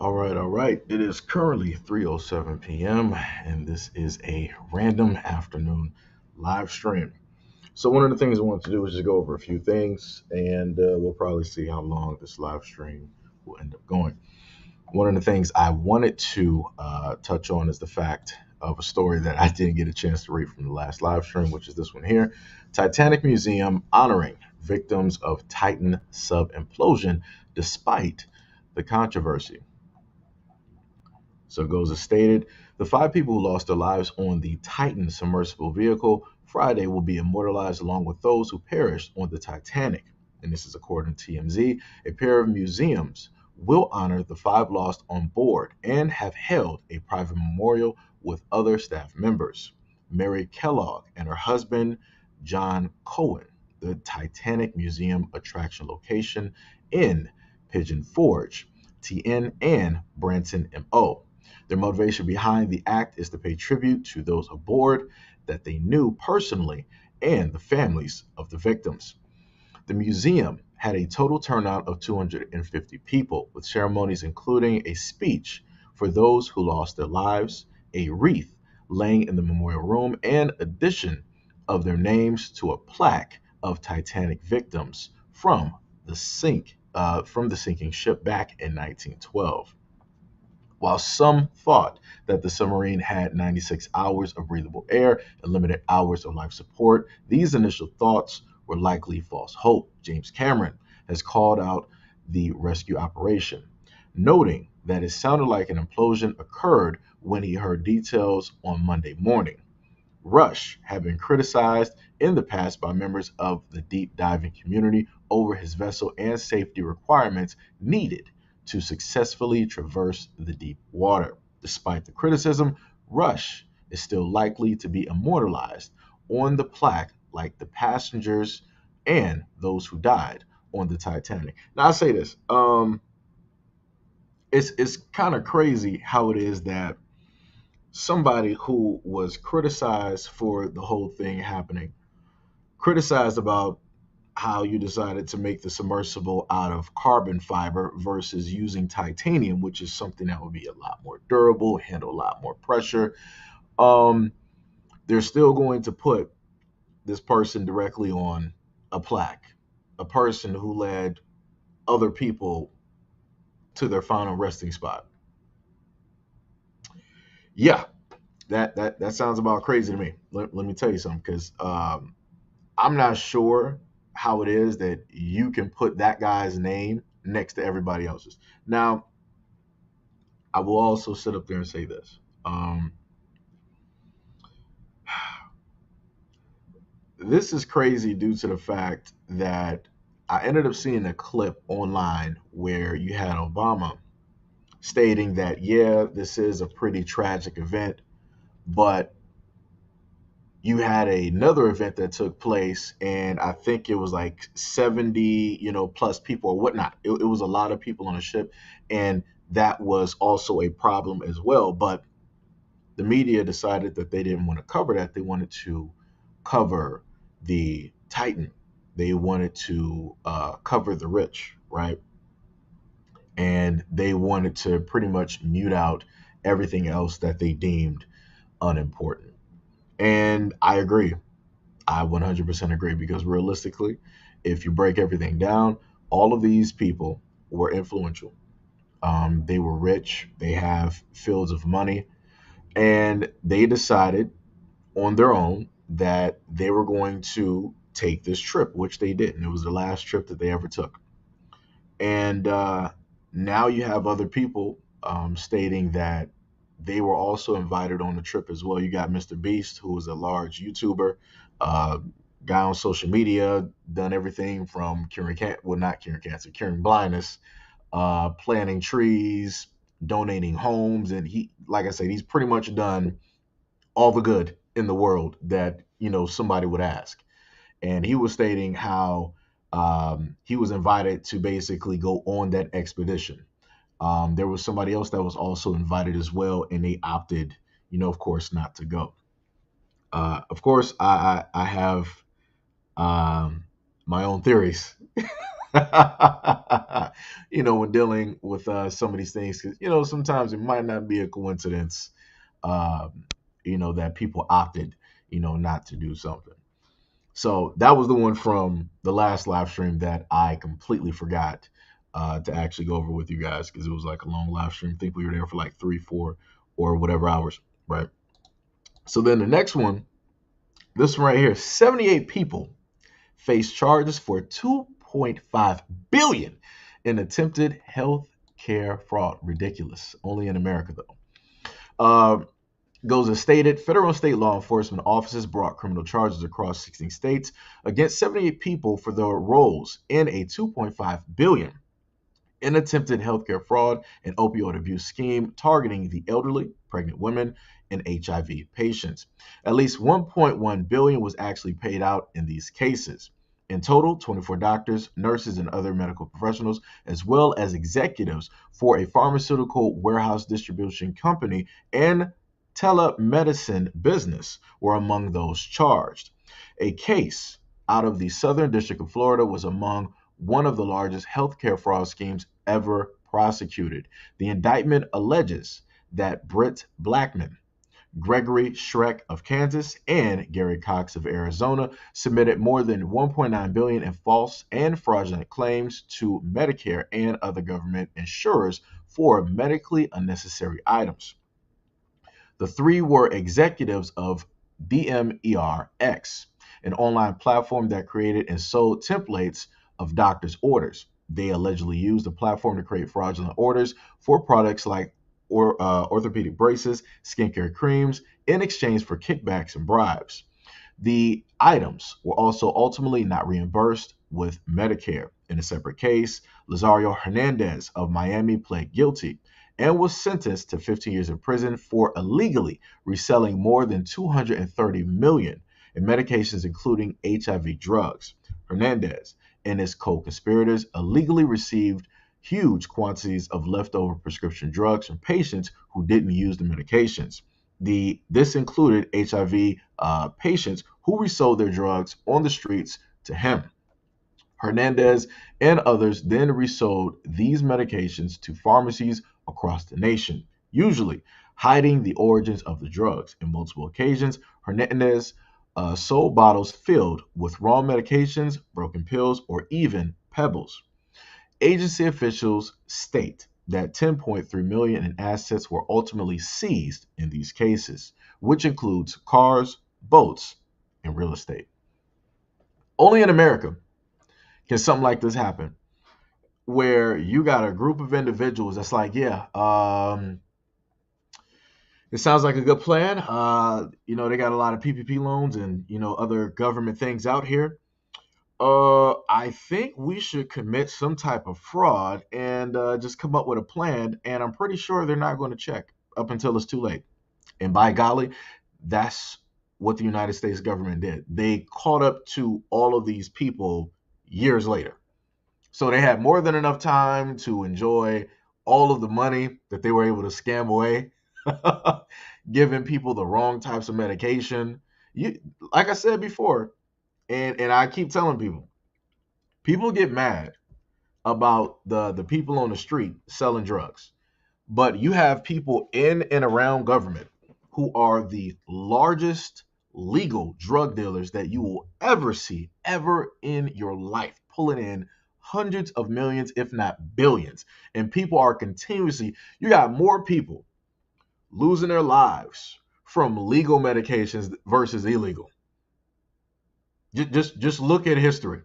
All right. It is currently 3:07 p.m. and this is a random afternoon live stream. So one of the things I want to do is just go over a few things, and we'll probably see how long this live stream will end up going. One of the things I wanted to touch on is the fact of a story that I didn't get a chance to read from the last live stream, which is this one here: Titanic Museum honoring victims of Titan sub implosion despite the controversy. So it goes as stated: the five people who lost their lives on the Titan submersible vehicle Friday will be immortalized along with those who perished on the Titanic. And this is according to TMZ. A pair of museums will honor the five lost on board and have held a private memorial with other staff members. Mary Kellogg and her husband, John Cohen, the Titanic Museum attraction location in Pigeon Forge, TN, and Branson, MO. Their motivation behind the act is to pay tribute to those aboard that they knew personally and the families of the victims. The museum had a total turnout of 250 people, with ceremonies including a speech for those who lost their lives, a wreath laying in the memorial room, and addition of their names to a plaque of Titanic victims from the sinking ship back in 1912. While some thought that the submarine had 96 hours of breathable air and limited hours of life support, these initial thoughts were likely false hope. James Cameron has called out the rescue operation, noting that it sounded like an implosion occurred when he heard details on Monday morning. Rush had been criticized in the past by members of the deep diving community over his vessel and safety requirements needed to successfully traverse the deep water. Despite the criticism, Rush is still likely to be immortalized on the plaque like the passengers and those who died on the Titanic. Now I say this, it's kind of crazy how it is that somebody who was criticized for the whole thing happening, criticized about how you decided to make the submersible out of carbon fiber versus using titanium, which is something that would be a lot more durable, handle a lot more pressure. Um, they're still going to put this person directly on a plaque, a person who led other people to their final resting spot. Yeah, that sounds about crazy to me. Let me tell you something, because I'm not sure how it is that you can put that guy's name next to everybody else's. Now, I will also sit up there and say this. This is crazy due to the fact that I ended up seeing a clip online where you had Obama stating that, yeah, this is a pretty tragic event, but you had another event that took place, and I think it was like 70 plus people or whatnot. It was a lot of people on a ship, and that was also a problem as well. But the media decided that they didn't want to cover that. They wanted to cover the Titan. They wanted to cover the rich, right? And they wanted to pretty much mute out everything else that they deemed unimportant. And I agree. I 100% agree, because realistically, if you break everything down, all of these people were influential. They were rich, they have fields of money, and they decided on their own that they were going to take this trip, which they did. And it was the last trip that they ever took. And now you have other people stating that they were also invited on the trip as well. You got Mr. Beast, who is a large YouTuber, uh, guy on social media, done everything from not curing cancer, curing blindness, planting trees, donating homes, and he, like I said, he's pretty much done all the good in the world that somebody would ask. And he was stating how he was invited to basically go on that expedition. There was somebody else that was also invited as well, and they opted, of course, not to go. Of course, I have my own theories When dealing with some of these things, because sometimes it might not be a coincidence, um, that people opted, not to do something. So that was the one from the last live stream that I completely forgot to actually go over with you guys because it was like a long live stream. I think we were there for like 3, 4, or whatever hours, right? So then the next one, this one right here, 78 people face charges for 2.5 billion in attempted health care fraud. Ridiculous. Only in America though. Goes as stated, federal and state law enforcement offices brought criminal charges across 16 states against 78 people for their roles in a 2.5 billion in attempted healthcare fraud and opioid abuse scheme targeting the elderly, pregnant women, and HIV patients. At least 1.1 billion was actually paid out in these cases. In total, 24 doctors, nurses, and other medical professionals, as well as executives for a pharmaceutical warehouse distribution company and telemedicine business, were among those charged. A case out of the Southern District of Florida was among one of the largest healthcare fraud schemes ever prosecuted. The indictment alleges that Britt Blackman, Gregory Schreck of Kansas, and Gary Cox of Arizona submitted more than 1.9 billion in false and fraudulent claims to Medicare and other government insurers for medically unnecessary items. The three were executives of DMERX, an online platform that created and sold templates of doctors' orders. They allegedly used the platform to create fraudulent orders for products like orthopedic braces, skincare creams, in exchange for kickbacks and bribes. The items were also ultimately not reimbursed with Medicare. In a separate case, Lazario Hernandez of Miami pled guilty and was sentenced to 15 years in prison for illegally reselling more than 230 million in medications including HIV drugs. Hernandez and his co-conspirators illegally received huge quantities of leftover prescription drugs from patients who didn't use the medications. This included HIV patients who resold their drugs on the streets to him. Hernandez and others then resold these medications to pharmacies across the nation, usually hiding the origins of the drugs. In multiple occasions, Hernandez sold bottles filled with raw medications, broken pills, or even pebbles. Agency officials state that 10.3 million in assets were ultimately seized in these cases, which includes cars, boats, and real estate. Only in America can something like this happen, where you got a group of individuals that's like, yeah, it sounds like a good plan. They got a lot of PPP loans and other government things out here. I think we should commit some type of fraud and just come up with a plan. And I'm pretty sure they're not going to check up until it's too late. And by golly, that's what the United States government did. They caught up to all of these people years later. So they had more than enough time to enjoy all of the money that they were able to scam away, giving people the wrong types of medication. Like I said before, and I keep telling people get mad about the people on the street selling drugs, but you have people in and around government who are the largest legal drug dealers that you will ever see ever in your life, pulling in hundreds of millions, if not billions. And people are continuously, you got more people losing their lives from legal medications versus illegal. Just look at history.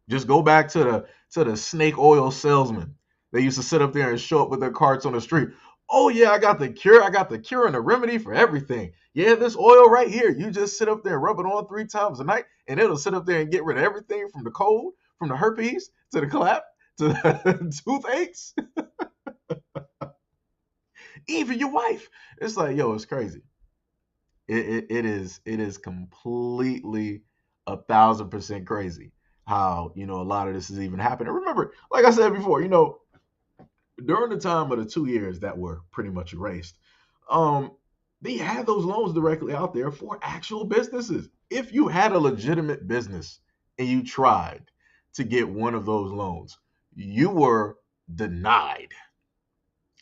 Just go back to the snake oil salesman. They used to sit up there and show up with their carts on the street. Oh yeah, I got the cure. I got the cure and the remedy for everything. Yeah, this oil right here. You just sit up there and rub it on 3 times a night, and it'll sit up there and get rid of everything from the cold, from the herpes to the clap to the toothaches, even your wife. It's like, yo, it's crazy. It is completely 1,000% crazy how a lot of this is even happening. Remember, like I said before, during the time of the 2 years that were pretty much erased, um, they had those loans directly out there for actual businesses. If you had a legitimate business and you tried, to get one of those loans. You were denied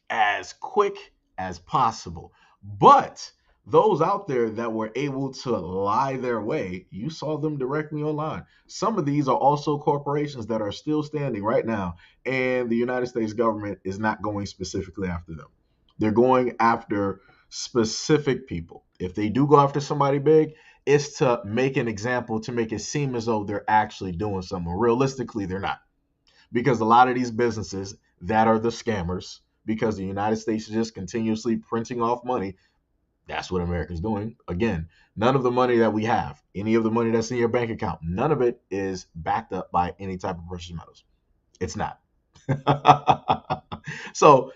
as quick as possible. But those out there that were able to lie their way, you saw them directly online. Some of these are also corporations that are still standing right now, and the United States government is not going specifically after them. They're going after specific people. If they do go after somebody big, it's to make an example, to make it seem as though they're actually doing something. Realistically, they're not, because a lot of these businesses that are the scammers, because the United States is just continuously printing off money. That's what America's doing. Again, none of the money that we have, any of the money that's in your bank account, none of it is backed up by any type of precious metals. It's not. So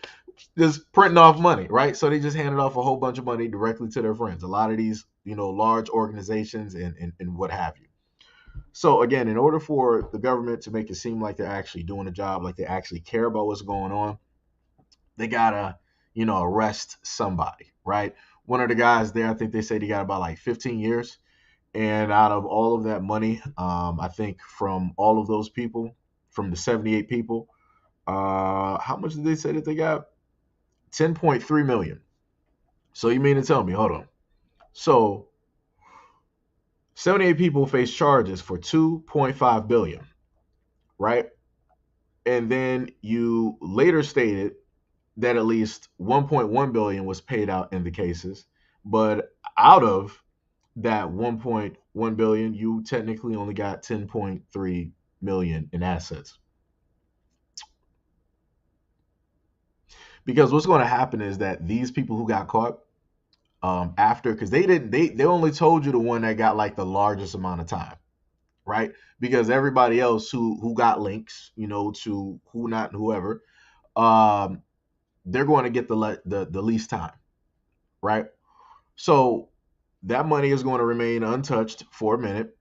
just printing off money, right? So they just handed off a whole bunch of money directly to their friends. A lot of these, large organizations and what have you. So again, in order for the government to make it seem like they're actually doing a job, like they actually care about what's going on, they gotta, arrest somebody, right? One of the guys there, I think they said he got about like 15 years. And out of all of that money, I think from all of those people, from the 78 people, how much did they say that they got? 10.3 million. So you mean to tell me, hold on. So 78 people face charges for 2.5 billion, right? And then you later stated that at least 1.1 billion was paid out in the cases, but out of that 1.1 billion, you technically only got 10.3 million in assets. Because what's going to happen is that these people who got caught, after, because they only told you the one that got like the largest amount of time, right? Because everybody else who got links, to who not whoever, um, they're going to get the least time, right? So that money is going to remain untouched for a minute.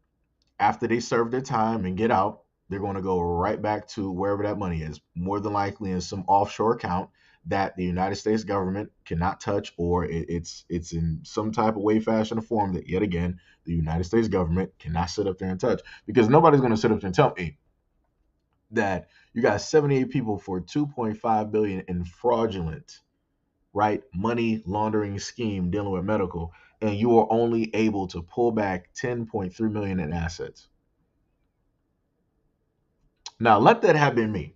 After they serve their time and get out, they're going to go right back to wherever that money is, more than likely in some offshore account that the United States government cannot touch, or it's in some type of way, fashion, or form that, yet again, the United States government cannot sit up there and touch, because nobody's going to sit up there and tell me that you got 78 people for 2.5 billion in fraudulent, right, money laundering scheme dealing with medical, and you are only able to pull back 10.3 million in assets. Now, let that have been me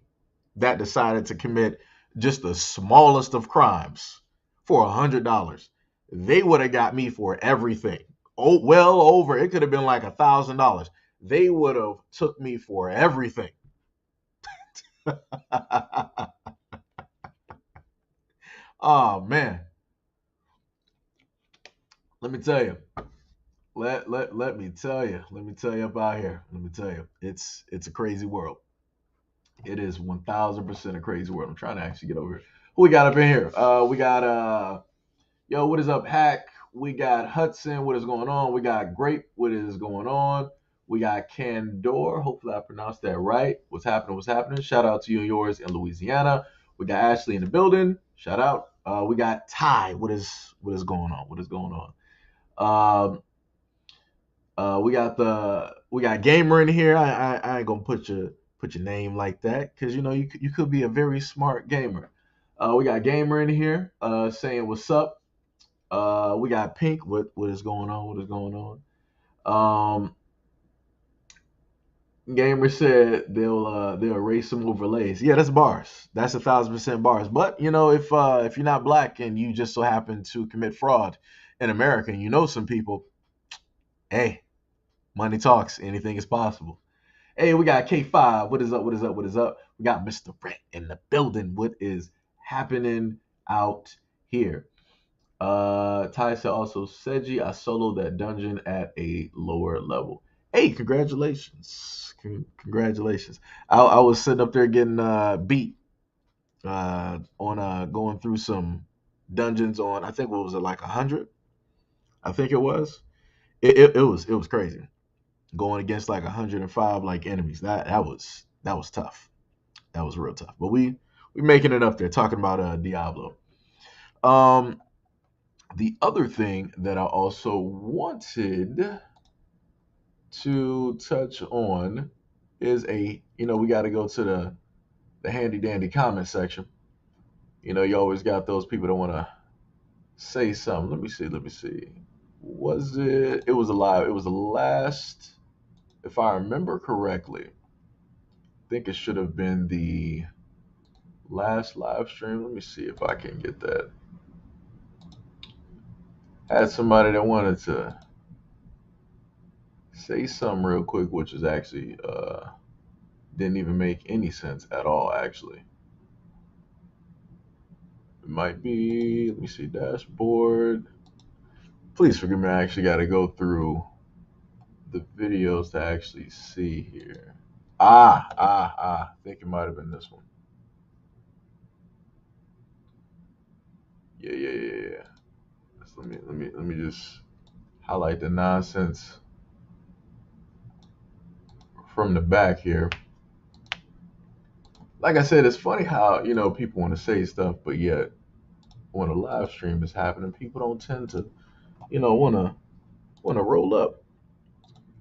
that decided to commit just the smallest of crimes for $100. They would have got me for everything. Oh, well over. It could have been like $1,000. They would have took me for everything. Oh man, let me tell you. Let me tell you. Let me tell you about here. Let me tell you. It's a crazy world. It is 1,000% a crazy world. I'm trying to actually get over here. Who we got up in here? We got yo, what is up, Hack? We got Hudson, what is going on? We got Grape, what is going on? We got Candor, hopefully I pronounced that right. What's happening? What's happening? Shout out to you and yours in Louisiana. We got Ashley in the building. Shout out. We got Ty. What is going on? What is going on? We got Gamer in here. I ain't gonna put your name like that, because you could be a very smart gamer. We got Gamer in here saying what's up. We got Pink. What is going on? What is going on? Gamer said they'll erase some overlays. Yeah, that's bars. That's 1,000% bars. But if you're not black and you just so happen to commit fraud in America, and some people, hey, money talks. Anything is possible. Hey, we got K5. What is up? What is up? What is up? We got Mr. Brett in the building. What is happening out here? Ty said also, Seiji, I soloed that dungeon at a lower level. Hey, congratulations. Congratulations. I was sitting up there getting beat on going through some dungeons on, I think, what was it, like 100? I think it was. It was crazy. Going against like 105 like enemies. That was tough. That was real tough. But we making it up there talking about Diablo. Um the other thing that I also wanted to touch on is we got to go to the handy dandy comment section. You always got those people that want to say something. Let me see. Let me see. Was it? It was alive. It was the last, if I remember correctly. I think it should have been the last live stream. Let me see if I can get that. I had somebody that wanted to say something real quick, which is actually didn't even make any sense at all. Actually, it might be. Let me see dashboard. Please forgive me. I actually got to go through the videos to actually see here. I think it might have been this one. Yeah. So let me just highlight the nonsense from the back here. Like I said, it's funny how people want to say stuff, but yet when a live stream is happening, people don't tend to want to roll up.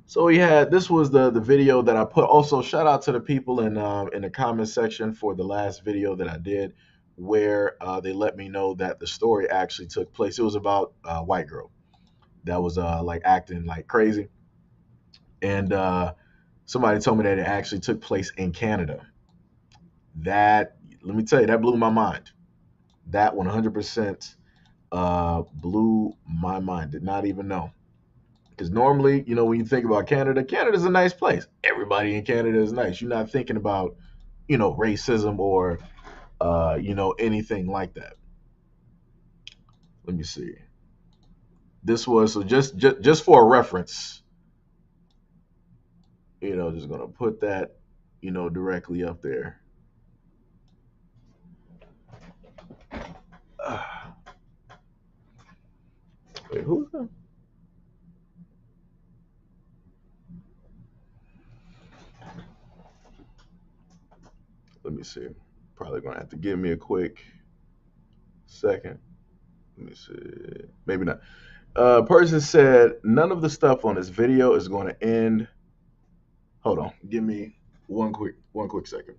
So we had this was the video that I put. Also, shout out to the people in the comment section for the last video that I did, where they let me know that the story actually took place. It was about a white girl that was like acting like crazy, and somebody told me that it actually took place in Canada. That, let me tell you, that blew my mind. That 100% blew my mind. Did not even know. Because normally, when you think about Canada, Canada's a nice place. Everybody in Canada is nice. You're not thinking about, racism or, anything like that. Let me see. This was, so just for a reference, just gonna put that, directly up there. Wait, who's that? Let me see. Probably gonna have to give me a quick second. Let me see. Maybe not. Person said none of the stuff on this video is going to end. Hold on. Give me one quick second.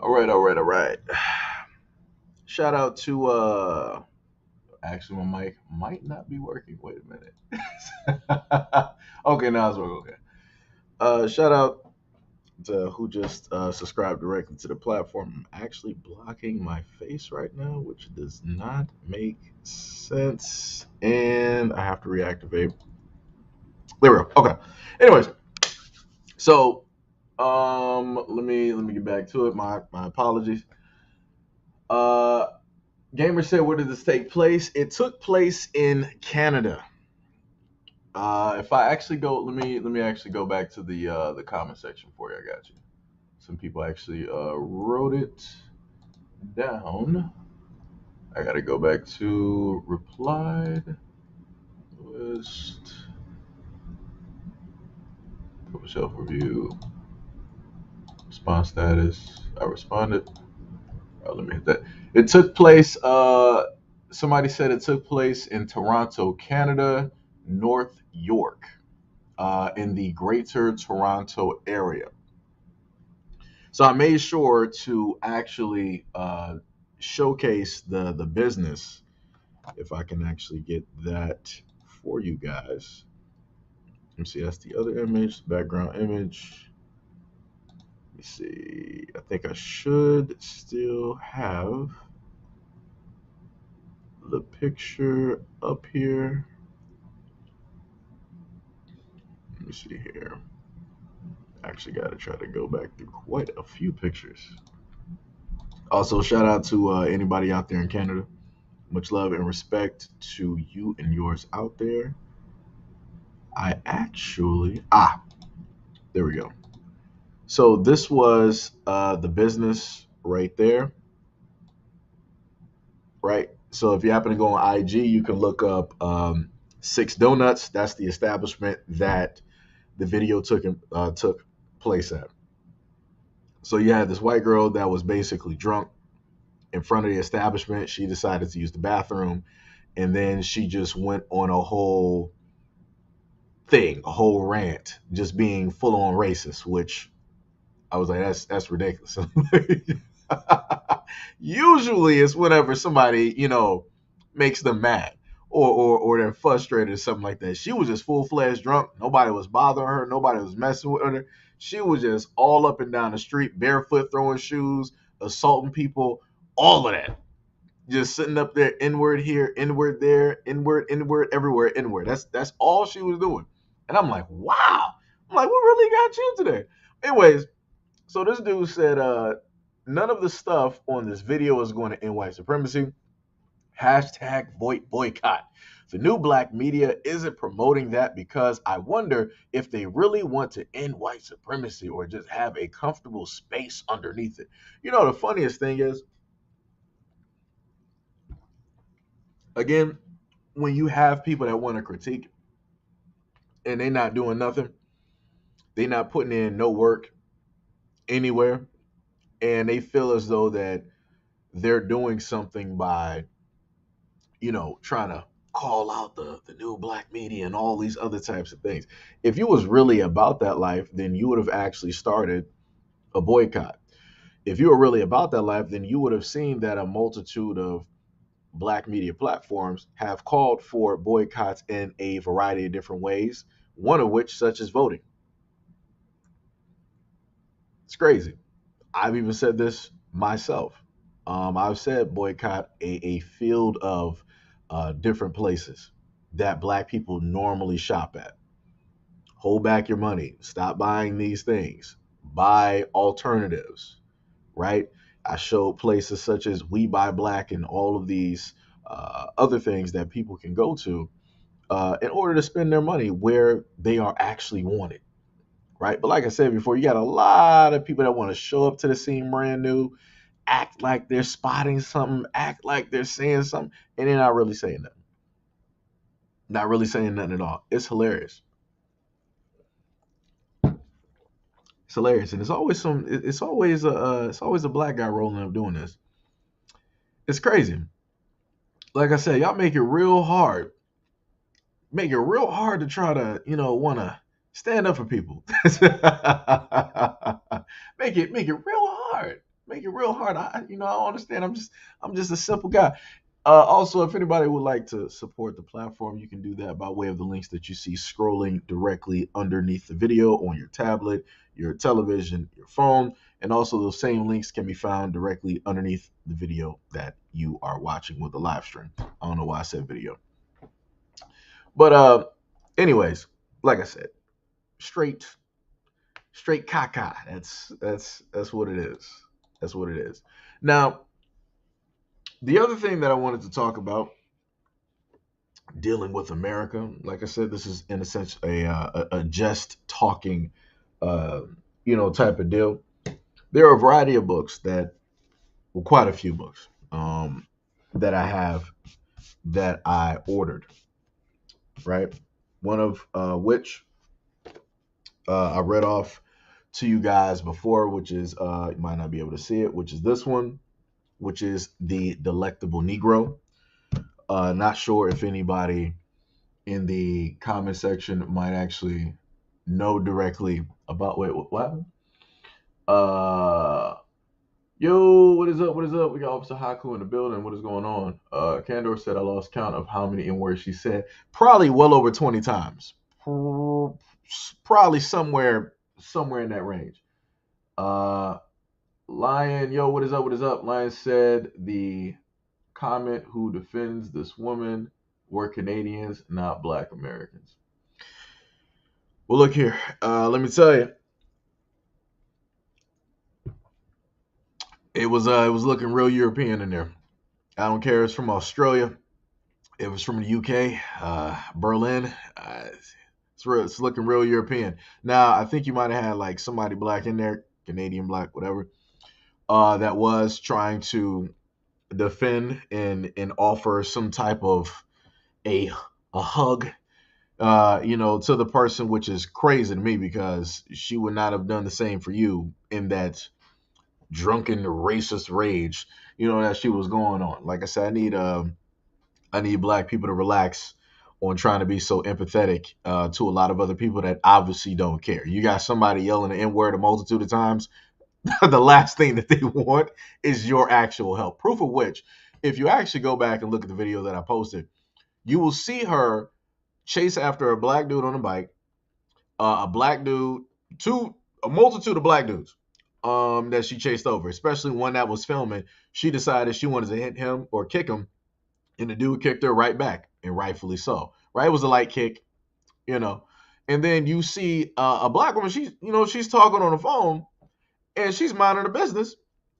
All right. Shout out to actually my mic might not be working. Wait a minute. Okay, now it's working. Okay. Shout out to who just subscribed directly to the platform. I'm actually blocking my face right now, which does not make sense. And I have to reactivate. There we go. Okay. Anyways, so let me get back to it. My apologies. Uh Gamer said, where did this take place? It took place in Canada. If I actually go, let me actually go back to the comment section for you. I got you. Some people actually wrote it down. I gotta go back to replied list, public shelf review, response status. I responded. Let me hit that. It took place. Somebody said it took place in Toronto, Canada, North York, in the Greater Toronto area. So I made sure to actually showcase the business, if I can actually get that for you guys. Let me see. That's the other image, background image. Let me see. I think I should still have the picture up here. Let me see here. Actually, got to try to go back through quite a few pictures. Also, shout out to anybody out there in Canada. Much love and respect to you and yours out there. I actually there we go. So this was the business right there, right? So if you happen to go on IG, you can look up Six Donuts. That's the establishment that the video took place at. So you had this white girl that was basically drunk in front of the establishment. She decided to use the bathroom, and then she just went on a whole thing, a whole rant, just being full on racist, which I was like, that's ridiculous. Usually it's whenever somebody, makes them mad or they're frustrated or something like that. She was just full fledged drunk. Nobody was bothering her. Nobody was messing with her. She was just all up and down the street, barefoot, throwing shoes, assaulting people, all of that. Just sitting up there, inward here, inward there, inward, everywhere, inward. That's all she was doing. And I'm like, wow. I'm like, what really got you today? Anyways, so this dude said, none of the stuff on this video is going to end white supremacy. Hashtag boycott. The new black media isn't promoting that because I wonder if they really want to end white supremacy or just have a comfortable space underneath it. The funniest thing is, again, when you have people that want to critique and they're not doing nothing, they're not putting in no work anywhere, and they feel as though that they're doing something by trying to call out the new black media and all these other types of things. If you was really about that life, then you would have actually started a boycott. If you were really about that life, then you would have seen that a multitude of black media platforms have called for boycotts in a variety of different ways, one of which such as voting. It's crazy. I've even said this myself. I've said boycott a field of different places that black people normally shop at. Hold back your money. Stop buying these things. Buy alternatives, right? I showed places such as We Buy Black and all of these other things that people can go to in order to spend their money where they are actually wanted, right? But like I said before, you got a lot of people that want to show up to the scene brand new, act like they're spotting something, act like they're saying something, and they're not really saying nothing. Not really saying nothing at all. It's hilarious. It's hilarious, and it's always it's always a black guy rolling up doing this. It's crazy. Like I said, y'all make it real hard to try to want to stand up for people. Make it real hard. Make it real hard. I don't understand. I'm just a simple guy. Also, if anybody would like to support the platform, you can do that by way of the links that you see scrolling directly underneath the video on your tablet, your television, your phone, and also those same links can be found directly underneath the video that you are watching with the live stream. I don't know why I said video, but anyways, like I said, straight straight caca. That's what it is. That's what it is. Now, the other thing that I wanted to talk about dealing with America, like I said, this is in a sense a just talking, uh, type of deal. There are a variety of books well, quite a few books that I have that I ordered, right? One of which I read off to you guys before, which is you might not be able to see it, which is this one, which is The Delectable Negro. Not sure if anybody in the comment section might actually know directly about. Wait, what happened? Uh, yo, what is up? What is up? We got Officer Haku in the building. What is going on? Candor said I lost count of how many N words she said. Probably well over 20 times. Probably somewhere in that range. Uh, Lion, yo, what is up? What is up? Lion said the comment who defends this woman were Canadians, not Black Americans. Well, look here. Let me tell you, it was looking real European in there. I don't care. It's from Australia. It was from the UK, Berlin. It's looking real European. Now, I think you might have had like somebody black in there, Canadian black, whatever, that was trying to defend and offer some type of a a hug, to the person, which is crazy to me because she would not have done the same for you in that drunken racist rage, that she was going on. Like I said, I need black people to relax on trying to be so empathetic to a lot of other people that obviously don't care. You got somebody yelling the N word a multitude of times. The last thing that they want is your actual help. Proof of which, if you actually go back and look at the video that I posted, you will see her chase after a black dude on a bike, a black dude, a multitude of black dudes that she chased over, especially one that was filming. She decided she wanted to hit him or kick him, and the dude kicked her right back, and rightfully so. Right, it was a light kick, you know. And then you see a black woman. She's talking on the phone, and she's minding her business,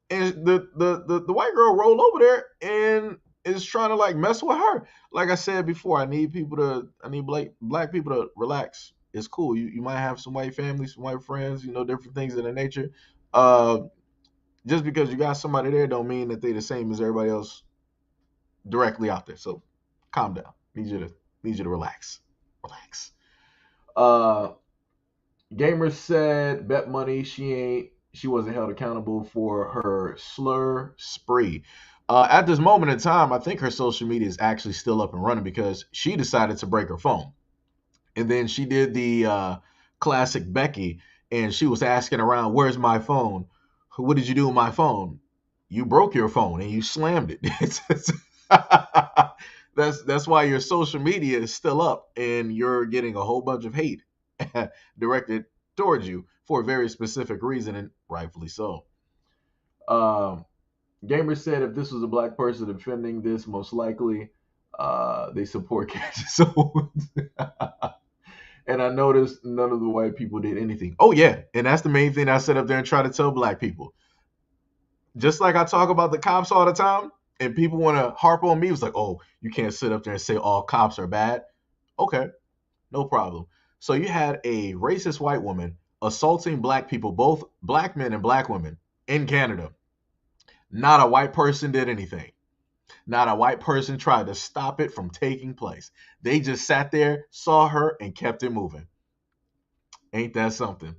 and the white girl rolled over there and is trying to like mess with her. Like I said before, I need black people to relax. It's cool. You might have some white families, some white friends, different things of that nature. Uh, just because you got somebody there don't mean that they're the same as everybody else directly out there. So calm down. Need you to relax. Relax. Uh Gamer said bet money she wasn't held accountable for her slur spree. At this moment in time, I think her social media is actually still up and running because she decided to break her phone. And then she did the classic Becky, and she was asking around, "Where's my phone? What did you do with my phone? You broke your phone and you slammed it." That's why your social media is still up, and you're getting a whole bunch of hate directed towards you for a very specific reason, and rightfully so. Um, Gamer said if this was a black person defending this, most likely they support Cassius. So and I noticed none of the white people did anything. Oh yeah, and that's the main thing I sit up there and try to tell black people. Just like I talk about the cops all the time, and people want to harp on me. It's like, oh, you can't sit up there and say all cops are bad. Okay, no problem. So you had a racist white woman assaulting black people, both black men and black women in Canada. Not a white person did anything. Not a white person tried to stop it from taking place. They just sat there, saw her, and kept it moving. Ain't that something?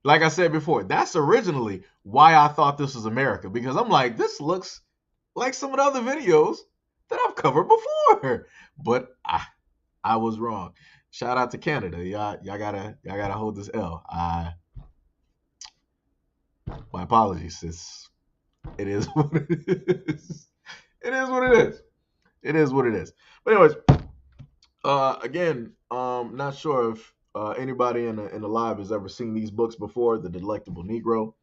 Like I said before, that's originally why I thought this was America, because I'm like, this looks like some of the other videos that I've covered before. But I was wrong. Shout out to Canada. Y'all gotta hold this L. My apologies. It is what it is. It is what it is. It is what it is. But anyways, again, not sure if anybody in the live has ever seen these books before. The Delectable Negro.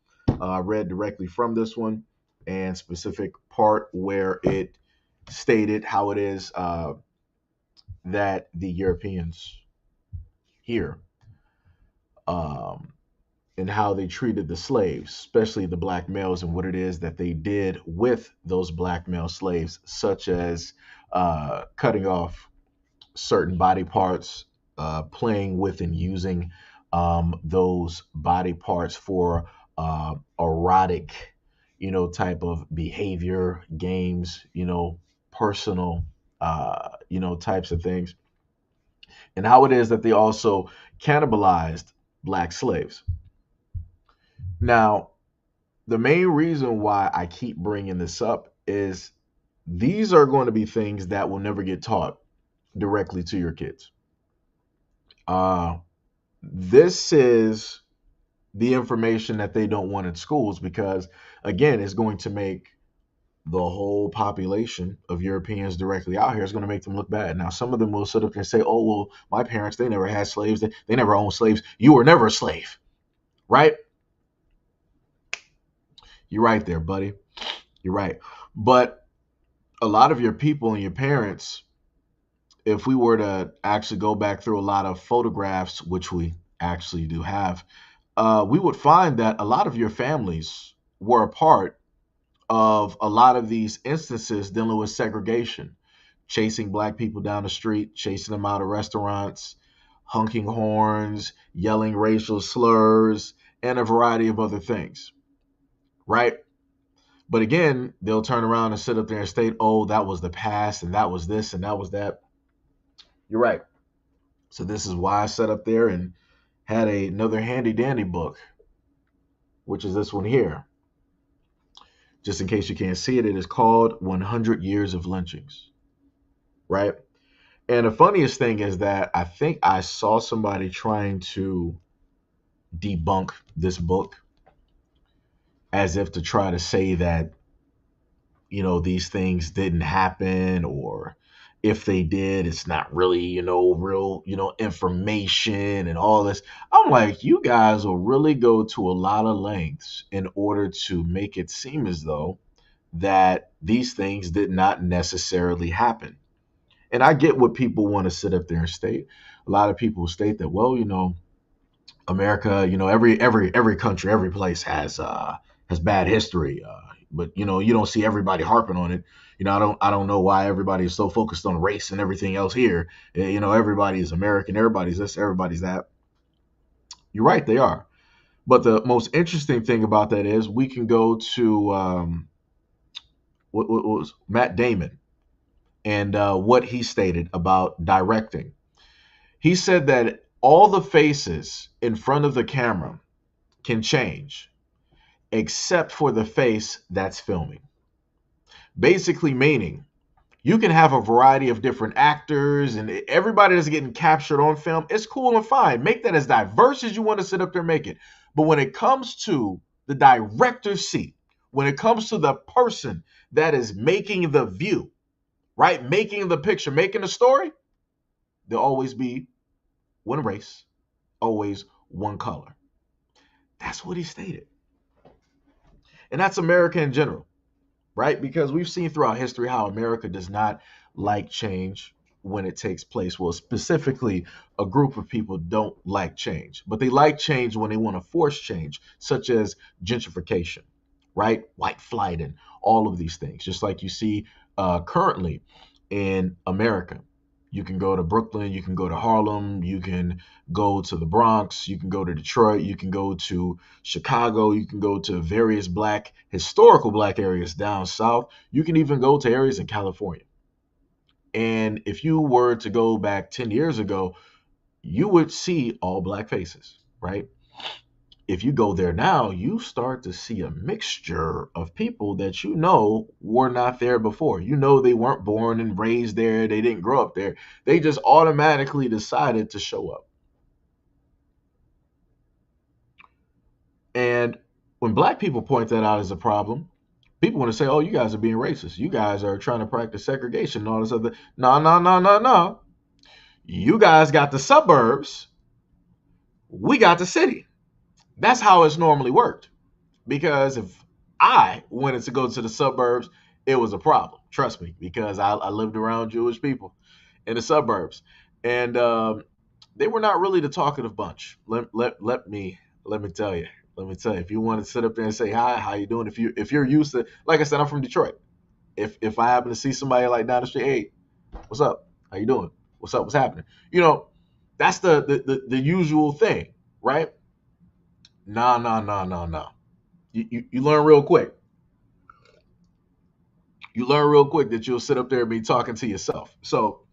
I read directly from this one, and specific part where it stated how it is that the Europeans here, um, and how they treated the slaves, especially the black males, and what it is that they did with those black male slaves, such as cutting off certain body parts, playing with and using those body parts for erotic, type of behavior, games, personal, types of things, and how it is that they also cannibalized black slaves. Now, the main reason why I keep bringing this up is these are going to be things that will never get taught directly to your kids. Uh, this is the information that they don't want in schools because, again, it's going to make the whole population of Europeans directly out here is going to make them look bad. Now, some of them will sit up there and say, oh, well, my parents, they never had slaves. They never owned slaves. You were never a slave, right? You're right there, buddy. You're right. But a lot of your people and your parents, if we were to actually go back through a lot of photographs, which we actually do have, we would find that a lot of your families were a part of a lot of these instances dealing with segregation, chasing black people down the street, chasing them out of restaurants, honking horns, yelling racial slurs, and a variety of other things, right? But again, they'll turn around and sit up there and state, oh, that was the past, and that was this, and that was that. You're right. So this is why I sat up there and had another handy dandy book, which is this one here. Just in case you can't see it, it is called 100 Years of Lynchings, right? And the funniest thing is that I think I saw somebody trying to debunk this book as if to try to say that, these things didn't happen, or if they did, it's not really, real, information and all this. I'm like, you guys will really go to a lot of lengths in order to make it seem as though that these things did not necessarily happen. And I get what people want to sit up there and state. A lot of people state that, well, America, every country, every place has bad history. But you don't see everybody harping on it. I don't know why everybody is so focused on race and everything else here. Everybody is American, everybody's this, everybody's that. You're right, they are. But the most interesting thing about that is we can go to what was Matt Damon and what he stated about directing. He said that all the faces in front of the camera can change except for the face that's filming. Basically, meaning you can have a variety of different actors and everybody that's getting captured on film. It's cool and fine. Make that as diverse as you want to sit up there and make it. But when it comes to the director's seat, when it comes to the person that is making the view, right? Making the picture, making the story, there'll always be one race, always one color. That's what he stated. And that's America in general, right? Because we've seen throughout history how America does not like change when it takes place. Well, specifically, a group of people don't like change, but they like change when they want to force change, such as gentrification, right? White flight and all of these things, just like you see currently in America. You can go to Brooklyn, you can go to Harlem, you can go to the Bronx, you can go to Detroit, you can go to Chicago, you can go to various historical black areas down south. You can even go to areas in California. And if you were to go back 10 years ago, you would see all black faces, right? If you go there now, you start to see a mixture of people that were not there before. They weren't born and raised there. They didn't grow up there. They just automatically decided to show up. And When black people point that out as a problem, people want to say, "Oh, you guys are being racist. You guys are trying to practice segregation and all this other." No, no, no, no, no. You guys got the suburbs. We got the city. That's how it's normally worked. Because if I wanted to go to the suburbs, it was a problem. Trust me, because I lived around Jewish people in the suburbs, and they were not really the talkative bunch. Let me tell you. Let me tell you. If you want to sit up there and say hi, how you doing? If you're used to, like I said, I'm from Detroit. If I happen to see somebody like down the street, hey, what's up? How you doing? What's up? What's happening? You know, that's the usual thing, right? No, no, no, no, no. You learn real quick. You learn real quick that you'll sit up there and be talking to yourself. So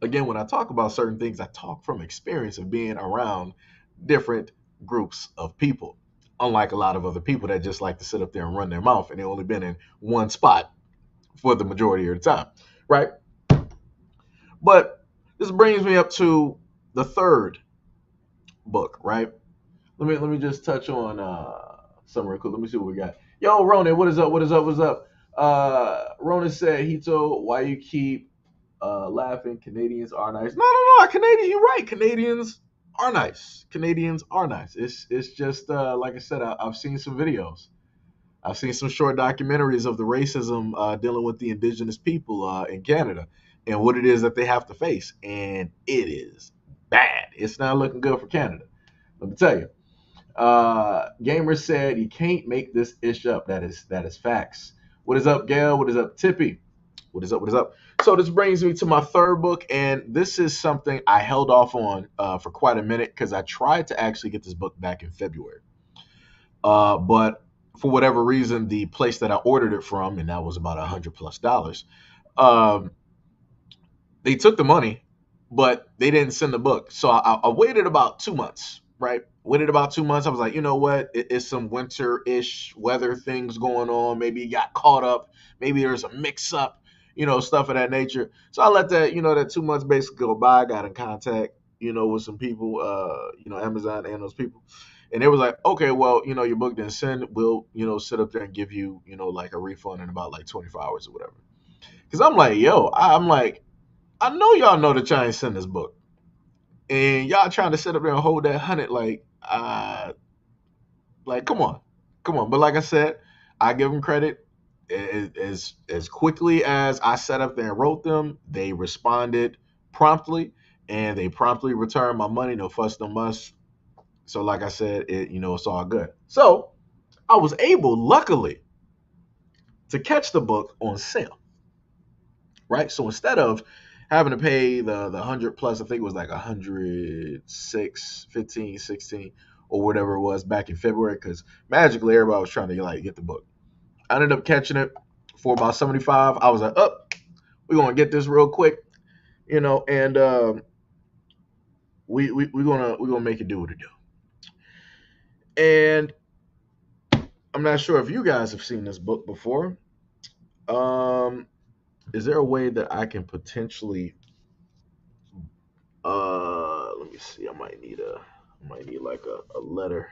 again, when I talk about certain things, I talk from experience of being around different groups of people. Unlike a lot of other people that just like to sit up there and run their mouth and they only been in one spot for the majority of the time, right? But this brings me up to the third book, right? Let me just touch on some real quick. Let me see what we got. Yo, Ronan, what is up? What is up? What's up? Ronan said, Hito, why you keep laughing? Canadians are nice. No, no, no, Canadian. You're right. Canadians are nice. Canadians are nice. It's just like I said. I've seen some videos. I've seen some short documentaries of the racism dealing with the indigenous people in Canada and what it is that they have to face, and it is bad. It's not looking good for Canada. Let me tell you. Gamer said you can't make this ish up. That is facts. What is up, Gail? What is up, Tippy? What is up? What is up? So this brings me to my third book, and this is something I held off on for quite a minute because I tried to actually get this book back in February, but for whatever reason, the place that I ordered it from, and that was about $100+, um, they took the money, but they didn't send the book. So I waited about 2 months, right? Waited about 2 months. I was like, you know what? It's some winter-ish weather things going on. Maybe it got caught up. Maybe there's a mix-up, stuff of that nature. So I let that 2 months basically go by. I got in contact, with some people, Amazon and those people. And they was like, okay, well, your book didn't send. We'll, sit up there and give you, like a refund in about like 24 hours or whatever. Because I'm like, I'm like, I know y'all know that y'all ain't send this book, and y'all trying to sit up there and hold that 100, like come on, come on. But like I said, I give them credit. As quickly as I sat up there and wrote them, they responded promptly, and they promptly returned my money. No fuss, no muss. So like I said, it's all good. So I was able, luckily, to catch the book on sale. Right? So instead of having to pay the 100+, I think it was like 106, 15, 16, or whatever it was back in February, because magically everybody was trying to like get the book. I ended up catching it for about 75. I was like, we're gonna get this real quick, and we're gonna make it do what it do. And I'm not sure if you guys have seen this book before. Is there a way that I can potentially let me see. I might need like a letter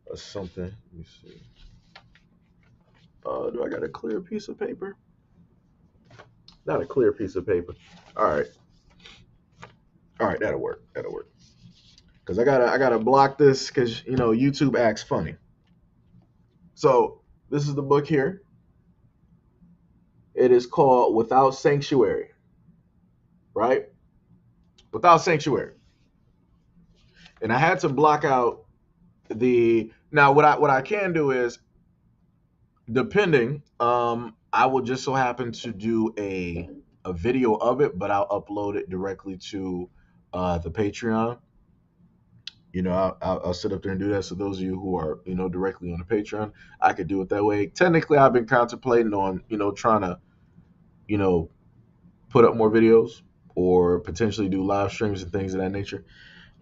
or something. Let me see. Do I got a clear piece of paper? Not a clear piece of paper. All right. All right, that'll work. That'll work. Cause I gotta block this because YouTube acts funny. So this is the book here. It is called Without Sanctuary. Right? Without Sanctuary. And I had to block out now what I can do is, depending, I will just so happen to do a video of it, but I'll upload it directly to the Patreon. I'll sit up there and do that. So those of you who are directly on the Patreon, I could do it that way. Technically, I've been contemplating on trying to put up more videos or potentially do live streams and things of that nature.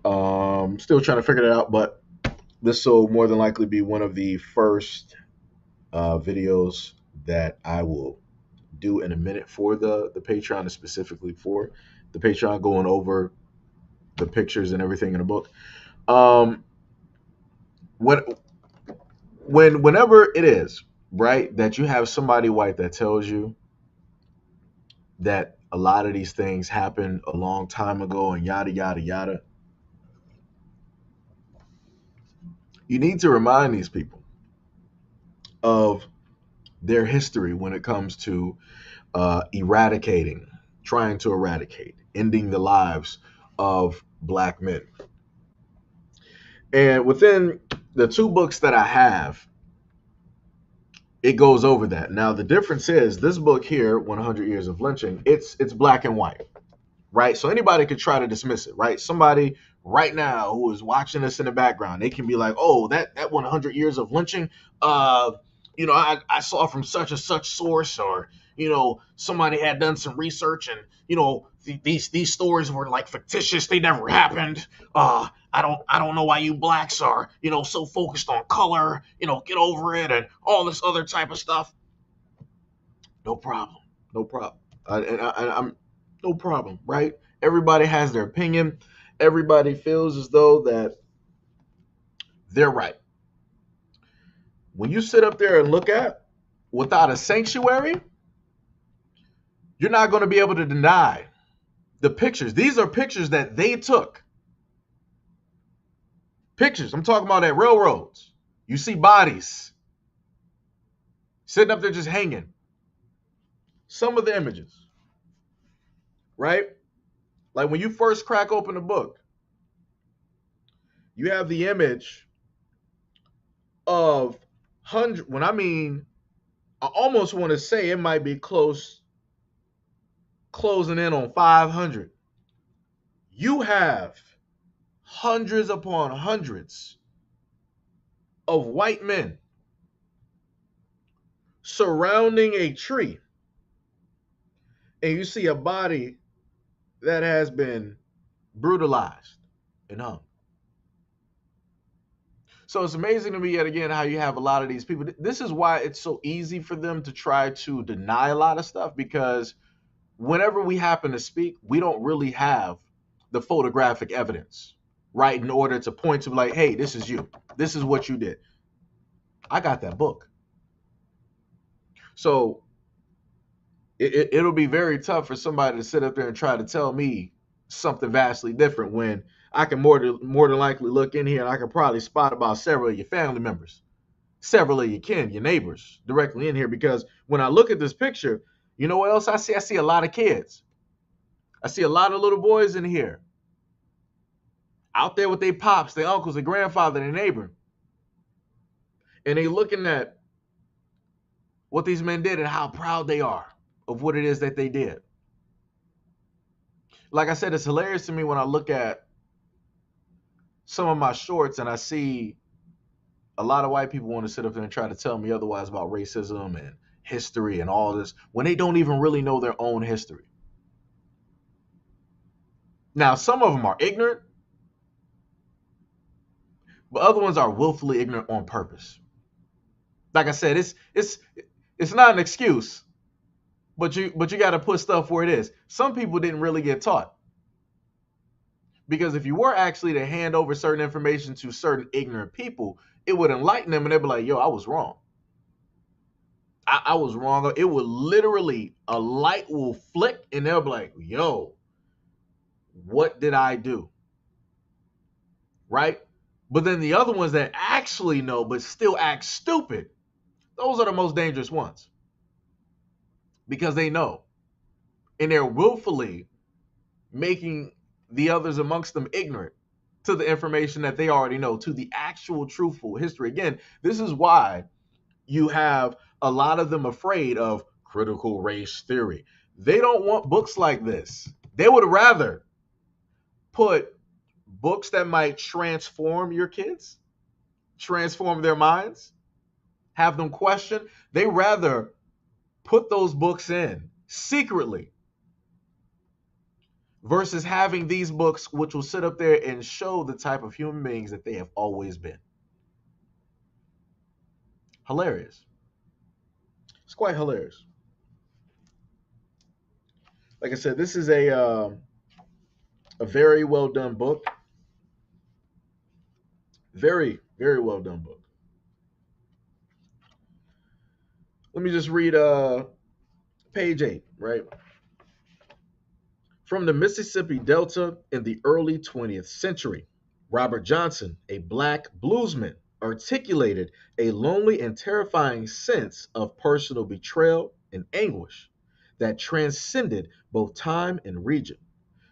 Still trying to figure it out, but this will more than likely be one of the first videos that I will do in a minute for the Patreon, and specifically for the Patreon, going over the pictures and everything in the book. What Whenever it is, right, that you have somebody white that tells you that a lot of these things happened a long time ago and yada yada yada, you need to remind these people of their history when it comes to eradicating, trying to eradicate, ending the lives of black men. And within the two books that I have, it goes over that. Now the difference is this book here, 100 Years of Lynching, it's black and white, right? So anybody could try to dismiss it, right? Somebody right now who is watching this in the background, they can be like, "Oh, that 100 years of lynching, uh, I saw from such and such source, or somebody had done some research, and these stories were like fictitious. They never happened. I don't know why you blacks are so focused on color. Get over it and all this other type of stuff. No problem. No problem. I'm no problem, right? Everybody has their opinion. Everybody feels as though that they're right. When you sit up there and look at without a sanctuary, you're not going to be able to deny the pictures. These are pictures that they took. Pictures. I'm talking about at railroads. You see bodies sitting up there just hanging. Some of the images, right? Like when you first crack open a book, you have the image of hundred. When I mean, I almost want to say it might be closing in on 500. You have hundreds upon hundreds of white men surrounding a tree, and you see a body that has been brutalized and hung. So it's amazing to me yet again how you have a lot of these people. This is why it's so easy for them to try to deny a lot of stuff, because whenever we happen to speak, we don't really have the photographic evidence, right? In order to point to like, hey, this is you. This is what you did. I got that book. So it'll be very tough for somebody to sit up there and try to tell me something vastly different when I can more than likely look in here and I can probably spot about several of your family members, several of your kin, your neighbors directly in here. Because when I look at this picture, you know what else I see? I see a lot of kids. I see a lot of little boys in here out there with their pops, their uncles, their grandfather, their neighbor. And they looking at what these men did and how proud they are of what it is that they did. Like I said, it's hilarious to me when I look at some of my shorts and I see a lot of white people want to sit up there and try to tell me otherwise about racism and history and all this when they don't even really know their own history. Now, some of them are ignorant, but other ones are willfully ignorant on purpose. Like I said, it's not an excuse, but you got to put stuff where it is. Some people didn't really get taught. Because if you were actually to hand over certain information to certain ignorant people, it would enlighten them and they'd be like, yo, I was wrong. I was wrong. It would literally, a light will flick and they'll be like, yo, what did I do? Right? But then the other ones that actually know but still act stupid, those are the most dangerous ones. Because they know. And they're willfully making the others amongst them ignorant to the information that they already know, to the actual truthful history. Again, this is why you have a lot of them afraid of critical race theory. They don't want books like this. They would rather put books that might transform your kids, transform their minds, have them question. They rather put those books in secretly versus having these books which will sit up there and show the type of human beings that they have always been. Hilarious. It's quite hilarious. Like I said, this is a very well done book. Very, very well done book. Let me just read page 8, right? From the Mississippi Delta in the early 20th century, Robert Johnson, a black bluesman, articulated a lonely and terrifying sense of personal betrayal and anguish that transcended both time and region.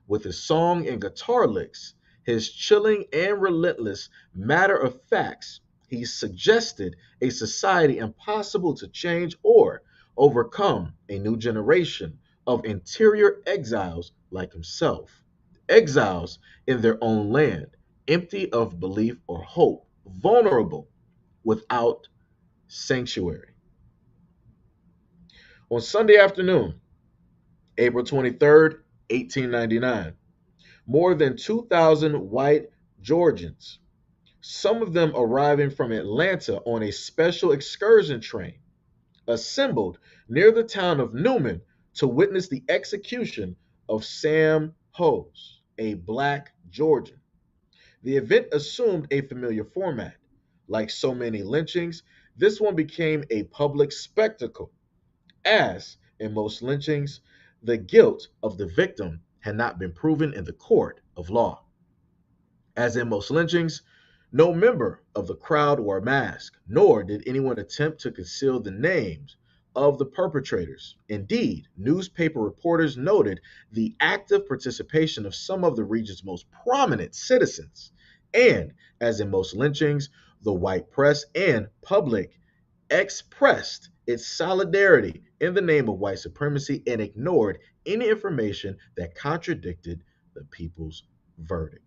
With his song and guitar licks, his chilling and relentless matter of facts, he suggested a society impossible to change or overcome, a new generation of interior exiles like himself. Exiles in their own land, empty of belief or hope, vulnerable, without sanctuary. On Sunday afternoon, April 23rd, 1899, more than 2,000 white Georgians, some of them arriving from Atlanta on a special excursion train, assembled near the town of Newman to witness the execution of Sam Hose, a black Georgian. The event assumed a familiar format. Like so many lynchings, this one became a public spectacle, as in most lynchings, the guilt of the victim had not been proven in the court of law. As in most lynchings, no member of the crowd wore a mask, nor did anyone attempt to conceal the names of the perpetrators. Indeed, newspaper reporters noted the active participation of some of the region's most prominent citizens. And, as in most lynchings, the white press and public expressed its solidarity in the name of white supremacy and ignored any information that contradicted the people's verdict.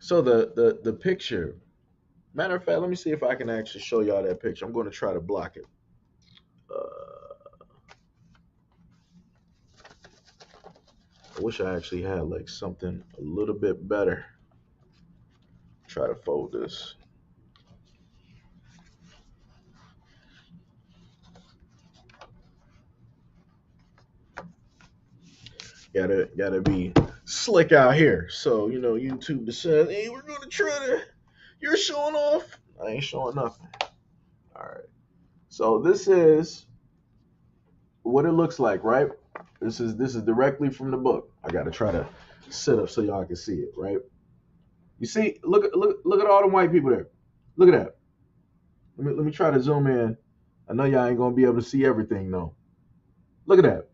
So the picture, matter of fact, let me see if I can actually show y'all that picture. I'm going to try to block it. I wish I actually had like something a little bit better. Try to fold this. Gotta be slick out here. So YouTube decides, hey, we're gonna try to. You're showing off. I ain't showing nothing. All right. So this is what it looks like, right? This is directly from the book. I gotta try to sit up so y'all can see it, right? You see, look at all the white people there. Look at that. Let me try to zoom in. I know y'all ain't gonna be able to see everything though. Look at that.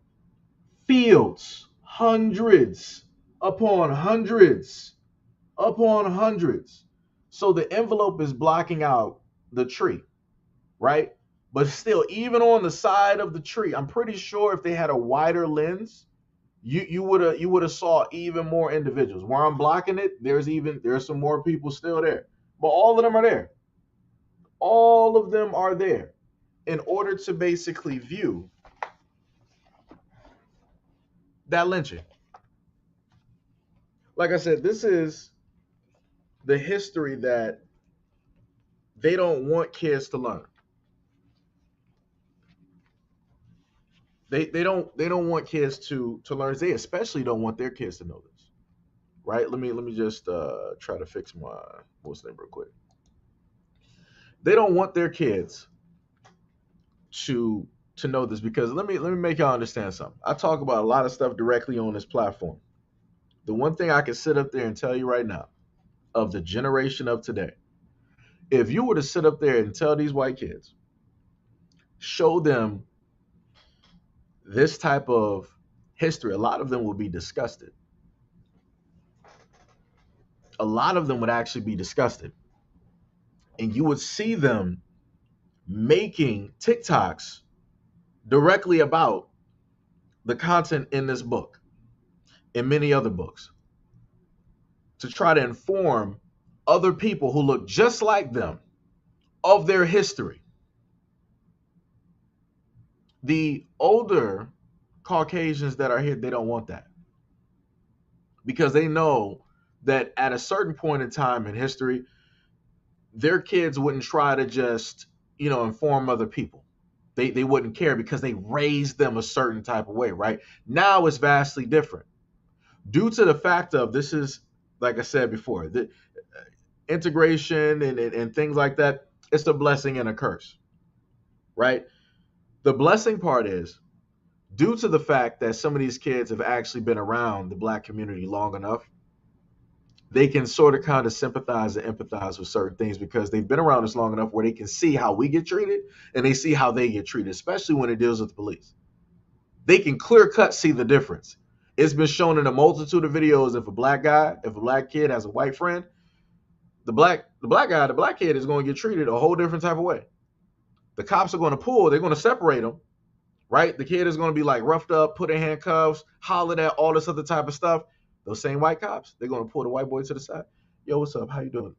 Fields, hundreds upon hundreds upon hundreds. So the envelope is blocking out the tree, right? But still, even on the side of the tree, I'm pretty sure if they had a wider lens, you would have saw even more individuals. Where I'm blocking it, there's some more people still there. But all of them are there. All of them are there in order to basically view that lynching. Like I said, this is the history that they don't want kids to learn. They don't want kids to learn. They especially don't want their kids to know this, right? Let me just try to fix my what's name real quick. They don't want their kids to to know this because let me make y'all understand something. I talk about a lot of stuff directly on this platform. The one thing I can sit up there and tell you right now of the generation of today, if you were to sit up there and tell these white kids, show them this type of history, a lot of them would be disgusted. A lot of them would actually be disgusted. And you would see them making TikToks directly about the content in this book and many other books to try to inform other people who look just like them of their history. The older Caucasians that are here, they don't want that because they know that at a certain point in time in history, their kids wouldn't try to just, inform other people. They wouldn't care because they raised them a certain type of way, right? Now it's vastly different. Due to the fact of this is, like I said before, the integration and things like that, It's a blessing and a curse, right? The blessing part is due to the fact that some of these kids have actually been around the black community long enough, they can sort of kind of sympathize and empathize with certain things because they've been around us long enough where they can see how we get treated and they see how they get treated, especially when it deals with the police. They can clear cut see the difference. It's been shown in a multitude of videos. If a black kid has a white friend, the black kid is going to get treated a whole different type of way. The cops are going to pull, they're going to separate them, right? The kid is going to be like roughed up, put in handcuffs, hollered at, all this other type of stuff. Those same white cops, they're going to pull the white boy to the side. Yo, what's up? How you doing?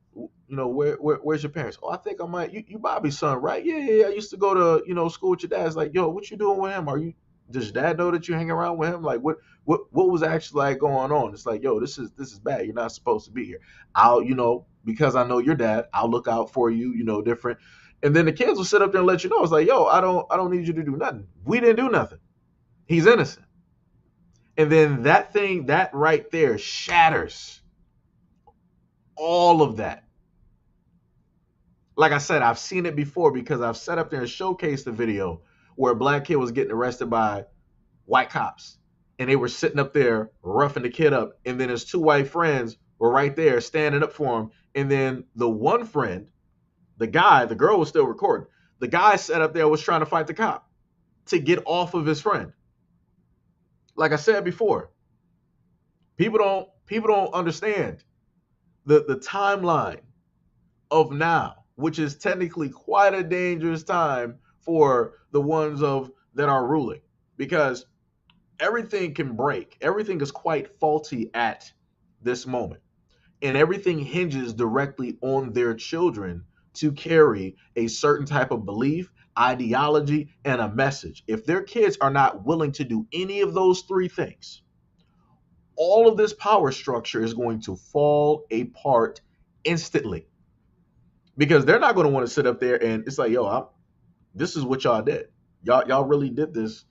Where's your parents? Oh, I think I might. You Bobby's son, right? Yeah. I used to go to school with your dad. It's like, yo, what you doing with him? Does your dad know that you hang around with him? Like, what was actually like going on? It's like, yo, this is bad. You're not supposed to be here. I'll, because I know your dad, I'll look out for you. Different. And then the kids will sit up there and let you know. It's like, yo, I don't need you to do nothing. We didn't do nothing. He's innocent. And then that right there shatters all of that. Like I said, I've seen it before because I've sat up there and showcased the video where a black kid was getting arrested by white cops. And they were sitting up there roughing the kid up. And then his two white friends were right there standing up for him. And then the one friend, the girl was still recording. The guy sat up there was trying to fight the cop to get off of his friend. Like I said before, people don't understand the timeline of now, which is technically quite a dangerous time for the ones that are ruling, because everything can break. Everything is quite faulty at this moment, and everything hinges directly on their children to carry a certain type of belief, ideology, and a message. If their kids are not willing to do any of those three things, all of this power structure is going to fall apart instantly, because they're not going to want to sit up there and it's like, yo, this is what y'all did. Y'all really did this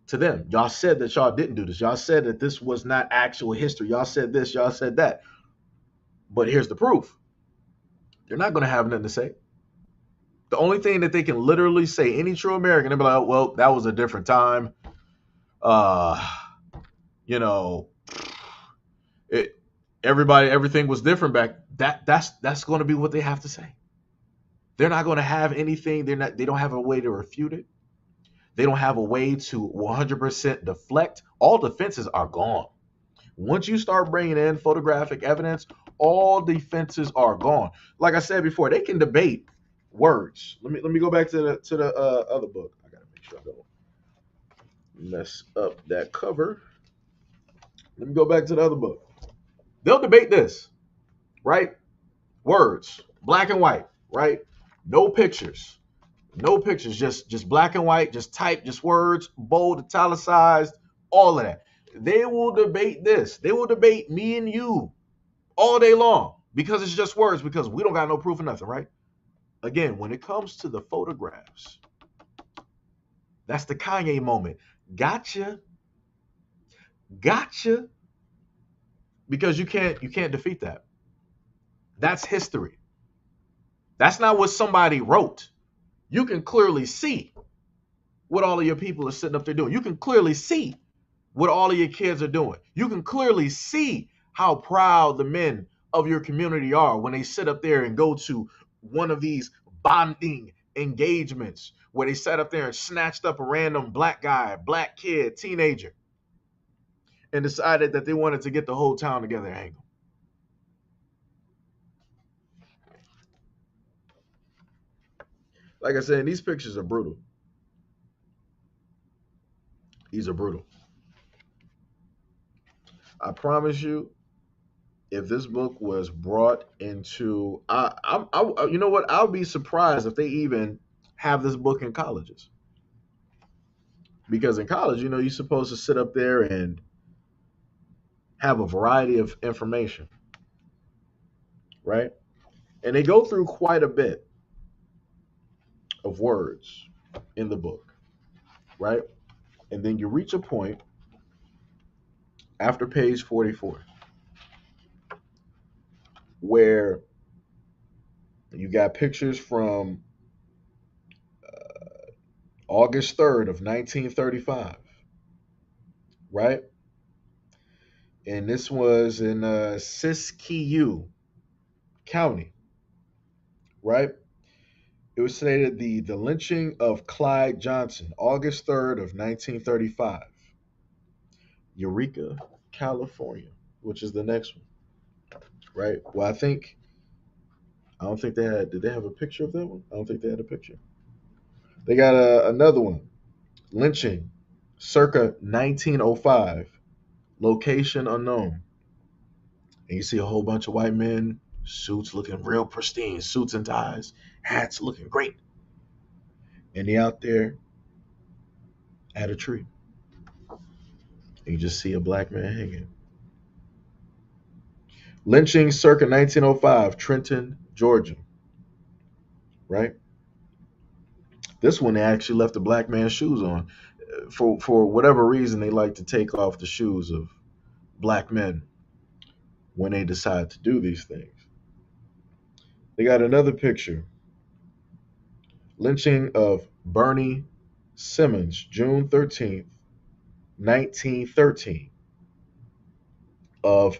to them. Y'all said that y'all didn't do this. Y'all said that this was not actual history. Y'all said this, y'all said that. But here's the proof. They're not going to have nothing to say. The only thing that they can literally say, any true American, they'll be like, well, that was a different time. Uh, you know, everything was different back. That's going to be what they have to say. They're not going to have anything. They don't have a way to refute it. They don't have a way to 100% deflect. All defenses are gone. Once you start bringing in photographic evidence, all defenses are gone. Like I said before, they can debate words. Let me go back to the other book. I gotta make sure I don't mess up that cover. Let me go back to the other book. They'll debate this, right? Words, black and white, right? No pictures. No pictures, just black and white, just type, just words, bold, italicized, all of that. They will debate this. They will debate me and you all day long because it's just words, because we don't got no proof of nothing, right? Again, when it comes to the photographs, that's the Kanye moment. Gotcha. Because you can't defeat that. That's history. That's not what somebody wrote. You can clearly see what all of your people are sitting up there doing. You can clearly see what all of your kids are doing. You can clearly see how proud the men of your community are when they sit up there and go to one of these bonding engagements where they sat up there and snatched up a random black guy, black kid, teenager, and decided that they wanted to get the whole town together and hang them. Like I said, these pictures are brutal. These are brutal. I promise you, if this book was brought into, you know what? I'll be surprised if they even have this book in colleges, because in college, you're supposed to sit up there and have a variety of information, right? And they go through quite a bit of words in the book, right? And then you reach a point after page 44 where You got pictures from August 3rd of 1935, right? And this was in Siskiyou County, right? It was stated the lynching of Clyde Johnson, August 3rd of 1935, Eureka, California, which is the next one, right? Well, I don't think they had. Did they have a picture of that one? I don't think they had a picture. They got another one, lynching, circa 1905, location unknown. And you see a whole bunch of white men, suits looking real pristine, suits and ties, hats looking great, and they out there at a tree. And you just see a black man hanging. Lynching circa 1905, Trenton, Georgia, right? This one they actually left the black man's shoes on. For whatever reason, they like to take off the shoes of black men when they decide to do these things. They got another picture. Lynching of Bernie Simmons, June 13th, 1913, of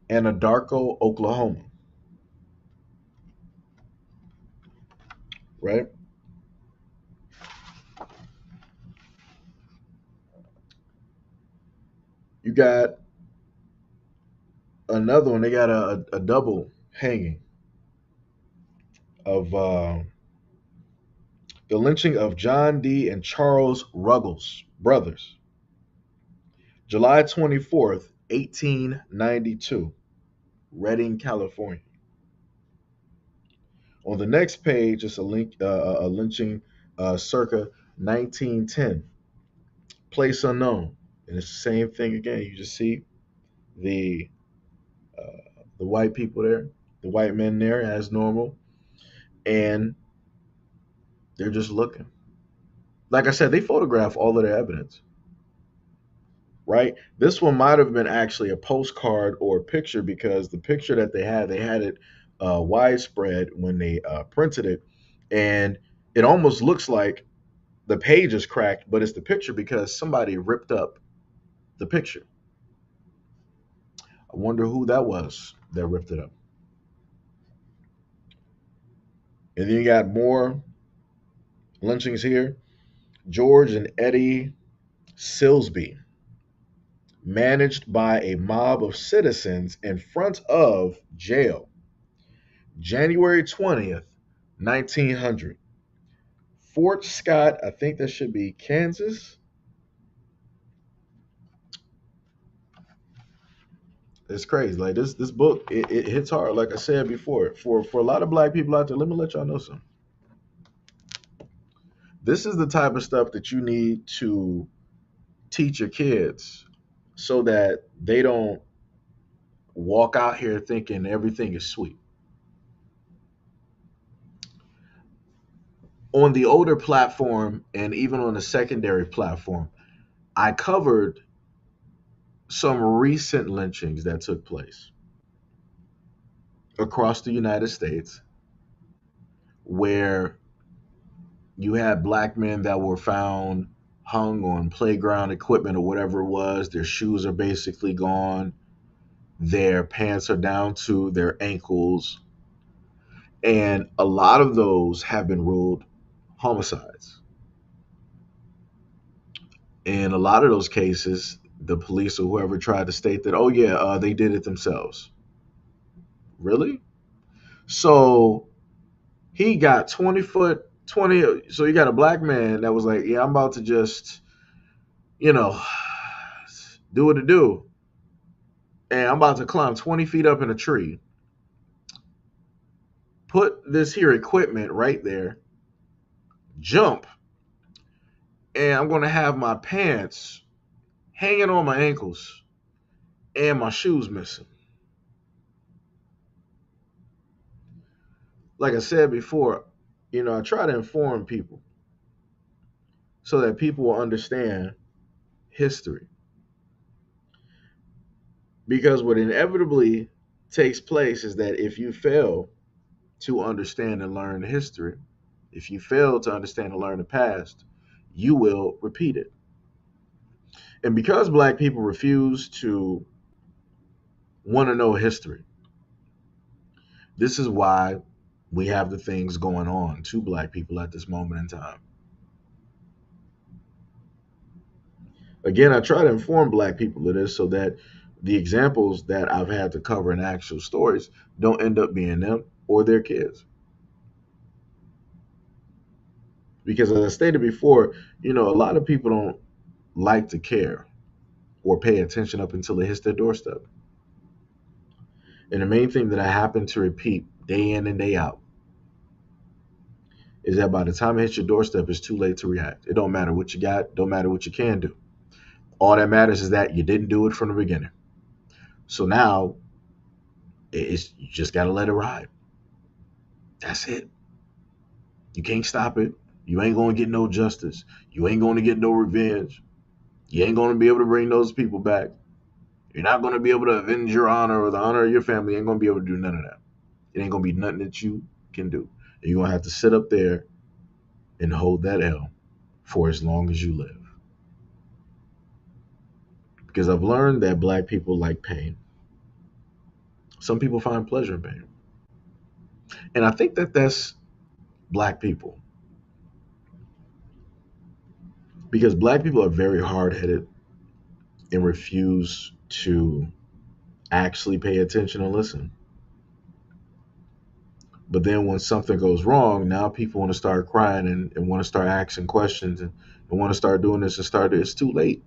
Anadarko, Oklahoma, right? You got another one. They got a double hanging of the lynching of John D. and Charles Ruggles, brothers, July 24th, 1892, Redding, California. On the next page, it's a lynching circa 1910, place unknown, and it's the same thing again. You just see the the white people there, the white men there as normal, and they're just looking. Like I said, they photograph all of their evidence, right? This one might have been actually a postcard or a picture because the picture that they had it widespread when they printed it, and it almost looks like the page is cracked, but it's the picture because somebody ripped up the picture. I wonder who that was that ripped it up. And then you got more lynchings here. George and Eddie Silsby, managed by a mob of citizens in front of jail, January 20th, 1900. Fort Scott, I think that should be Kansas. It's crazy. Like this book, it hits hard. Like I said before, for a lot of black people out there, let me let y'all know something. This is the type of stuff that you need to teach your kids so that they don't walk out here thinking everything is sweet. On the older platform and even on the secondary platform, I covered some recent lynchings that took place across the United States where you had black men that were found hung on playground equipment or whatever it was. Their shoes are basically gone, their pants are down to their ankles, and a lot of those have been ruled homicides. In a lot of those cases, the police or whoever tried to state that, oh yeah, they did it themselves. Really? So he got 20 foot 20. So you got a black man that was like, yeah, I'm about to just, you know, do what to do, and I'm about to climb 20 feet up in a tree, put this here equipment right there, jump, and I'm going to have my pants hanging on my ankles and my shoes missing. Like I said before, I try to inform people so that people will understand history. Because what inevitably takes place is that if you fail to understand and learn history, if you fail to understand and learn the past, you will repeat it. And because black people refuse to want to know history, this is why we have the things going on to black people at this moment in time. Again, I try to inform black people of this so that the examples that I've had to cover in actual stories don't end up being them or their kids. Because as I stated before, a lot of people don't like to care or pay attention up until it hits their doorstep. And the main thing that I happen to repeat day in and day out is that by the time it hits your doorstep, it's too late to react. It don't matter what you got, don't matter what you can do. All that matters is that you didn't do it from the beginning. So now you just gotta let it ride. That's it. You can't stop it. You ain't gonna get no justice. You ain't gonna get no revenge. You ain't gonna be able to bring those people back. You're not gonna be able to avenge your honor or the honor of your family. You ain't gonna be able to do none of that. It ain't gonna be nothing that you can do. And you're gonna have to sit up there and hold that L for as long as you live. Because I've learned that black people like pain. Some people find pleasure in pain. And I think that that's black people. Because black people are very hard headed and refuse to actually pay attention and listen. But then when something goes wrong, now people want to start crying and want to start asking questions and want to start doing this and start it. It's too late.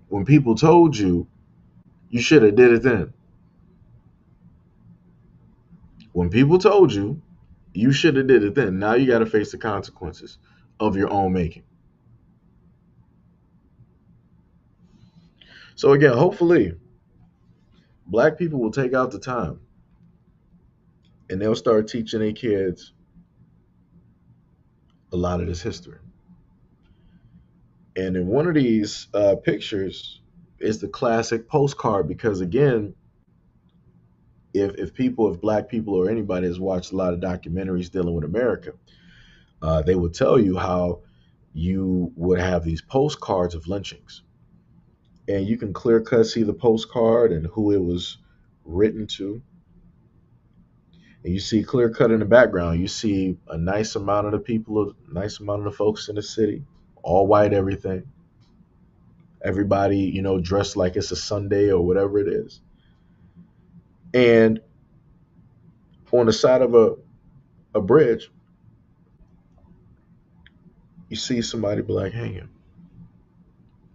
When people told you, you should have did it then. When people told you, you should have did it then. Now you got to face the consequences of your own making. So again, hopefully, black people will take out the time and they'll start teaching their kids a lot of this history. And in one of these pictures is the classic postcard because again, if black people or anybody has watched a lot of documentaries dealing with America, they would tell you how you would have these postcards of lynchings, and you can clear cut see the postcard and who it was written to, and you see clear cut in the background. You see a nice amount of the people, a nice amount of the folks in the city, all white, everything. Everybody, dressed like it's a Sunday or whatever it is. And on the side of a bridge, you see somebody black hanging.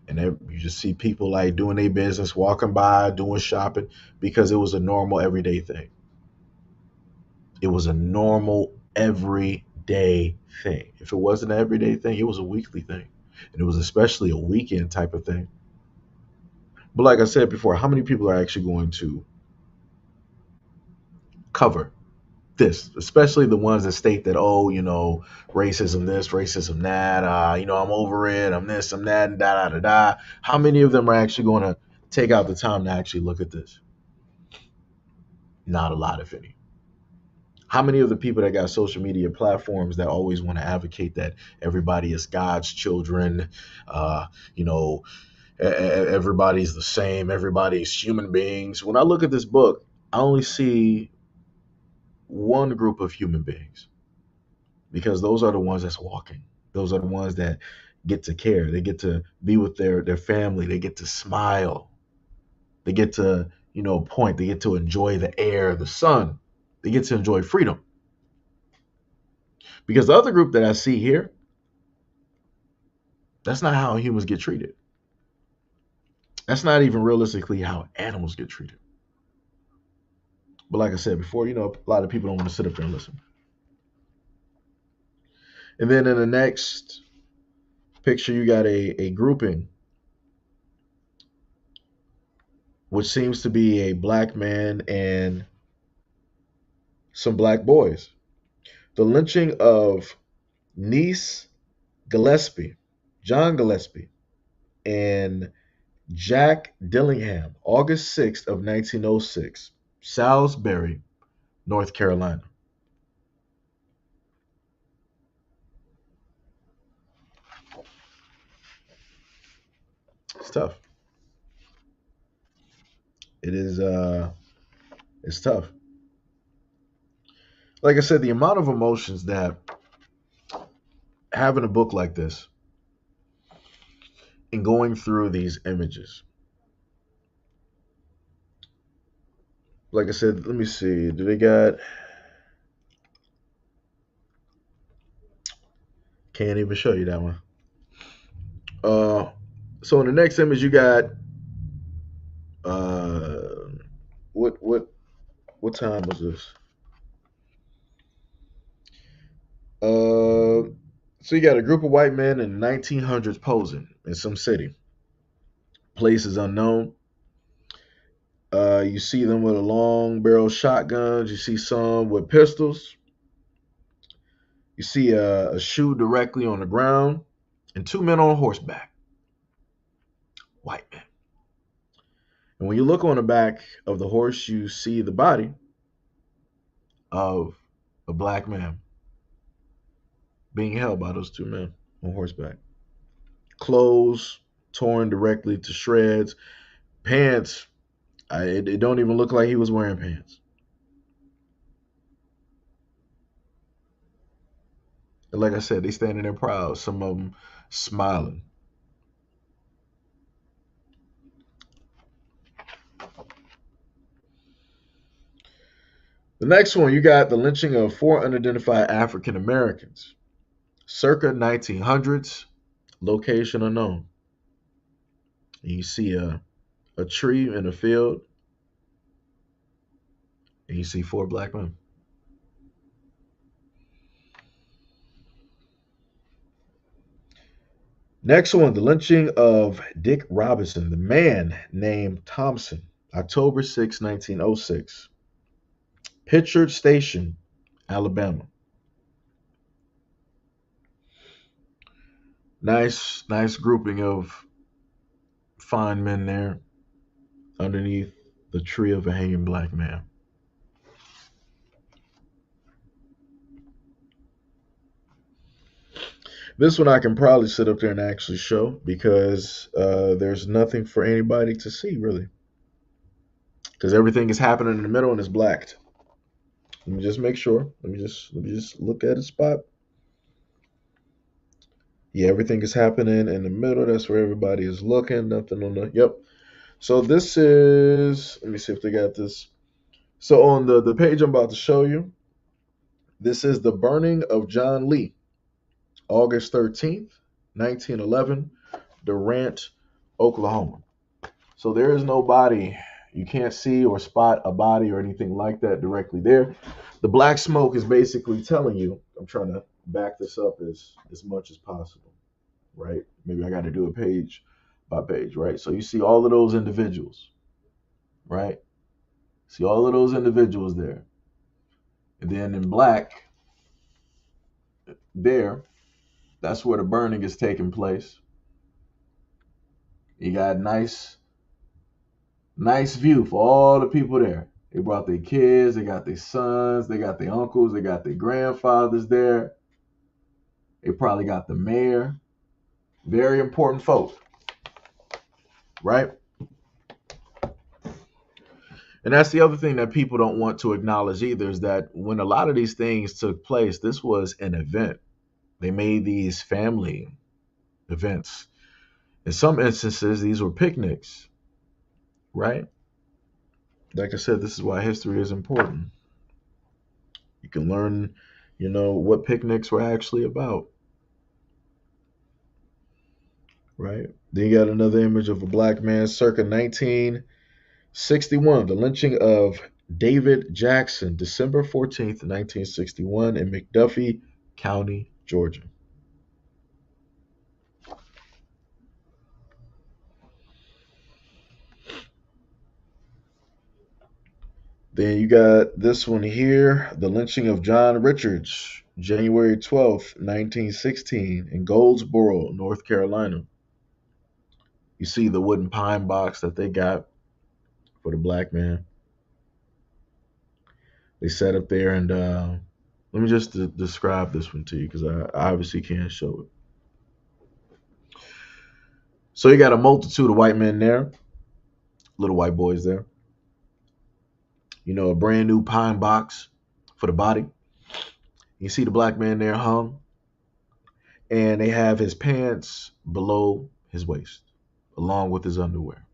And then you just see people like doing their business, walking by, doing shopping, because it was a normal everyday thing. It was a normal everyday thing. If it wasn't an everyday thing, it was a weekly thing. And it was especially a weekend type of thing. But like I said before, how many people are actually going to cover this, especially the ones that state that, oh, racism this, racism that, I'm over it, I'm this, I'm that, and da da da da. How many of them are actually going to take out the time to actually look at this? Not a lot, if any. How many of the people that got social media platforms that always want to advocate that everybody is God's children, uh, you know, everybody's the same, everybody's human beings? When I look at this book, I only see one group of human beings because those are the ones that's walking. Those are the ones that get to care. They get to be with their family. They get to smile. They get to, point. They get to enjoy the air, the sun. They get to enjoy freedom. Because the other group that I see here, that's not how humans get treated. That's not even realistically how animals get treated. But like I said before, a lot of people don't want to sit up there and listen. And then in the next picture, you got a grouping, which seems to be a black man and some black boys. The lynching of Niece Gillespie, John Gillespie, and Jack Dillingham, August 6th of 1906, Salisbury, North Carolina. It's tough. It is it's tough. Like I said, the amount of emotions that having a book like this and going through these images. Like I said, let me see. Do they got can't even show you that one. Uh so in the next image you got uh what time was this? Uh so you got a group of white men in the 1900s posing in some city. Place is unknown. You see them with a long barrel shotguns. You see some with pistols. You see a shoe directly on the ground and two men on horseback, white men. And when you look on the back of the horse, you see the body of a black man being held by those two men on horseback. Clothes torn directly to shreds. Pants, it don't even look like he was wearing pants. And like I said, they standing there proud. Some of them smiling. The next one, you got the lynching of four unidentified African Americans, circa 1900s, location unknown. And you see a tree in a field, and you see four black men. Next one, the lynching of Dick Robinson, the man named Thompson, October 6, 1906, Pitchard Station, Alabama. Nice grouping of fine men there underneath the tree of a hanging black man. This one I can probably sit up there and actually show because there's nothing for anybody to see really, because everything is happening in the middle and it's blacked. Let me just make sure. Let me just look at a spot. Yeah, everything is happening in the middle. That's where everybody is looking. Nothing on the. Yep. So this is. Let me see if they got this. So on the page I'm about to show you, this is the burning of John Lee, August 13th, 1911, Durant, Oklahoma. So there is no body. You can't see or spot a body or anything like that directly there. The black smoke is basically telling you. I'm trying to back this up as much as possible, right? Maybe I got to do it page by page, right? So you see all of those individuals, right? See all of those individuals there. And then in black, there, that's where the burning is taking place. You got nice view for all the people there. They brought their kids, they got their sons, they got their uncles, they got their grandfathers there. They probably got the mayor. Very important folk, right? And that's the other thing that people don't want to acknowledge either is that when a lot of these things took place, this was an event. They made these family events. In some instances, these were picnics, right? Like I said, this is why history is important. You can learn, what picnics were actually about, right? Then you got another image of a black man circa 1961, the lynching of David Jackson, December 14th, 1961, in McDuffie County, Georgia. Then you got this one here, the lynching of John Richards, January 12th, 1916, in Goldsboro, North Carolina. You see the wooden pine box that they got for the black man. They sat up there and let me just describe this one to you because I obviously can't show it. So you got a multitude of white men there, little white boys there. You know, a brand new pine box for the body. You see the black man there hung, and they have his pants below his waist, along with his underwear.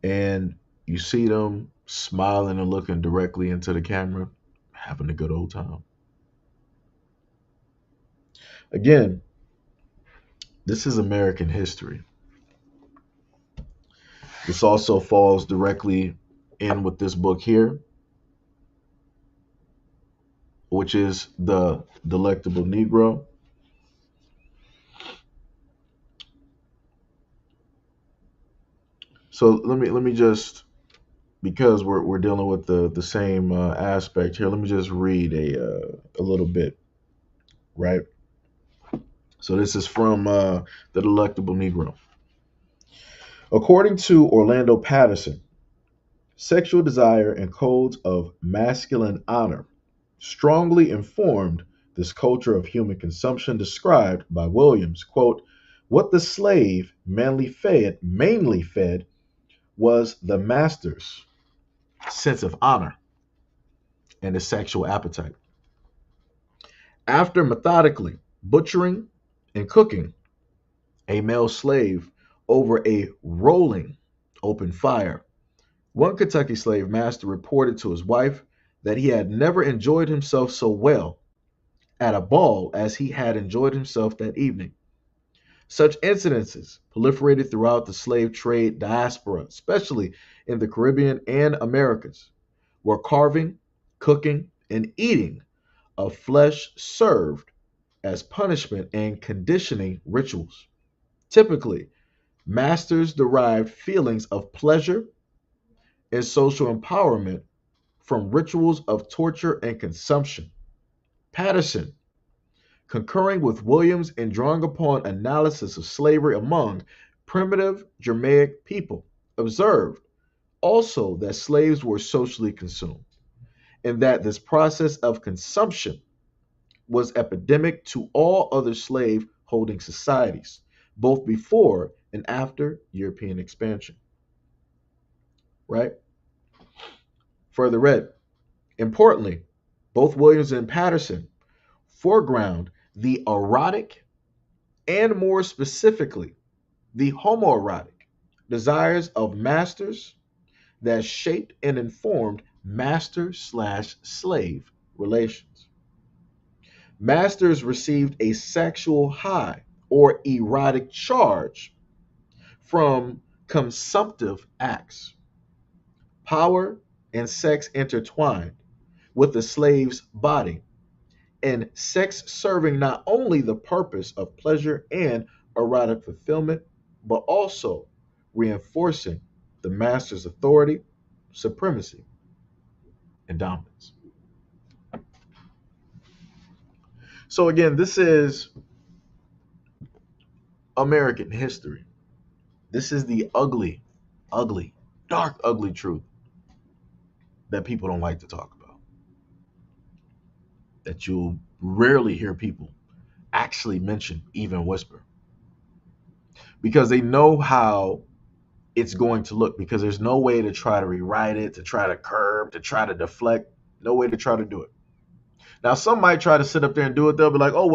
And you see them smiling and looking directly into the camera, having a good old time. Again, this is American history. This also falls directly in with this book here, which is The Delectable Negro. So let me just, because we're dealing with the same aspect here. Let me just read a little bit, right? So this is from The Delectable Negro. According to Orlando Patterson, sexual desire and codes of masculine honor strongly informed this culture of human consumption described by Williams. Quote, what the slave mainly fed was the master's sense of honor and his sexual appetite. After methodically butchering and cooking a male slave over a rolling open fire, one Kentucky slave master reported to his wife that he had never enjoyed himself so well at a ball as he had enjoyed himself that evening. Such incidences proliferated throughout the slave trade diaspora, especially in the Caribbean and Americas, where carving, cooking, and eating of flesh served as punishment and conditioning rituals. Typically, masters derived feelings of pleasure and social empowerment from rituals of torture and consumption. Patterson, concurring with Williams in drawing upon analysis of slavery among primitive Germanic people, observed also that slaves were socially consumed, and that this process of consumption was epidemic to all other slave holding societies, both before and after European expansion. Right? Further read. Importantly, both Williams and Patterson foreground the erotic and more specifically the homoerotic desires of masters that shaped and informed master/slave relations. Masters received a sexual high or erotic charge from consumptive acts. Power and sex intertwined with the slave's body, and sex serving not only the purpose of pleasure and erotic fulfillment, but also reinforcing the master's authority, supremacy, and dominance. So, again, this is American history. This is the ugly, ugly, dark, ugly truth that people don't like to talk about, that you'll rarely hear people actually mention, even whisper, because they know how it's going to look, because there's no way to try to rewrite it, to try to curb, to try to deflect, no way to try to do it. Now, some might try to sit up there and do it. They'll be like, oh,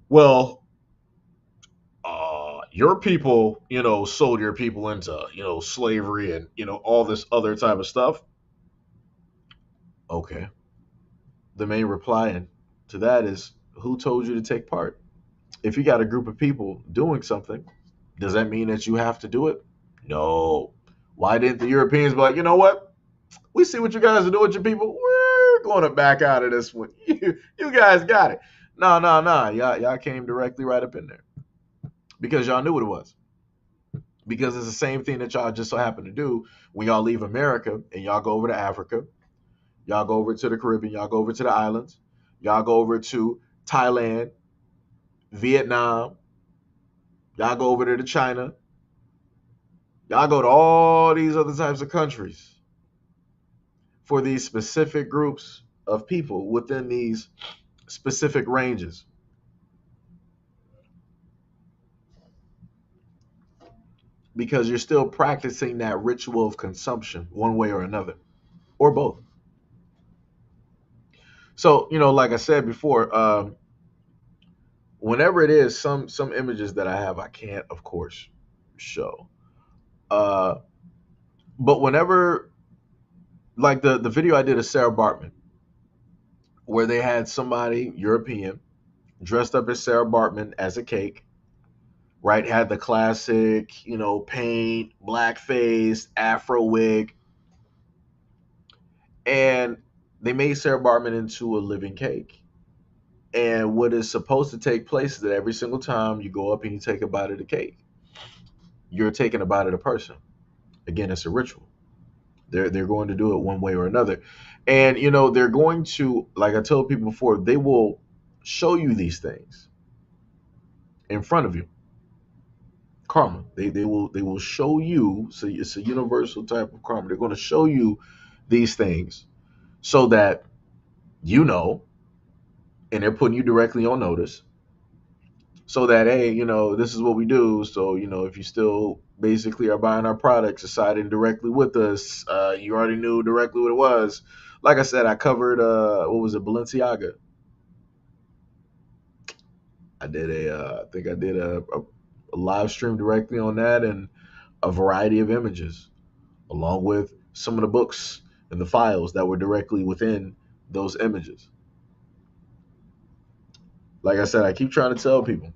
well, your people, sold your people into, slavery and, all this other type of stuff. Okay. The main reply to that is, who told you to take part? If you got a group of people doing something, does that mean that you have to do it? No. Why didn't the Europeans be like, you know what? We see what you guys are doing with your people. We're going to back out of this one. You guys got it. No, no, no. Y'all came directly right up in there because y'all knew what it was. Because it's the same thing that y'all just so happen to do when y'all leave America and y'all go over to Africa. Y'all go over to the Caribbean. Y'all go over to the islands. Y'all go over to Thailand, Vietnam. Y'all go over there to China. Y'all go to all these other types of countries for these specific groups of people within these specific ranges because you're still practicing that ritual of consumption one way or another, or both. So, like I said before, whenever it is some images that I have, I can't, of course, show. Uh, but whenever, like the video I did of Sarah Bartman, where they had somebody European dressed up as Sarah Bartman as a cake, right? Had the classic, paint, blackface, afro wig, and they made Sarah Bartman into a living cake. And what is supposed to take place is that every single time you go up and you take a bite of the cake, you're taking a bite of the person. Again, it's a ritual. They're going to do it one way or another. And they're going to, like I told people before, they will show you these things in front of you. Karma. They will show you, so it's a universal type of karma. They're going to show you these things so that you know, and they're putting you directly on notice, so that, hey, this is what we do. So if you still basically are buying our products, deciding directly with us, you already knew directly what it was. Like I said, I covered what was it, Balenciaga. I think I did a live stream directly on that, and a variety of images, along with some of the books and the files that were directly within those images. Like I said, I keep trying to tell people,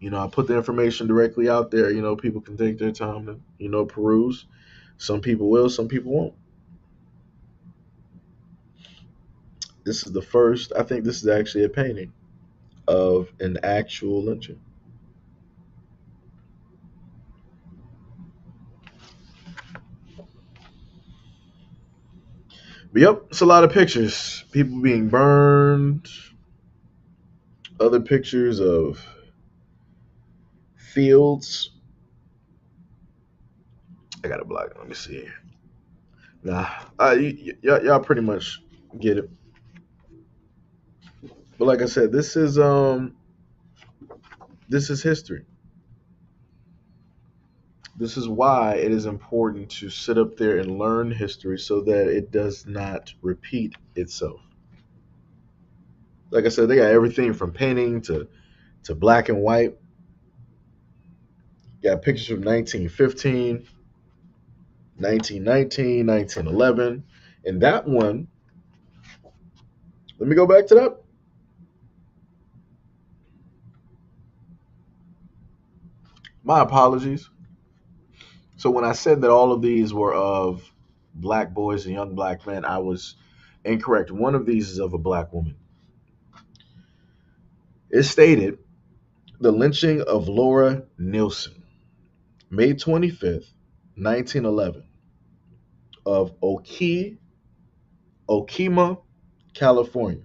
I put the information directly out there. People can take their time to, peruse. Some people will, some people won't. This is the first, I think this is actually a painting of an actual lynching. But yep, it's a lot of pictures. People being burned, other pictures of fields. I got to block it. Let me see. Nah, y'all pretty much get it. But like I said, this is history. This is why it is important to sit up there and learn history so that it does not repeat itself. Like I said, they got everything from painting to black and white. Got pictures from 1915, 1919, 1911. And that one, let me go back to that. My apologies. So when I said that all of these were of black boys and young black men, I was incorrect. One of these is of a black woman. It stated the lynching of Laura Nielsen, May 25th, 1911, of Okima, California.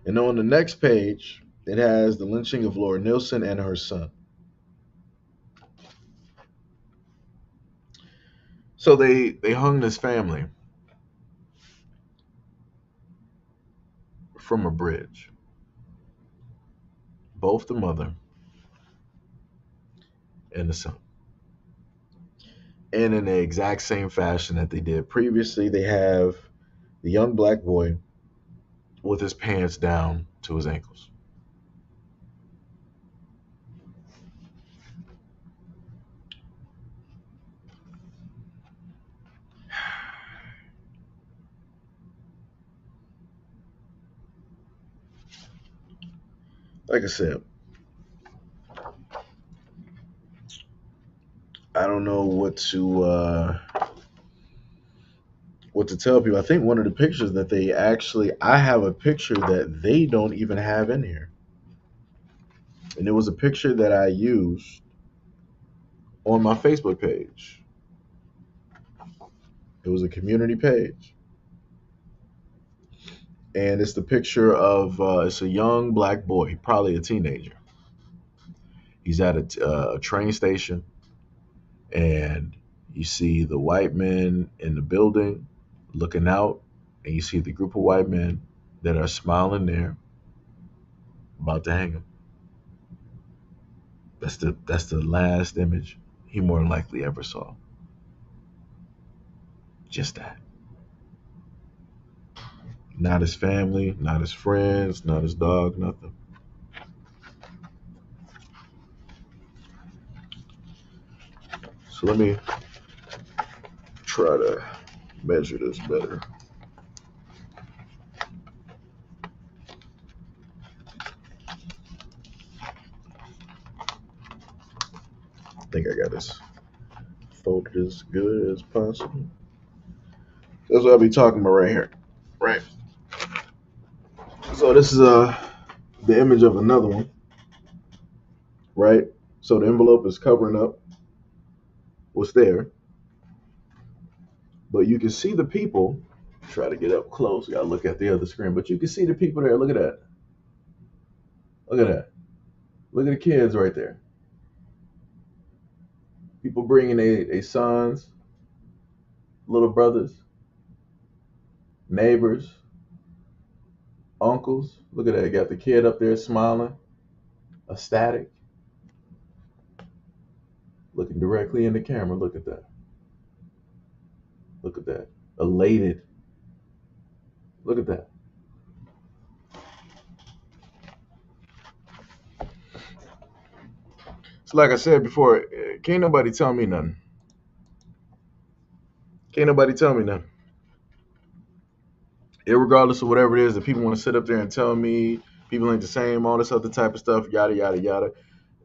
And on the next page, it has the lynching of Laura Nielsen and her son. So they hung this family from a bridge, both the mother and the son. And in the exact same fashion that they did previously, they have the young black boy with his pants down to his ankles. Like I said, I don't know what to tell people. I think one of the pictures that they actually, I have a picture that they don't even have in here, and it was a picture that I used on my Facebook page. It was a community page, and it's the picture of it's a young black boy, probably a teenager. He's at a train station, and you see the white men in the building looking out, and you see the group of white men that are smiling there, about to hang him. That's the last image he more than likely ever saw. Just that. Not his family, not his friends, not his dog, nothing. So let me try to measure this better. I think I got this folded as good as possible. That's what I'll be talking about right here. Right. So this is the image of another one, right? So the envelope is covering up what's there, but you can see the people. Try to get up close. Gotta look at the other screen, but you can see the people there. Look at that. Look at that. Look at the kids right there. People bringing their sons, little brothers, neighbors, uncles. Look at that. Got the kid up there smiling, ecstatic, looking directly in the camera. Look at that. Look at that. Elated. Look at that. So like I said before, can't nobody tell me nothing. Can't nobody tell me nothing. Irregardless of whatever it is that people want to sit up there and tell me people ain't the same, all this other type of stuff, yada yada yada.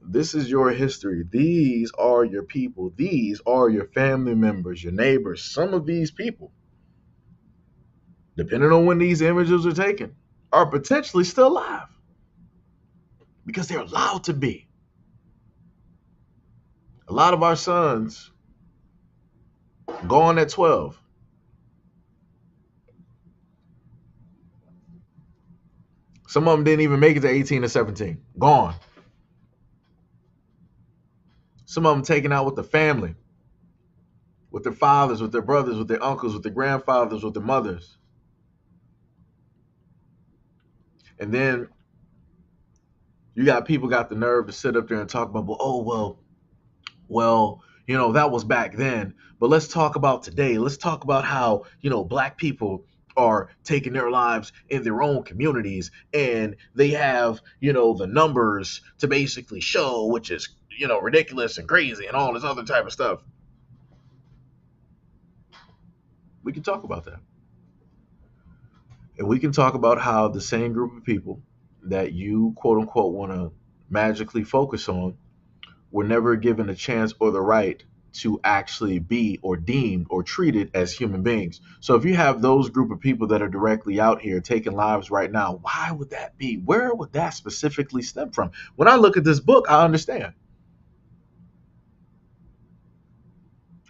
This is your history. These are your people. These are your family members, your neighbors. Some of these people, depending on when these images are taken, are potentially still alive because they're allowed to be. A lot of our sons gone at 12. Some of them didn't even make it to 18 or 17. Gone. Some of them taken out with the family, with their fathers, with their brothers, with their uncles, with their grandfathers, with their mothers. And then you got people got the nerve to sit up there and talk about, well, that was back then. But let's talk about today. Let's talk about how, black people are taking their lives in their own communities, and they have, the numbers to basically show, which is, ridiculous and crazy and all this other type of stuff. We can talk about that. And we can talk about how the same group of people that you quote unquote want to magically focus on were never given a chance or the right to actually be or deemed or treated as human beings. So if you have those group of people that are directly out here taking lives right now, why would that be? Where would that specifically stem from? When I look at this book, I understand.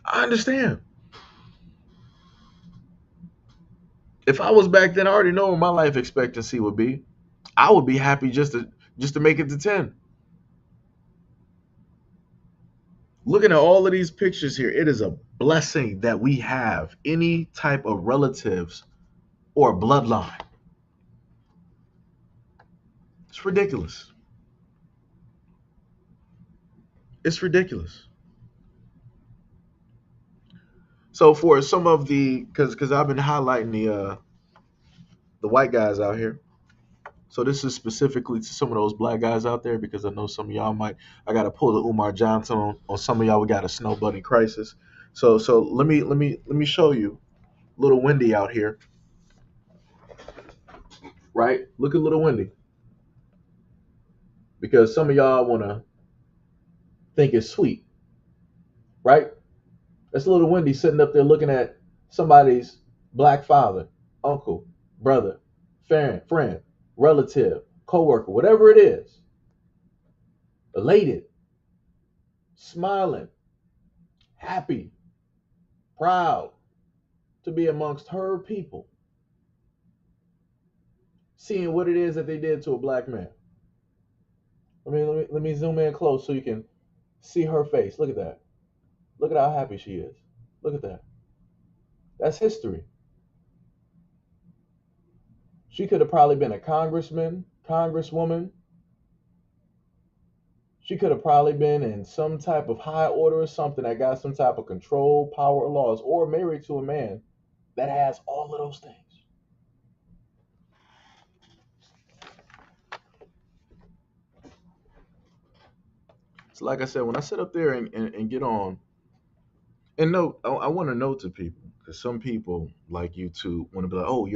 I understand. If I was back then, I already know what my life expectancy would be. I would be happy just to make it to 10. Looking at all of these pictures here, it is a blessing that we have any type of relatives or bloodline. It's ridiculous. It's ridiculous. So for some of the, because I've been highlighting the white guys out here. So this is specifically to some of those black guys out there because I know some of y'all might. I got to pull the Umar Johnson on some of y'all. We got a snow bunny crisis. So let me show you little Wendy out here. Right? Look at little Wendy. Because some of y'all want to think it's sweet. Right? That's little Wendy sitting up there looking at somebody's black father, uncle, brother, friend, relative, coworker, whatever it is, elated, smiling, happy, proud to be amongst her people, seeing what it is that they did to a black man. Let me zoom in close so you can see her face. Look at that. Look at how happy she is. Look at that. That's history. She could have probably been a congressman, congresswoman. She could have probably been in some type of high order or something that got some type of control, power, or laws, or married to a man that has all of those things. So, like I said, when I sit up there and get on, and note, I want to note to people because some people like you to want to be like, oh,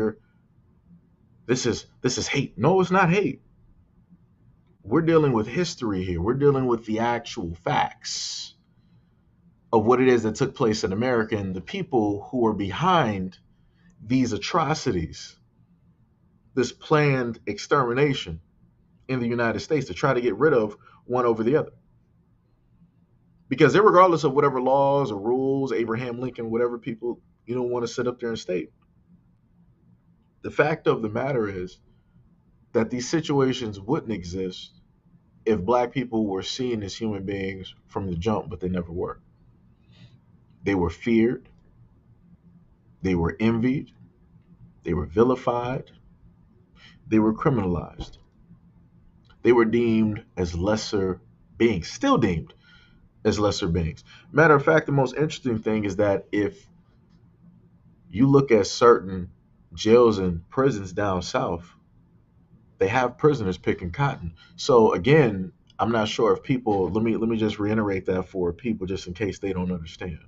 this is hate. No, it's not hate. We're dealing with history here. We're dealing with the actual facts of what it is that took place in America and the people who are behind these atrocities, this planned extermination in the United States to try to get rid of one over the other. Because regardless of whatever laws or rules, Abraham Lincoln, whatever people want to sit up there and state, the fact of the matter is that these situations wouldn't exist if black people were seen as human beings from the jump, but they never were. They were feared, they were envied, they were vilified, they were criminalized. They were deemed as lesser beings, still deemed as lesser beings. Matter of fact, the most interesting thing is that if you look at certain jails and prisons down south, they have prisoners picking cotton. So again, I'm not sure if people, let me just reiterate that for people just in case they don't understand.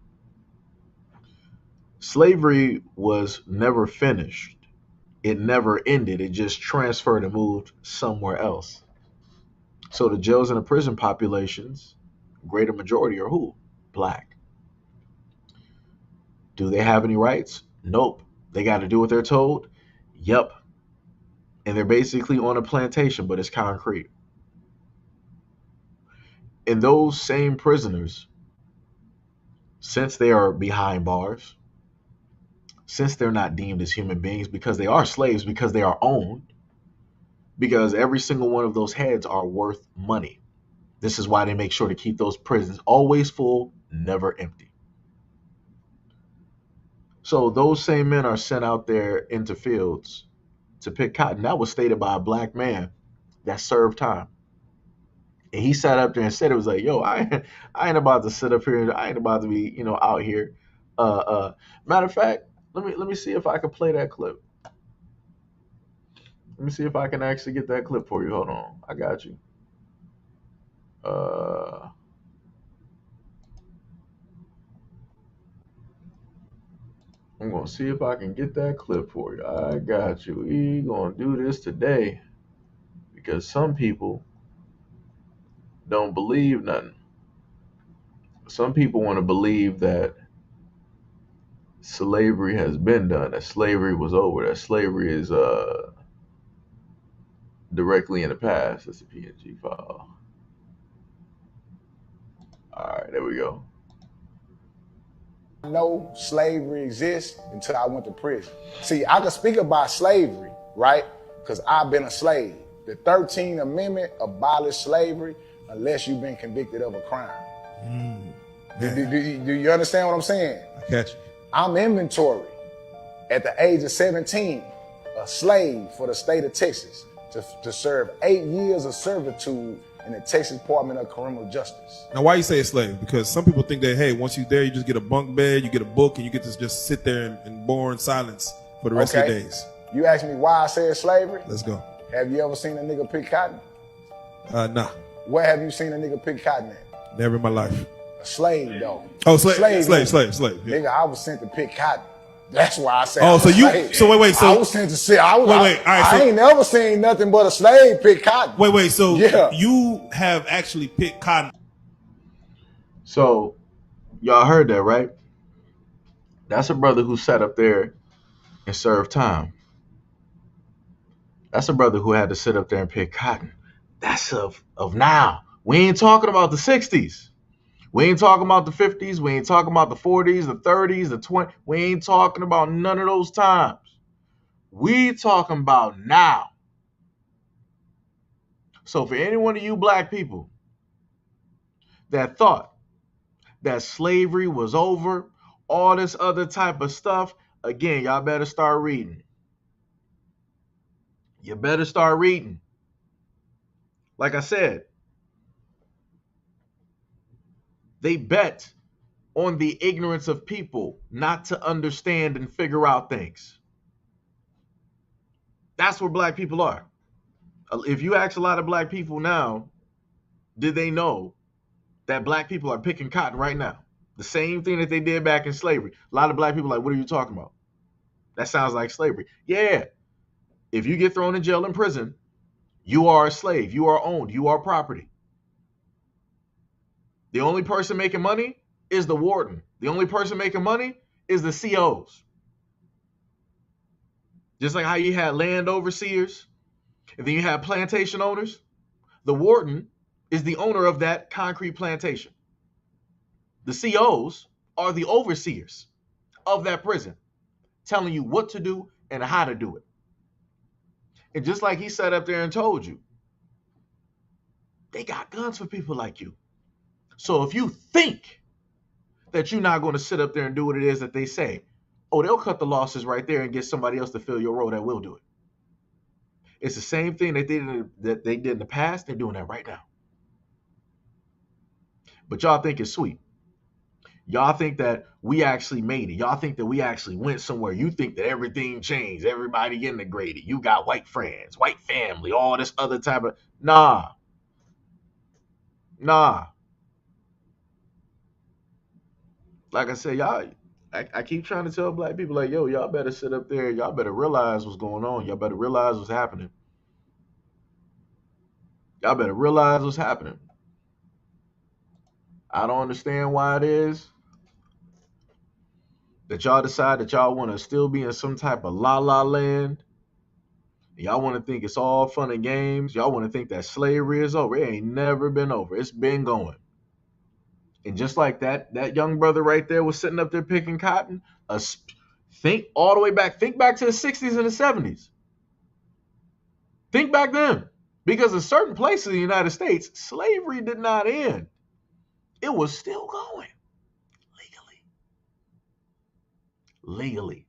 Slavery was never finished. It never ended. It just transferred and moved somewhere else. So the jails and the prison populations, greater majority are who? Black. Do they have any rights? Nope. They got to do what they're told? Yep. And they're basically on a plantation, but it's concrete. And those same prisoners, since they are behind bars, since they're not deemed as human beings because they are slaves, because they are owned, because every single one of those heads are worth money. This is why they make sure to keep those prisons always full, never empty. So those same men are sent out there into fields to pick cotton. That was stated by a black man that served time. And he sat up there and said, it was like, yo, I ain't about to sit up here. I ain't about to be, out here. Matter of fact, let me see if I can play that clip. Let me see if I can actually get that clip for you. Hold on. I got you. I'm going to see if I can get that clip for you. I got you. We going to do this today because some people don't believe nothing. Some people want to believe that slavery has been done, that slavery was over, that slavery is directly in the past. That's a PNG file. All right, there we go. Know slavery exists until I went to prison. See, I can speak about slavery, right? Because I've been a slave. The 13th Amendment abolished slavery unless you've been convicted of a crime. Do you understand what I'm saying? I catch you. I'm inventory at the age of 17, a slave for the state of Texas to serve 8 years of servitude in the Texas Department of Criminal Justice. Now, why you say a slave? Because some people think that, hey, once you're there, you just get a bunk bed, you get a book, and you get to just sit there in boring silence for the rest of your days. You asked me why I said slavery? Let's go. Have you ever seen a nigga pick cotton? Nah. Where have you seen a nigga pick cotton at? Never in my life. A slave, though. Oh, slave. Yeah. Nigga, I was sent to pick cotton. That's why I said. Oh, so wait. So I was sent to say. All right. I ain't never seen nothing but a slave pick cotton. Wait. So you have actually picked cotton. So y'all heard that, right? That's a brother who sat up there and served time. That's a brother who had to sit up there and pick cotton. That's of now. We ain't talking about the 60s. We ain't talking about the 50s. We ain't talking about the 40s, the 30s, the 20s. We ain't talking about none of those times. We talking about now. So for any one of you black people that thought that slavery was over, all this other type of stuff, again, y'all better start reading. You better start reading. Like I said, they bet on the ignorance of people not to understand and figure out things. That's where black people are. If you ask a lot of black people now, did they know that black people are picking cotton right now? The same thing that they did back in slavery. A lot of black people are like, what are you talking about? That sounds like slavery. Yeah. If you get thrown in jail and prison, you are a slave. You are owned. You are property. The only person making money is the warden. The only person making money is the COs. Just like how you had land overseers, and then you have plantation owners. The warden is the owner of that concrete plantation. The COs are the overseers of that prison, telling you what to do and how to do it. And just like he sat up there and told you, they got guns for people like you. So if you think that you're not going to sit up there and do what it is that they say, oh, they'll cut the losses right there and get somebody else to fill your role that will do it. It's the same thing that they did in the past. They're doing that right now. But y'all think it's sweet. Y'all think that we actually made it. Y'all think that we actually went somewhere. You think that everything changed. Everybody integrated. You got white friends, white family, all this other type of... Nah. Like I said, y'all, I keep trying to tell black people, like, yo, y'all better sit up there. Y'all better realize what's going on. Y'all better realize what's happening. Y'all better realize what's happening. I don't understand why it is that y'all decide that y'all want to still be in some type of la la land. Y'all want to think it's all fun and games. Y'all want to think that slavery is over. It ain't never been over. It's been going. And just like that young brother right there was sitting up there picking cotton. Think all the way back. Think back to the 60s and the 70s. Think back then. Because in certain places in the United States, slavery did not end. It was still going. Legally.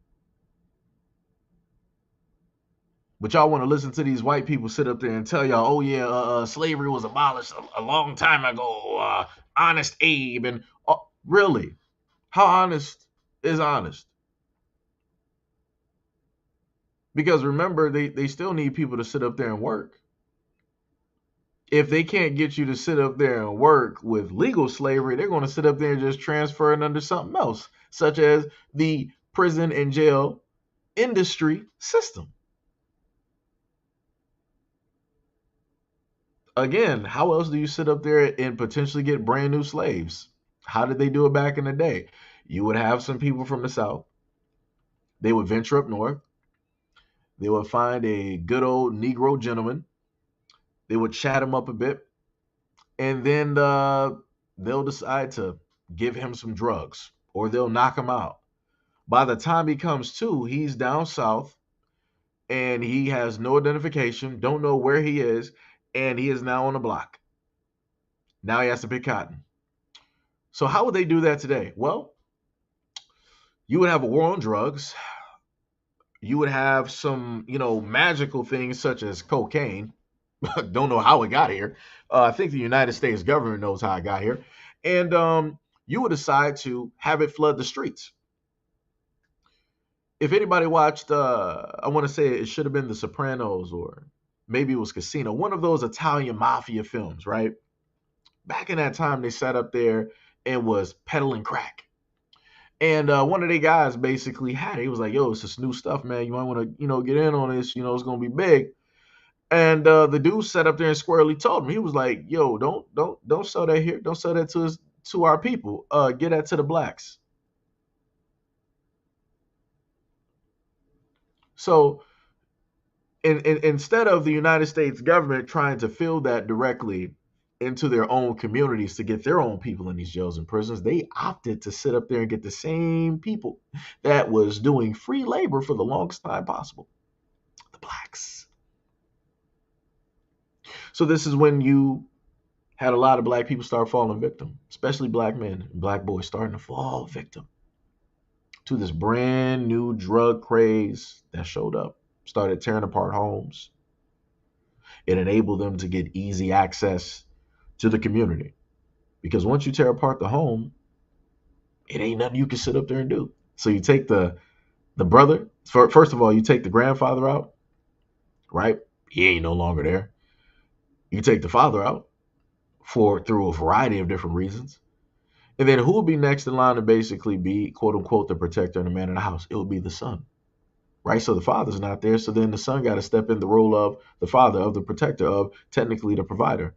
But y'all want to listen to these white people sit up there and tell y'all, oh yeah, slavery was abolished a long time ago. Honest Abe. And really, how honest is honest? Because remember, they still need people to sit up there and work. If they can't get you to sit up there and work with legal slavery, they're going to sit up there and just transfer it under something else, such as the prison and jail industry system. Again, how else do you sit up there and potentially get brand new slaves? How did they do it back in the day? You would have some people from the South. They would venture up north. They would find a good old Negro gentleman. They would chat him up a bit. And then they'll decide to give him some drugs or they'll knock him out. By the time he comes to, he's down south and he has no identification, don't know where he is, and he is now on the block. Now he has to pick cotton. So how would they do that today? Well, you would have a war on drugs. You would have some, magical things such as cocaine. Don't know how it got here. I think the United States government knows how it got here. And you would decide to have it flood the streets. If anybody watched, I want to say it should have been The Sopranos or maybe it was Casino, one of those Italian mafia films, right? Back in that time, they sat up there and was peddling crack. And one of the guys basically had it. He was like, yo, it's this new stuff, man. You might want to, get in on this. It's going to be big. And the dude sat up there and squarely told him, he was like, yo, don't sell that here. Don't sell that to our people. Get that to the blacks. So instead of the United States government trying to fill that directly into their own communities to get their own people in these jails and prisons, they opted to sit up there and get the same people that was doing free labor for the longest time possible, the blacks. So this is when you had a lot of black people start falling victim, especially black men and black boys starting to fall victim to this brand new drug craze that showed up, started tearing apart homes. It enabled them to get easy access to the community. Because once you tear apart the home, it ain't nothing you can sit up there and do. So you take the brother, first of all, you take the grandfather out, right? He ain't no longer there. You take the father out for through a variety of different reasons. And then who will be next in line to basically be quote unquote the protector and the man of the house? It will be the son. Right? So the father's not there. So then the son got to step in the role of the father, of the protector, of technically the provider.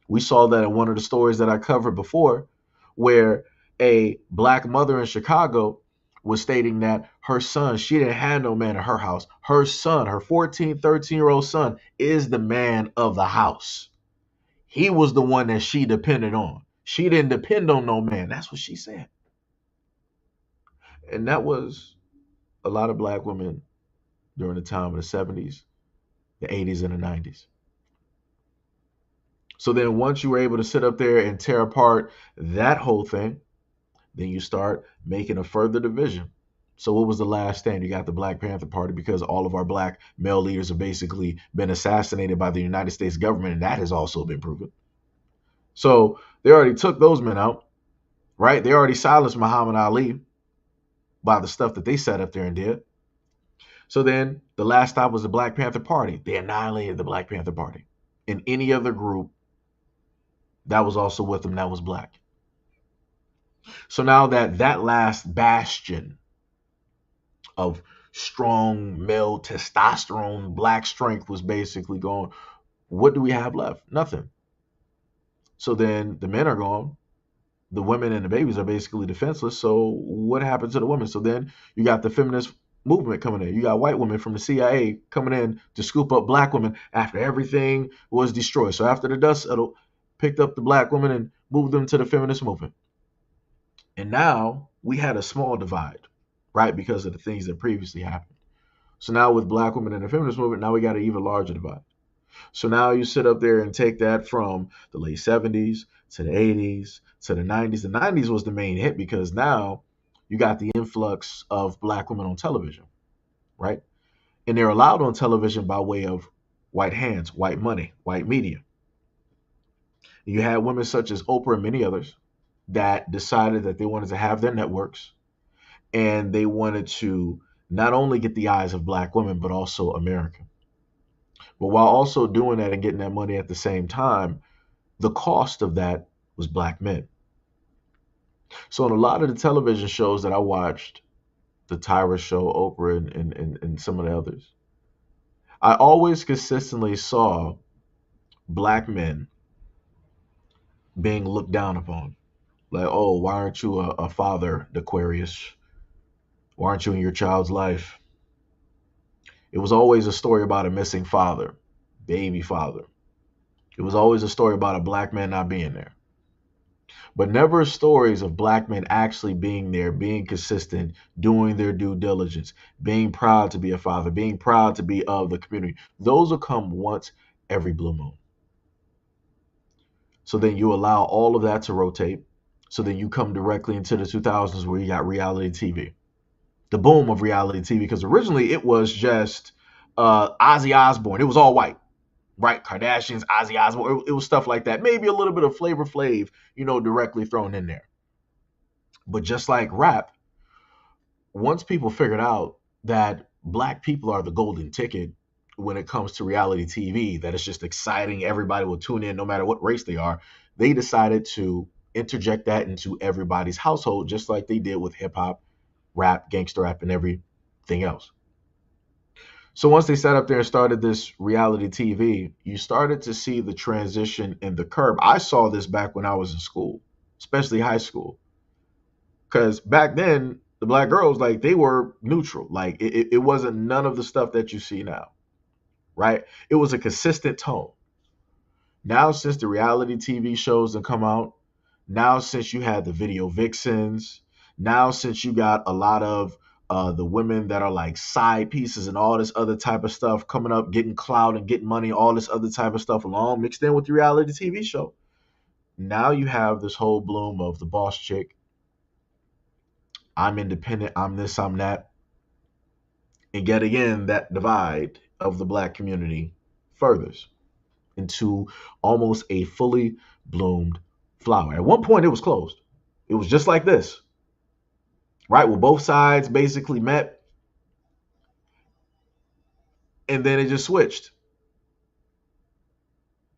We saw that in one of the stories that I covered before, where a black mother in Chicago was stating that her son, she didn't have no man in her house. Her son, her 14, 13-year-old son, is the man of the house. He was the one that she depended on. She didn't depend on no man. That's what she said. And that was a lot of black women during the time of the 70s, the 80s, and the 90s. So then once you were able to sit up there and tear apart that whole thing, then you start making a further division. So what was the last stand? You got the Black Panther Party, because all of our black male leaders have basically been assassinated by the United States government, and that has also been proven. So they already took those men out, right? They already silenced Muhammad Ali by the stuff that they set up there and did. So then the last stop was the Black Panther Party. They annihilated the Black Panther Party. And any other group that was also with them that was black. So now that last bastion of strong male testosterone, black strength was basically gone. What do we have left? Nothing. So then the men are gone. The women and the babies are basically defenseless. So what happened to the women? So then you got the feminist movement coming in. You got white women from the CIA coming in to scoop up black women after everything was destroyed. So after the dust settled, picked up the black women and moved them to the feminist movement. And now we had a small divide, right? Because of the things that previously happened. So now with black women in the feminist movement, now we got an even larger divide. So now you sit up there and take that from the late 70s to the 80s to the 90s. The 90s was the main hit because now you got the influx of black women on television, right? And they're allowed on television by way of white hands, white money, white media. You had women such as Oprah and many others that decided that they wanted to have their networks and they wanted to not only get the eyes of black women, but also America. But while also doing that and getting that money at the same time, the cost of that was black men. So in a lot of the television shows that I watched, the Tyra show, Oprah, and some of the others, I always consistently saw black men being looked down upon. Like, oh, why aren't you a father, Aquarius? Why aren't you in your child's life? It was always a story about a missing father, baby father. It was always a story about a black man not being there. But never stories of black men actually being there, being consistent, doing their due diligence, being proud to be a father, being proud to be of the community. Those will come once every blue moon. So then you allow all of that to rotate. So then you come directly into the 2000s where you got reality TV. The boom of reality TV, because originally it was just Ozzy Osbourne. It was all white, right? Kardashians, Ozzy Osbourne. It was stuff like that. Maybe a little bit of Flavor Flav, directly thrown in there. But just like rap, once people figured out that black people are the golden ticket when it comes to reality TV, that it's just exciting, everybody will tune in no matter what race they are, they decided to interject that into everybody's household, just like they did with hip hop, rap, gangster rap, and everything else. So once they sat up there and started this reality TV, you started to see the transition in the curve. I saw this back when I was in school, especially high school. Because back then, the black girls, like, they were neutral. Like, it wasn't none of the stuff that you see now, right? It was a consistent tone. Now, since the reality TV shows have come out, now since you had the video vixens, now since you got a lot of the women that are like side pieces and all this other type of stuff coming up, getting clout and getting money, all this other type of stuff along, mixed in with the reality TV show. Now you have this whole bloom of the boss chick. I'm independent. I'm this. I'm that. And yet again, that divide of the black community furthers into almost a fully bloomed flower. At one point, it was closed. It was just like this, right? Well, both sides basically met, and then it just switched.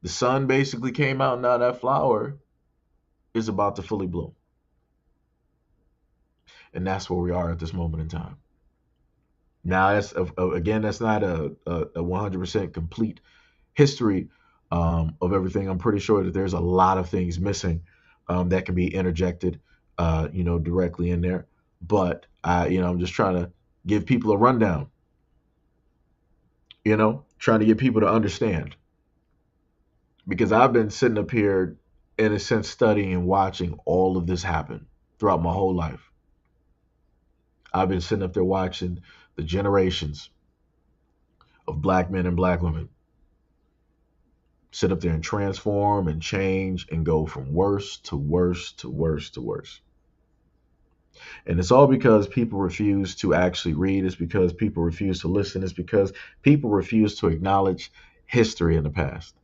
The sun basically came out, and now that flower is about to fully bloom. And that's where we are at this moment in time. Now, that's not a 100% complete history of everything. I'm pretty sure that there's a lot of things missing that can be interjected, directly in there. But I'm just trying to give people a rundown. Trying to get people to understand, because I've been sitting up here, in a sense, studying and watching all of this happen throughout my whole life. I've been sitting up there watching the generations of black men and black women sit up there and transform and change and go from worse to worse to worse to worse. And it's all because people refuse to actually read. It's because people refuse to listen. It's because people refuse to acknowledge history in the past.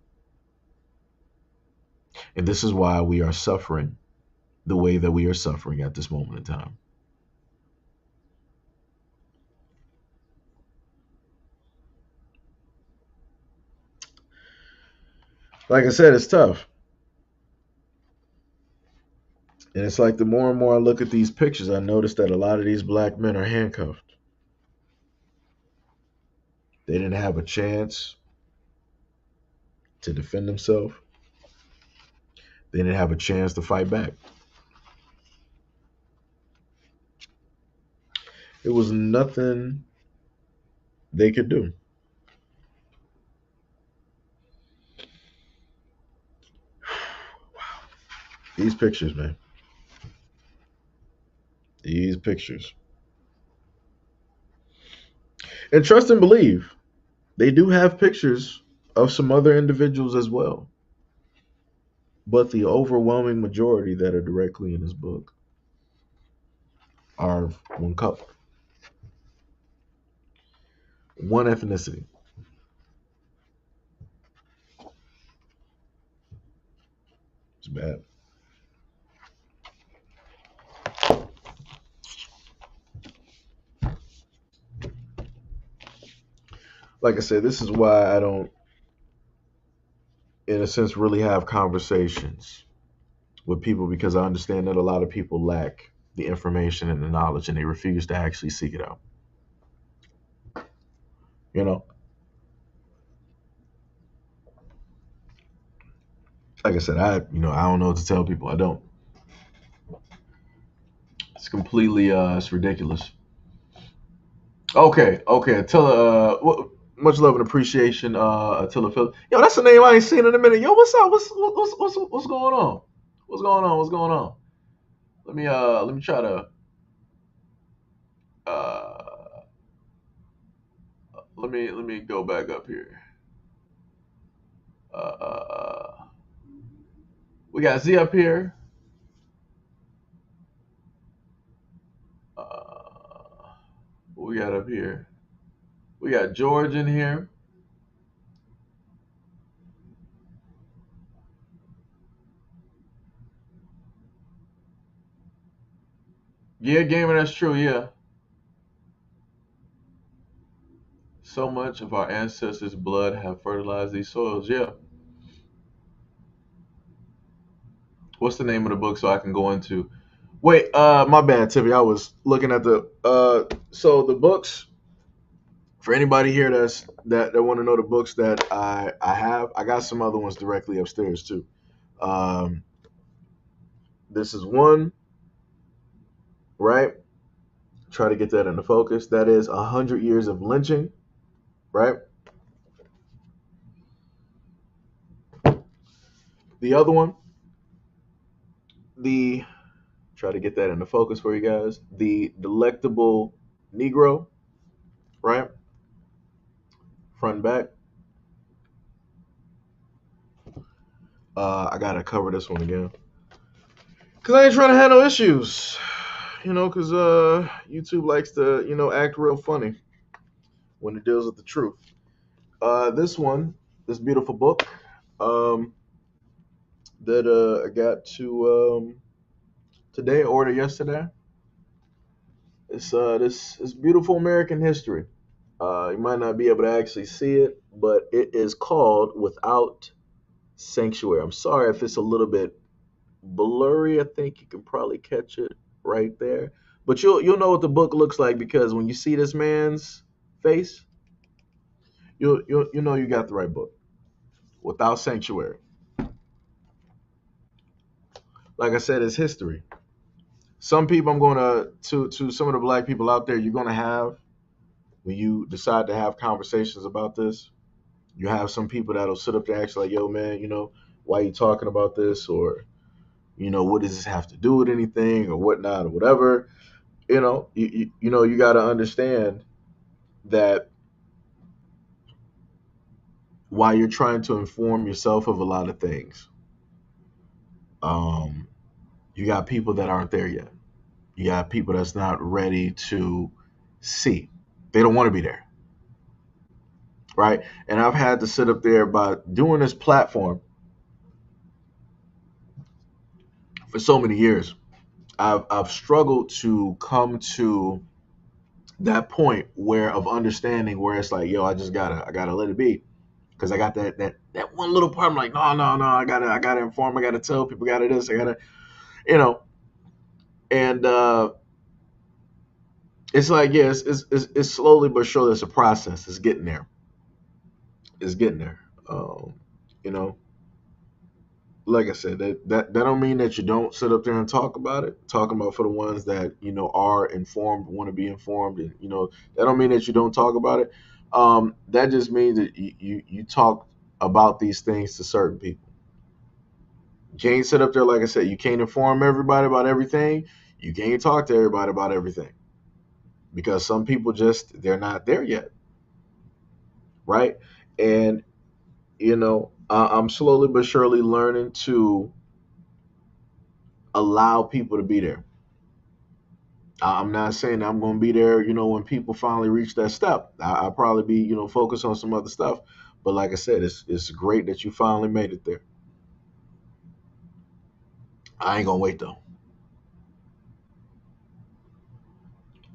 And this is why we are suffering the way that we are suffering at this moment in time. Like I said, it's tough. And it's like the more and more I look at these pictures, I notice that a lot of these black men are handcuffed. They didn't have a chance to defend themselves. They didn't have a chance to fight back. It was nothing they could do. These pictures, man. These pictures. And trust and believe, they do have pictures of some other individuals as well. But the overwhelming majority that are directly in this book are one couple, one ethnicity. It's bad. Like I said, this is why I don't, in a sense, really have conversations with people, because I understand that a lot of people lack the information and the knowledge and they refuse to actually seek it out. You know, like I said, I don't know what to tell people. I don't. It's completely, it's ridiculous. Okay. Much love and appreciation, Attila Phillips. Yo, that's a name I ain't seen in a minute. Yo, what's up? What's going on? What's going on? What's going on? Let me try to uh let me go back up here. Uh, we got Z up here. Uh, what we got up here? We got George in here. Yeah, gamer, that's true. Yeah, so much of our ancestors' blood have fertilized these soils. Yeah. What's the name of the book so I can go into? Wait, my bad, Tiffy. I was looking at the so the books, for anybody here that want to know the books that I have. I got some other ones directly upstairs too. Um, this is one, right? Try to get that into focus. That is 100 years of lynching, right? The other one, the try to get that into focus for you guys. The delectable Negro, right? Front and back. I gotta cover this one again. Cause I ain't trying to have no issues. Cause YouTube likes to, act real funny when it deals with the truth. This one, this beautiful book, um, that I got to today, order yesterday. It's this beautiful American history. You might not be able to actually see it, but it is called Without Sanctuary. I'm sorry if it's a little bit blurry. I think you can probably catch it right there. But you'll know what the book looks like because when you see this man's face, you'll know you got the right book. Without Sanctuary. Like I said, it's history. Some people I'm to some of the black people out there you're gonna have when you decide to have conversations about this. You have some people that'll sit up there actually like, yo man, why are you talking about this? Or, what does this have to do with anything or whatnot or whatever? You got to understand that while you're trying to inform yourself of a lot of things, um, you got people that aren't there yet. You got people that's not ready to see. They don't want to be there, right? And I've had to sit up there by doing this platform for so many years. I've struggled to come to that point where of understanding where it's like, yo, I gotta let it be because I got that one little part. I'm like, no, I gotta inform, I gotta tell people, I gotta this, I gotta, you know, and it's like, yeah, it's slowly but surely it's a process. It's getting there. It's getting there. You know, like I said, that don't mean that you don't sit up there and talk about it. Talking about for the ones that are informed, want to be informed, and that don't mean that you don't talk about it. That just means that you talk about these things to certain people. You can't sit up there, like I said, you can't inform everybody about everything. You can't talk to everybody about everything because some people just they're not there yet, right? And I'm slowly but surely learning to allow people to be there. I'm not saying that I'm going to be there, when people finally reach that step. I'll probably be, focused on some other stuff. But like I said, it's great that you finally made it there. I ain't gonna wait though.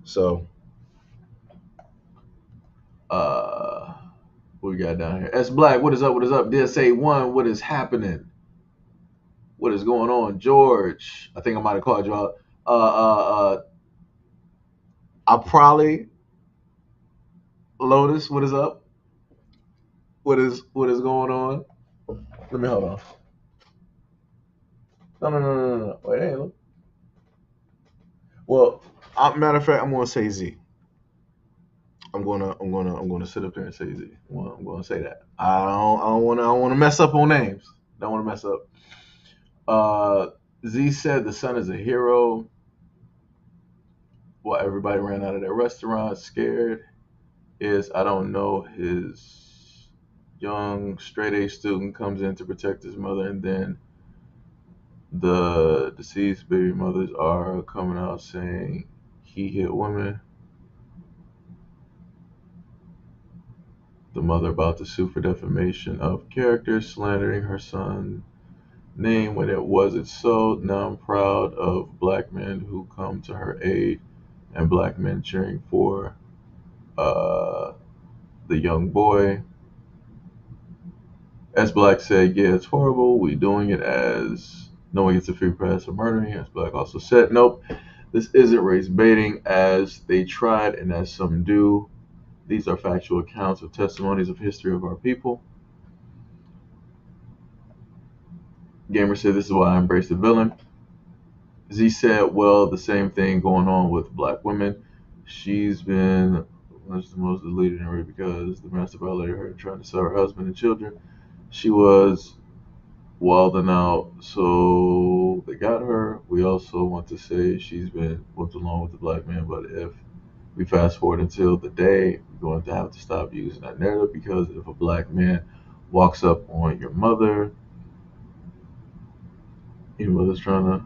So, uh, what we got down here? S Black, what is up? What is up? DSA1, what is happening? What is going on? George, I think I might have called you out. I probably Lotus, what is up? What is going on? Let me hold on. No. Wait, hey, look. Well, matter of fact, I'm gonna say Z. I'm gonna sit up there and say Z. I'm gonna say that. I don't wanna mess up on names. Don't wanna mess up. Uh, Z said the son is a hero. Well, everybody ran out of their restaurant scared. Is I don't know his young straight A student comes in to protect his mother, and then the deceased baby mothers are coming out saying he hit women. The mother about to sue for defamation of character, slandering her son name when it wasn't so. Now I'm proud of black men who come to her aid and black men cheering for uh, the young boy. As Black said, yeah, it's horrible. We doing it as no one gets a free pass for murdering. As Black also said, nope, this isn't race baiting as they tried and as some do. These are factual accounts of testimonies of history of our people. Gamer said, this is why I embrace the villain. Z said, well, the same thing going on with black women. She's been much the most deleted in rape because the master violated her trying to sell her husband and children. She was wilding out, so they got her. We also want to say she's been what's along with the black man, but if We fast forward until the day we're going to have to stop using that narrative because if a black man walks up on your mother's trying to.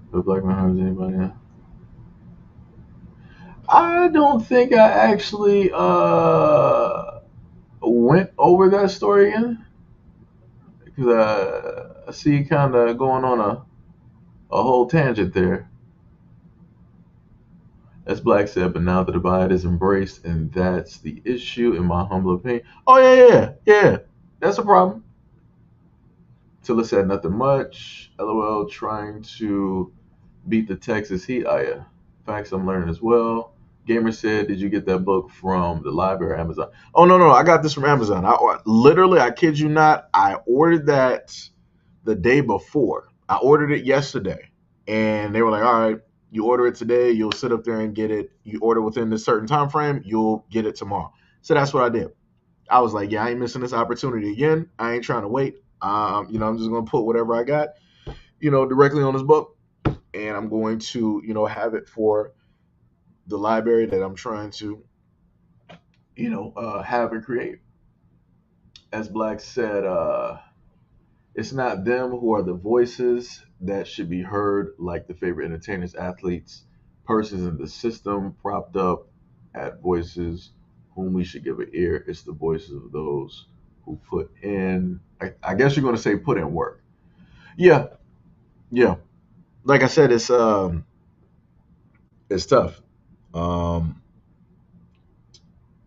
If a black man harms anybody, I don't think I actually went over that story again because I see you kind of going on a whole tangent there. As Black said, but now the divide is embraced, and that's the issue, in my humble opinion. Oh yeah. That's a problem. Tilla said nothing much. LOL, trying to beat the Texas Heat. Oh yeah, facts I'm learning as well. Gamer said, "Did you get that book from the library or Amazon?" Oh no, I got this from Amazon. I kid you not, I ordered that the day before. I ordered it yesterday, and they were like, "All right, you order it today, you'll sit up there and get it. You order within this certain time frame, you'll get it tomorrow." So that's what I did. I was like, "Yeah, I ain't missing this opportunity again. I ain't trying to wait. I'm just gonna put whatever I got, directly on this book, and I'm going to, have it for the library that I'm trying to, have and create." As Black said, it's not them who are the voices that should be heard, like the favorite entertainers, athletes, persons in the system propped up at voices whom we should give an ear. It's the voices of those who put in, I guess you're going to say put in work. Yeah, yeah. Like I said, it's tough. Um,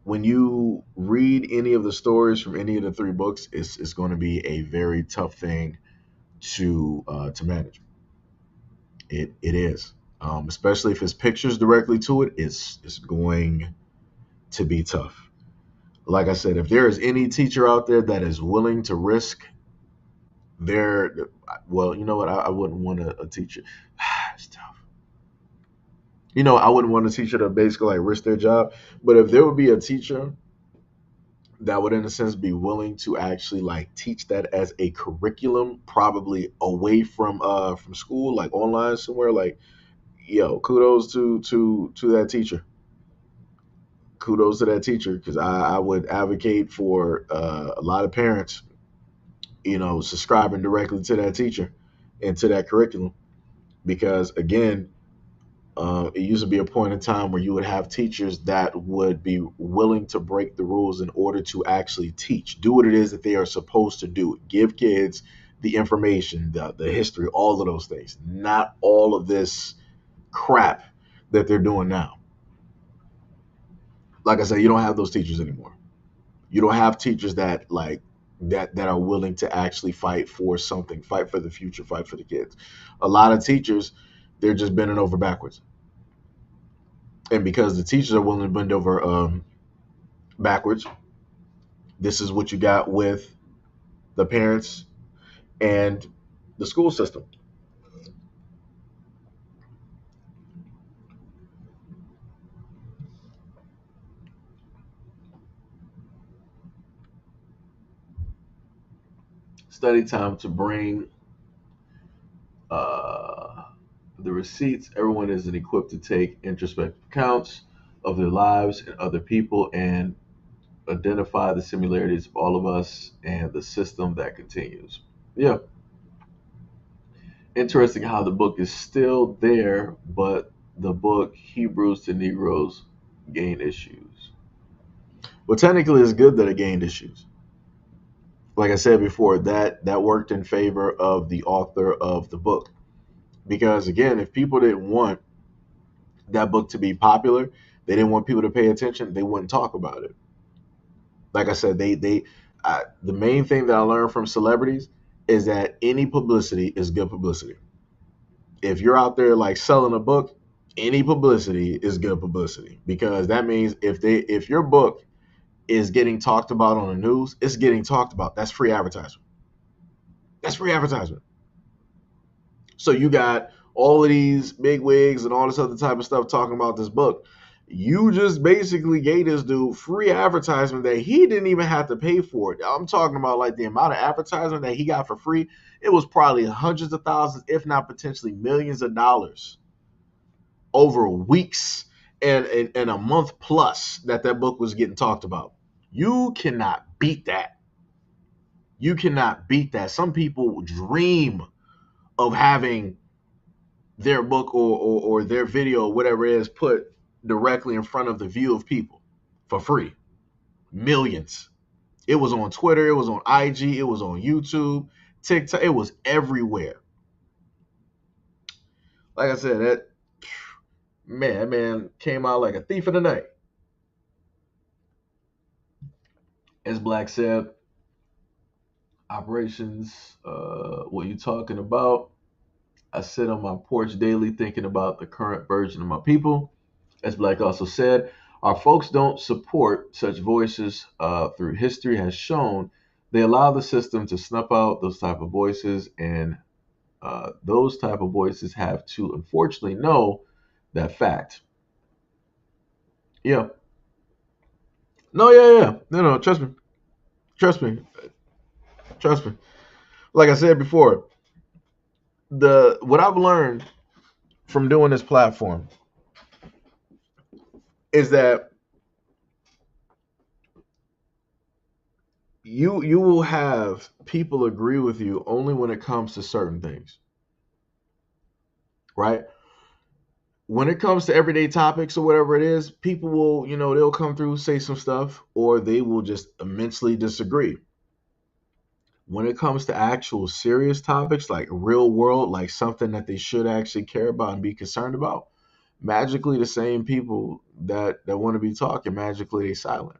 when you read any of the stories from any of the three books, it's going to be a very tough thing to manage. It is, especially if it's pictures directly to it. It's going to be tough. Like I said, if there is any teacher out there that is willing to risk their, well, you know what? I wouldn't want a teacher. It's tough. I wouldn't want a teacher to basically like risk their job. But if there would be a teacher that would, in a sense, be willing to actually like teach that as a curriculum, probably away from school, like online somewhere, like kudos to that teacher. Kudos to that teacher because I would advocate for a lot of parents, subscribing directly to that teacher and to that curriculum because again, it used to be a point in time where you would have teachers that would be willing to break the rules in order to actually teach, do what it is that they are supposed to do, give kids the information, the history, all of those things, not all of this crap that they're doing now. Like I said, you don't have those teachers anymore. You don't have teachers that are willing to actually fight for something, fight for the future, fight for the kids. A lot of teachers, they're just bending over backwards. And because the teachers are willing to bend over backwards, this is what you got with the parents and the school system. Study time to bring uh, the receipts. Everyone isn't equipped to take introspective accounts of their lives and other people and identify the similarities of all of us and the system that continues. Yeah, interesting how the book is still there, but the book Hebrews to Negroes gained issues. Well, technically, it's good that it gained issues. Like I said before, that worked in favor of the author of the book because again, if people didn't want that book to be popular, they didn't want people to pay attention, they wouldn't talk about it. Like I said, the main thing that I learned from celebrities is that any publicity is good publicity. If you're out there like selling a book, any publicity is good publicity because that means if your book is getting talked about on the news, it's getting talked about. That's free advertisement. That's free advertisement. So you got all of these big wigs and all this other type of stuff talking about this book. You just basically gave this dude free advertisement that he didn't even have to pay for it. I'm talking about like the amount of advertisement that he got for free. It was probably hundreds of thousands, if not potentially millions of dollars over weeks and a month plus that book was getting talked about. You cannot beat that. You cannot beat that. Some people dream of having their book or their video, whatever it is, put directly in front of the view of people for free. Millions. It was on Twitter, it was on IG, it was on YouTube, TikTok, it was everywhere. Like I said, that man came out like a thief in the night. As Black said, operations, what you talking about? I sit on my porch daily thinking about the current version of my people. As Black also said, our folks don't support such voices through history has shown. They allow the system to snuff out those type of voices, and those type of voices have to unfortunately know that fact. Yeah. No, yeah. No, trust me. Trust me. Trust me. Like I said before, what I've learned from doing this platform is that you will have people agree with you only when it comes to certain things. Right? When it comes to everyday topics or whatever it is, people will, they'll come through, say some stuff, or they will just immensely disagree. When it comes to actual serious topics like real world, like something that they should actually care about and be concerned about, magically the same people that want to be talking, magically they silent.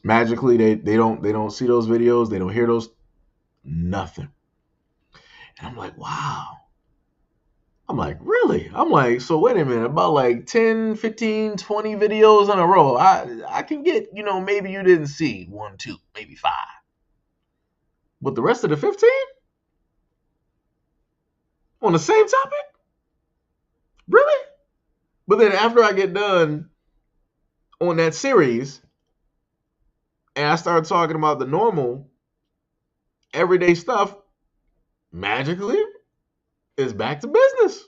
Magically they don't see those videos, they don't hear those, nothing. And I'm like, wow. I'm like, really? I'm like, so wait a minute, about like 10, 15, 20 videos in a row. I can get, maybe you didn't see 1, 2, maybe 5. But the rest of the 15 on the same topic? Really? But then after I get done on that series and I start talking about the normal everyday stuff, magically it's back to business.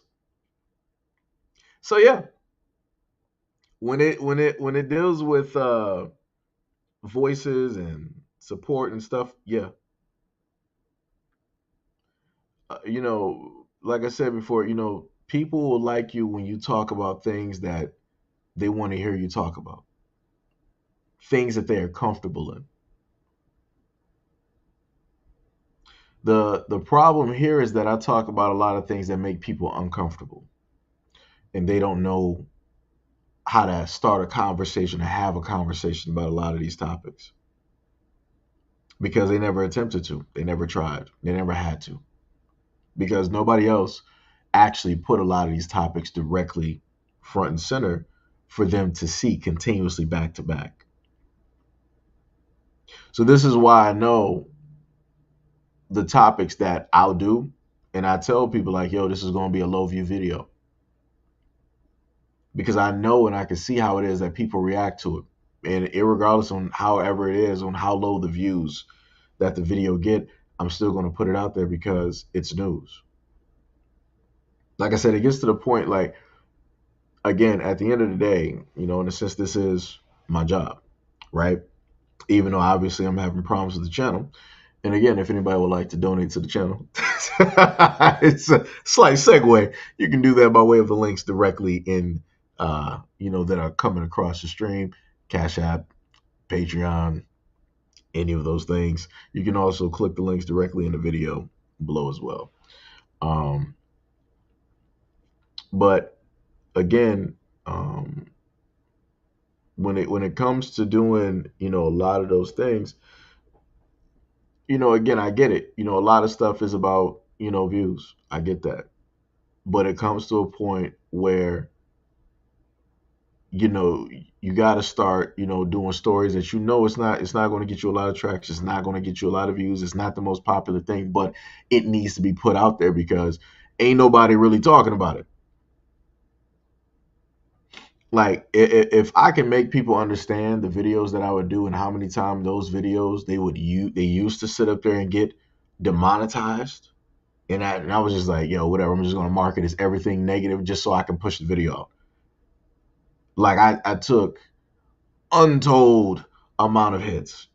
So yeah, when it deals with voices and support and stuff, yeah. Like I said before, people will like you when you talk about things that they want to hear you talk about, things that they are comfortable in. The problem here is that I talk about a lot of things that make people uncomfortable, and they don't know how to start a conversation or have a conversation about a lot of these topics because they never attempted to, they never tried, they never had to, because nobody else actually put a lot of these topics directly front and center for them to see continuously back to back. So this is why I know the topics that I'll do, and I tell people like, yo, this is going to be a low view video, because I know and I can see how it is that people react to it. And irregardless on however it is, on how low the views that the video get, I'm still going to put it out there because it's news. Like I said, it gets to the point, like, again, at the end of the day, in a sense, this is my job, right? Even though obviously I'm having problems with the channel. And again, if anybody would like to donate to the channel, it's a slight segue. You can do that by way of the links directly in, that are coming across the stream, Cashapp, Patreon, any of those things. You can also click the links directly in the video below as well. But again, when it comes to doing, a lot of those things, again, I get it. A lot of stuff is about, views. I get that. But it comes to a point where, you got to start, doing stories that it's not going to get you a lot of traction. It's not going to get you a lot of views. It's not the most popular thing, but it needs to be put out there because ain't nobody really talking about it. like if I can make people understand the videos that I would do and how many times those videos they used to sit up there and get demonetized, and I was just like, yo, whatever, I'm just gonna mark it as everything negative just so I can push the video out. Like I took untold amount of hits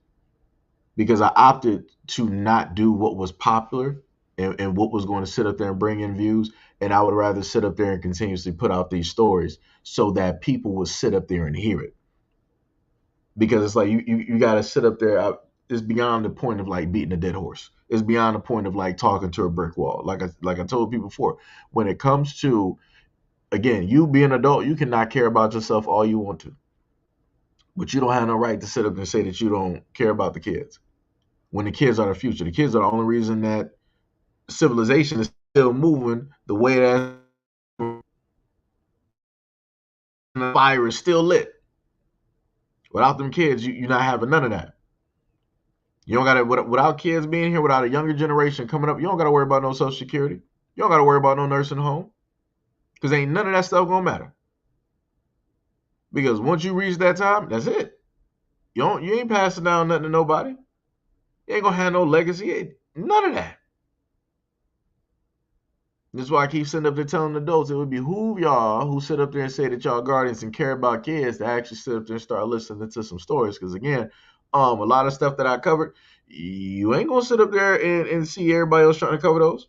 because I opted to not do what was popular and what was going to sit up there and bring in views. And I would rather sit up there and continuously put out these stories so that people would sit up there and hear it. Because it's like you got to sit up there. It's beyond the point of like beating a dead horse. It's beyond the point of like talking to a brick wall. Like I told people before, when it comes to, again, you being an adult, you cannot care about yourself all you want to, but you don't have no right to sit up and say that you don't care about the kids when the kids are the future. The kids are the only reason that civilization is still moving the way that the fire is still lit. Without them kids, you're not having none of that. You don't got to, without kids being here, without a younger generation coming up, you don't got to worry about no Social Security. You don't got to worry about no nursing home because ain't none of that stuff going to matter. Because once you reach that time, that's it. You ain't passing down nothing to nobody. You ain't going to have no legacy. None of that. That's why I keep sitting up there telling adults it would behoove y'all who sit up there and say that y'all guardians and care about kids to actually sit up there and start listening to some stories. Because again, a lot of stuff that I covered, you ain't gonna sit up there and see everybody else trying to cover those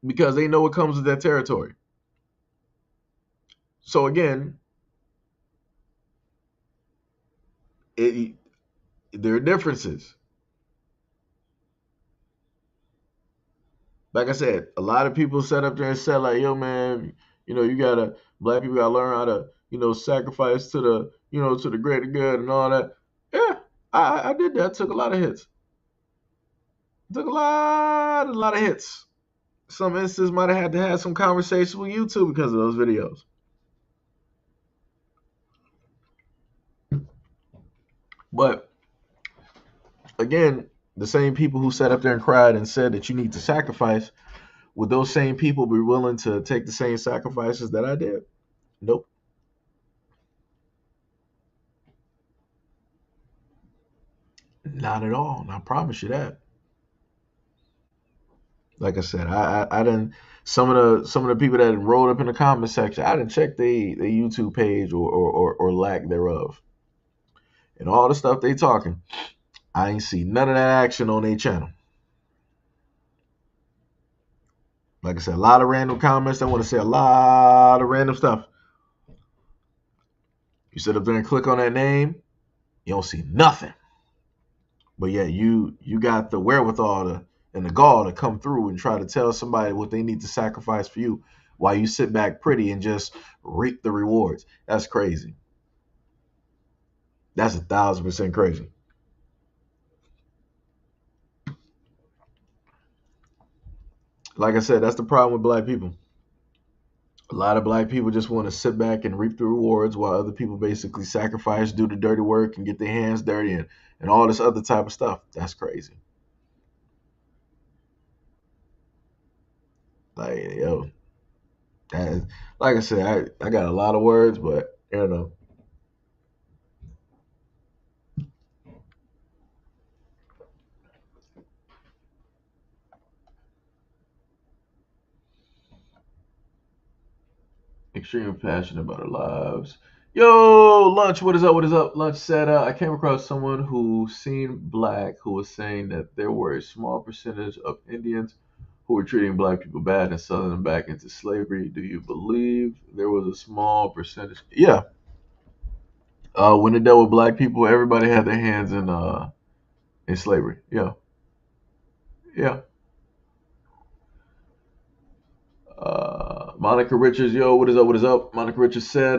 because they know what comes with that territory. So again, there are differences. Like I said, a lot of people sat up there and said like, yo man, black people gotta learn how to, sacrifice to the, to the greater good and all that. Yeah, I did that. Took a lot of hits. Took a lot of hits. Some instances might have had to have some conversations with YouTube because of those videos. But again, the same people who sat up there and cried and said that you need to sacrifice, would those same people be willing to take the same sacrifices that I did? Nope. Not at all. And I promise you that. Like I said, I didn't. Some of the people that rolled up in the comment section, I didn't check the YouTube page or lack thereof, and all the stuff they talking. I ain't see none of that action on their channel. Like I said, a lot of random comments. I want to say a lot of random stuff. You sit up there and click on that name, you don't see nothing. But yeah, you got the wherewithal and the gall to come through and try to tell somebody what they need to sacrifice for you while you sit back pretty and just reap the rewards. That's crazy. That's 1,000% crazy. Like I said, that's the problem with black people. A lot of black people just want to sit back and reap the rewards while other people basically sacrifice, do the dirty work, and get their hands dirty and all this other type of stuff. That's crazy. Like, yo, that, like I said, I got a lot of words, but extremely passionate about our lives. Yo, Lunch, what is up? What is up? Lunch said, I came across someone who seemed black who was saying that there were a small percentage of Indians who were treating black people bad and selling them back into slavery. Do you believe there was a small percentage? Yeah. When it dealt with black people, everybody had their hands in slavery. Yeah. Yeah. Monica Richards, yo, what is up? What is up? Monica Richards said,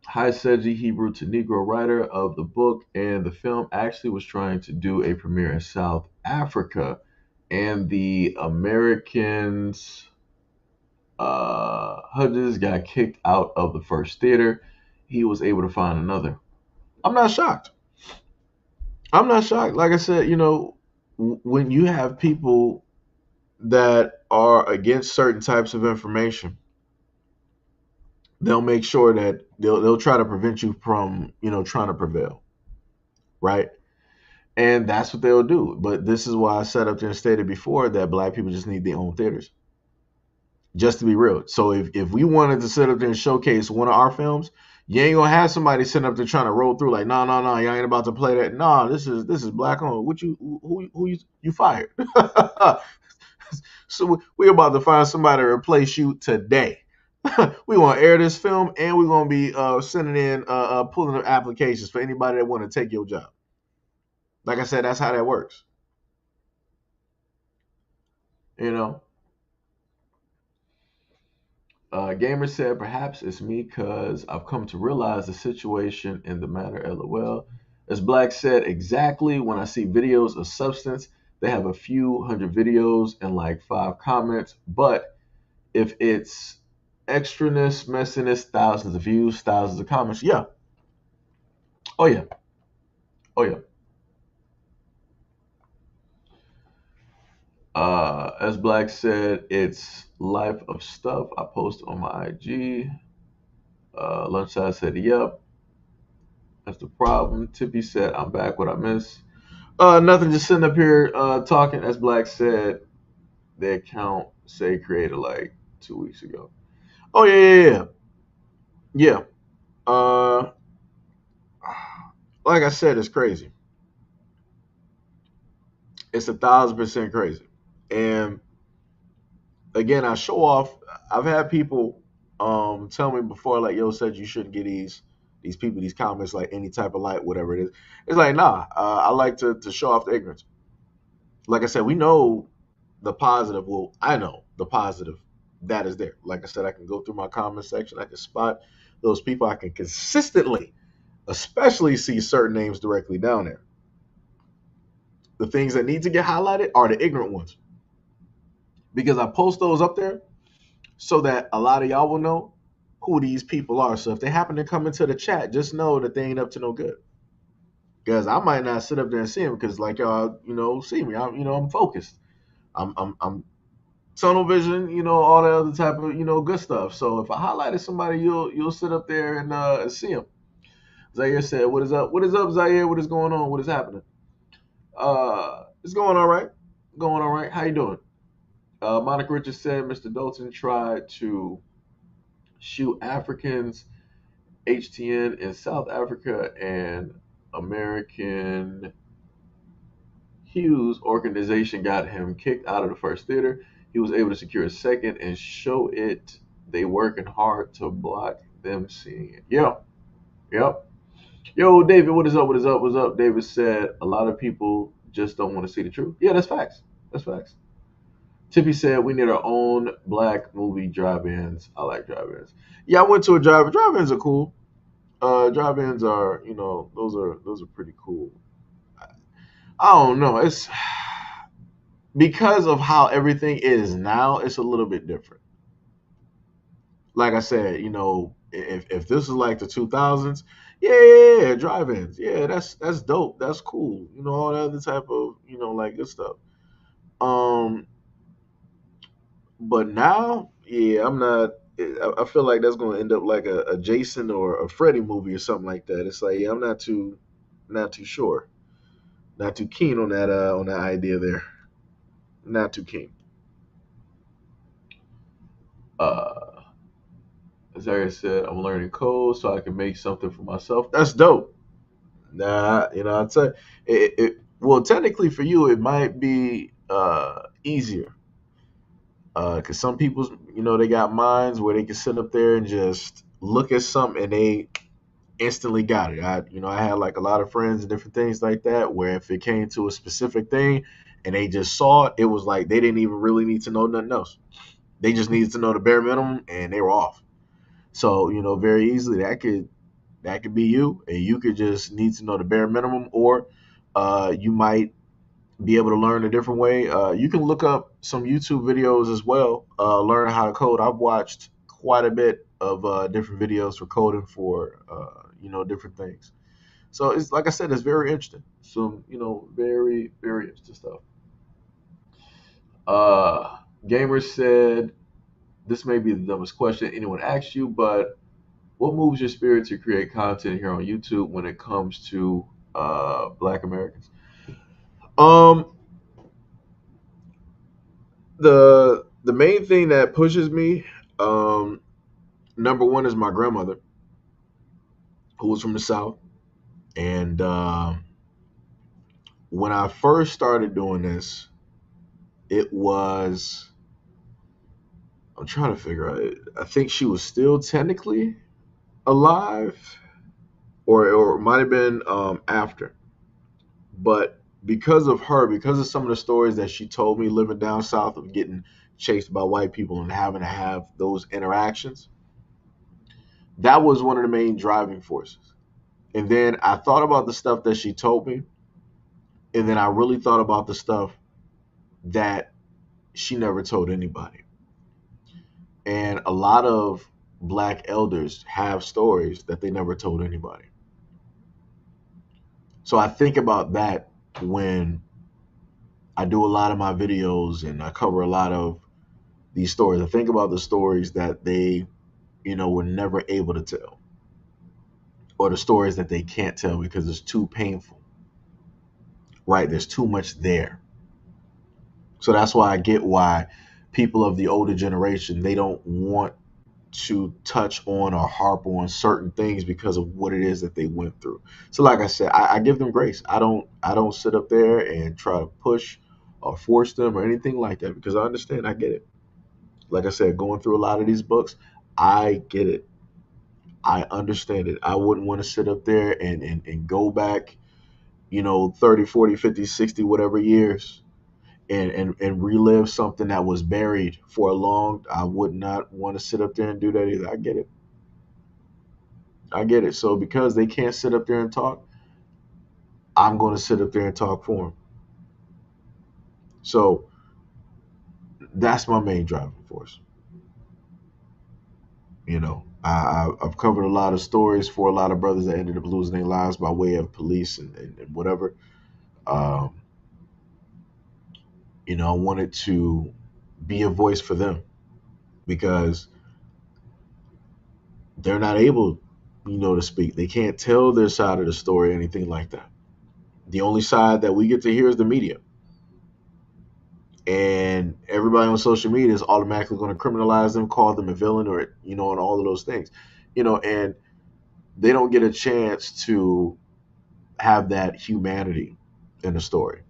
hi, Seji, Hebrew to Negro writer of the book and the film, actually was trying to do a premiere in South Africa, and the Americans, Hudges, got kicked out of the first theater. He was able to find another. I'm not shocked. I'm not shocked. Like I said, when you have people that are against certain types of information, they'll make sure that they'll try to prevent you from, trying to prevail, right? And that's what they'll do. But this is why I set up there and stated before that black people just need their own theaters. Just to be real. So if we wanted to sit up there and showcase one of our films, you ain't gonna have somebody sitting up there trying to roll through like, no, no, no, you ain't about to play that. No, this is black on. What who you fired? So we about to find somebody to replace you today. We gonna air this film, and we're gonna be sending in pulling up applications for anybody that want to take your job. Like I said, that's how that works. You know. Gamer said, perhaps it's me because I've come to realize the situation in the matter. LOL. As Black said, exactly. When I see videos of substance, they have a few hundred videos and like 5 comments. But if it's extraness, messiness, thousands of views, thousands of comments, yeah. Oh, yeah. Oh, yeah. As Black said, it's life of stuff. I posted on my IG. Lunchside said, yep. That's the problem. Tippy said, I'm back. What I miss? Nothing. Just sitting up here talking. As Black said, the account say created like 2 weeks ago. Oh yeah. Uh, like I said, it's crazy. It's 1,000% crazy. And again, I show off. I've had people tell me before, like, yo, said you shouldn't get these people, these comments, like any type of light, whatever it is. It's like, nah, I like to show off the ignorance. Like I said, we know the positive. Well, I know the positive that is there. Like I said, I can go through my comment section. I can spot those people. I can consistently, especially see certain names directly down there. The things that need to get highlighted are the ignorant ones because I post those up there so that a lot of y'all will know who these people are. So if they happen to come into the chat, just know that they ain't up to no good. Because I might not sit up there and see them because, like y'all, see me. I'm focused. I'm tunnel vision. All that other type of good stuff. So if I highlighted somebody, you'll sit up there and see them. Zaire said, "What is up? What is up, Zaire? What is going on? What is happening? It's going all right. Going all right. How you doing?" Monica Richards said, "Mr. Dalton tried to shoot Africans, HTN in South Africa, and American Hughes organization got him kicked out of the first theater. He was able to secure a second and show it. They working hard to block them seeing it." Yeah, yep. Yo, David, what is up? What is up? What's up? David said a lot of people just don't want to see the truth. Yeah, that's facts. That's facts. Tippy said we need our own black movie drive-ins. I like drive-ins. Yeah, I went to a drive. Drive-ins are cool. Drive-ins are, those are pretty cool. I don't know. It's because of how everything is now. It's a little bit different. Like I said, if this is like the 2000s, yeah, drive-ins, yeah, that's dope. That's cool. All that other type of, like good stuff. Um, But now, yeah, I'm not. I feel like that's going to end up like a Jason or a Freddy movie or something like that. It's like, yeah, I'm not too sure, not too keen on that idea there. Not too keen. Uh, as Ariel said, I'm learning code so I can make something for myself. That's dope. Nah, I'd say well, technically for you, it might be easier because some people, they got minds where they can sit up there and just look at something and they instantly got it. I had like a lot of friends and different things like that where if it came to a specific thing and they just saw it, it was like they didn't even really need to know nothing else. They just needed to know the bare minimum and they were off. So, very easily that could be you, and you could just need to know the bare minimum, or you might be able to learn a different way. You can look up some YouTube videos as well, learn how to code. I've watched quite a bit of different videos for coding for different things. So it's like I said, it's very interesting. Some very very interesting stuff. Gamer said, "This may be the dumbest question anyone asked you, but what moves your spirit to create content here on YouTube when it comes to Black Americans? Um, the main thing that pushes me, number one, is my grandmother, who was from the South, and when I first started doing this, it was, I'm trying to figure out. I think she was still technically alive, or it might have been after. But because of her, because of some of the stories that she told me living down south of getting chased by white people and having to have those interactions, that was one of the main driving forces. And then I thought about the stuff that she told me, and then I really thought about the stuff that she never told anybody. And a lot of Black elders have stories that they never told anybody. So I think about that when I do a lot of my videos and I cover a lot of these stories. I think about the stories that they, were never able to tell, or the stories that they can't tell because it's too painful, right? There's too much there. So that's why I get why people of the older generation, they don't want to touch on or harp on certain things because of what it is that they went through. So like I said, I give them grace. I don't sit up there and try to push or force them or anything like that, because I understand. I get it. Like I said, going through a lot of these books, I get it. I understand it. I wouldn't want to sit up there and go back, 30, 40, 50, 60, whatever years, and relive something that was buried for a long. I would not want to sit up there and do that either. I get it. I get it. So because they can't sit up there and talk, I'm going to sit up there and talk for them. So that's my main driving force. I've covered a lot of stories for a lot of brothers that ended up losing their lives by way of police and whatever. Um, I wanted to be a voice for them because they're not able, to speak. They can't tell their side of the story or anything like that. The only side that we get to hear is the media. And everybody on social media is automatically going to criminalize them, call them a villain, or, and all of those things, and they don't get a chance to have that humanity in the story.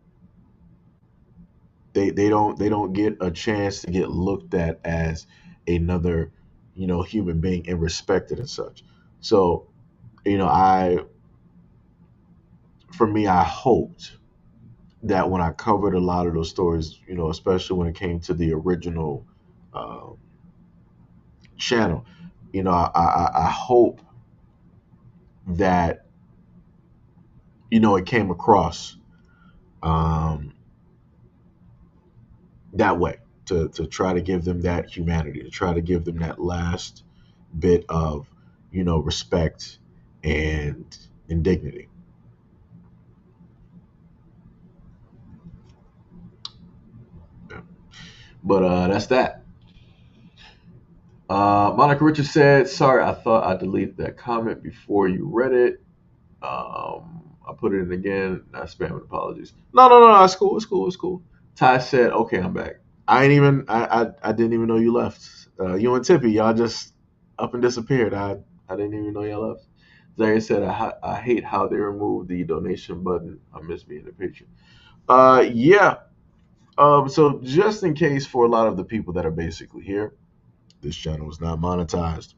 They don't get a chance to get looked at as another, human being and respected and such. So, I for me, I hoped that when I covered a lot of those stories, especially when it came to the original um, channel, I hope that it came across um, that way, to try to give them that humanity, to try to give them that last bit of respect and dignity. Yeah. But that's that. Monica Richards said, "Sorry, I thought I deleted that comment before you read it. I put it in again. Not spamming. Apologies. No. It's cool. It's cool. It's cool." Ty said, "Okay, I'm back. I didn't even know you left. You and Tippy, y'all just up and disappeared. I didn't even know y'all left." Zaire said, I hate how they removed the donation button. I miss being a patron." Yeah. So just in case, for a lot of the people that are basically here, this channel is not monetized.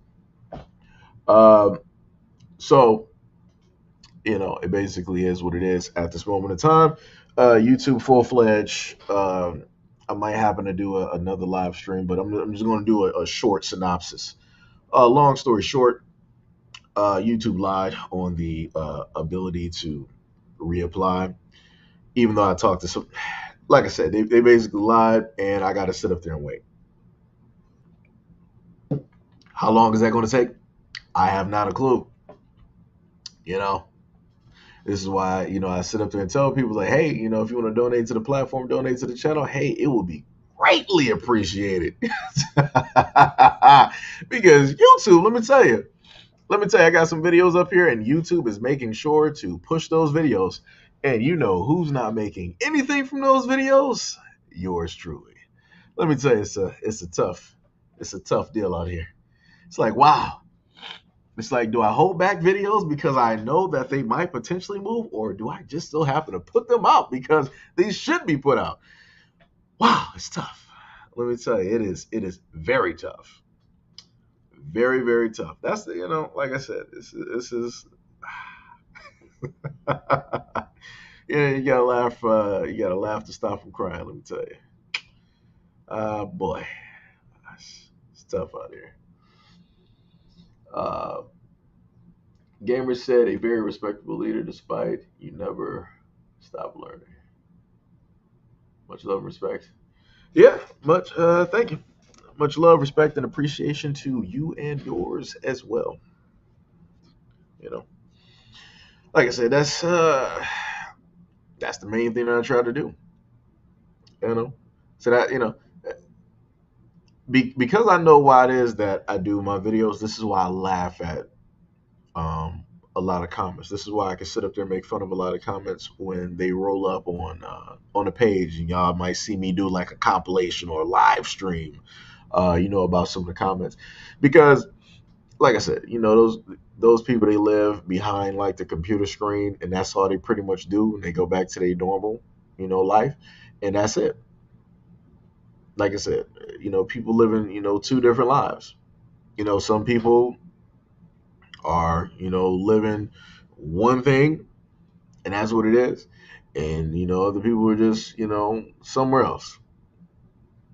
Um, so it basically is what it is at this moment in time. YouTube full fledged. I might happen to do another live stream, but I'm just going to do a short synopsis. Long story short, YouTube lied on the ability to reapply, even though I talked to some. Like I said, they basically lied, and I got to sit up there and wait. How long is that going to take? I have not a clue. This is why, I sit up there and tell people, like, hey, if you want to donate to the platform, donate to the channel, hey, it will be greatly appreciated. Because YouTube, let me tell you, Let me tell you, I got some videos up here, and YouTube is making sure to push those videos. And you know who's not making anything from those videos? Yours truly. Let me tell you, it's a tough deal out here. It's like, wow. It's like, do I hold back videos because I know that they might potentially move, or do I just still happen to put them out because these should be put out? Wow, it's tough. Let me tell you, it is very tough. Very, very tough. That's the, like I said, this is yeah, you gotta laugh to stop from crying, let me tell you. Boy, it's tough out here. Uh, Gamer said a very respectable leader despite you never stop learning. Much love and respect. Yeah, much thank you. Much love, respect, and appreciation to you and yours as well. You know, like I said, that's the main thing that I try to do. You know, so that because I know why it is that I do my videos. This is why I laugh at um, a lot of comments. This is why I can sit up there and make fun of a lot of comments when they roll up on a page, and y'all might see me do like a compilation or a live stream, about some of the comments, because like I said, those people, they live behind like the computer screen, and that's all they pretty much do, and they go back to their normal, life, and that's it. Like I said, people living, two different lives. Some people are, living one thing, and that's what it is. And other people are just, somewhere else.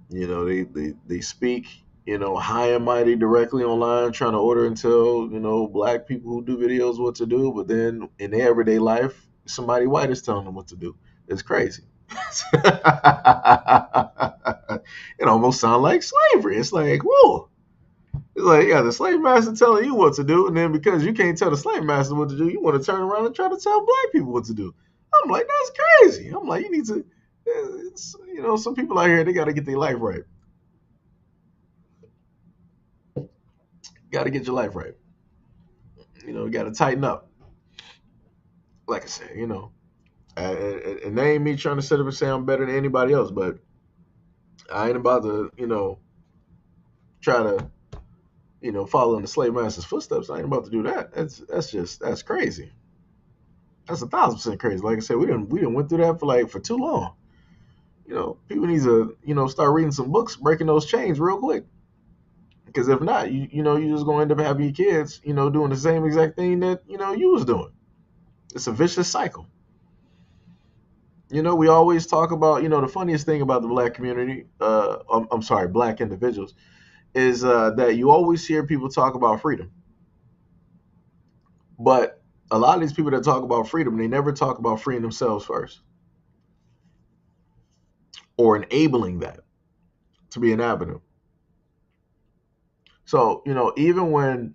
They speak, high and mighty directly online, trying to order and tell, black people who do videos what to do, but then in their everyday life, somebody white is telling them what to do. It's crazy. It almost sounds like slavery. It's like, whoa. It's like, yeah, the slave master telling you what to do, and then because you can't tell the slave master what to do, you want to turn around and try to tell black people what to do. I'm like, that's crazy. I'm like, you need to, some people out here, they got to get their life right. Got to get your life right. You got to tighten up. Like I said, and they ain't me trying to sit up and say I'm better than anybody else, but I ain't about to, try to, follow in the slave master's footsteps. I ain't about to do that. That's crazy. That's 1,000% crazy. Like I said, we didn't went through that for too long. People need to, start reading some books, breaking those chains real quick. Because if not, you're just gonna end up having your kids, doing the same exact thing that you was doing. It's a vicious cycle. We always talk about, the funniest thing about the black community. I'm sorry, black individuals, is that you always hear people talk about freedom, but a lot of these people that talk about freedom, they never talk about freeing themselves first, or enabling that to be an avenue. So, even when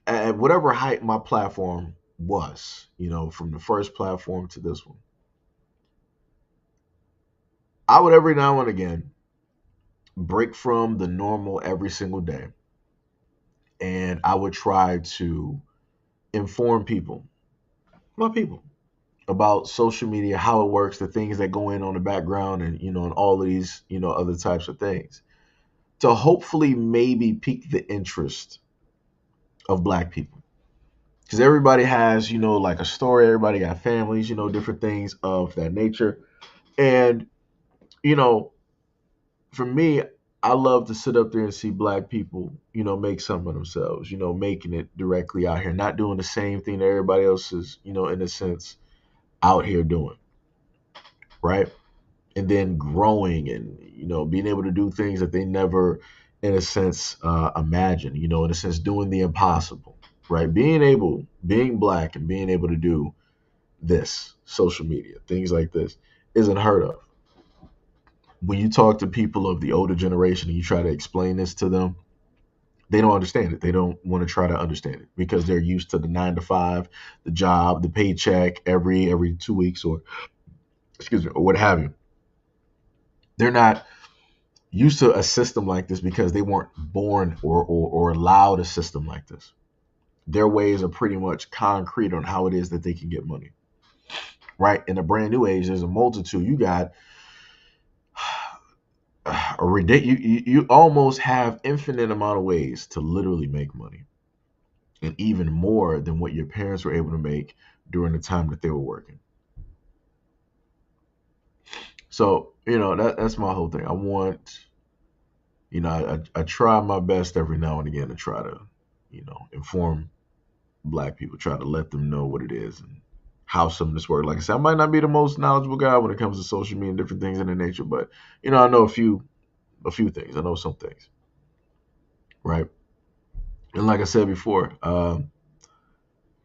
at whatever height my platform was, from the first platform to this one, I would every now and again break from the normal every single day. And I would try to inform people, my people, about social media, how it works, the things that go in on the background, and, and all of these, other types of things, to hopefully maybe pique the interest of black people. Because everybody has, like a story, everybody got families, different things of that nature. And, you know, for me, I love to sit up there and see black people, make some of themselves, making it directly out here, not doing the same thing that everybody else is, in a sense, out here doing, right? And then growing and, being able to do things that they never, in a sense, imagined, in a sense, doing the impossible, right? Being black and being able to do this, social media, things like this, is unheard of. When you talk to people of the older generation and you try to explain this to them, they don't understand it. They don't want to try to understand it because they're used to the 9 to 5, the job, the paycheck every 2 weeks, or excuse me, or what have you. They're not used to a system like this because they weren't born or allowed a system like this. their ways are pretty much concrete on how it is that they can get money. Right? In a brand new age, there's a multitude. You got a ridiculous. You almost have infinite amount of ways to literally make money, and even more than what your parents were able to make during the time that they were working. So that's my whole thing. I want, I try my best every now and again to try to, inform Black people, try to let them know what it is and how some of this works. Like I said, I might not be the most knowledgeable guy when it comes to social media and different things in that nature, but I know a few things. I know some things, right? And like I said before,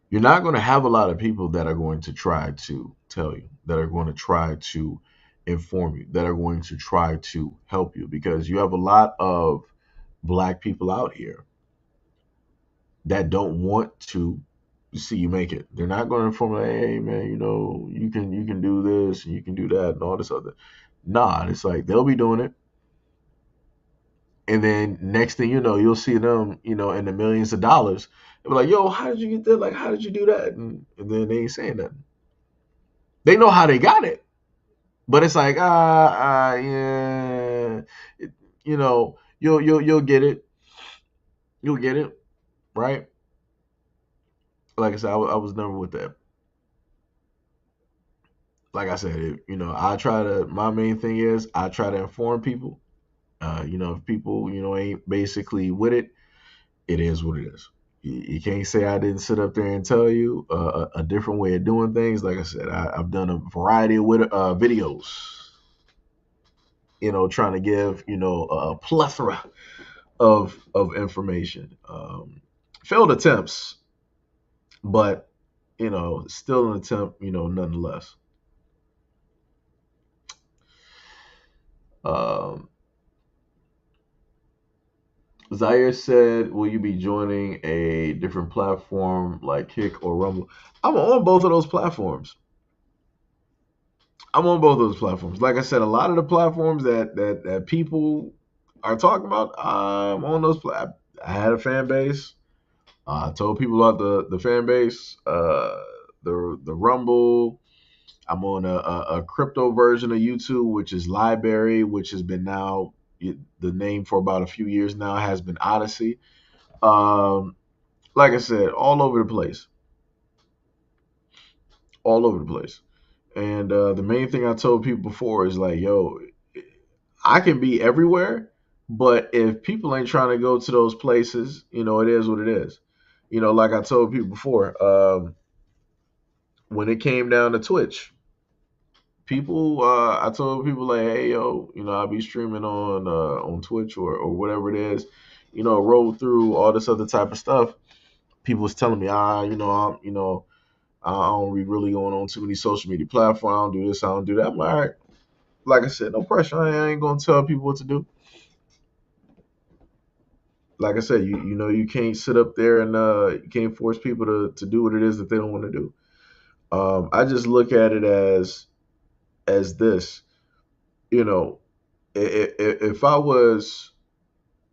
you're not going to have a lot of people that are going to try to tell you, that are going to try to inform you, that are going to try to help you, because you have a lot of Black people out here that don't want to see you make it. They're not going to inform you, hey man, you can do this and you can do that and all this other. Nah, it's like they'll be doing it, and then next thing you know, you'll see them, in the millions of dollars. They'll be like, yo, how did you get that? Like, how did you do that? And then they ain't saying nothing. They know how they got it, but it's like, yeah, you'll get it, right? Like I said, I was never with that. Like I said, I try to. My main thing is I try to inform people. If people, ain't basically with it, it is what it is. You can't say I didn't sit up there and tell you a different way of doing things. Like I said, I've done a variety of videos, trying to give, a plethora of information. Failed attempts, but still an attempt, nonetheless. Um, Zaire said, "Will you be joining a different platform like Kick or Rumble?" I'm on both of those platforms. I'm on both of those platforms. Like I said, a lot of the platforms that people are talking about, I'm on those. I had a fan base. I told people about the fan base, the Rumble. I'm on a crypto version of YouTube, which is Library, which has been now the name for about a few years now has been Odyssey. Um, like I said, all over the place, all over the place. And the main thing I told people before is like, yo, I can be everywhere, but if people ain't trying to go to those places, it is what it is. Like I told people before, when it came down to Twitch, I told people like, hey, yo, I'll be streaming on Twitch or whatever it is, roll through all this other type of stuff. People was telling me, I don't be really going on too many social media platforms. I don't do this, I don't do that. I'm like, all right. Like I said, no pressure. I ain't gonna tell people what to do. Like I said, you can't sit up there and you can't force people to do what it is that they don't want to do. I just look at it as this, you know, if I was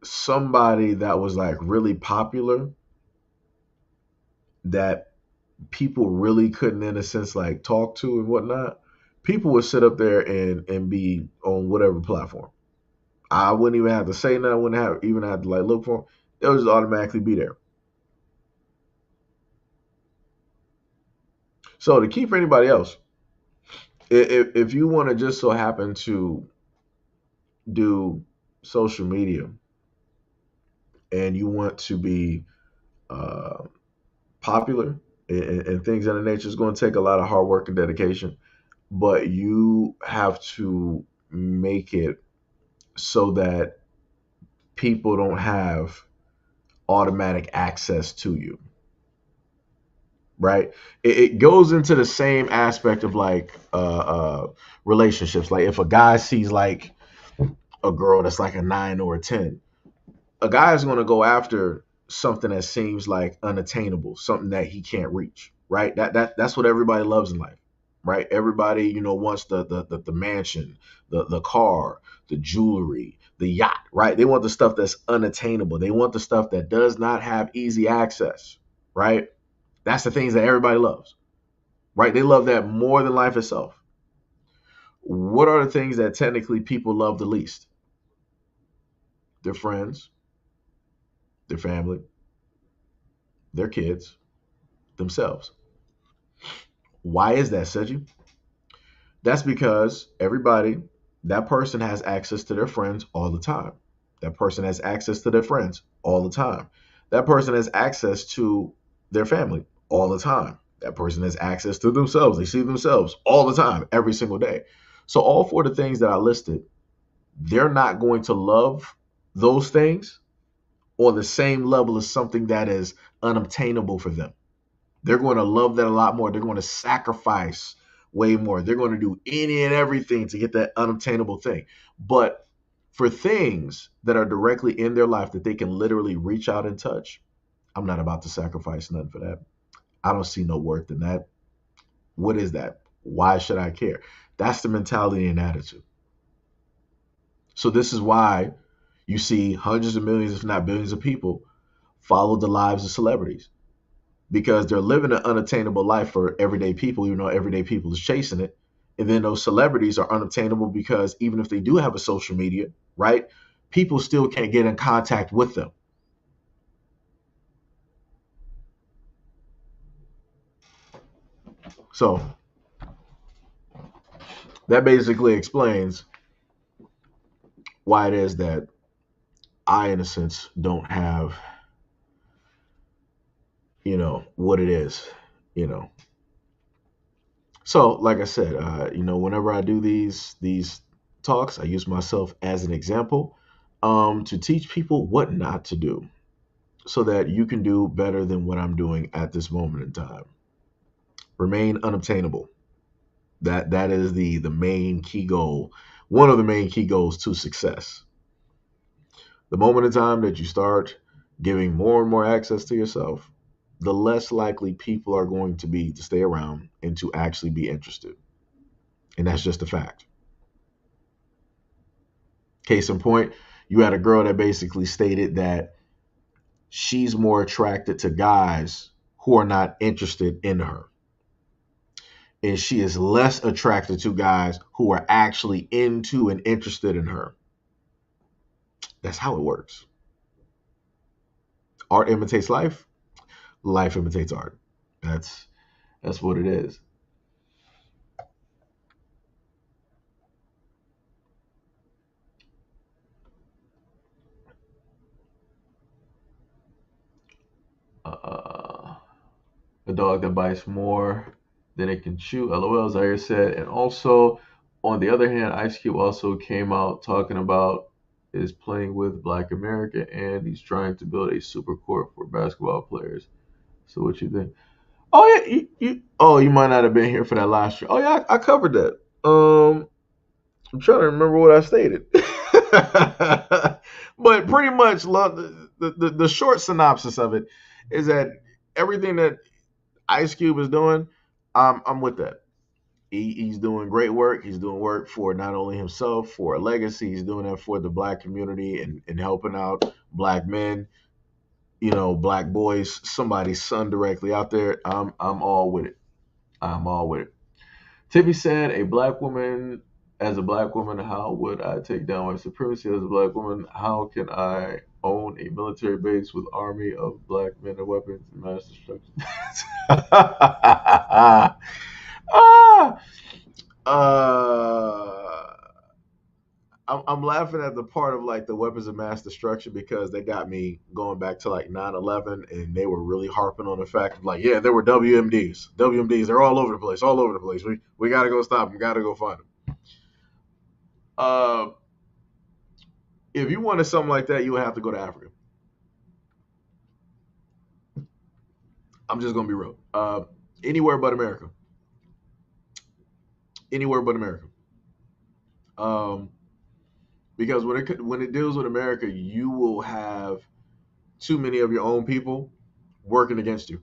somebody that was like really popular, that people really couldn't, in a sense, like talk to and whatnot, people would sit up there and be on whatever platform. I wouldn't even have to say nothing. I wouldn't even have to like look for them. They'll just automatically be there. So to keep for anybody else, if you want to just so happen to do social media and you want to be uh, popular and things of that nature, is going to take a lot of hard work and dedication. But you have to make it so that people don't have automatic access to you, right? It goes into the same aspect of like relationships. Like if a guy sees like a girl that's like a 9 or a 10, a guy is going to go after something that seems like unattainable, something that he can't reach, right? That's what everybody loves in life, right? Everybody, wants the mansion, the car, the jewelry, the yacht, right? They want the stuff that's unattainable. They want the stuff that does not have easy access. right? That's the things that everybody loves, right? They love that more than life itself. What are the things that technically people love the least? Their friends, their family, their kids, themselves. Why is that, Seji? That's because that person has access to their friends all the time. That person has access to their friends all the time. That person has access to their family all the time. That person has access to themselves. They see themselves all the time, every single day. So, all four of the things that I listed, they're not going to love those things on the same level as something that is unobtainable for them. They're going to love that a lot more. They're going to sacrifice way more. They're going to do any and everything to get that unobtainable thing. But for things that are directly in their life that they can literally reach out and touch, I'm not about to sacrifice nothing for that. I don't see no worth in that. What is that? Why should I care? That's the mentality and attitude. So this is why you see hundreds of millions, if not billions of people follow the lives of celebrities, because they're living an unattainable life for everyday people, even though everyday people is chasing it. And then those celebrities are unattainable because even if they do have a social media, right, people still can't get in contact with them. So that basically explains why it is that I, in a sense, don't have, what it is, you know. So, like I said, whenever I do these talks, I use myself as an example to teach people what not to do, so that you can do better than what I'm doing at this moment in time. Remain unobtainable. That is the main key goal, one of the main key goals to success. The moment in time that you start giving more and more access to yourself, the less likely people are going to be to stay around and to actually be interested. And that's just a fact. Case in point, you had a girl that basically stated that she's more attracted to guys who are not interested in her, and she is less attracted to guys who are actually into and interested in her. That's how it works. Art imitates life. Life imitates art. That's what it is. Uh, a dog that bites more than it can chew. LOL, Zaire said. And also, on the other hand, Ice Cube also came out talking about is playing with Black America and he's trying to build a super court for basketball players. So what you think? Oh yeah, you might not have been here for that last year. Oh yeah, I covered that. I'm trying to remember what I stated, but pretty much the short synopsis of it is that everything that Ice Cube is doing, I'm with that. He's doing great work. He's doing work for not only himself, for a legacy. He's doing that for the black community and helping out black men, black boys, somebody's son directly out there. I'm all with it. I'm all with it. Tiffy said, as a black woman, how would I take down white supremacy as a black woman? How can I own a military base with army of black men and weapons and mass destruction? ah, uh, I'm laughing at the part of like the weapons of mass destruction because they got me going back to like 9/11, and they were really harping on the fact of like, yeah, there were WMDs, they're all over the place, all over the place. We got to go stop them, got to go find them. Uh, if you wanted something like that, you would have to go to Africa. I'm just gonna be real. Anywhere but America. Anywhere but America. Um, because when it deals with America, you will have too many of your own people working against you.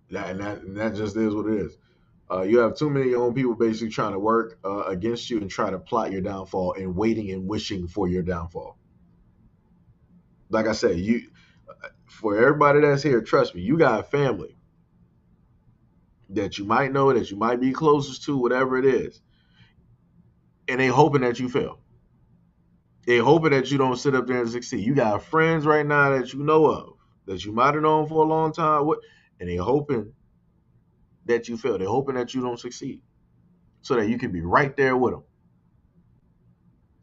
And that just is what it is. You have too many of your own people basically trying to work against you and try to plot your downfall and waiting and wishing for your downfall. Like I said, For everybody that's here, trust me, you got a family that you might know, that you might be closest to, whatever it is, and they hoping that you fail. They hoping that you don't sit up there and succeed. You got friends right now that you know of, that you might have known for a long time, and they hoping that you fail. They're hoping that you don't succeed, so that you can be right there with them.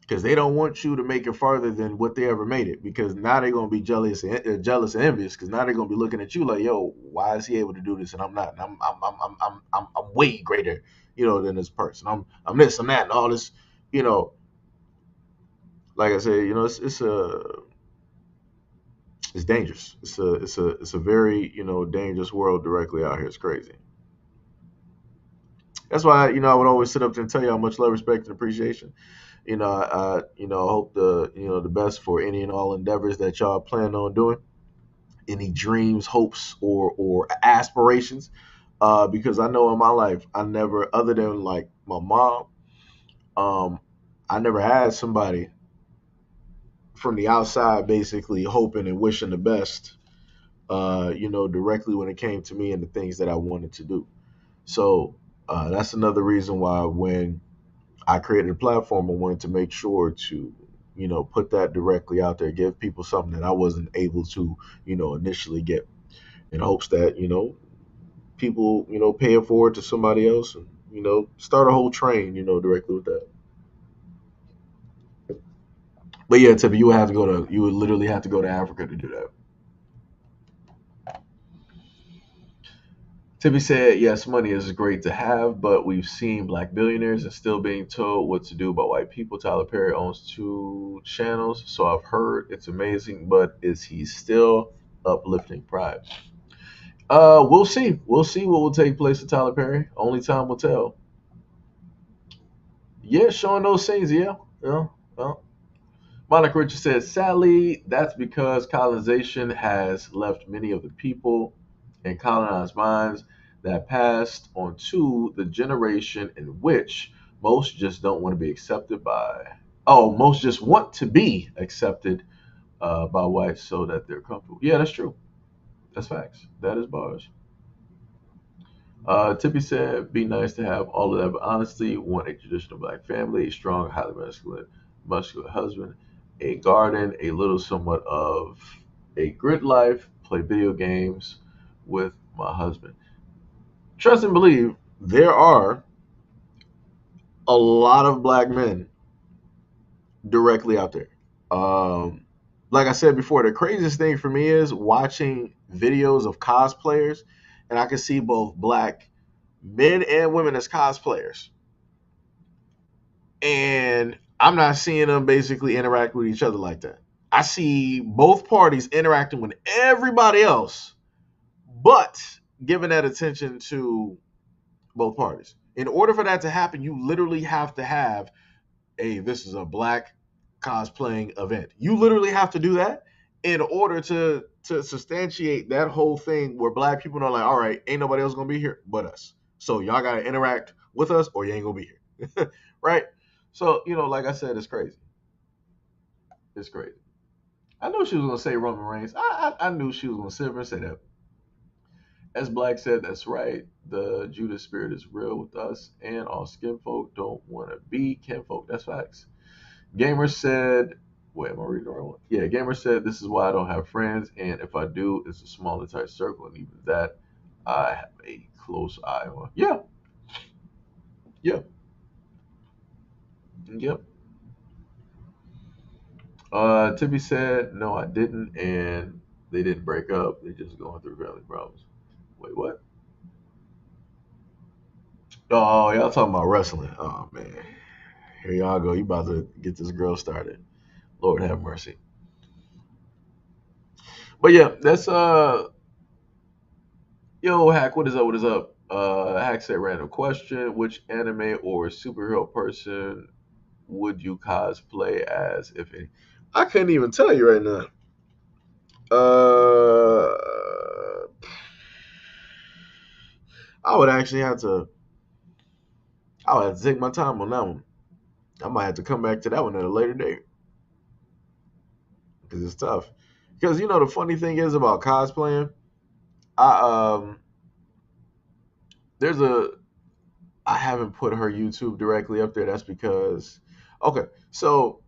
Because they don't want you to make it farther than what they ever made it. Because now they're gonna be jealous and envious. Because now they're gonna be looking at you like, yo, why is he able to do this and I'm not? And I'm way greater, than this person. I'm this, I'm that, and all this, you know. Like I said, it's dangerous. It's a very dangerous world directly out here. It's crazy. That's why I would always sit up there and tell you how much love, respect, and appreciation. I hope the best for any and all endeavors that y'all plan on doing. Any dreams, hopes, or aspirations. Because I know in my life, I never, other than like my mom, I never had somebody from the outside basically hoping and wishing the best. Directly when it came to me and the things that I wanted to do. So that's another reason why when I created a platform, I wanted to make sure to, put that directly out there, give people something that I wasn't able to, initially get, in hopes that, people, pay it forward to somebody else and, start a whole train, directly with that. But yeah, Tippy, you would literally have to go to Africa to do that. Tippy said, yes, money is great to have, but we've seen black billionaires and still being told what to do by white people. Tyler Perry owns 2 channels, so I've heard it's amazing, but is he still uplifting pride? We'll see. We'll see what will take place with Tyler Perry. Only time will tell. Yeah, showing those scenes, yeah. Yeah. Well, Monica Richards says, sadly, that's because colonization has left many of the people and colonized minds that passed on to the generation in which most just don't want to be accepted most just want to be accepted by whites so that they're comfortable. Yeah, that's true. That's facts. That is bars. Tippy said, be nice to have all of that, but honestly, want a traditional black family, a strong, highly muscular husband, a garden, a little somewhat of a grid life, play video games with my husband. Trust and believe, there are a lot of black men directly out there. Um, like I said before, the craziest thing for me is watching videos of cosplayers, and I can see both black men and women as cosplayers. And I'm not seeing them basically interact with each other like that. I see both parties interacting with everybody else, but giving that attention to both parties. In order for that to happen, you literally have to have this is a black cosplaying event. You literally have to do that in order to substantiate that whole thing where black people are like, all right, ain't nobody else gonna be here but us. So y'all gotta interact with us or you ain't gonna be here. Right? So, like I said, it's crazy. It's crazy. I knew she was gonna say Roman Reigns. I knew she was gonna sit there and say that. As Black said, that's right. The Judas spirit is real with us, and all skin folk don't want to be kinfolk. That's facts. Gamer said, wait, am I reading the right one? Yeah, Gamer said, this is why I don't have friends, and if I do, it's a small and tight circle, and even that, I have a close eye on. Yeah, yeah, yep. Tippy said, no, I didn't, and they didn't break up. They're just going through family problems. Wait, what? Oh, y'all talking about wrestling. Oh, man. Here y'all go. You about to get this girl started. Lord have mercy. But yeah, that's yo, Hack, what is up? What is up? Hack said random question. Which anime or superhero person would you cosplay as, if any? I couldn't even tell you right now. Uh I would actually have to I would have to take my time on that one. I might have to come back to that one at a later date. Because it's tough. Because the funny thing is about cosplaying, I there's a I haven't put her YouTube directly up there. That's because okay, so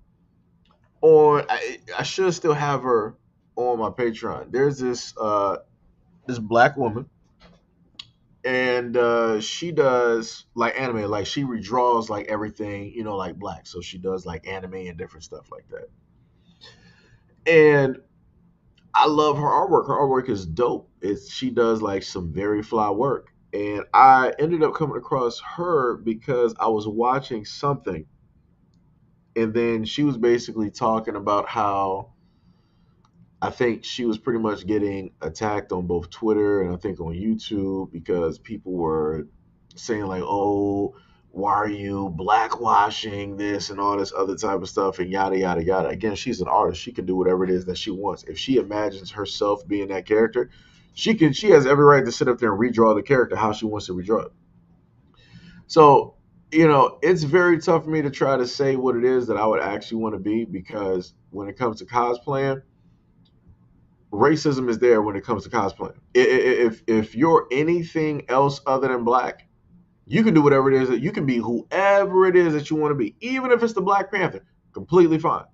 I should still have her on my Patreon. There's this black woman, and she does like anime, like she redraws like everything, like black. So she does like anime and different stuff like that. And I love her artwork. Her artwork is dope. She does like some very fly work. And I ended up coming across her because I was watching something, and then she was basically talking about how I think she was pretty much getting attacked on both Twitter and I think on YouTube because people were saying like, "Oh, why are you blackwashing this and all this other type of stuff and yada yada yada." Again, she's an artist; she can do whatever it is that she wants. If she imagines herself being that character, she can. She has every right to sit up there and redraw the character how she wants to redraw it. So, it's very tough for me to try to say what it is that I would actually want to be because when it comes to cosplaying, racism is there when it comes to cosplaying. If you're anything else other than black, you can do whatever it is that you can be whoever it is that you want to be, even if it's the Black Panther, completely fine.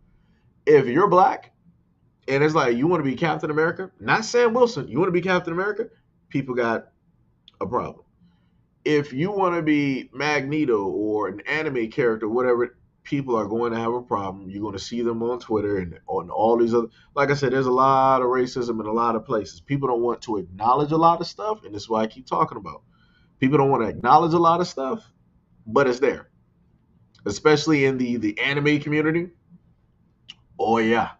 If you're black and it's like you want to be Captain America, not Sam Wilson, you want to be Captain America, people got a problem. If you want to be Magneto or an anime character, whatever, people are going to have a problem. You're going to see them on Twitter and on all these other. Like I said, there's a lot of racism in a lot of places. People don't want to acknowledge a lot of stuff, and this is why I keep talking about. People don't want to acknowledge a lot of stuff, but it's there, especially in the anime community. Oh yeah,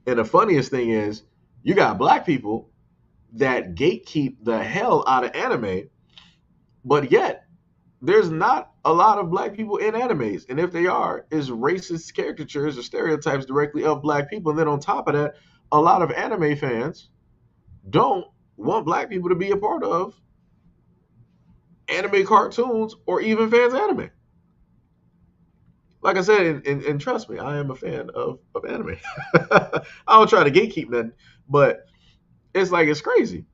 and the funniest thing is, you got black people that gatekeep the hell out of anime, but yet there's not a lot of black people in animes, and if they are, is racist caricatures or stereotypes directly of black people. And then on top of that, a lot of anime fans don't want black people to be a part of anime cartoons or even fans anime. Like I said, and trust me, I am a fan of anime. I don't try to gatekeep nothing, but it's like it's crazy.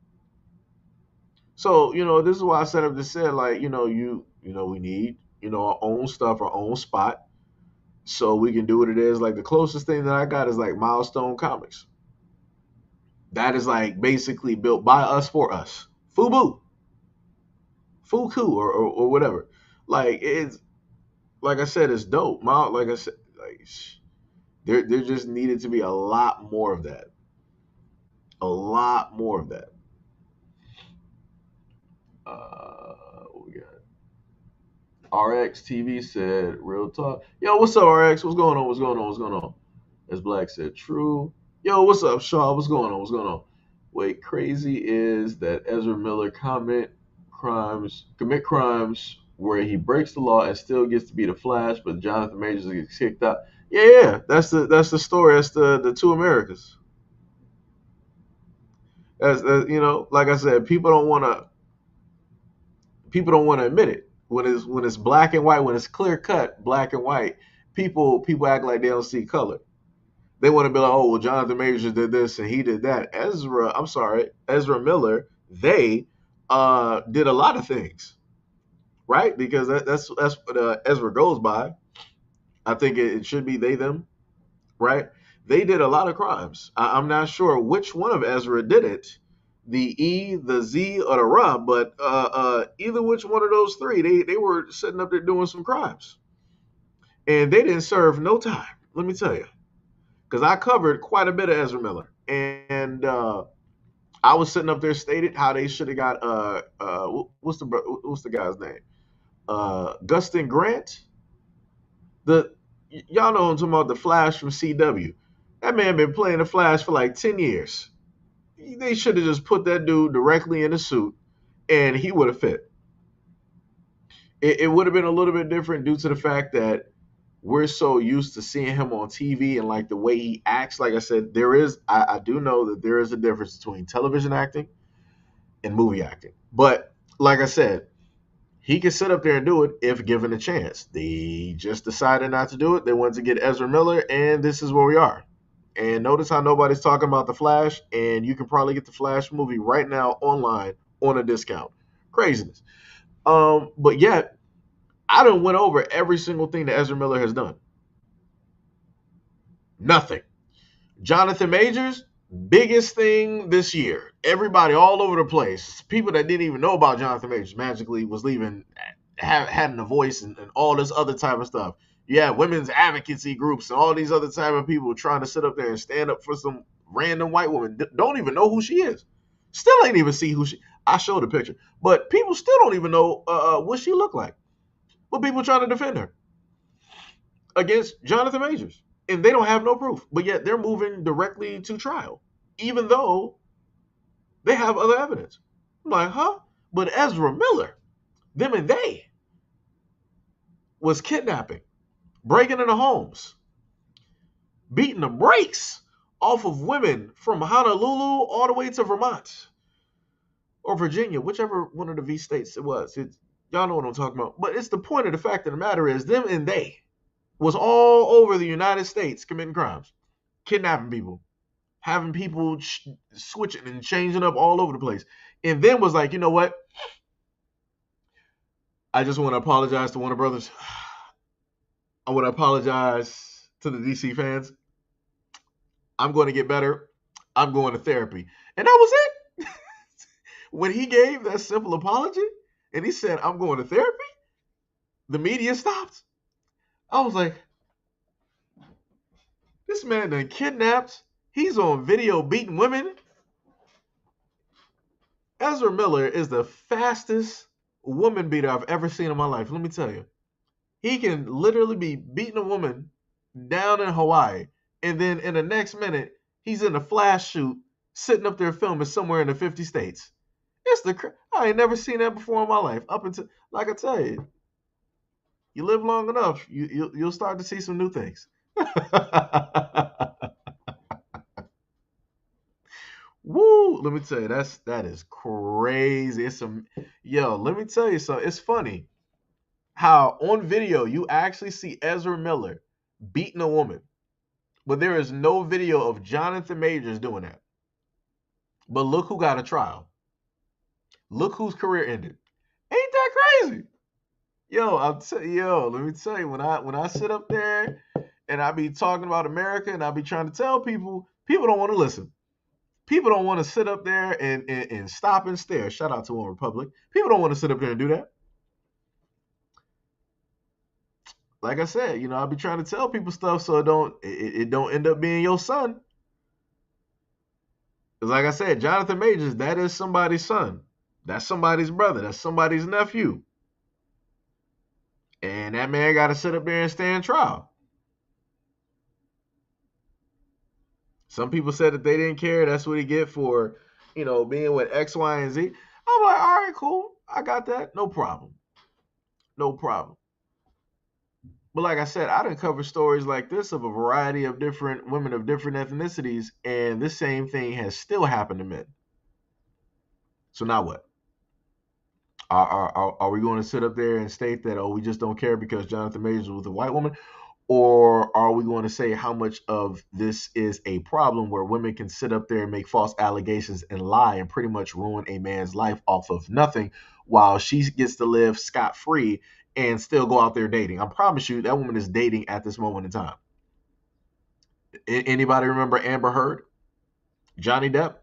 So, this is why I set up this said, like, we need, our own stuff, our own spot, so we can do what it is. Like the closest thing that I got is like Milestone Comics. That is like basically built by us for us. Fubu. Fuku or whatever. Like it's like I said, it's dope. Like I said, like there just needed to be a lot more of that. A lot more of that. What we got? RX TV said, real talk. Yo, what's up, RX? What's going on? What's going on? What's going on? As Black said, true. Yo, what's up, Shaw? What's going on? What's going on? Wait, crazy is that Ezra Miller commit crimes where he breaks the law and still gets to be the Flash, but Jonathan Majors gets kicked out. Yeah, that's the story. That's the two Americas. As like I said, people don't want to admit it when it's black and white, when it's clear cut black and white. People act like they don't see color. They want to be like, oh, well, Jonathan Majors did this and he did that. Ezra Miller, they did a lot of things, right? Because that's what Ezra goes by. I think it should be they, them, right? They did a lot of crimes. I'm not sure which one of Ezra did it, the E, the Z, or the Ra, but either which one of those three, they were sitting up there doing some crimes. And they didn't serve no time, let me tell you. Because I covered quite a bit of Ezra Miller. And I was sitting up there stated how they should have got, what's the guy's name? Gustin Grant. Y'all know I'm talking about, the Flash from CW. That man been playing the Flash for like 10 years. They should have just put that dude directly in a suit and he would have fit. It would have been a little bit different due to the fact that we're so used to seeing him on TV and like the way he acts. Like I said, I do know that there is a difference between television acting and movie acting. But like I said, he can sit up there and do it if given a chance. They just decided not to do it. They wanted to get Ezra Miller, and this is where we are. And notice how nobody's talking about the Flash, and you can probably get the Flash movie right now online on a discount. Craziness. But yet I done went over every single thing that Ezra Miller has done. Nothing. Jonathan Majors, biggest thing this year. Everybody all over the place. People that didn't even know about Jonathan Majors magically was leaving, having a voice and all this other type of stuff. Yeah, women's advocacy groups and all these other type of people trying to sit up there and stand up for some random white woman. Don't even know who she is. Still ain't even see who she. I showed a picture, but people still don't even know what she looked like. But people trying to defend her against Jonathan Majors, and they don't have no proof. But yet they're moving directly to trial, even though they have other evidence. I'm like, huh? But Ezra Miller, them and they, was kidnapping, breaking into homes, beating the brakes off of women from Honolulu all the way to Vermont or Virginia, whichever one of the V states it was. Y'all know what I'm talking about. But it's the point of the fact of the matter is them and they was all over the United States committing crimes, kidnapping people, having people switching and changing up all over the place. And then was like, you know what? I just want to apologize to Warner Brothers. I want to apologize to the DC fans. I'm going to get better. I'm going to therapy. And that was it. When he gave that simple apology and he said, I'm going to therapy, the media stopped. I was like, this man done kidnapped. He's on video beating women. Ezra Miller is the fastest woman beater I've ever seen in my life. Let me tell you. He can literally be beating a woman down in Hawaii, and then in the next minute, he's in a flash shoot, sitting up there filming somewhere in the 50 states. I ain't never seen that before in my life. Up until, like I tell you, you live long enough, you'll start to see some new things. Woo! Let me tell you, that is crazy. Let me tell you something. It's funny how on video you actually see Ezra Miller beating a woman, but there is no video of Jonathan Majors doing that. But look who got a trial. Look whose career ended. Ain't that crazy? Let me tell you, when I sit up there and I be talking about America and I be trying to tell people, people don't want to listen. People don't want to sit up there and stop and stare. Shout out to One Republic. People don't want to sit up there and do that. Like I said, I'll be trying to tell people stuff so it don't end up being your son. Because like I said, Jonathan Majors, that is somebody's son. That's somebody's brother. That's somebody's nephew. And that man got to sit up there and stand trial. Some people said that they didn't care. That's what he get for, being with X, Y, and Z. I'm like, all right, cool. I got that. No problem. No problem. But like I said, I done cover stories like this of a variety of different women of different ethnicities, and this same thing has still happened to men. So now what? Are we going to sit up there and state that, we just don't care because Jonathan Majors was a white woman? Or are we going to say how much of this is a problem where women can sit up there and make false allegations and lie and pretty much ruin a man's life off of nothing while she gets to live scot-free and still go out there dating? I promise you that woman is dating at this moment in time. Anybody remember Amber Heard? Johnny Depp?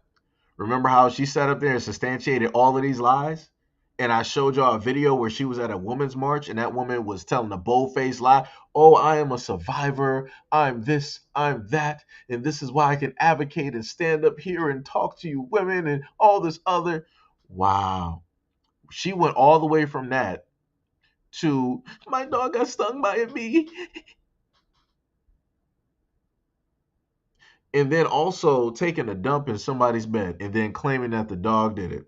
Remember how she sat up there and substantiated all of these lies? And I showed y'all a video where she was at a women's march and that woman was telling a bold-faced lie. Oh, I am a survivor. I'm this, I'm that. And this is why I can advocate and stand up here and talk to you women and all this other. Wow. She went all the way from that to my dog got stung by a bee. And then also taking a dump in somebody's bed and then claiming that the dog did it.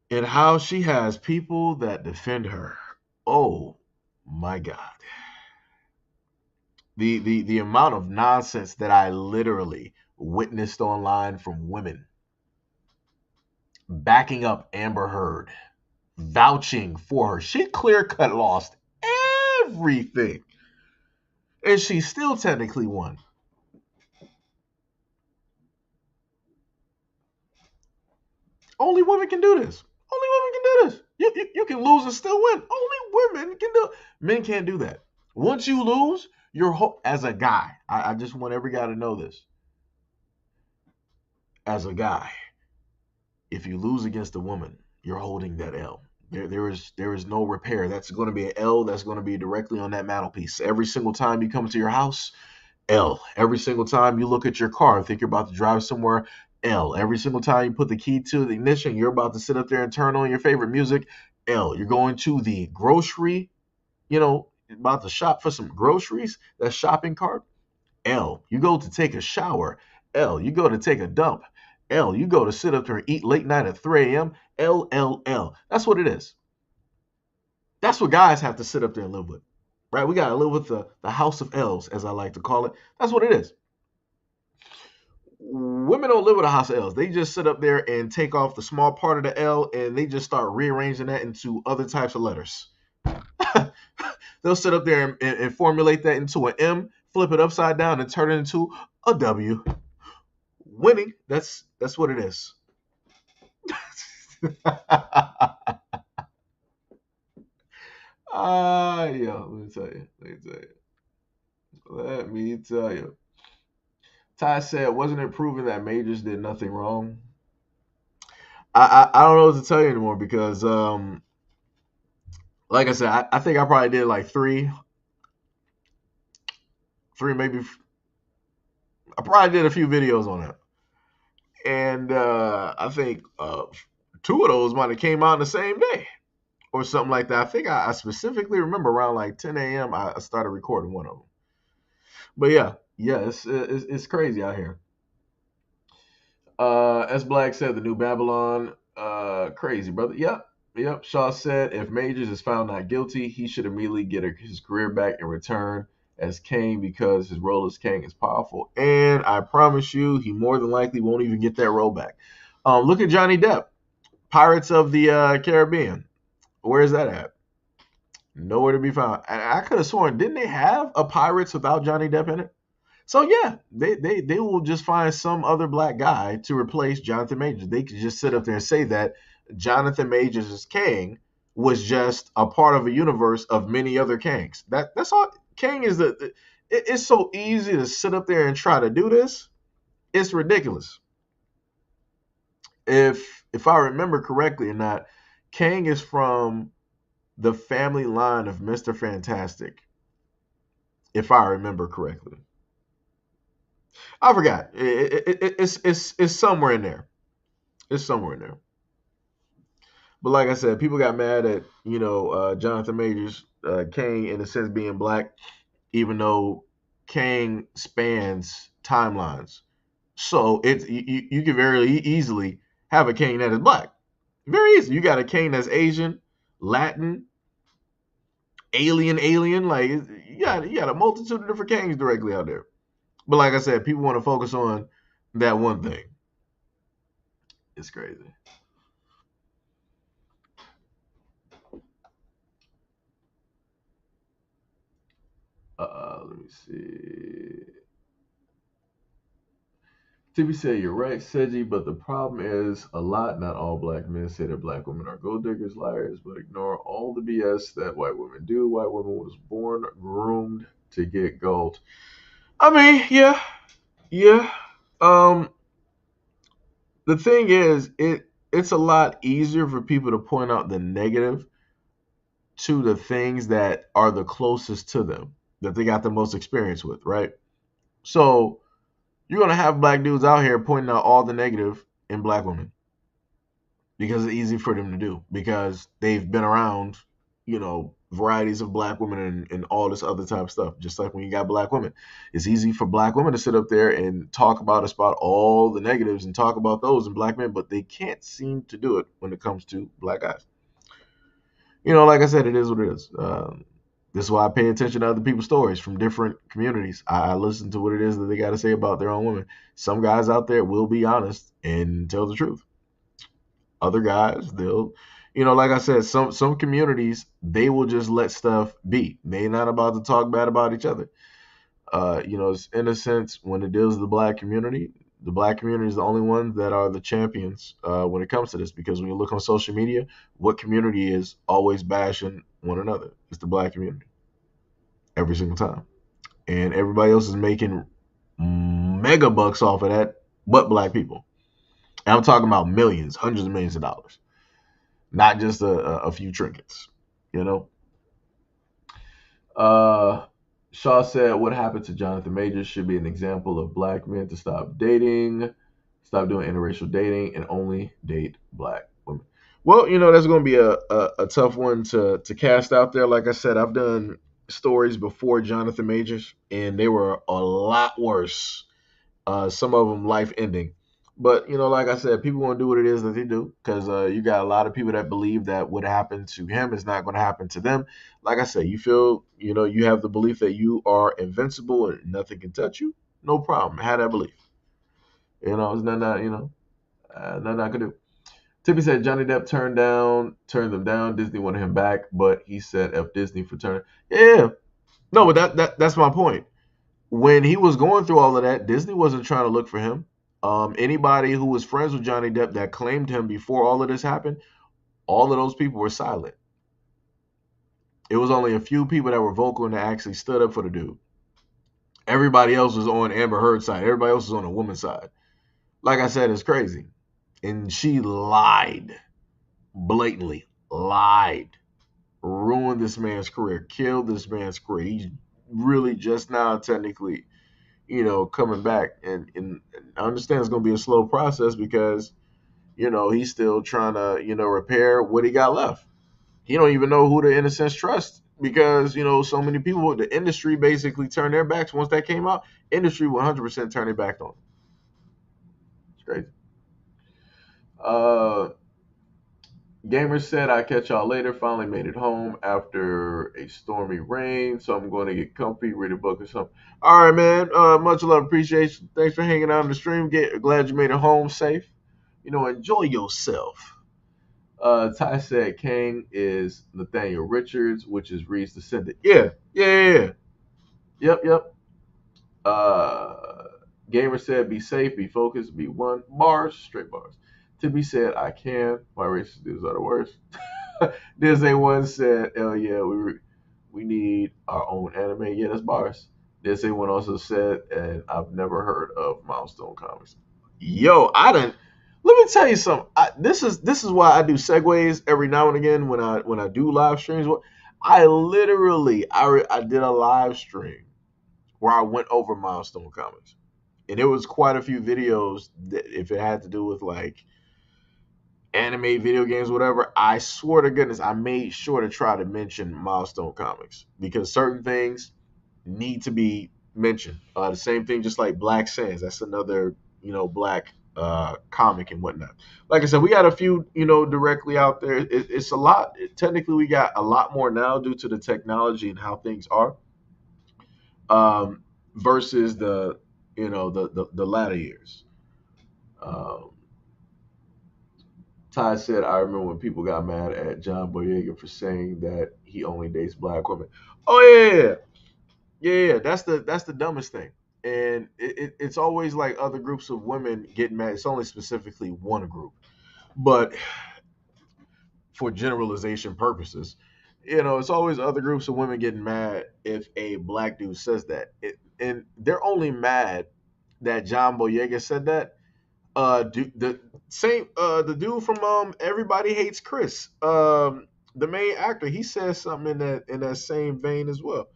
And how she has people that defend her. Oh my God. The amount of nonsense that I literally witnessed online from women backing up Amber Heard, vouching for her. She clear cut lost everything. and she still technically won. Only women can do this. Only women can do this. You can lose and still win. Only women can do it. Men can't do that. Once you lose, as a guy, I just want every guy to know this. As a guy, if you lose against a woman, you're holding that L. There is no repair. That's going to be an L that's going to be directly on that mantelpiece. Every single time you come to your house, L. Every single time you look at your car, think you're about to drive somewhere, L. Every single time you put the key to the ignition, you're about to sit up there and turn on your favorite music, L. You're going to the grocery, about to shop for some groceries, that shopping cart, L. You go to take a shower, L. You go to take a dump, L. You go to sit up there and eat late night at 3 a.m., L, L, L. That's what it is. That's what guys have to sit up there and live with, right? We got to live with the house of L's, as I like to call it. That's what it is. Women don't live with a house of L's. They just sit up there and take off the small part of the L and they just start rearranging that into other types of letters. They'll sit up there and formulate that into an M, flip it upside down and turn it into a W. Winning, that's what it is. Let me tell you. Let me tell you. Ty said, wasn't it proven that majors did nothing wrong? I don't know what to tell you anymore because, like I said, I think I probably did like three, maybe. I probably did a few videos on it. And I think 2 of those might have came out on the same day or something like that. I think I specifically remember around like 10 a.m. I started recording one of them. But yeah, it's crazy out here. S Black said the new Babylon, crazy, brother. Yep. Shaw said if Majors is found not guilty, he should immediately get his career back and return as King because his role as King is powerful. And I promise you, he more than likely won't even get that role back. Look at Johnny Depp, Pirates of the Caribbean. Where is that at? Nowhere to be found. I could have sworn, didn't they have a Pirates without Johnny Depp in it? So yeah, they will just find some other black guy to replace Jonathan Majors. They could just sit up there and say that Jonathan Majors as King was just a part of a universe of many other Kings. That's all. King is it's so easy to sit up there and try to do this. It's ridiculous. If I remember correctly or not, King is from the family line of Mr. Fantastic. If I remember correctly. I forgot. It's somewhere in there. It's somewhere in there. But like I said, people got mad at Jonathan Majors, Kang in a sense being black, even though Kang spans timelines. So you can very easily have a Kang that is black. Very easy. You got a Kang that's Asian, Latin, alien. Like you got a multitude of different Kangs directly out there. But like I said, people want to focus on that one thing. It's crazy. Let me see. Tippy said, you're right, Seji, but the problem is a lot, not all black men say that black women are gold diggers, liars, but ignore all the BS that white women do. White women was born groomed to get gold. I mean, yeah. The thing is, it's a lot easier for people to point out the negative to the things that are the closest to them, that they got the most experience with, right? So you're going to have black dudes out here pointing out all the negative in black women because it's easy for them to do because they've been around, varieties of black women and all this other type of stuff. Just like when you got black women, it's easy for black women to sit up there and talk about all the negatives and talk about those in black men, but they can't seem to do it when it comes to black guys. Like I said, it is what it is. This is why I pay attention to other people's stories from different communities. I listen to what it is that they got to say about their own women. Some guys out there will be honest and tell the truth. Other guys, they'll, like I said, some communities, they will just let stuff be. They're not about to talk bad about each other. It's in a sense when it deals with the black community is the only ones that are the champions when it comes to this. Because when you look on social media, what community is always bashing one another? It's the black community every single time, and everybody else is making mega bucks off of that, but black people. And I'm talking about millions, hundreds of millions of dollars, not just a few trinkets. You know. Uh, Shaw said, "What happened to Jonathan Majors should be an example of black men to stop dating, stop doing interracial dating, and only date black women." Well, that's going to be a tough one to cast out there. Like I said, I've done stories before Jonathan Majors, and they were a lot worse. Some of them life ending. But like I said, people want to do what it is that they do because you got a lot of people that believe that what happened to him is not going to happen to them. Like I said, you feel you have the belief that you are invincible and nothing can touch you. No problem. Have that belief. It's nothing I could do. Tippy said Johnny Depp turned them down. Disney wanted him back, but he said F Disney for turning. Yeah, no, but that's my point. When he was going through all of that, Disney wasn't trying to look for him. Anybody who was friends with Johnny Depp that claimed him before all of this happened, all of those people were silent. It was only a few people that were vocal and that actually stood up for the dude. Everybody else was on Amber Heard's side. Everybody else was on the woman's side. Like I said, it's crazy. And she lied, blatantly lied, ruined this man's career, killed this man's career. He's really just now technically coming back. And I understand it's going to be a slow process because, he's still trying to, repair what he got left. He don't even know who the innocents trust because, so many people, the industry basically turned their backs. Once that came out, industry 100% turned their back on him. It's crazy. Gamer said, "I catch y'all later. Finally made it home after a stormy rain, so I'm going to get comfy, read a book or something." All right, man. Much love, appreciation. Thanks for hanging out on the stream. Glad you made it home safe. Enjoy yourself. Ty said Kang is Nathaniel Richards, which is Reed's descendant. Yeah. Yep. Gamer said, "Be safe, be focused, be one." Bars, straight bars. Tibby said, "I can. My racist dudes are the worst." Disney one said, "Hell yeah, we need our own anime." Yeah, that's bars. Disney one also said, "And I've never heard of Milestone Comics." Yo, I didn't. Let me tell you something. This is why I do segues every now and again when I do live streams. I did a live stream where I went over Milestone Comics, and there was quite a few videos that if it had to do with like anime, video games, whatever, I swear to goodness, I made sure to try to mention Milestone Comics because certain things need to be mentioned. The same thing, just like Black Sands. That's another, black comic and whatnot. Like I said, we got a few, directly out there. It's a lot. Technically, we got a lot more now due to the technology and how things are, versus the latter years. Um, Ty said, "I remember when people got mad at John Boyega for saying that he only dates black women." Oh yeah. That's the dumbest thing, and it's always like other groups of women getting mad. It's only specifically one group, but for generalization purposes, it's always other groups of women getting mad if a black dude says that, and they're only mad that John Boyega said that. The dude from Everybody Hates Chris, the main actor, he says something in that same vein as well.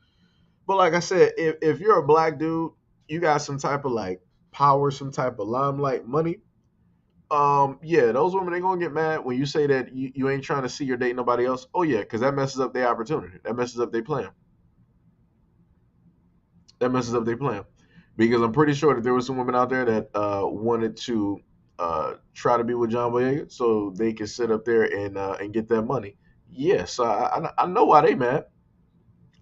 But like I said, if you're a black dude, you got some type of like power, some type of limelight, money. Yeah, those women, they gonna get mad when you say that you ain't trying to see or date nobody else. Oh yeah, because that messes up their opportunity. That messes up their plan. Because I'm pretty sure that there were some women out there that wanted to try to be with John Boyega so they could sit up there and get that money. Yes, I know why they mad.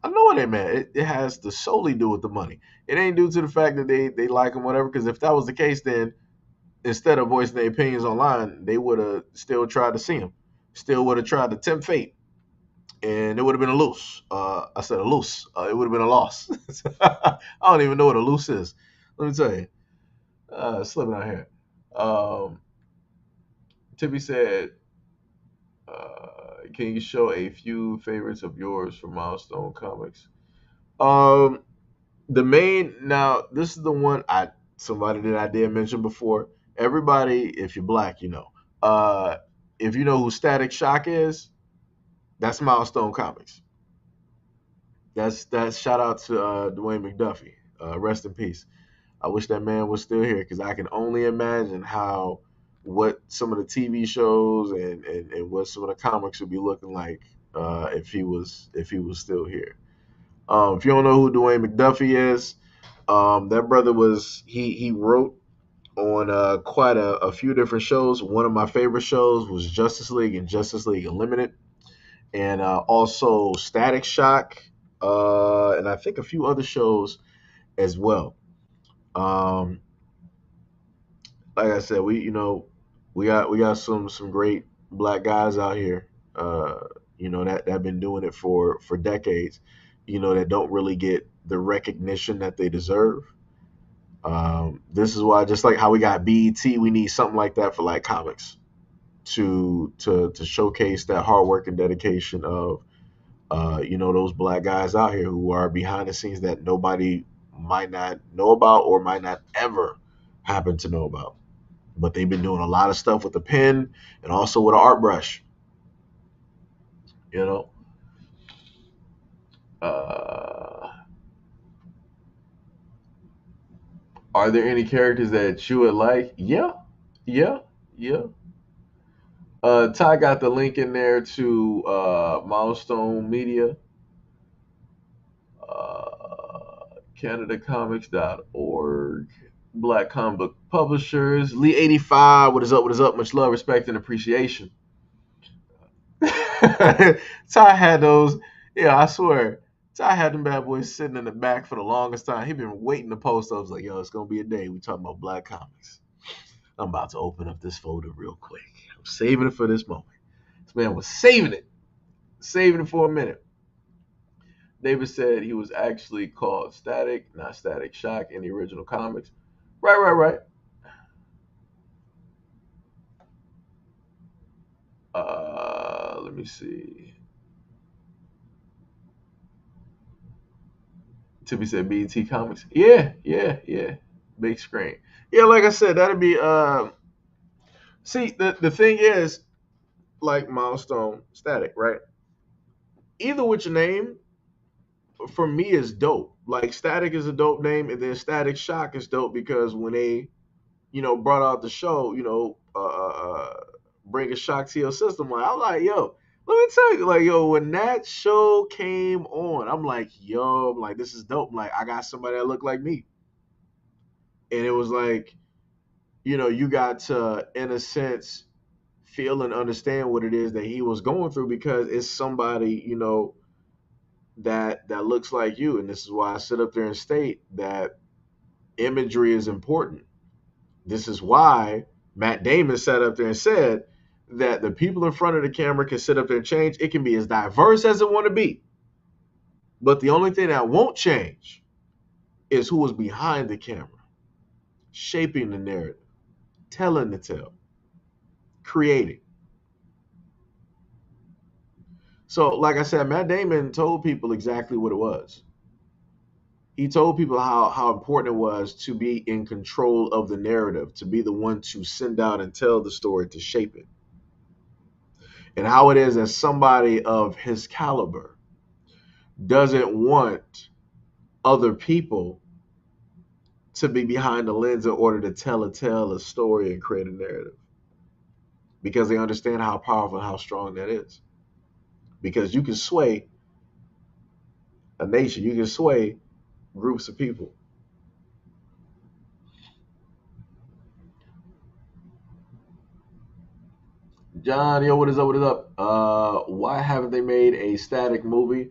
I know why they mad. It has to solely do with the money. It ain't due to the fact that they like him, whatever. Because if that was the case, then instead of voicing their opinions online, they would have still tried to see him. Still would have tried to tempt fate. and it would have been a loose. I said a loose. It would have been a loss. I don't even know what a loose is. Let me tell you. Slipping out here. Um, Tippy said, "Can you show a few favorites of yours from Milestone Comics?" Um, the main now. This is the one somebody that I did mention before. Everybody, if you're black, you know. Uh, if you know who Static Shock is, that's Milestone Comics. That's shout out to Dwayne McDuffie. Rest in peace. I wish that man was still here because I can only imagine how what some of the TV shows and what some of the comics would be looking like if he was still here. If you don't know who Dwayne McDuffie is, that brother he wrote on quite a few different shows. One of my favorite shows was Justice League and Justice League Unlimited, and also Static Shock, and I think a few other shows as well. Um, like I said, we got some great black guys out here. That have been doing it for decades. That don't really get the recognition that they deserve. This is why, just like how we got BET, we need something like that for like comics to showcase that hard work and dedication of those black guys out here who are behind the scenes that nobody might not know about or might not ever happen to know about. But they've been doing a lot of stuff with the pen and also with an art brush. You know, uh, are there any characters that you would like? Yeah, yeah, yeah. Ty got the link in there to Milestone Media, CanadaComics.org, Black Comic Book Publishers, Lee 85. What is up? What is up? Much love, respect, and appreciation. Ty had those. Yeah, I swear. Ty had them bad boys sitting in the back for the longest time. He been waiting to post those. Like, yo, it's gonna be a day. We talking about black comics. I'm about to open up this folder real quick. I'm saving it for this moment. This man was saving it for a minute. David said he was actually called Static, not Static Shock in the original comics. Right. Let me see. Tippy said BET Comics. Yeah. Big screen. Yeah, like I said, that'd be see the thing is, like Milestone Static, right? Either which name for me is dope. Like Static is a dope name, and then Static Shock is dope because when they, brought out the show, bring a shock to your system. Like I'm like, yo, let me tell you, like, yo, when that show came on, I'm like, yo, I'm like, this is dope. Like, I got somebody that looked like me, and it was like, you got to, in a sense, feel and understand what it is that he was going through because it's somebody, that looks like you, and this is why I sit up there and state that imagery is important. This is why Matt Damon sat up there and said that the people in front of the camera can sit up there and change. It can be as diverse as it want to be. But the only thing that won't change is who is behind the camera, shaping the narrative, telling the tale, creating. So, like I said, Matt Damon told people exactly what it was. He told people how important it was to be in control of the narrative, to be the one to send out and tell the story, to shape it. And how it is that somebody of his caliber doesn't want other people to be behind the lens in order to tell a tale, a story, and create a narrative. Because they understand how powerful and how strong that is. Because you can sway a nation, you can sway groups of people. John, yo, what is up? What is up? Why haven't they made a Static movie?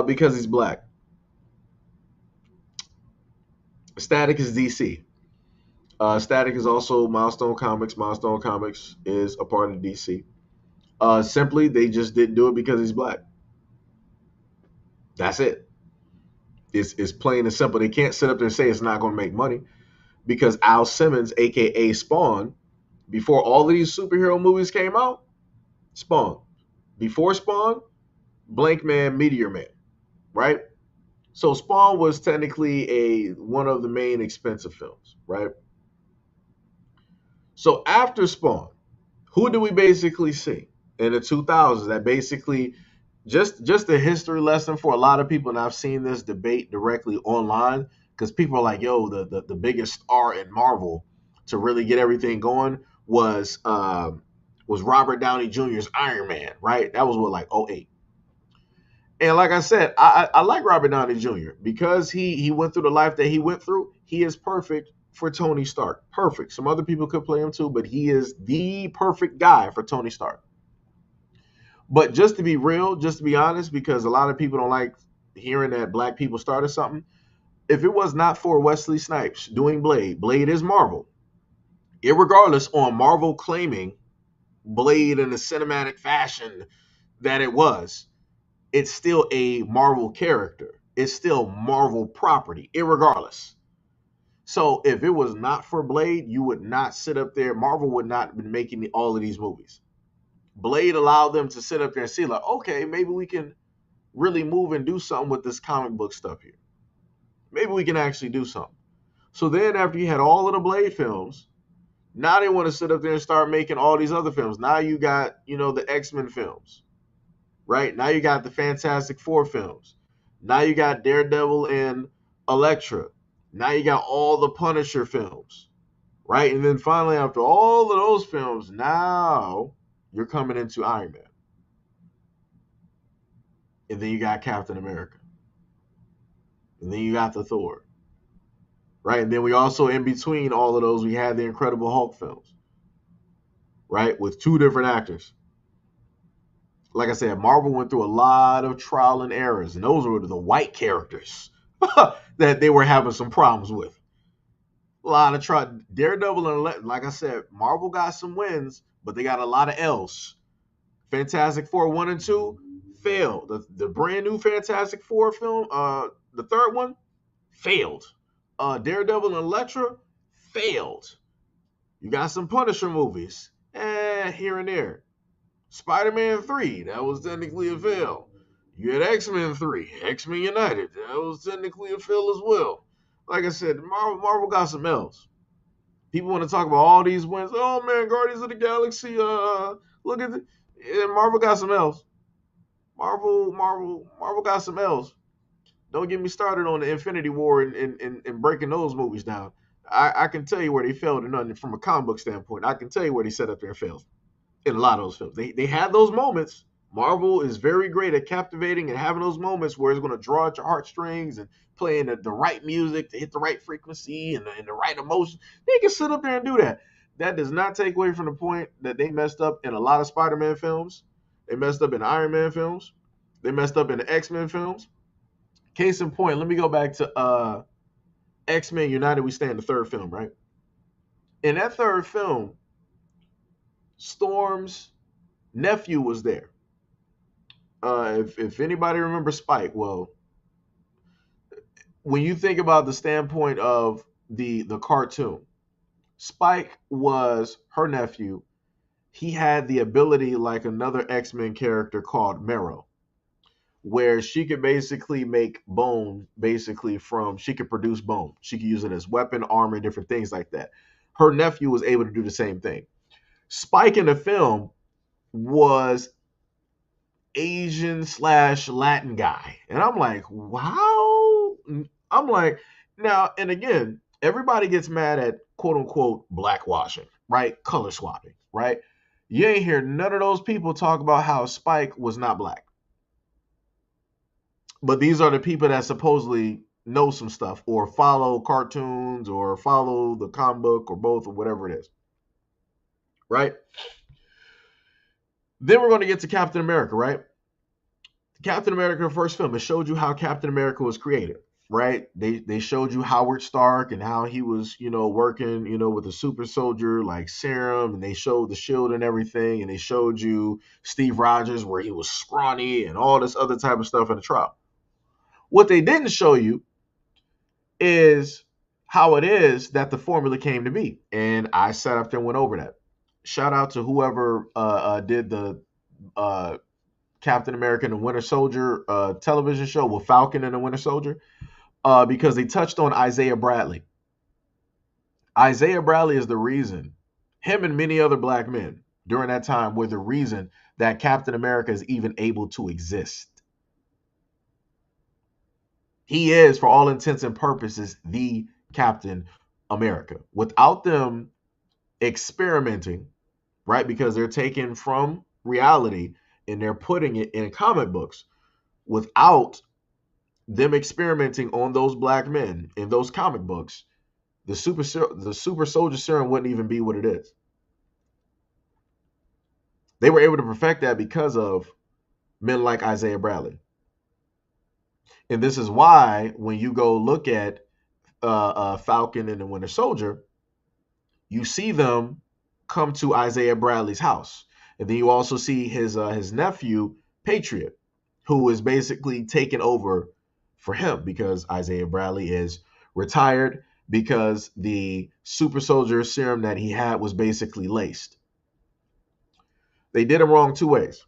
Because he's black. Static is DC. Static is also Milestone Comics. Milestone Comics is a part of DC. Simply, they just didn't do it because he's black. That's it. It's plain and simple. They can't sit up there and say it's not going to make money because Al Simmons, aka Spawn, before all of these superhero movies came out, Spawn. Before Spawn, Blank Man, Meteor Man, right? So Spawn was technically one of the main expensive films, right? So after Spawn, who do we basically see in the 2000s that basically just a history lesson for a lot of people, and I've seen this debate directly online because people are like, yo, the biggest star in Marvel to really get everything going was Robert Downey Jr.'s Iron Man, right? That was what, like '08. And like I said, I like Robert Downey Jr. because he went through the life that he went through. He is perfect for Tony Stark. Perfect. Some other people could play him too, but he is the perfect guy for Tony Stark. But just to be real, just to be honest, because a lot of people don't like hearing that black people started something. If it was not for Wesley Snipes doing Blade, Blade is Marvel. Irregardless on Marvel claiming Blade in the cinematic fashion that it was, it's still a Marvel character. It's still Marvel property, irregardless. So if it was not for Blade, you would not sit up there. Marvel would not have been making all of these movies. Blade allowed them to sit up there and see, like, okay, maybe we can really move and do something with this comic book stuff here. Maybe we can actually do something. So then after you had all of the Blade films, now they want to sit up there and start making all these other films. Now you got, the X-Men films, right? Now you got the Fantastic Four films. Now you got Daredevil and Elektra. Now you got all the Punisher films, right? And then finally, after all of those films, now you're coming into Iron Man. And then you got Captain America. And then you got the Thor. Right? And then we also, in between all of those, we had the Incredible Hulk films. Right? With two different actors. Like I said, Marvel went through a lot of trial and errors. And those were the white characters that they were having some problems with. A lot of trial. Daredevil and, like I said, Marvel got some wins, but they got a lot of L's. Fantastic Four 1 and 2 failed. The brand new Fantastic Four film, the third one, failed. Daredevil and Elektra failed. You got some Punisher movies, here and there. Spider-Man 3, that was technically a fail. You had X-Men 3, X-Men United, that was technically a fail as well. Like I said, Marvel got some L's. People want to talk about all these wins. Oh man, Guardians of the Galaxy. Look at Marvel got some L's. Marvel got some L's. Don't get me started on the Infinity War and breaking those movies down. I can tell you where they failed and from a comic book standpoint. I can tell you where they set up there and failed in a lot of those films. They had those moments. Marvel is very great at captivating and having those moments where it's going to draw at your heartstrings and playing the right music to hit the right frequency and the right emotion. They can sit up there and do that. That does not take away from the point that they messed up in a lot of Spider-Man films. They messed up in Iron Man films. They messed up in the X-Men films. Case in point, let me go back to X-Men United We Stand, the third film, right? In that third film, Storm's nephew was there. If anybody remembers Spike, well, when you think about the standpoint of the cartoon, Spike was her nephew. He had the ability like another X-Men character called Marrow, where she could basically make bone, she could produce bone. She could use it as weapon, armor, different things like that. Her nephew was able to do the same thing. Spike in the film was Asian/Latin guy. And I'm like, wow. I'm like, now, and again, everybody gets mad at quote unquote blackwashing, right? Color swapping, right? You ain't hear none of those people talk about how Spike was not black. But these are the people that supposedly know some stuff or follow cartoons or follow the comic book or both or whatever it is. Right? Then we're going to get to Captain America, right? Captain America, first film, it showed you how Captain America was created, right? They showed you Howard Stark and how he was, working, with the super soldier like serum, and they showed the shield and everything, and they showed you Steve Rogers where he was scrawny and all this other type of stuff in the trial. What they didn't show you is how it is that the formula came to be. And I sat up there and went over that. Shout out to whoever did the Captain America and the Winter Soldier television show with Falcon and the Winter Soldier, because they touched on Isaiah Bradley. Isaiah Bradley is the reason, him and many other black men during that time were the reason that Captain America is even able to exist. He is, for all intents and purposes, the Captain America. Without them experimenting, right? Because they're taken from reality and they're putting it in comic books. Without them experimenting on those black men in those comic books, the super soldier serum wouldn't even be what it is. They were able to perfect that because of men like Isaiah Bradley. And this is why when you go look at Falcon and the Winter Soldier, you see them come to Isaiah Bradley's house. And then you also see his nephew, Patriot, who is basically taking over for him because Isaiah Bradley is retired because the super soldier serum that he had was basically laced. They did him wrong 2 ways.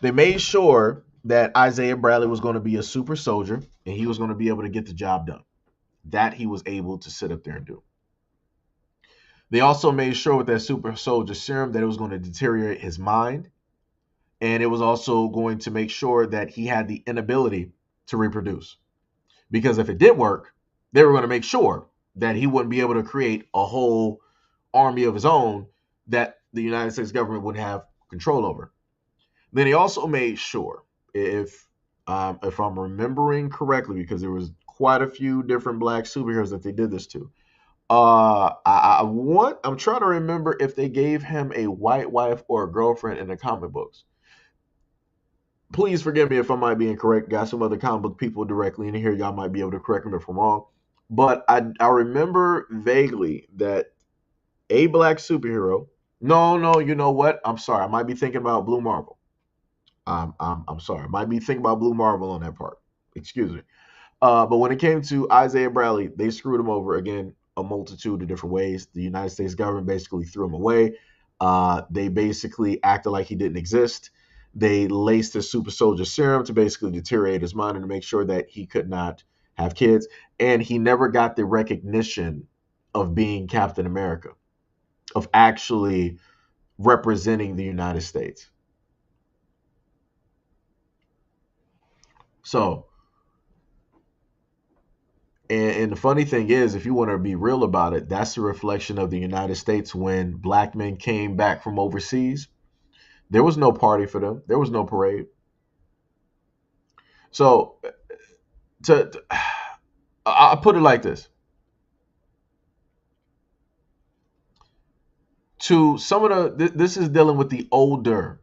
They made sure that Isaiah Bradley was going to be a super soldier and he was going to be able to get the job done. That he was able to sit up there and do. They also made sure with that super soldier serum that it was going to deteriorate his mind. And it was also going to make sure that he had the inability to reproduce. Because if it did work, they were going to make sure that he wouldn't be able to create a whole army of his own that the United States government would have control over. Then he also made sure, if I'm remembering correctly, because there was quite a few different black superheroes that they did this to. I'm trying to remember if they gave him a white wife or a girlfriend in the comic books. Please forgive me if I might be incorrect. Got some other comic book people directly in here. Y'all might be able to correct me if I'm wrong. But I remember vaguely that a black superhero. No, you know what? I'm sorry. I might be thinking about Blue Marvel. I'm sorry. I might be thinking about Blue Marvel on that part. Excuse me. But when it came to Isaiah Bradley, they screwed him over again a multitude of different ways. The United States government basically threw him away. They basically acted like he didn't exist. They laced his super soldier serum to basically deteriorate his mind and to make sure that he could not have kids. And he never got the recognition of being Captain America, of actually representing the United States. So, and the funny thing is, if you want to be real about it, that's a reflection of the United States when black men came back from overseas. There was no party for them. There was no parade. So, I'll put it like this. To some of this is dealing with the older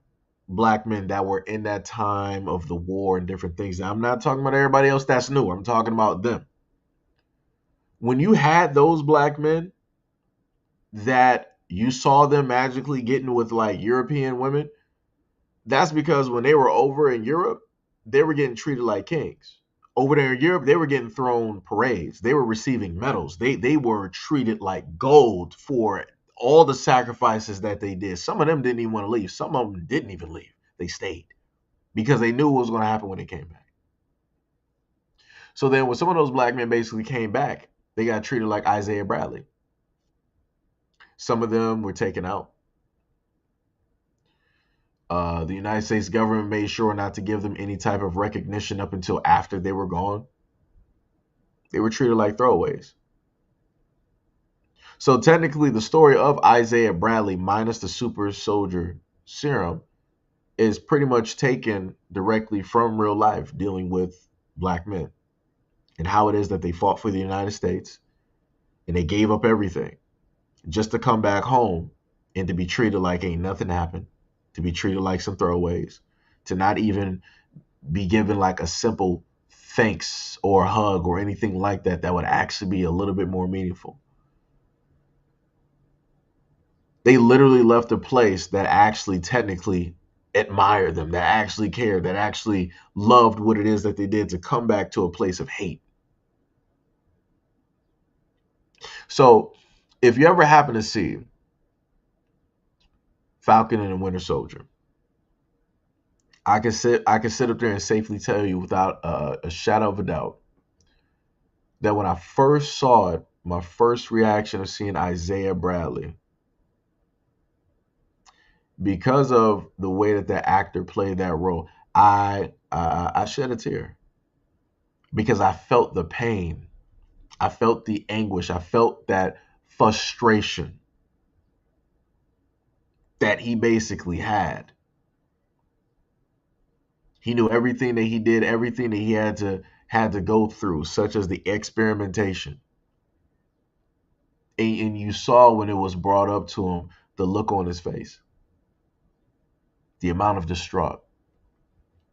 black men that were in that time of the war and different things. Now, I'm not talking about everybody else that's new. I'm talking about them. When you had those black men that you saw them magically getting with like European women, that's because when they were over in Europe, they were getting treated like kings. Over there in Europe, they were getting thrown parades. They were receiving medals. They were treated like gold for all the sacrifices that they did. Some of them didn't even want to leave. Some of them didn't even leave. They stayed because they knew what was going to happen when they came back. So then when some of those black men basically came back, they got treated like Isaiah Bradley. Some of them were taken out. The United States government made sure not to give them any type of recognition up until after they were gone. They were treated like throwaways. So technically, the story of Isaiah Bradley minus the super soldier serum is pretty much taken directly from real life, dealing with black men and how it is that they fought for the United States and they gave up everything just to come back home and to be treated like ain't nothing happened, to be treated like some throwaways, to not even be given like a simple thanks or a hug or anything like that that would actually be a little bit more meaningful. They literally left a place that actually technically admired them, that actually cared, that actually loved what it is that they did, to come back to a place of hate. So if you ever happen to see Falcon and the Winter Soldier, I can sit up there and safely tell you without a shadow of a doubt that when I first saw it, my first reaction of seeing Isaiah Bradley, because of the way that the actor played that role, I shed a tear because I felt the pain, I felt the anguish, I felt that frustration that he basically had. He knew everything that he did, everything that he had to go through, such as the experimentation. And you saw when it was brought up to him, the look on his face, the amount of distraught,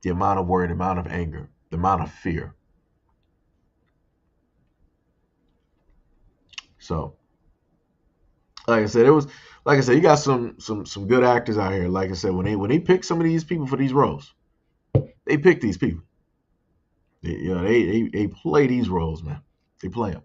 the amount of worry, the amount of anger, the amount of fear. So, like I said, you got some good actors out here. Like I said, when they pick some of these people for these roles, they pick these people. They play these roles, man. They play them.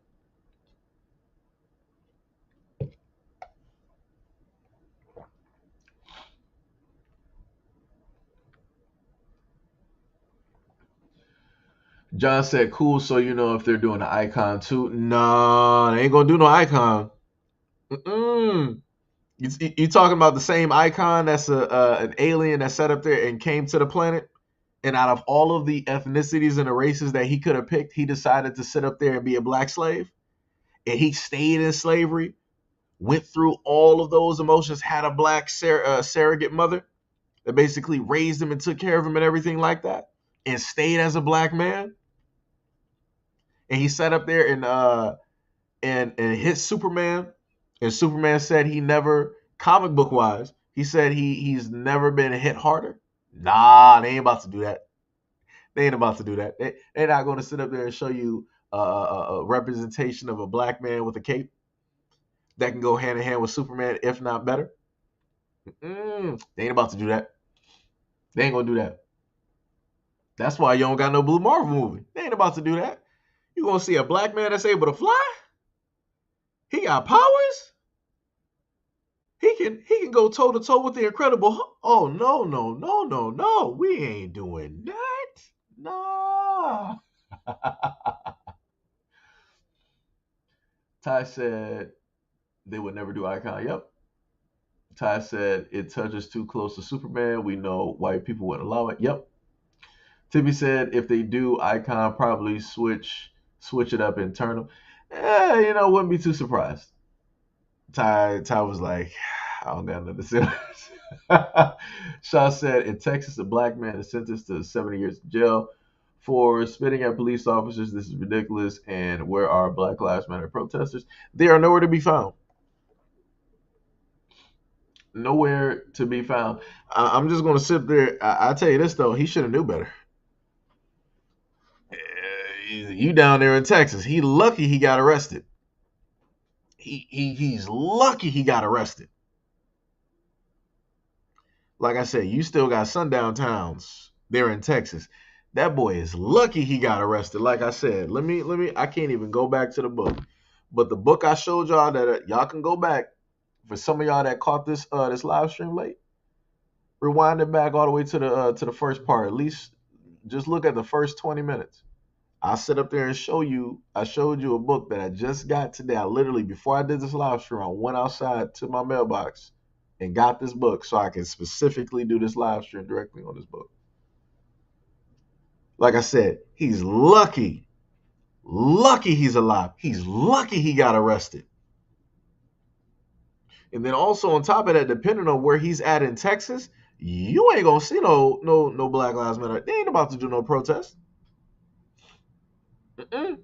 John said, "Cool, so you know if they're doing an icon too." No, they ain't gonna do no icon. Mm-mm. You talking about the same icon that's an alien that sat up there and came to the planet, and out of all of the ethnicities and the races that he could have picked, he decided to sit up there and be a black slave, and he stayed in slavery, went through all of those emotions, had a black surrogate mother that basically raised him and took care of him and everything like that, and stayed as a black man. And he sat up there and hit Superman, and Superman said he never, comic book wise, he said he's never been hit harder. Nah, they ain't about to do that. They ain't about to do that. They're not going to sit up there and show you a representation of a black man with a cape that can go hand in hand with Superman, if not better. They ain't about to do that. They ain't gonna do that. That's why you don't got no Blue Marvel movie. They ain't about to do that. You gonna see a black man that's able to fly? He got powers. He can go toe to toe with the Incredible Hulk. Oh no. We ain't doing that. Nah. Ty said they would never do icon. Yep. Ty said it touches too close to Superman. We know white people wouldn't allow it. Yep. Timmy said if they do icon, probably switch it up and turn them. Wouldn't be too surprised. Ty was like, I don't got nothing to say. Shaw said in Texas, a black man is sentenced to 70 years in jail for spitting at police officers. This is ridiculous. And where are Black Lives Matter protesters? They are nowhere to be found. Nowhere to be found. I'm just going to sit there. I tell you this, though. He should have knew better. You down there in Texas. He lucky he got arrested. He's lucky he got arrested. Like I said, you still got sundown towns there in Texas. That boy is lucky he got arrested. Like I said, let me. I can't even go back to the book, but the book I showed y'all that y'all can go back. For some of y'all that caught this live stream late, rewind it back all the way to the first part. At least just look at the first 20 minutes. I'll sit up there and show you. I showed you a book that I just got today. I literally, before I did this live stream, I went outside to my mailbox and got this book so I can specifically do this live stream directly on this book. Like I said, he's lucky. Lucky he's alive. He's lucky he got arrested. And then also on top of that, depending on where he's at in Texas, you ain't gonna see no Black Lives Matter. They ain't about to do no protest. Them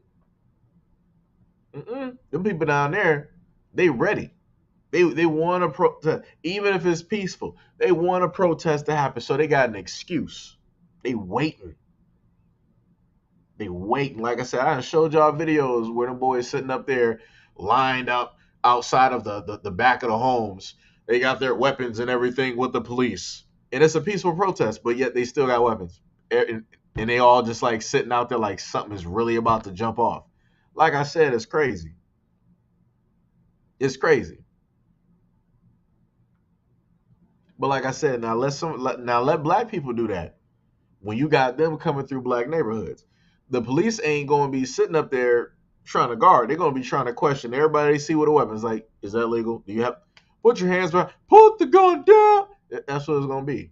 people down there, they ready. They want to protest, even if it's peaceful. They want a protest to happen, so they got an excuse. They waiting. Like I said, I showed y'all videos where the boys sitting up there lined up outside of the back of the homes. They got their weapons and everything with the police. And it's a peaceful protest, but yet they still got weapons. And they all just like sitting out there like something is really about to jump off. Like I said, it's crazy. It's crazy. But like I said, now let black people do that. When you got them coming through black neighborhoods, the police ain't going to be sitting up there trying to guard. They're going to be trying to question everybody they see with a weapon. It's like, is that legal? Do you have put your hands behind? Put the gun down. That's what it's going to be.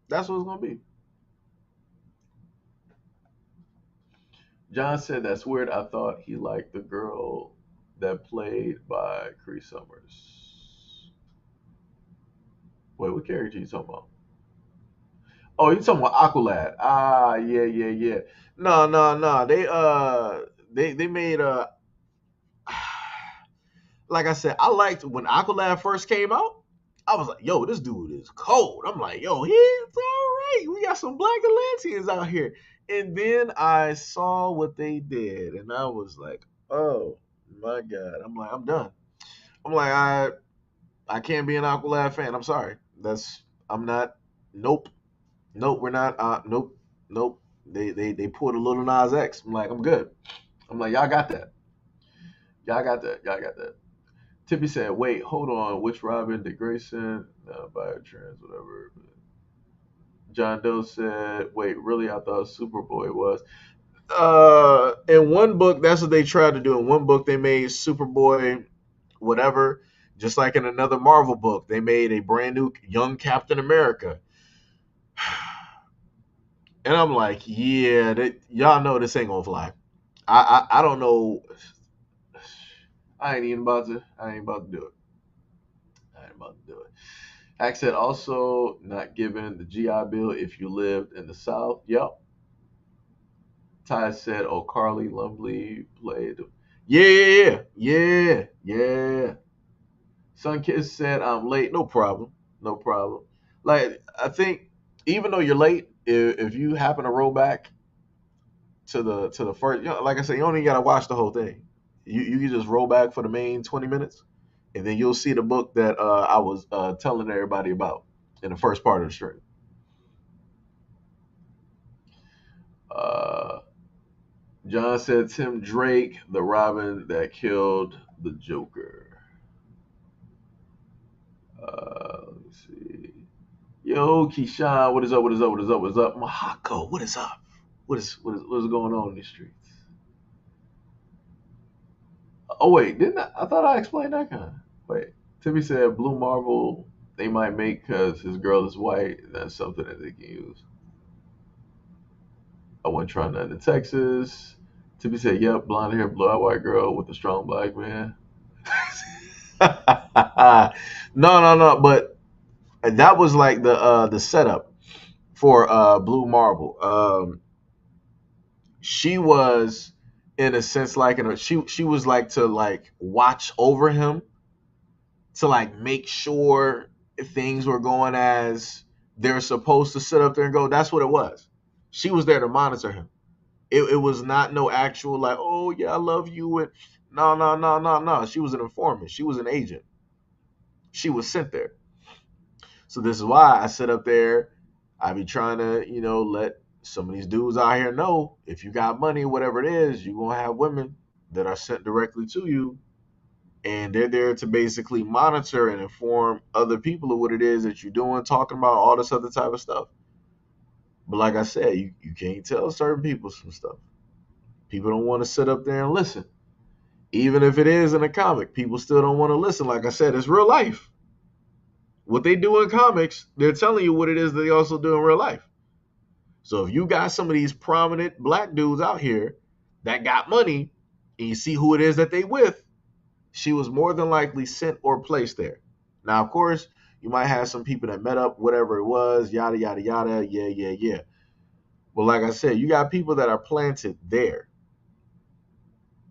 That's what it's going to be. John said that's weird. I thought he liked the girl that played by Cree Summers. Wait, what character you talking about? Oh, you talking about Aqualad? Ah, yeah, yeah, yeah. No, no, no. They made like I said, I liked when Aqualad first came out. I was like, yo, this dude is cold. I'm like, yo, he's all right. We got some black Atlanteans out here. And then I saw what they did, and I was like, oh my god. I'm like, I'm done. I'm like, I can't be an Aqualad fan. I'm sorry. I'm not. Nope. Nope. We're not. Nope. Nope. They pulled a little Nas X. I'm like, I'm good. I'm like, y'all got that. Y'all got that. Y'all got that. Tippy said, wait, hold on. Which Robin? Dick Grayson? Biotrans, whatever. John Doe said, wait, really? I thought Superboy was. In one book, that's what they tried to do. In one book, they made Superboy whatever. Just like in another Marvel book, they made a brand new young Captain America. And I'm like, yeah, y'all know this ain't gonna fly. I don't know. I ain't about to do it. I ain't about to do it. Hack said also not given the GI Bill if you lived in the South. Yep. Ty said, oh, Carly Lumbly played. Yeah, yeah, yeah. Sunkiss said, I'm late. No problem. No problem. Like, I think even though you're late, if you happen to roll back to the first, like I said, you only got to watch the whole thing. You can just roll back for the main 20 minutes, and then you'll see the book that I was telling everybody about in the first part of the stream. Uh, John said Tim Drake, the Robin that killed the Joker. Let me see. Yo, Keyshawn, what is up? What is up? What is up? What is up? Mahako, what is up? What is going on in the streets? Oh wait, didn't I thought I explained that kind of. Wait, Timmy said Blue Marble they might make because his girl is white. And that's something that they can use. I wasn't trying that in Texas. Timmy said, "Yep, blonde hair, blue eyed white girl with a strong black man." No, no, no. But that was like the setup for Blue Marble. She was in a sense like she was like to like watch over him to like make sure things were going as they're supposed to sit up there and go. That's what it was. She was there to monitor him. It was not no actual like, oh yeah, I love you and no, no, no, no, no. She was an informant. She was an agent. She was sent there. So this is why I sit up there. I be trying to, let some of these dudes out here know if you got money, whatever it is, you're gonna have women that are sent directly to you, and they're there to basically monitor and inform other people of what it is that you're doing, talking about all this other type of stuff. But like I said, you can't tell certain people some stuff. People don't want to sit up there and listen. Even if it is in a comic, people still don't want to listen. Like I said, it's real life. What they do in comics, they're telling you what it is they also do in real life. So if you got some of these prominent black dudes out here that got money and you see who it is that they with, she was more than likely sent or placed there. Now, of course, you might have some people that met up, whatever it was, yada, yada, yada, yeah, yeah, yeah. But like I said, you got people that are planted there.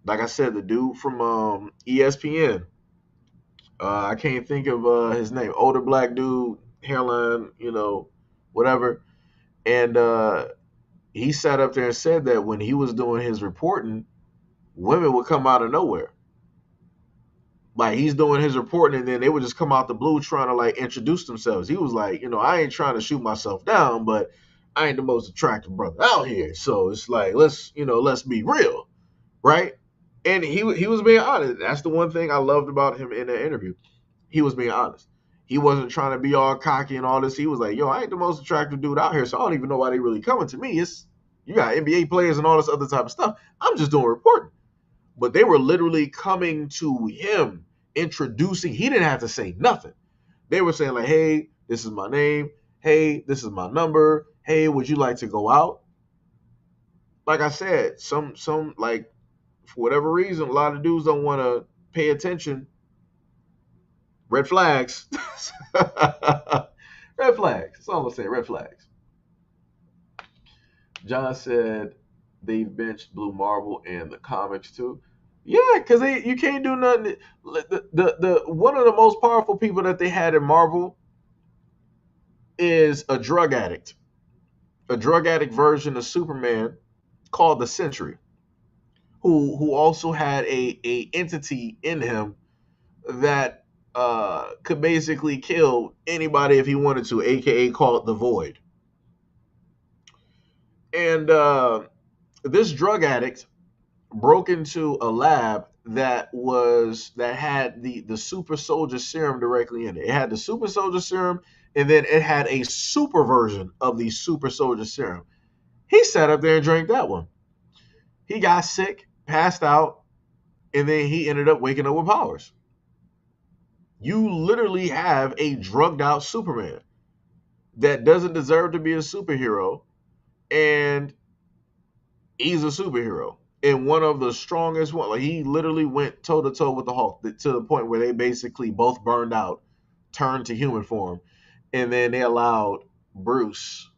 Like I said, the dude from ESPN, I can't think of his name, older black dude, hairline, whatever. And he sat up there and said that when he was doing his reporting, women would come out of nowhere. Like he's doing his reporting, and then they would just come out the blue trying to like introduce themselves. He was like, I ain't trying to shoot myself down, but I ain't the most attractive brother out here. So it's like let's be real, right? And he was being honest. That's the one thing I loved about him in that interview. He was being honest. He wasn't trying to be all cocky and all this. He was like, yo, I ain't the most attractive dude out here, so I don't even know why they really coming to me. It's you got NBA players and all this other type of stuff. I'm just doing reporting. But they were literally coming to him, introducing. He didn't have to say nothing. They were saying like, hey, this is my name. Hey, this is my number. Hey, would you like to go out? Like I said, some like for whatever reason, a lot of dudes don't want to pay attention. Red flags. Red flags. That's all I'm gonna say. Red flags. John said they've benched Blue Marvel and the comics too. Yeah, because you can't do nothing. The one of the most powerful people that they had in Marvel is a drug addict version of Superman called the Sentry, who also had a entity in him that could basically kill anybody if he wanted to, aka called the Void. And this drug addict broke into a lab that had the super soldier serum directly in it. It had the super soldier serum, and then it had a super version of the super soldier serum. He sat up there and drank that one. He got sick, passed out, and then he ended up waking up with powers. You literally have a drugged out Superman that doesn't deserve to be a superhero, and he's a superhero. And one of the strongest one. Like he literally went toe to toe with the Hulk to the point where they basically both burned out, turned to human form, and then they allowed Bruce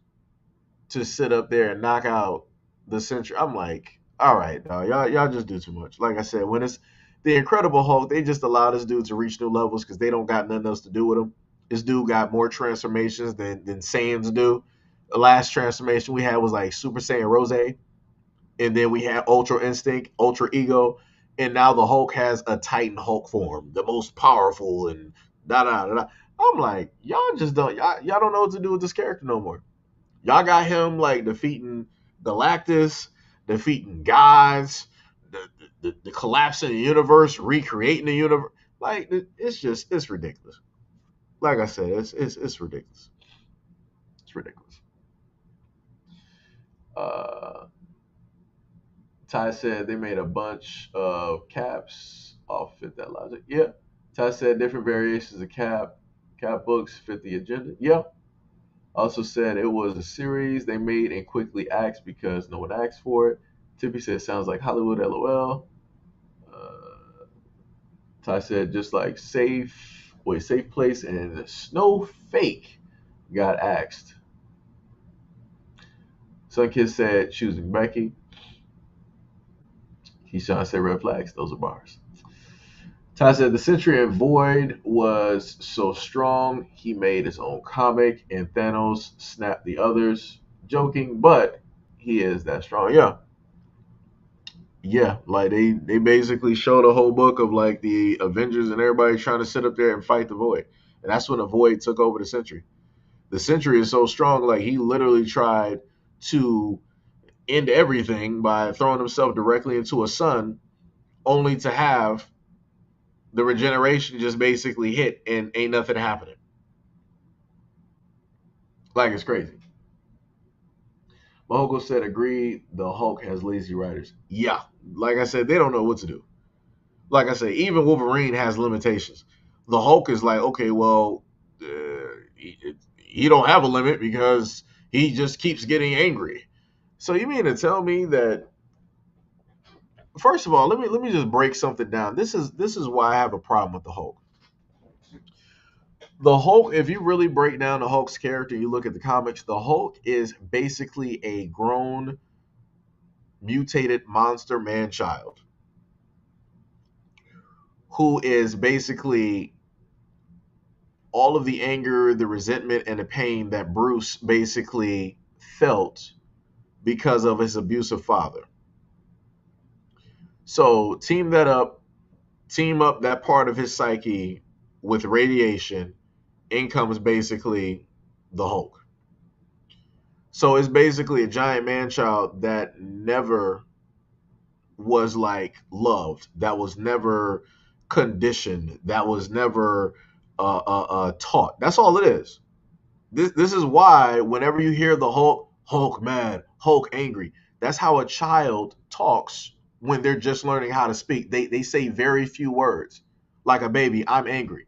to sit up there and knock out the Sentry. I'm like, all right, dog, y'all just do too much. Like I said, when it's the Incredible Hulk, they just allow this dude to reach new levels because they don't got nothing else to do with him. This dude got more transformations than Saiyans do. The last transformation we had was like Super Saiyan Rose, and then we had Ultra Instinct, Ultra Ego, and now the Hulk has a Titan Hulk form, the most powerful, and da da da. I'm like, y'all just don't y'all don't know what to do with this character no more. Y'all got him like defeating Galactus, defeating gods, the collapse in the universe, recreating the universe. Like it's ridiculous. Like I said, it's ridiculous. It's ridiculous. Ty said they made a bunch of caps off fit that logic. Yeah. Ty said different variations of cap books fit the agenda. Yeah. Also said it was a series they made and quickly axed because no one asked for it. Tippy said sounds like Hollywood LOL. Ty said just like Safe Place and Snow Fake got axed. Some kid said choosing Becky. He's trying to say red flags. Those are bars. Ty said the Sentry and Void was so strong he made his own comic and Thanos snapped the others. Joking, but he is that strong. Yeah. Yeah, like they basically showed a whole book of like the Avengers and everybody trying to sit up there and fight the Void. And that's when the Void took over the Sentry. The Sentry is so strong, like he literally tried to end everything by throwing himself directly into a sun, only to have the regeneration just basically hit and ain't nothing happening. Like it's crazy. Mogul said, "Agreed. The Hulk has lazy writers." Yeah, like I said, they don't know what to do. Like I said, even Wolverine has limitations. The Hulk is like, okay, well, he don't have a limit because he just keeps getting angry. So you mean to tell me that? First of all, let me just break something down. This is why I have a problem with the Hulk. The Hulk, if you really break down the Hulk's character, you look at the comics, the Hulk is basically a grown, mutated monster man-child who is basically all of the anger, the resentment, and the pain that Bruce basically felt because of his abusive father. So team that up, team up that part of his psyche with radiation, in comes basically the Hulk. So it's basically a giant man child that never was like loved, that was never conditioned, that was never taught. That's all it is. This is why whenever you hear the Hulk mad, Hulk angry, that's how a child talks when they're just learning how to speak. They say very few words. Like a baby, I'm angry,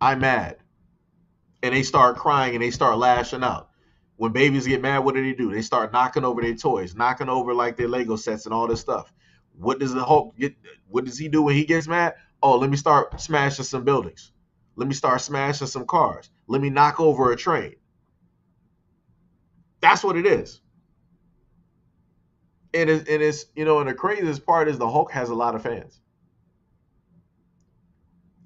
I'm mad, and they start crying and they start lashing out. When babies get mad, what do? They start knocking over their toys, knocking over like their Lego sets and all this stuff. What does the Hulk get? What does he do when he gets mad? Oh, let me start smashing some buildings. Let me start smashing some cars. Let me knock over a train. That's what it is. And it's and the craziest part is the Hulk has a lot of fans.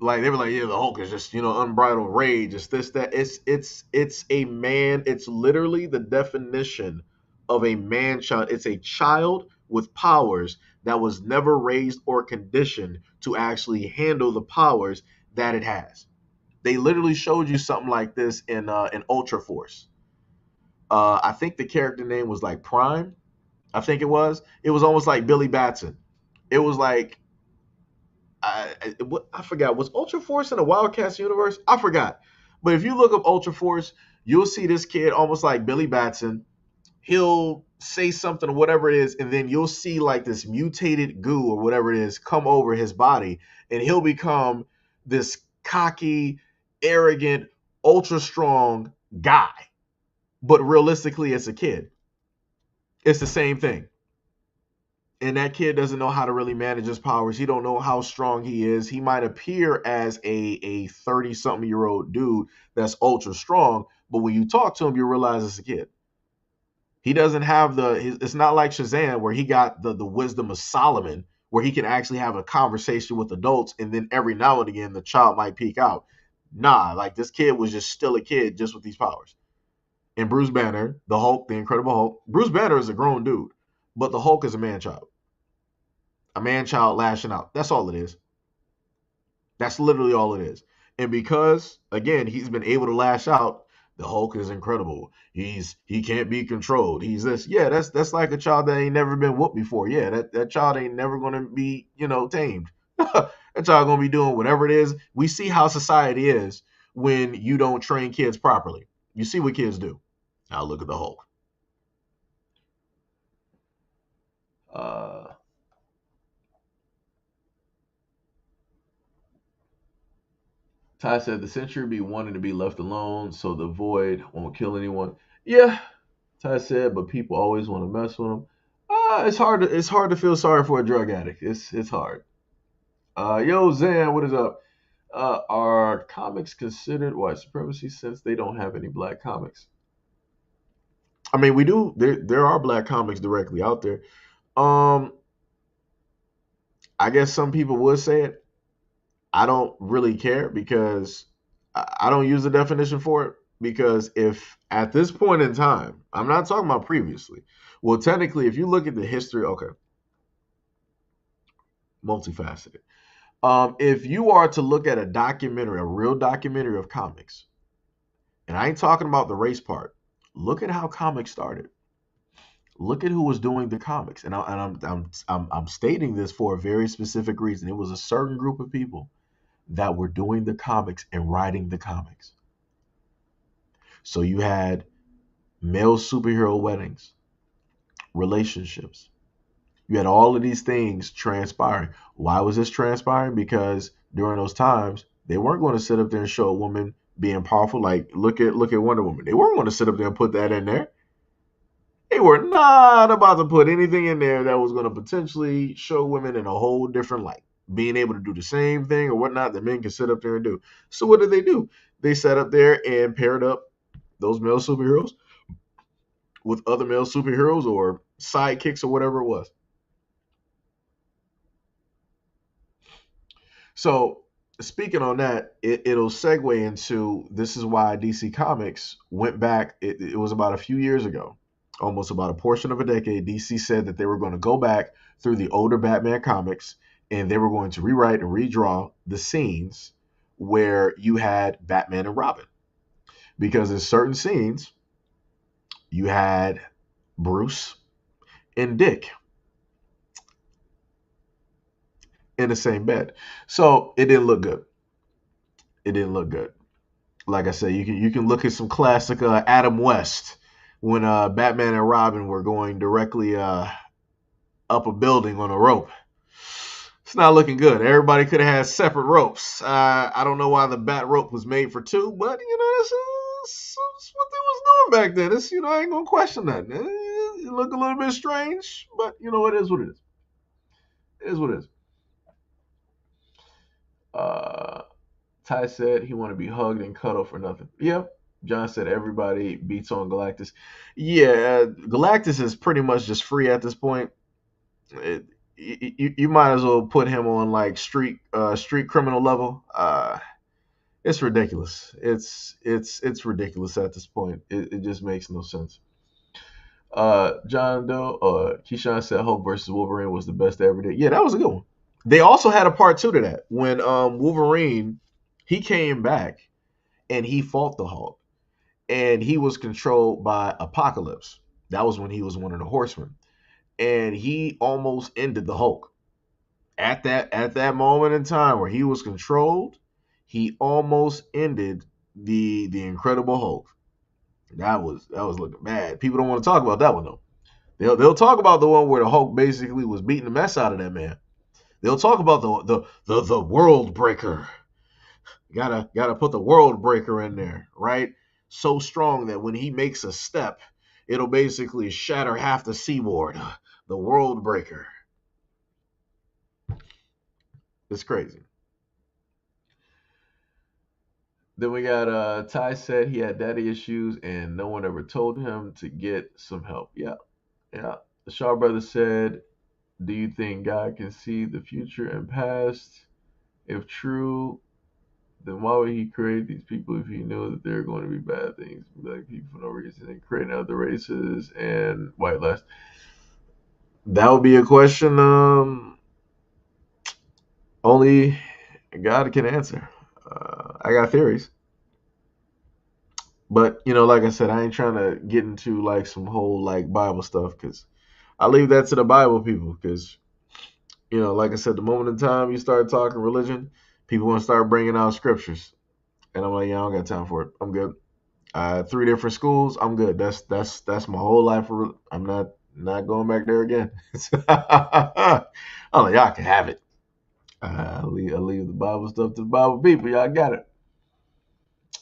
Like they were like, yeah, the Hulk is just unbridled rage, it's this that. It's a man. It's literally the definition of a man child. It's a child with powers that was never raised or conditioned to actually handle the powers that it has. They literally showed you something like this in Ultra Force. I think the character name was like Prime. I think it was. It was almost like Billy Batson. It was like I forgot. Was Ultra Force in the Wildcats universe? I forgot. But if you look up Ultra Force, you'll see this kid almost like Billy Batson. He'll say something or whatever it is, and then you'll see like this mutated goo or whatever it is come over his body, and he'll become this cocky, arrogant, ultra strong guy. But realistically, it's a kid. It's the same thing. And that kid doesn't know how to really manage his powers. He don't know how strong he is. He might appear as a 30-something-year-old dude that's ultra strong, but when you talk to him, you realize it's a kid. He doesn't have it's not like Shazam where he got the wisdom of Solomon, where he can actually have a conversation with adults, and then every now and again the child might peek out. Nah, like this kid was just still a kid just with these powers. And Bruce Banner, the Hulk, the Incredible Hulk. Bruce Banner is a grown dude, but the Hulk is a man child. A man child lashing out. That's all it is. That's literally all it is. And because, again, he's been able to lash out, the Hulk is incredible. He can't be controlled. He's this. Yeah, that's like a child that ain't never been whooped before. Yeah, that child ain't never gonna be, tamed. That child gonna be doing whatever it is. We see how society is when you don't train kids properly. You see what kids do. Now look at the Hulk. Uh Ty said the Sentry be wanting to be left alone so the Void won't kill anyone. Yeah, Ty said, but people always want to mess with him. It's hard to feel sorry for a drug addict. It's hard. Yo, Zan, what is up? Are comics considered white supremacy since they don't have any black comics? I mean, we do. There are black comics directly out there. Um, I guess some people would say it. I don't really care because I don't use the definition for it. Because if at this point in time, I'm not talking about previously. Well, technically, if you look at the history, okay, multifaceted. If you are to look at a documentary, a real documentary of comics, and I ain't talking about the race part, look at how comics started. Look at who was doing the comics, and I'm stating this for a very specific reason. It was a certain group of people that were doing the comics and writing the comics. So you had male superhero weddings, relationships. You had all of these things transpiring. Why was this transpiring? Because during those times, they weren't going to sit up there and show a woman being powerful. Like look at Wonder Woman. They weren't going to sit up there and put that in there. They were not about to put anything in there that was going to potentially show women in a whole different light, being able to do the same thing or whatnot that men can sit up there and do. So what did they do? They sat up there and paired up those male superheroes with other male superheroes or sidekicks or whatever it was. So speaking on that, it'll segue into this is why DC Comics went back. It was about a few years ago, almost about a portion of a decade. DC said that they were going to go back through the older Batman comics and they were going to rewrite and redraw the scenes where you had Batman and Robin, because in certain scenes you had Bruce and Dick in the same bed. So it didn't look good. It didn't look good. Like I said, you can look at some classic Adam West when Batman and Robin were going directly up a building on a rope. It's not looking good. Everybody could have had separate ropes. I don't know why the bat rope was made for two, but that's what they was doing back then. I ain't gonna question that. It look a little bit strange, but it is what it is. It is what it is. Uh, Ty said he want to be hugged and cuddled for nothing. Yep. John said everybody beats on Galactus. Yeah, Galactus is pretty much just free at this point. You might as well put him on like street criminal level. It's ridiculous. It's ridiculous at this point. It just makes no sense. John Doe, Keyshawn said Hulk versus Wolverine was the best they ever did. Yeah, that was a good one. They also had a part two to that when Wolverine he came back and he fought the Hulk and he was controlled by Apocalypse. That was when he was one of the Horsemen, and he almost ended the Hulk at that moment in time where he was controlled. He almost ended the Incredible Hulk. That was looking bad. People don't want to talk about that one though. They'll talk about the one where the Hulk basically was beating the mess out of that man. They'll talk about the world breaker. Gotta put the world breaker in there, right? So strong that when he makes a step, it'll basically shatter half the seaboard. The world breaker. It's crazy. Then we got Ty said he had daddy issues and no one ever told him to get some help. Yeah, yeah. The Shaw brother said, "Do you think God can see the future and past? If true, then why would He create these people if He knew that there are going to be bad things, black people for no reason, and creating other races and white lives?" That would be a question only God can answer. I got theories. But like I said, I ain't trying to get into like some whole like Bible stuff because I leave that to the Bible people. Because like I said, the moment in time you start talking religion, people want to start bringing out scriptures, and I'm like, yeah, I don't got time for it. I'm good. 3 different schools, I'm good. That's my whole life. I'm not going back there again. I'm like, y'all can have it. I leave the Bible stuff to the Bible people. Y'all got it.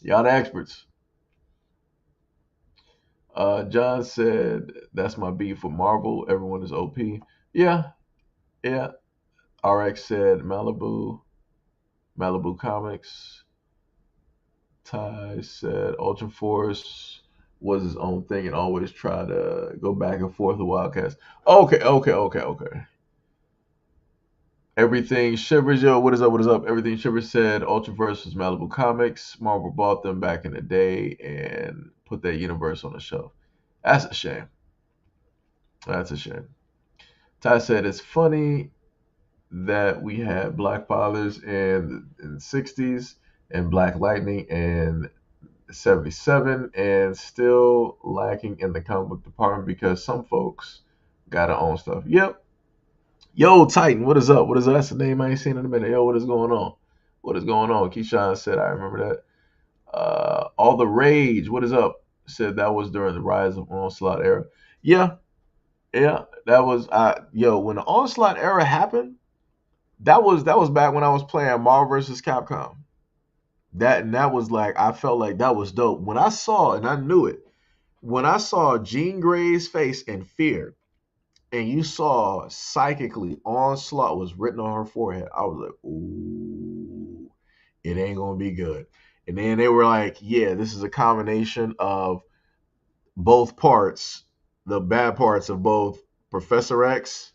Y'all the experts. John said, "That's my beef with Marvel. Everyone is OP." Yeah, yeah. RX said, Malibu Comics. Ty said, Ultra Force was his own thing and always tried to go back and forth with Wildcats. Okay. Everything Shivers, yo, what is up? What is up? Everything Shivers said, Ultraverse was Malibu Comics. Marvel bought them back in the day and put that universe on the shelf. That's a shame. That's a shame. Ty said, it's funny that we had Black Fathers in the 60s and Black Lightning in 77 and still lacking in the comic book department because some folks gotta own stuff. Yep. Yo, Titan, what is up? What is up? That's the name I ain't seen in a minute. Yo, what is going on? What is going on? Keyshawn said, I remember that. All the Rage, what is up? Said that was during the rise of Onslaught era. Yeah, yeah, that was when the Onslaught era happened, that was back when I was playing Marvel vs. Capcom. That was like I felt like that was dope. When I saw and I knew it, when I saw Jean Grey's face in fear, and you saw psychically Onslaught was written on her forehead, I was like, ooh, it ain't gonna be good. And then they were like, yeah, this is a combination of both parts, the bad parts of both Professor X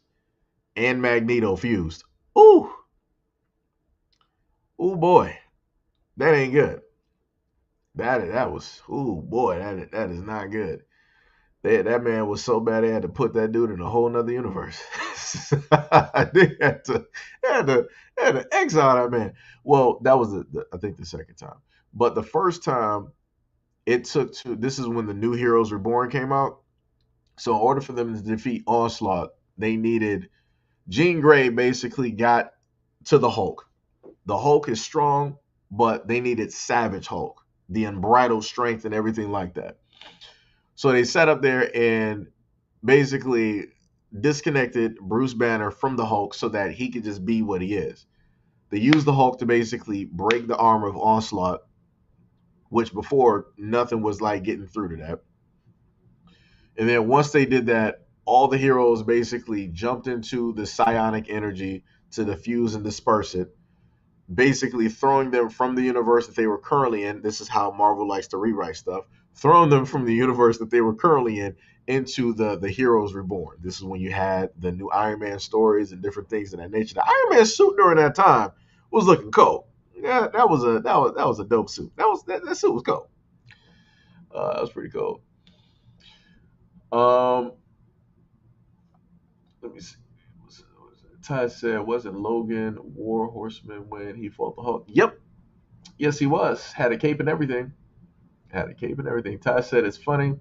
and Magneto fused. Ooh, ooh boy, that ain't good. That was ooh boy, that is not good. That man was so bad they had to put that dude in a whole nother universe. they had to, they had to, they had to exile that man. Well, that was I think the second time, but the first time it took to. This is when the New Heroes Reborn came out. So in order for them to defeat Onslaught, they needed Jean Grey basically got to the Hulk. The Hulk is strong, but they needed Savage Hulk, the unbridled strength and everything like that. So they sat up there and basically disconnected Bruce Banner from the Hulk so that he could just be what he is. They used the Hulk to basically break the armor of Onslaught, which before nothing was like getting through to that. And then once they did that, all the heroes basically jumped into the psionic energy to diffuse and disperse it, basically throwing them from the universe that they were currently in. This is how Marvel likes to rewrite stuff. Throwing them from the universe that they were currently in into the Heroes Reborn. This is when you had the new Iron Man stories and different things of that nature. The Iron Man suit during that time was looking cool. Yeah, that was a dope suit. That suit was cool. That was pretty cool. Um, let me see. Ty said, wasn't Logan War Horseman when he fought the Hulk? Yep. Yes, he was. Had a cape and everything. Had a cape and everything. Ty said it's funny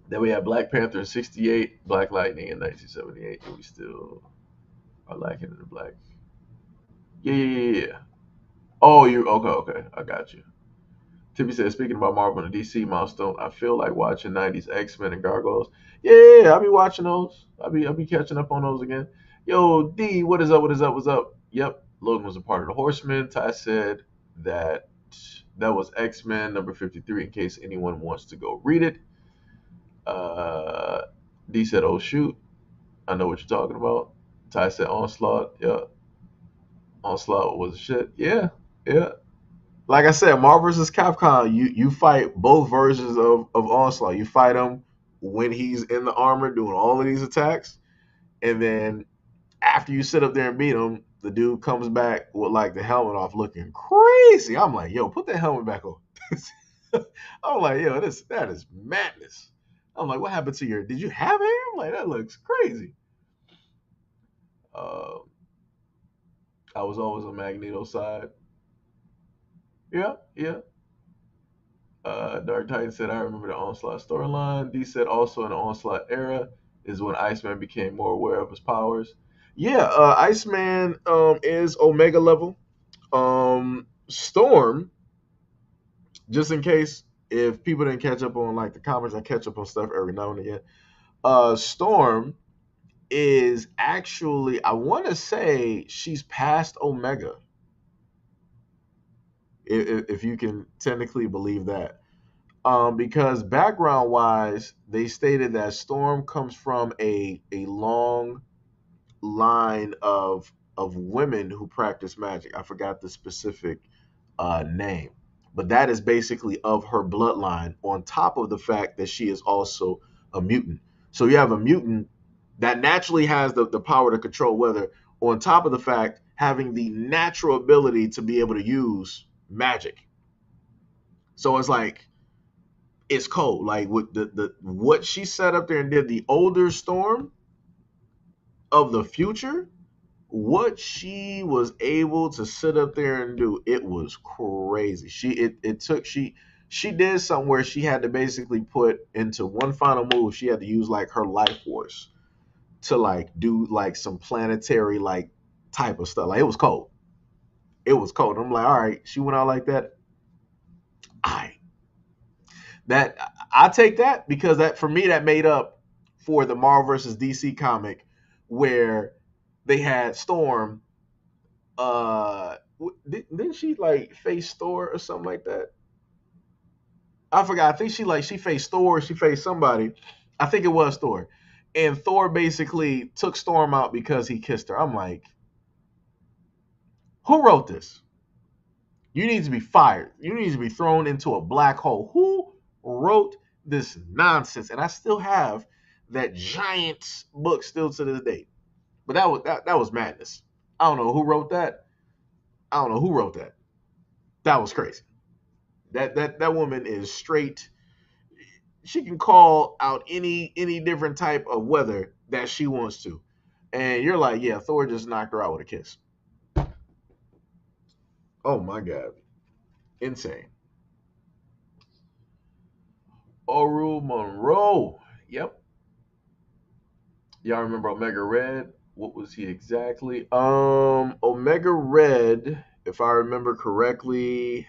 that we had Black Panther in '68, Black Lightning in 1978, and we still are lacking in the black. Yeah, yeah, yeah, yeah. Oh, you okay? Okay, I got you. Tippy said, speaking about Marvel and DC milestone, I feel like watching '90s X-Men and Gargoyles. Yeah, yeah, yeah, I'll be watching those. I'll be catching up on those again. Yo, D, what is up? What is up? What's up? Yep, Logan was a part of the Horsemen. Ty said that that was X-Men number 53. In case anyone wants to go read it. Uh, D said, "Oh shoot, I know what you're talking about." Ty said, "Onslaught, yeah, Onslaught was shit." Yeah, yeah. Like I said, Marvel vs. Capcom, you fight both versions of Onslaught. You fight him when he's in the armor doing all of these attacks, and then after you sit up there and beat him, the dude comes back with like the helmet off, looking crazy. I'm like, yo, put that helmet back on. I'm like, yo, that is madness. I'm like, what happened to your? Did you have hair? I'm like, that looks crazy. Uh, I was always on Magneto's side. Yeah, yeah. Dark Titan said, I remember the Onslaught storyline. D said, also in the Onslaught era is when Iceman became more aware of his powers. Yeah, Iceman is Omega level. Storm, just in case if people didn't catch up on like the comics, I catch up on stuff every now and again. Storm is actually, I want to say she's past Omega, if you can technically believe that. Because background wise, they stated that Storm comes from a long line of women who practice magic. I forgot the specific name, but that is basically of her bloodline. On top of the fact that she is also a mutant, so you have a mutant that naturally has the power to control weather. On top of the fact having the natural ability to be able to use magic, so it's like it's cold. Like with the what she set up there and did, the older Storm of the future, what she was able to sit up there and do, it was crazy. It took she did something where she had to basically put into one final move, she had to use like her life force to like do like some planetary like type of stuff. Like it was cold. It was cold. I'm like, all right, she went out like that. I that I take that because that for me that made up for the Marvel versus DC comic where they had Storm. Didn't she like face Thor or something like that? I forgot. I think she faced Thor. She faced somebody. I think it was Thor, and Thor basically took Storm out because he kissed her. I'm like, who wrote this? You need to be fired. You need to be thrown into a black hole. Who wrote this nonsense? And I still have that giant book still to this day. But that was madness. I don't know who wrote that. I don't know who wrote that. That was crazy. That woman is straight. she can call out any different type of weather that she wants to. And you're like, yeah, Thor just knocked her out with a kiss. Oh my god. Insane. Oru Monroe. Yep. Y'all remember Omega Red? What was he exactly? Omega Red, if I remember correctly,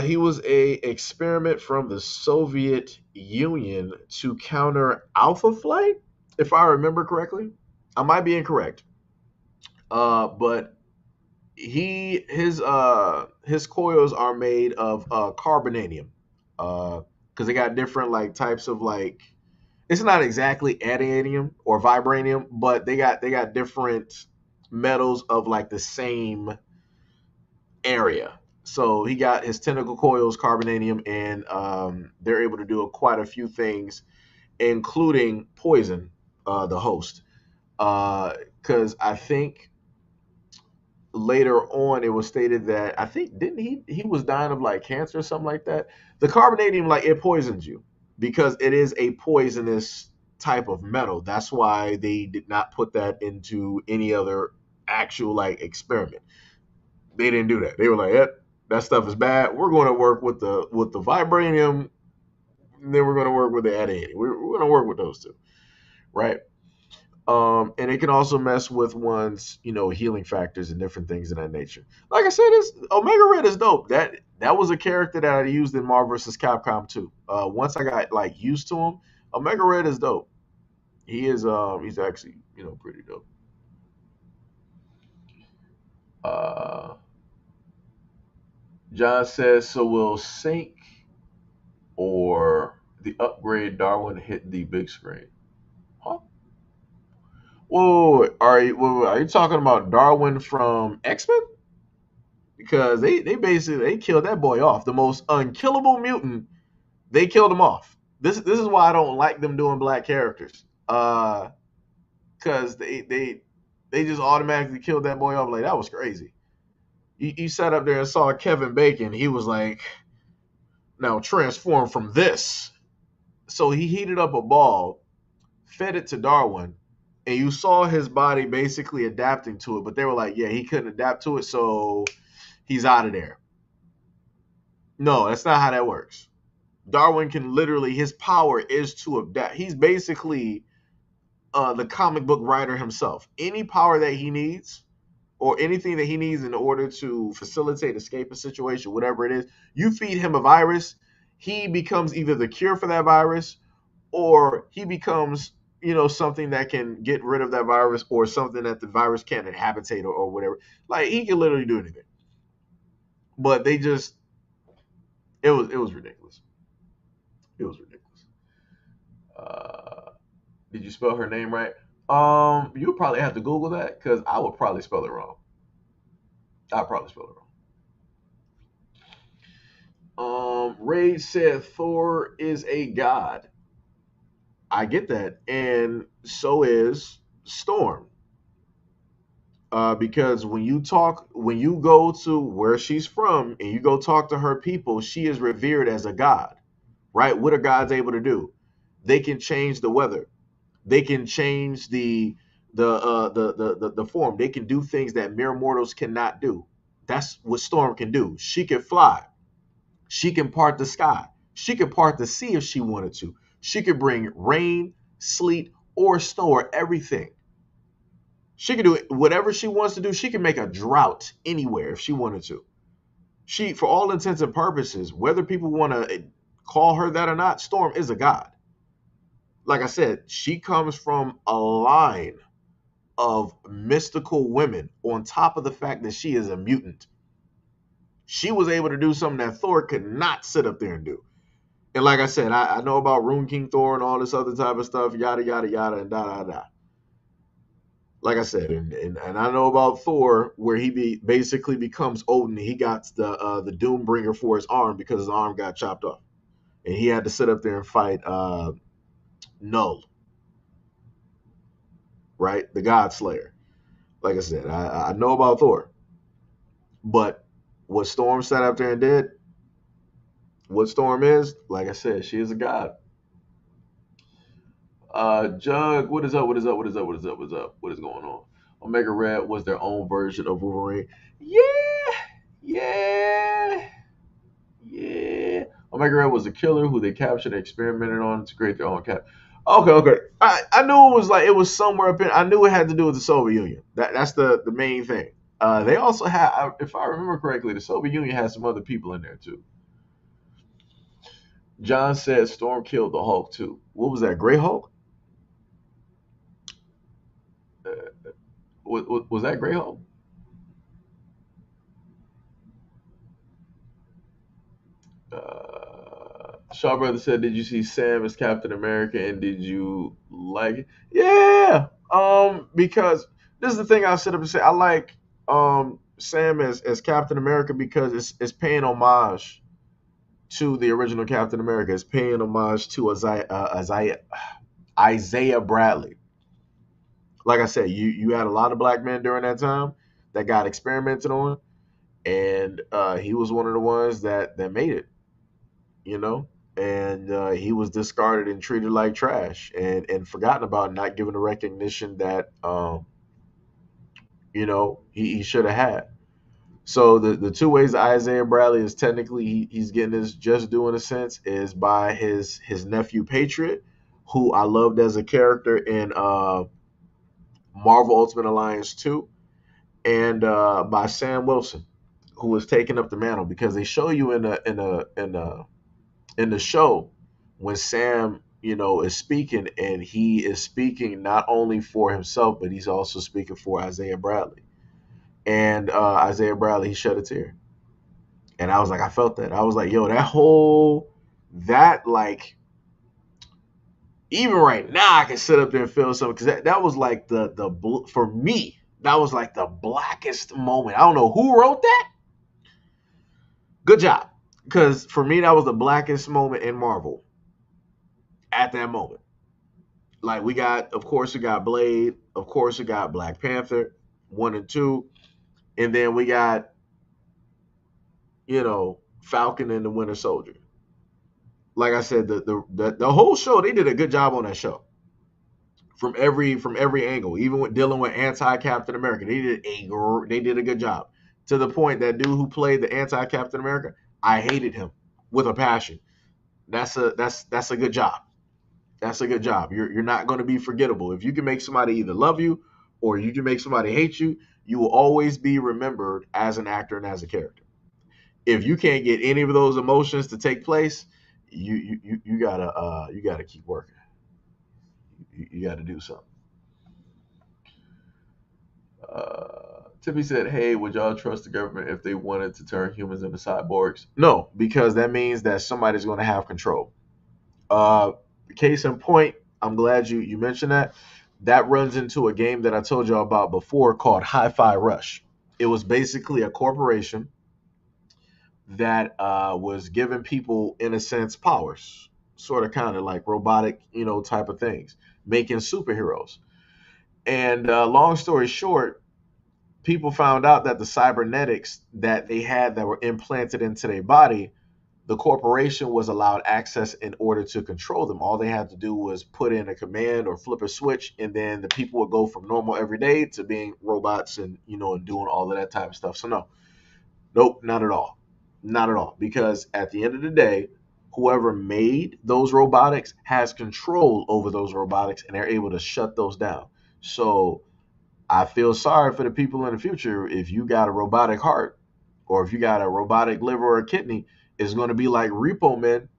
he was a experiment from the Soviet Union to counter Alpha Flight, if I remember correctly. I might be incorrect. But his coils are made of carbonadium. Because they got different like types of like, it's not exactly adamantium or vibranium, but they got different metals of like the same area. So he got his tentacle coils carbonadium, and they're able to do quite a few things, including poison the host. Because I think later on it was stated that, I think, didn't he was dying of like cancer or something like that. The carbonadium, like, it poisons you because it is a poisonous type of metal. That's why they did not put that into any other actual like experiment. They didn't do that. They were like, yep, that stuff is bad. We're going to work with the vibranium, and then we're going to work with the adamantium. We're going to work with those two, right? And it can also mess with one's, healing factors and different things of that nature. Like I said, Omega Red is dope. That was a character that I used in Marvel vs. Capcom 2. Once I got like used to him, Omega Red is dope. He's actually, pretty dope. Uh, John says, so will Sync or the upgrade Darwin hit the big screen? Huh? Whoa, are you talking about Darwin from X-Men? Because they basically they killed that boy off. The most unkillable mutant, they killed him off. This is why I don't like them doing black characters. Because they just automatically killed that boy off. Like, that was crazy. You sat up there and saw Kevin Bacon. He was like, now transform from this. So he heated up a ball, fed it to Darwin, and you saw his body basically adapting to it. But they were like, yeah, he couldn't adapt to it, so he's out of there. No, that's not how that works. Darwin can literally, his power is to adapt. He's basically the comic book writer himself. Any power that he needs, or anything that he needs in order to facilitate escape a situation, whatever it is, you feed him a virus, he becomes either the cure for that virus, or he becomes, something that can get rid of that virus, or something that the virus can't inhabitate, or whatever. Like, he can literally do anything. But they just, it was ridiculous. It was ridiculous. Did you spell her name right? You would probably have to Google that, because I would probably spell it wrong. I'd probably spell it wrong. Ray said Thor is a god. I get that, and so is Storm. Because when you go to where she's from and you go talk to her people, she is revered as a god, right? What are gods able to do? They can change the weather. They can change the form. They can do things that mere mortals cannot do. That's what Storm can do. She can fly. She can part the sky. She can part the sea if she wanted to. She could bring rain, sleet, or snow, or everything. She can do whatever she wants to do. She can make a drought anywhere if she wanted to. She, for all intents and purposes, whether people want to call her that or not, Storm is a god. Like I said, she comes from a line of mystical women, on top of the fact that she is a mutant. She was able to do something that Thor could not sit up there and do. And like I said, I know about Rune King Thor and all this other type of stuff, yada, yada, yada, and da, da, da. Like I said, and I know about Thor, where he basically becomes Odin. He got the Doombringer for his arm because his arm got chopped off. And he had to sit up there and fight Null, right? The God Slayer. Like I said, I know about Thor. But what Storm sat up there and did, What Storm is, like I said, she is a god. Jug, what is up? What is up? What is up? What is up? What is up? What is going on? Omega Red was their own version of Wolverine. Yeah, yeah, yeah. Omega Red was a killer who they captured and experimented on to create their own cap. Okay, okay. I knew it was like it was somewhere up in. I knew it had to do with the Soviet Union. That's the main thing. They also had, if I remember correctly, the Soviet Union had some other people in there too. John said Storm killed the Hulk too. What was that? Gray Hulk? Was that Gray Hulk? Shaw Brother said, "Did you see Sam as Captain America and did you like it?" Yeah. Because this is the thing I'll sit up and say. I like Sam as Captain America because it's paying homage to the original Captain America. It's paying homage to Isaiah Bradley. Like I said, you had a lot of black men during that time that got experimented on, and he was one of the ones that made it. You know, and he was discarded and treated like trash and forgotten about, not given the recognition that he should have had. So the two ways that Isaiah Bradley is technically he's getting his just due in a sense is by his nephew Patriot, who I loved as a character in Marvel Ultimate Alliance 2, and by Sam Wilson, who was taking up the mantle, because they show you in the show when Sam, is speaking, and he is speaking not only for himself, but he's also speaking for Isaiah Bradley. And Isaiah Bradley, he shed a tear. And I was like, I felt that. I was like, yo, that like, even right now, I can sit up there and feel something, because that was like for me, that was like the blackest moment. I don't know who wrote that. Good job. Because for me, that was the blackest moment in Marvel at that moment. Like of course, we got Blade, of course, we got Black Panther 1 and 2, and then we got Falcon and the Winter Soldier. Like I said, the whole show, they did a good job on that show from every angle. Even with dealing with anti Captain America, they did a good job, to the point that dude who played the anti Captain America, I hated him with a passion. That's a good job. That's a good job. You're not going to be forgettable. If you can make somebody either love you or you can make somebody hate you, you will always be remembered as an actor and as a character. If you can't get any of those emotions to take place, you gotta keep working. You gotta do something. Tippy said, "Hey, would y'all trust the government if they wanted to turn humans into cyborgs?" No, because that means that somebody's going to have control. Uh, Case in point, I'm glad you mentioned that. That runs into a game that I told y'all about before called Hi-Fi Rush. It was basically a corporation that was giving people, in a sense, powers, sort of kind of like robotic, type of things, making superheroes. And long story short, people found out that the cybernetics that they had that were implanted into their body, the corporation was allowed access in order to control them. All they had to do was put in a command or flip a switch, and then the people would go from normal everyday to being robots and and doing all of that type of stuff. So no, nope, not at all. Not at all. Because at the end of the day, whoever made those robotics has control over those robotics, and they're able to shut those down. So I feel sorry for the people in the future. If you got a robotic heart, or if you got a robotic liver or a kidney, it's going to be like Repo Men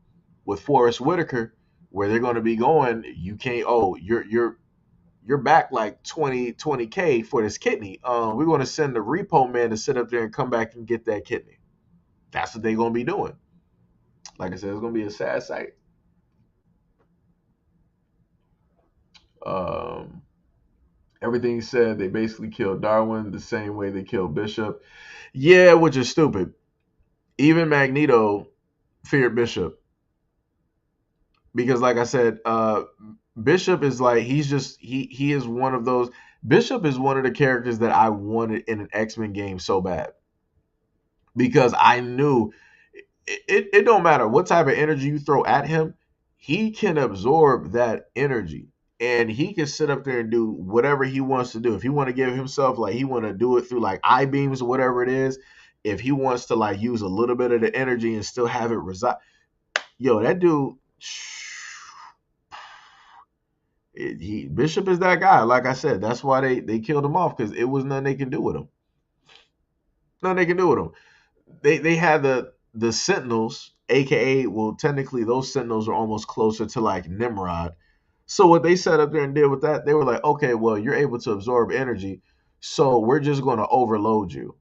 with Forrest Whitaker, where they're going to be going, you can't, oh, you're back like 20K for this kidney. We're going to send the Repo Man to sit up there and come back and get that kidney. That's what they're going to be doing. Like I said, it's going to be a sad sight. Um, Everything he said, they basically killed Darwin the same way they killed Bishop. Yeah, which is stupid. Even Magneto feared Bishop because, like I said, Bishop is like he is one of those. Bishop is one of the characters that I wanted in an X-Men game so bad, because I knew it don't matter what type of energy you throw at him, he can absorb that energy. And he can sit up there and do whatever he wants to do. If he want to give himself, like, he want to do it through like I beams or whatever it is, if he wants to like use a little bit of the energy and still have it reside, yo, that dude, Bishop is that guy. Like I said, that's why they killed him off, because it was nothing they can do with him. Nothing they can do with him. They had the Sentinels, aka, well, technically those Sentinels are almost closer to like Nimrod. So what they set up there and did with that, they were like, okay, well, you're able to absorb energy, so we're just going to overload you,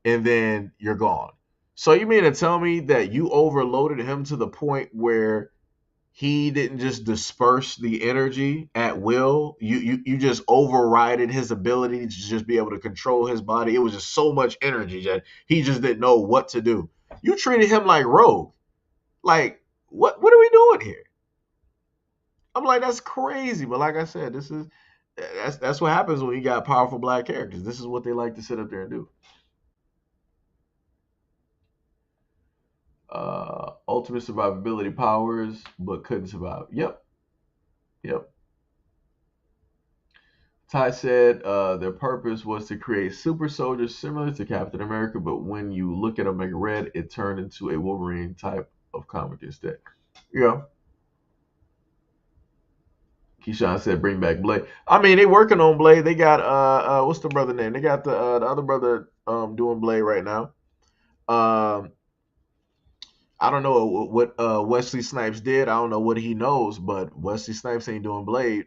and then you're gone. So you mean to tell me that you overloaded him to the point where he didn't just disperse the energy at will? You just overrided his ability to just be able to control his body. It was just so much energy that he just didn't know what to do. You treated him like Rogue. Like, what are we doing here? I'm like, that's crazy. But like I said, that's what happens when you got powerful black characters. This is what they like to sit up there and do. Ultimate survivability powers, but couldn't survive. Yep. Ty said their purpose was to create super soldiers similar to Captain America, but when you look at Omega Red, it turned into a Wolverine type of comic instead. Yeah. Keyshawn said, "Bring back Blade." I mean, they working on Blade. They got what's the brother name? They got the other brother doing Blade right now. I don't know what Wesley Snipes did. I don't know what he knows, but Wesley Snipes ain't doing Blade.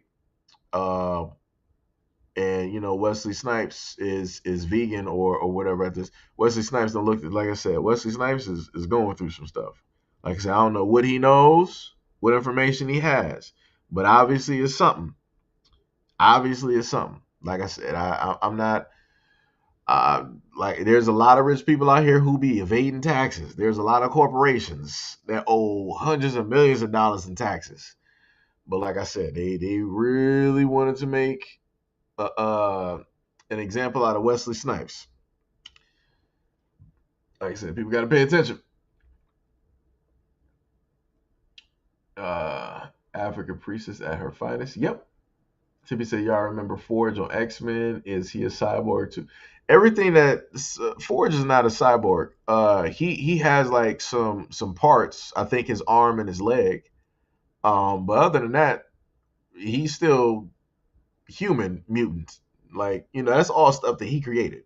Uh, and Wesley Snipes is vegan or whatever at this. Wesley Snipes don't look, like I said, Wesley Snipes is going through some stuff. Like I said, I don't know what he knows, what information he has, but obviously it's something. Like I said, I'm not like, there's a lot of rich people out here who be evading taxes. There's a lot of corporations that owe hundreds of millions of dollars in taxes. But like I said, they really wanted to make an example out of Wesley Snipes. Like I said, people got to pay attention. Africa Priestess at her finest. Yep. Tippy said, y'all remember Forge on X-Men? Is he a cyborg too? Everything that Forge is not a cyborg. He has like some parts. I think his arm and his leg. But other than that, he's still human mutant. Like, that's all stuff that he created.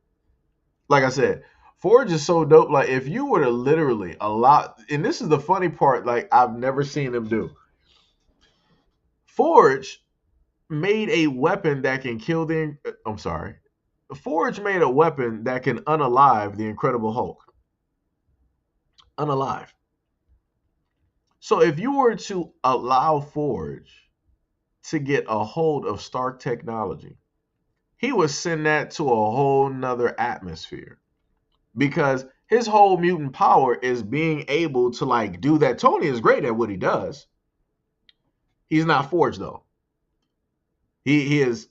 Like I said, Forge is so dope. Like, if you were to literally allow, and this is the funny part, like, I've never seen him do. Forge made a weapon that can kill the. I'm sorry. Forge made a weapon that can unalive the Incredible Hulk. Unalive. So if you were to allow Forge to get a hold of Stark technology, he would send that to a whole nother atmosphere, because his whole mutant power is being able to like do that. Tony is great at what he does. He's not Forge though. He is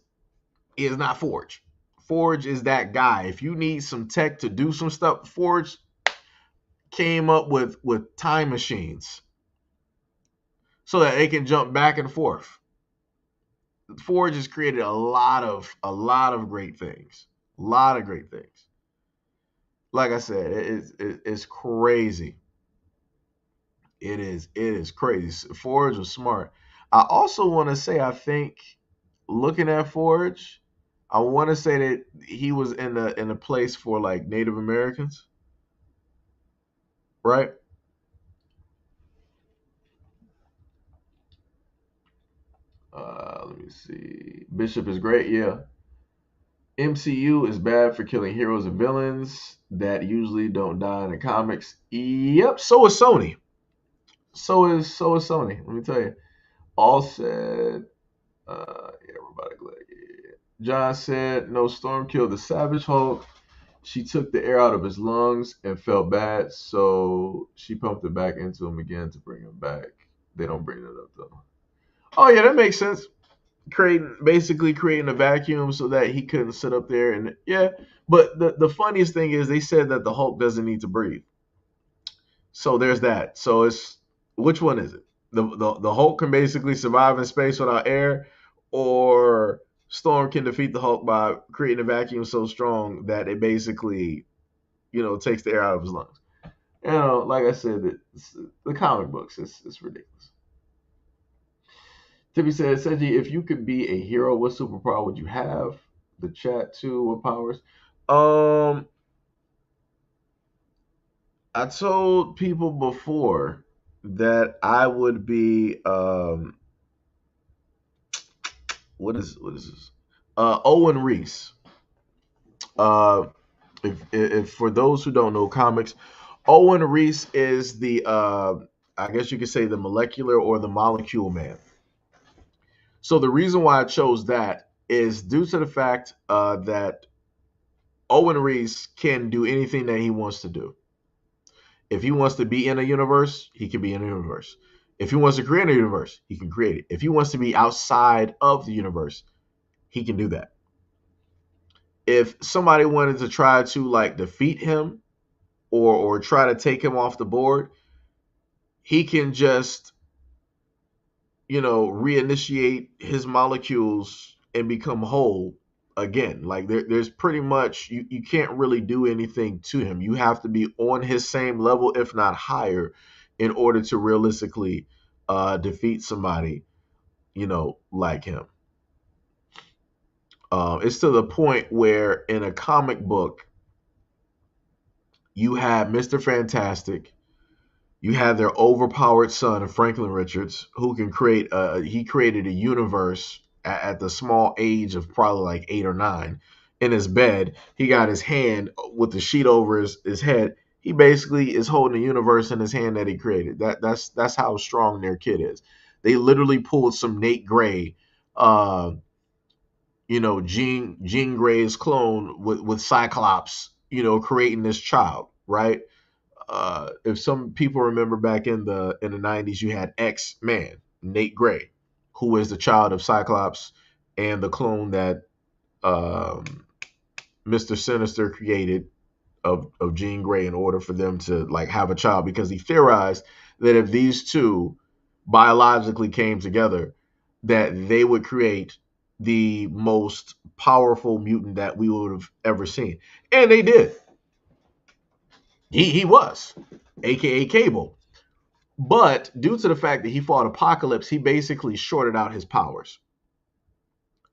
not Forge. Forge is that guy. If you need some tech to do some stuff, Forge came up with time machines so that they can jump back and forth. Forge has created a lot of great things. A lot of great things. Like I said, it's crazy. It is crazy. Forge was smart. I also want to say, I think, looking at Forge, I want to say that he was in a place for like Native Americans, right? Let me see. Bishop is great, yeah. MCU is bad for killing heroes and villains that usually don't die in the comics. Yep, so is Sony. So is Sony. Let me tell you. All said, everybody glad. Yeah. John said, no, Storm killed the Savage Hulk. She took the air out of his lungs and felt bad, so she pumped it back into him again to bring him back. They don't bring it up though. Oh yeah, that makes sense. Basically creating a vacuum so that he couldn't sit up there and yeah. But the funniest thing is they said that the Hulk doesn't need to breathe. So there's that. So it's which one is it? The Hulk can basically survive in space without air, or Storm can defeat the Hulk by creating a vacuum so strong that it basically, takes the air out of his lungs. Like I said, the comic books, it's ridiculous. Tippy says, Seji, if you could be a hero, what superpower would you have? The chat too, what powers? Um, I told people before that I would be what is this? Owen Reese. Uh, if for those who don't know comics, Owen Reese is the I guess you could say the molecular or the molecule man. So the reason why I chose that is due to the fact that Owen Reese can do anything that he wants to do. If he wants to be in a universe, he can be in a universe. If he wants to create a universe, he can create it. If he wants to be outside of the universe, he can do that. If somebody wanted to try to like defeat him or try to take him off the board, he can just reinitiate his molecules and become whole again. Like there's pretty much you can't really do anything to him. You have to be on his same level, if not higher, in order to realistically defeat somebody, like him. It's to the point where in a comic book, you have Mr. Fantastic, you have their overpowered son, Franklin Richards, who can create. He created a universe at the small age of probably like 8 or 9. In his bed, he got his hand with the sheet over his head. He basically is holding a universe in his hand that he created. That's how strong their kid is. They literally pulled some Nate Gray, Jean Grey's clone with Cyclops, creating this child, right? If some people remember back in the 90s, you had X-Man, Nate Gray, who is the child of Cyclops and the clone that Mr. Sinister created of Jean Grey in order for them to like have a child, because he theorized that if these two biologically came together, that they would create the most powerful mutant that we would have ever seen. And they did. He was, aka Cable. But due to the fact that he fought Apocalypse, he basically shorted out his powers.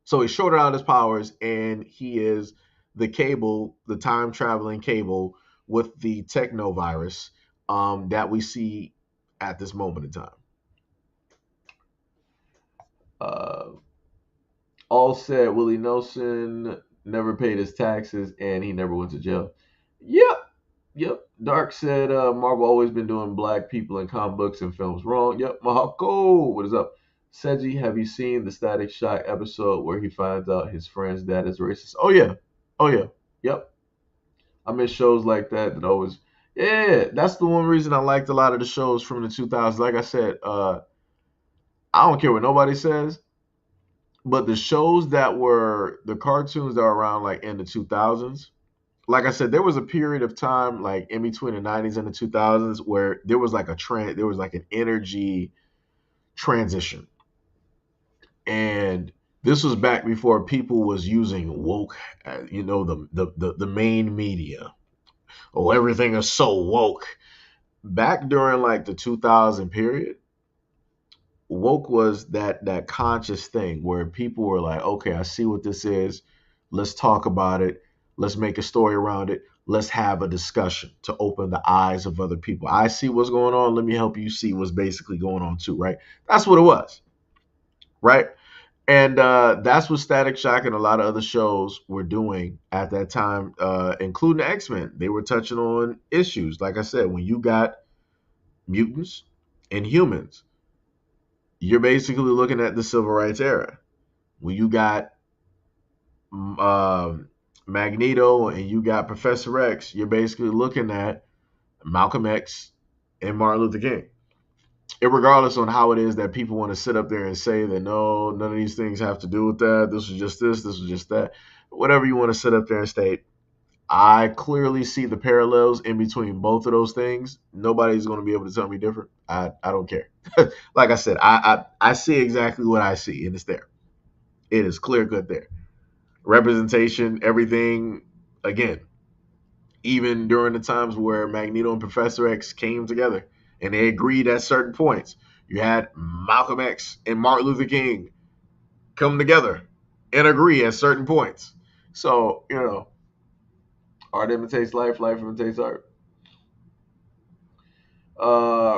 So he shorted out his powers, and he is the Cable, the time traveling Cable with the technovirus that we see at this moment in time. All said Willie Nelson never paid his taxes and he never went to jail. Yep. Dark said Marvel always been doing black people in comic books and films wrong. Yep. Mahako, what is up? Seji, have you seen the Static Shock episode where he finds out his friend's dad is racist? Oh yeah. Yep. I miss shows like that always. Yeah, that's the one reason I liked a lot of the shows from the 2000s. Like I said, I don't care what nobody says, but the shows that were the cartoons that were around like in the 2000s, like I said, there was a period of time like in between the 90s and the 2000s where there was like there was like an energy transition. And this was back before people was using woke, the main media. Oh, everything is so woke. Back during like the 2000 period, woke was that conscious thing where people were like, okay, I see what this is. Let's talk about it. Let's make a story around it. Let's have a discussion to open the eyes of other people. I see what's going on. Let me help you see what's basically going on too, right? That's what it was, right? And that's what Static Shock and a lot of other shows were doing at that time, including the X-Men. They were touching on issues. Like I said, when you got mutants and humans, you're basically looking at the civil rights era. When you got Magneto and you got Professor X, you're basically looking at Malcolm X and Martin Luther King. Regardless on how it is that people want to sit up there and say that no, none of these things have to do with that. This was just this was just that. Whatever you want to sit up there and state, I clearly see the parallels in between both of those things. Nobody's going to be able to tell me different. I don't care. Like I said, I see exactly what I see, and it's there. It is clear cut there. Representation, everything. Again, even during the times where Magneto and Professor X came together and they agreed at certain points, you had Malcolm X and Martin Luther King come together and agree at certain points. So, art imitates life, life imitates art.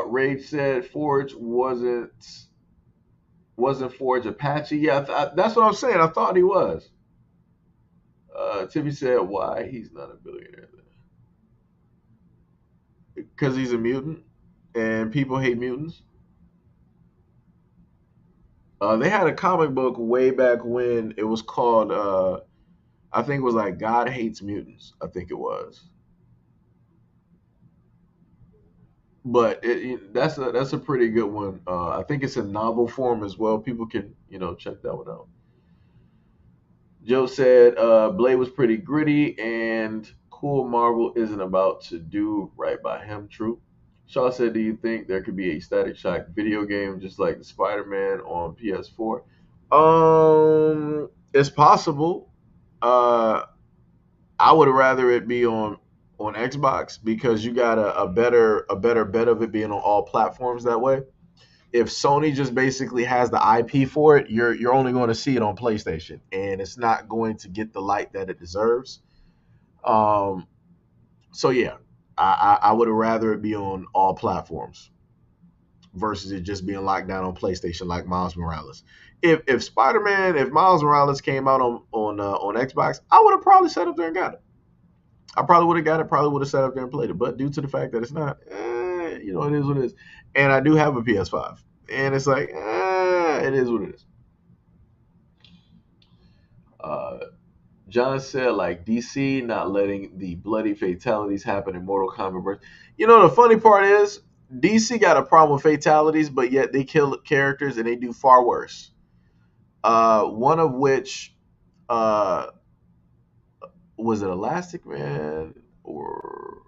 Rage said Forge wasn't Forge Apache. Yeah, that's what I'm saying. I thought he was. Timmy said, "Why he's not a billionaire? Because he's a mutant, and people hate mutants." They had a comic book way back when it was called. I think it was like God Hates Mutants. I think it was. But that's a pretty good one. I think it's in novel form as well. People can check that one out. Joe said Blade was pretty gritty and cool. Marvel isn't about to do right by him. True. Shaw said, "Do you think there could be a Static Shock video game just like the Spider-Man on PS4?" It's possible. Uh, I would rather it be on Xbox because you got a better bet of it being on all platforms that way. If Sony just basically has the IP for it, you're only going to see it on PlayStation, and it's not going to get the light that it deserves. Um, so yeah, I would rather it be on all platforms versus it just being locked down on PlayStation like Miles Morales. If Miles Morales came out on Xbox, I would have probably set up there and got it. I probably would have got it, probably would have sat up there and played it. But due to the fact that it's not, it is what it is. And I do have a PS5. And it's like, it is what it is. Uh, John said, like, DC not letting the bloody fatalities happen in Mortal Kombat. The funny part is, DC got a problem with fatalities, but yet they kill characters and they do far worse. One of which, was it Elastic Man or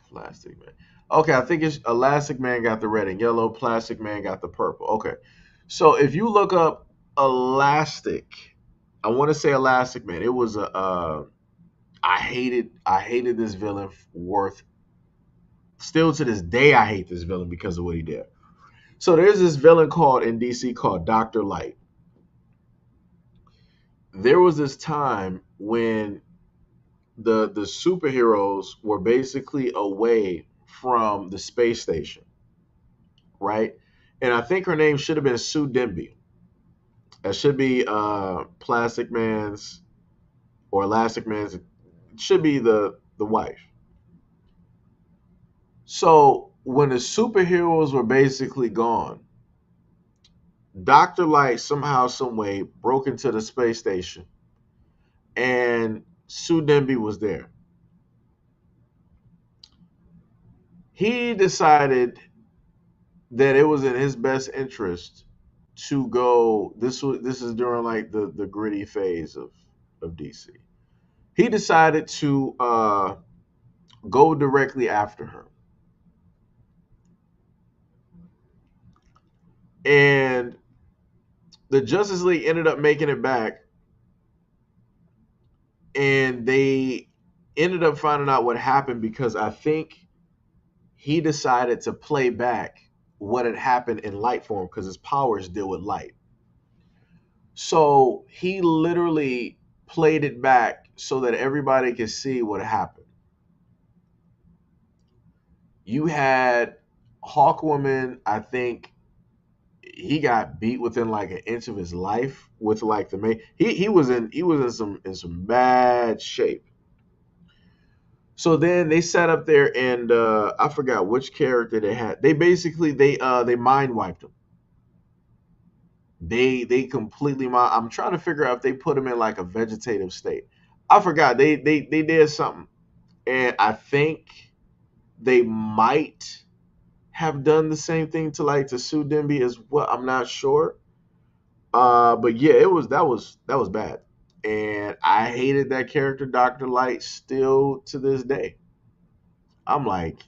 Plastic Man? Okay, I think it's Elastic Man got the red and yellow. Plastic Man got the purple. Okay, so if you look up Elastic, I want to say Elastic Man. It was a I hated this villain worth. Still to this day, I hate this villain because of what he did. So there's this villain called in DC called Doctor Light. There was this time when the superheroes were basically away from the space station, right? And I think her name should have been Sue Denby. That should be Plastic Man's or Elastic Man's. It should be the wife. So when the superheroes were basically gone, Doctor Light somehow, some way broke into the space station, and Sue Denby was there. He decided that it was in his best interest to go. This is during like the gritty phase of DC. He decided to go directly after her, and the Justice League ended up making it back, and they ended up finding out what happened because I think he decided to play back what had happened in light form because his powers deal with light. So he literally played it back so that everybody could see what happened. You had Hawkwoman, I think he got beat within like an inch of his life with like the main he was in some bad shape. So then they sat up there and I forgot which character they had. They basically they mind wiped him. They completely mind. I'm trying to figure out if they put him in like a vegetative state. I forgot they did something, and I think they might have done the same thing to like to Sue Denby as well. I'm not sure. But yeah, that was bad. And I hated that character, Dr. Light, still to this day. I'm like,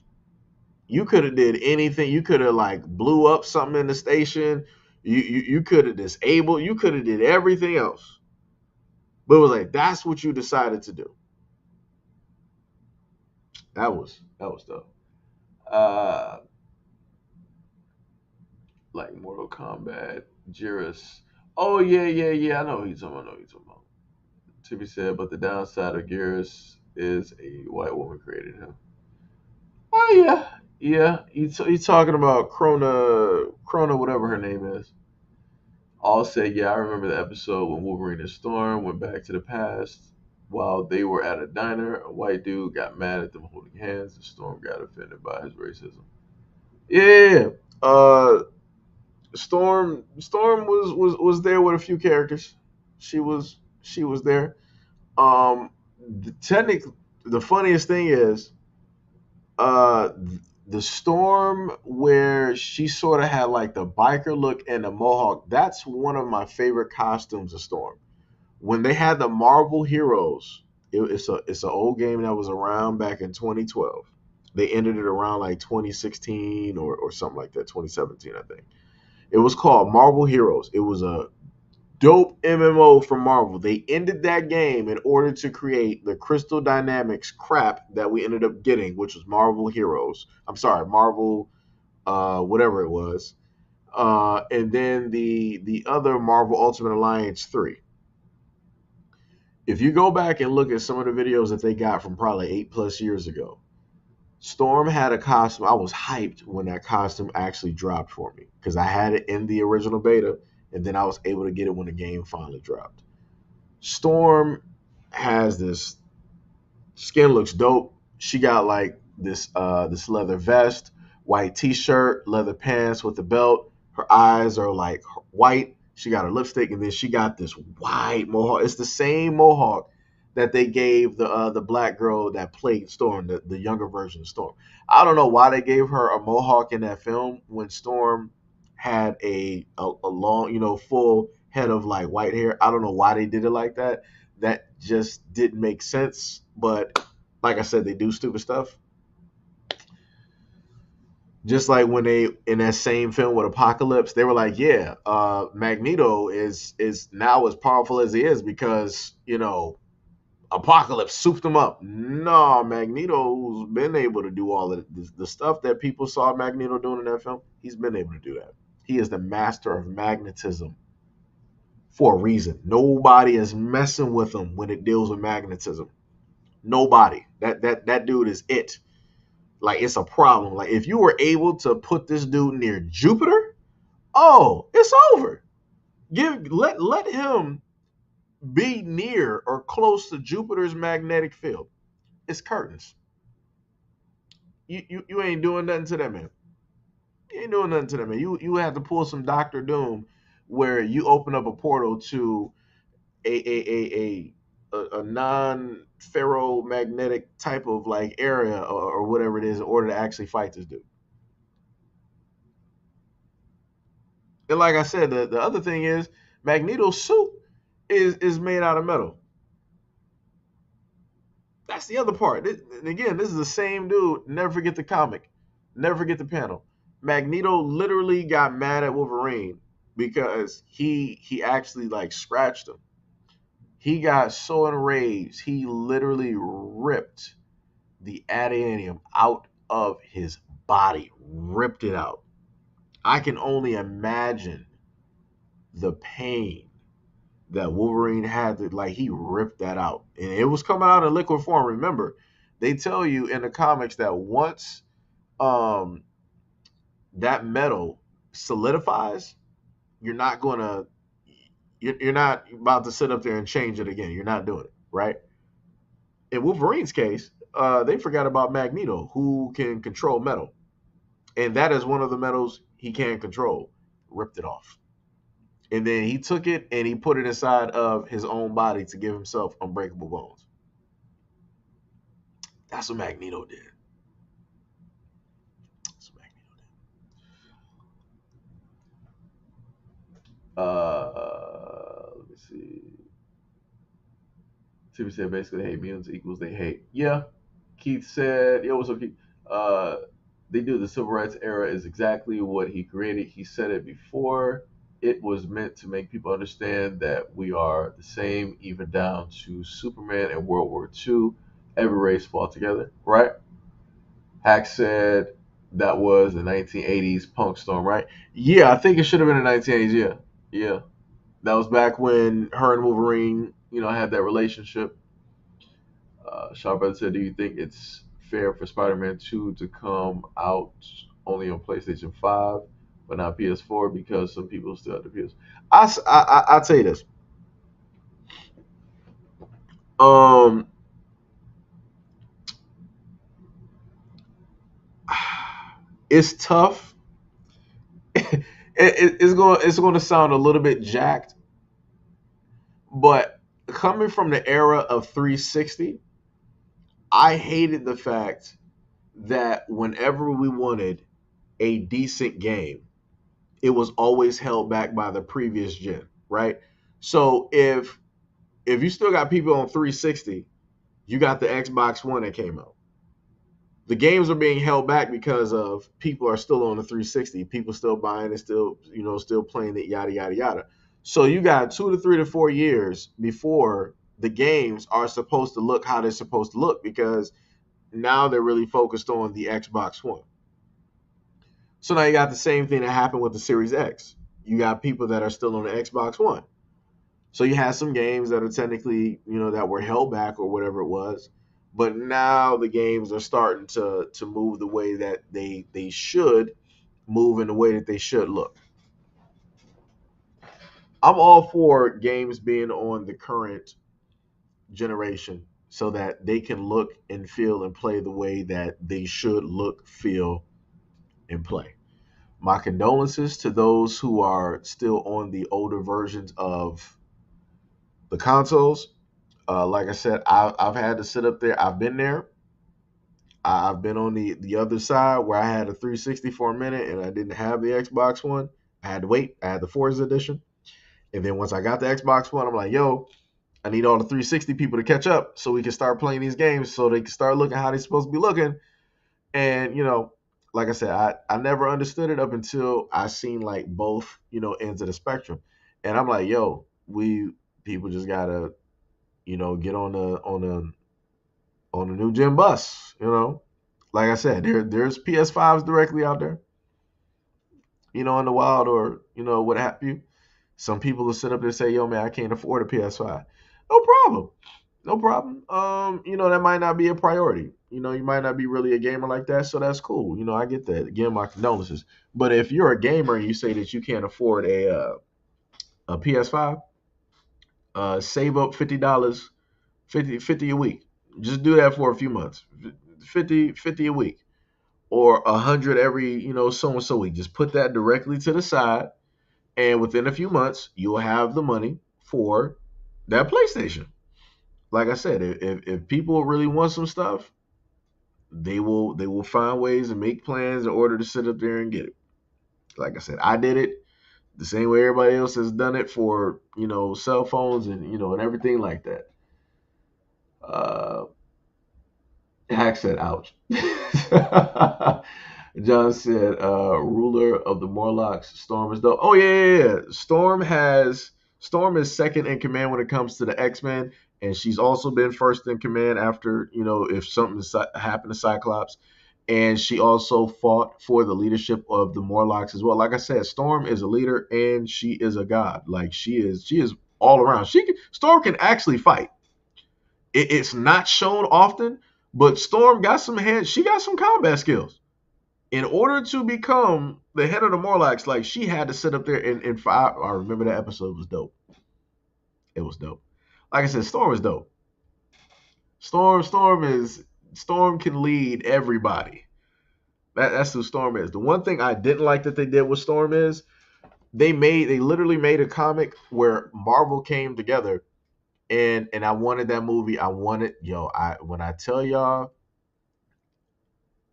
you could have did anything. You could have like blew up something in the station. You could have disabled. You could have did everything else. But it was like that's what you decided to do. That was tough. Uh, like Mortal Kombat, Jiris. Oh yeah. I know who you're talking about. To be said, but the downside of Gears is a white woman created him. Oh yeah. You talking about Krona, whatever her name is. All said, yeah, I remember the episode when Wolverine and Storm went back to the past. While they were at a diner, a white dude got mad at them holding hands, and Storm got offended by his racism. Yeah, Storm was there with a few characters. She was there. Um, technically, the funniest thing is, uh, the Storm where she sort of had like the biker look and the mohawk. That's one of my favorite costumes of Storm. When they had the Marvel Heroes, it's an old game that was around back in 2012. They ended it around like 2016 or something like that, 2017, I think. It was called Marvel Heroes. It was a dope MMO from Marvel. They ended that game in order to create the Crystal Dynamics crap that we ended up getting, which was Marvel Heroes. I'm sorry, Marvel, whatever it was. And then the other Marvel Ultimate Alliance 3. If you go back and look at some of the videos that they got from probably 8+ years ago, Storm had a costume. I was hyped when that costume actually dropped for me because I had it in the original beta, and then I was able to get it when the game finally dropped. Storm has this skin looks dope. She got like this leather vest, white t-shirt, leather pants with the belt. Her eyes are like white. She got her lipstick, and then she got this white mohawk. It's the same mohawk that they gave the black girl that played Storm, the younger version of Storm. I don't know why they gave her a mohawk in that film when Storm had a long, full head of like white hair. I don't know why they did it like that. That just didn't make sense. But like I said, they do stupid stuff. Just like when they in that same film with Apocalypse, they were like, "Yeah, Magneto is now as powerful as he is because Apocalypse souped him up." No, Magneto's been able to do all of the stuff that people saw Magneto doing in that film. He's been able to do that. He is the master of magnetism for a reason. Nobody is messing with him when it deals with magnetism. Nobody. That dude is it. Like it's a problem. Like if you were able to put this dude near Jupiter, oh, it's over. Let him be near or close to Jupiter's magnetic field. It's curtains. You ain't doing nothing to that man. You ain't doing nothing to that man. You have to pull some Doctor Doom where you open up a portal to a non ferromagnetic type of like area or whatever it is in order to actually fight this dude. And like I said, the other thing is Magneto's suit is made out of metal. That's the other part. And again, this is the same dude. Never forget the comic. Never forget the panel. Magneto literally got mad at Wolverine because he actually like scratched him. He got so enraged, he literally ripped the adamantium out of his body, ripped it out. I can only imagine the pain that Wolverine had to like he ripped that out. And it was coming out in liquid form. Remember, they tell you in the comics that once um that metal solidifies, you're not gonna you're not about to sit up there and change it again. You're not doing it, right? In Wolverine's case, they forgot about Magneto, who can control metal. And that is one of the metals he can control. Ripped it off. And then he took it and he put it inside of his own body to give himself unbreakable bones. That's what Magneto did. That's what Magneto did. Let me see. Timmy said basically they hate mutants equals they hate. Yeah. Keith said, yo, what's up, Keith? Uh, they do the civil rights era is exactly what he created. He said it before. It was meant to make people understand that we are the same, even down to Superman and World War II. Every race fought together, right? Hack said that was the 1980s punk storm, right? Yeah, I think it should have been the 1980s. Yeah, yeah. That was back when her and Wolverine, had that relationship. Sharp Brother said, "Do you think it's fair for Spider-Man 2 to come out only on PlayStation 5, but not PS4 because some people still have the PS?" I'll tell you this. Um, it's tough. It's going to sound a little bit jacked, but coming from the era of 360, I hated the fact that whenever we wanted a decent game, it was always held back by the previous gen, right? So if you still got people on 360, you got the Xbox One that came out. The games are being held back because of people are still on the 360, people still buying it, still playing it, yada yada yada. So you got 2 to 3 to 4 years before the games are supposed to look how they're supposed to look because now they're really focused on the Xbox One. So now you got the same thing that happened with the Series X. You got people that are still on the Xbox One. So you had some games that are technically, that were held back or whatever it was. But now the games are starting to move the way that they should move in the way that they should look. I'm all for games being on the current generation so that they can look and feel and play the way that they should look, feel, and play. My condolences to those who are still on the older versions of the consoles. Like I said, I've had to sit up there. I've been there. I've been on the other side where I had a 360 for a minute and I didn't have the Xbox One. I had to wait. I had the Forza edition. And then once I got the Xbox One, I'm like, yo, I need all the 360 people to catch up so we can start playing these games so they can start looking how they're supposed to be looking. And, like I said, I never understood it up until I seen like both, ends of the spectrum. And I'm like, yo, we people just gotta, get on the new gen bus. Like I said, there's PS5s directly out there, in the wild or, what have you. Some people will sit up there and say, yo, man, I can't afford a PS5. No problem. No problem. That might not be a priority. You might not be really a gamer like that, so that's cool. I get that. Again, my condolences. But if you're a gamer and you say that you can't afford a PS5, save up $50, 50 a week. Just do that for a few months. 50 a week. Or 100 every, so and so week. Just put that directly to the side, and within a few months, you'll have the money for that PlayStation. Like I said, if people really want some stuff, they will find ways and make plans in order to sit up there and get it. Like I said, I did it the same way everybody else has done it for cell phones and everything like that. Uh, Hack said, "Ouch." John said, "Ruler of the Morlocks, Storm is dope." Oh yeah. Storm is second in command when it comes to the X-Men, and she's also been first in command after if something happened to Cyclops, and she also fought for the leadership of the Morlocks as well. Like I said, Storm is a leader and she is a god. Like she is all around. Storm can actually fight. It's not shown often, but Storm got some hands. She got some combat skills. In order to become the head of the Morlocks, like she had to sit up there and fight. I remember that episode was dope. It was dope. Like I said, Storm is dope. Storm can lead everybody. That's who Storm is. The one thing I didn't like that they did with Storm is they literally made a comic where Marvel came together, and I wanted that movie. When I tell y'all,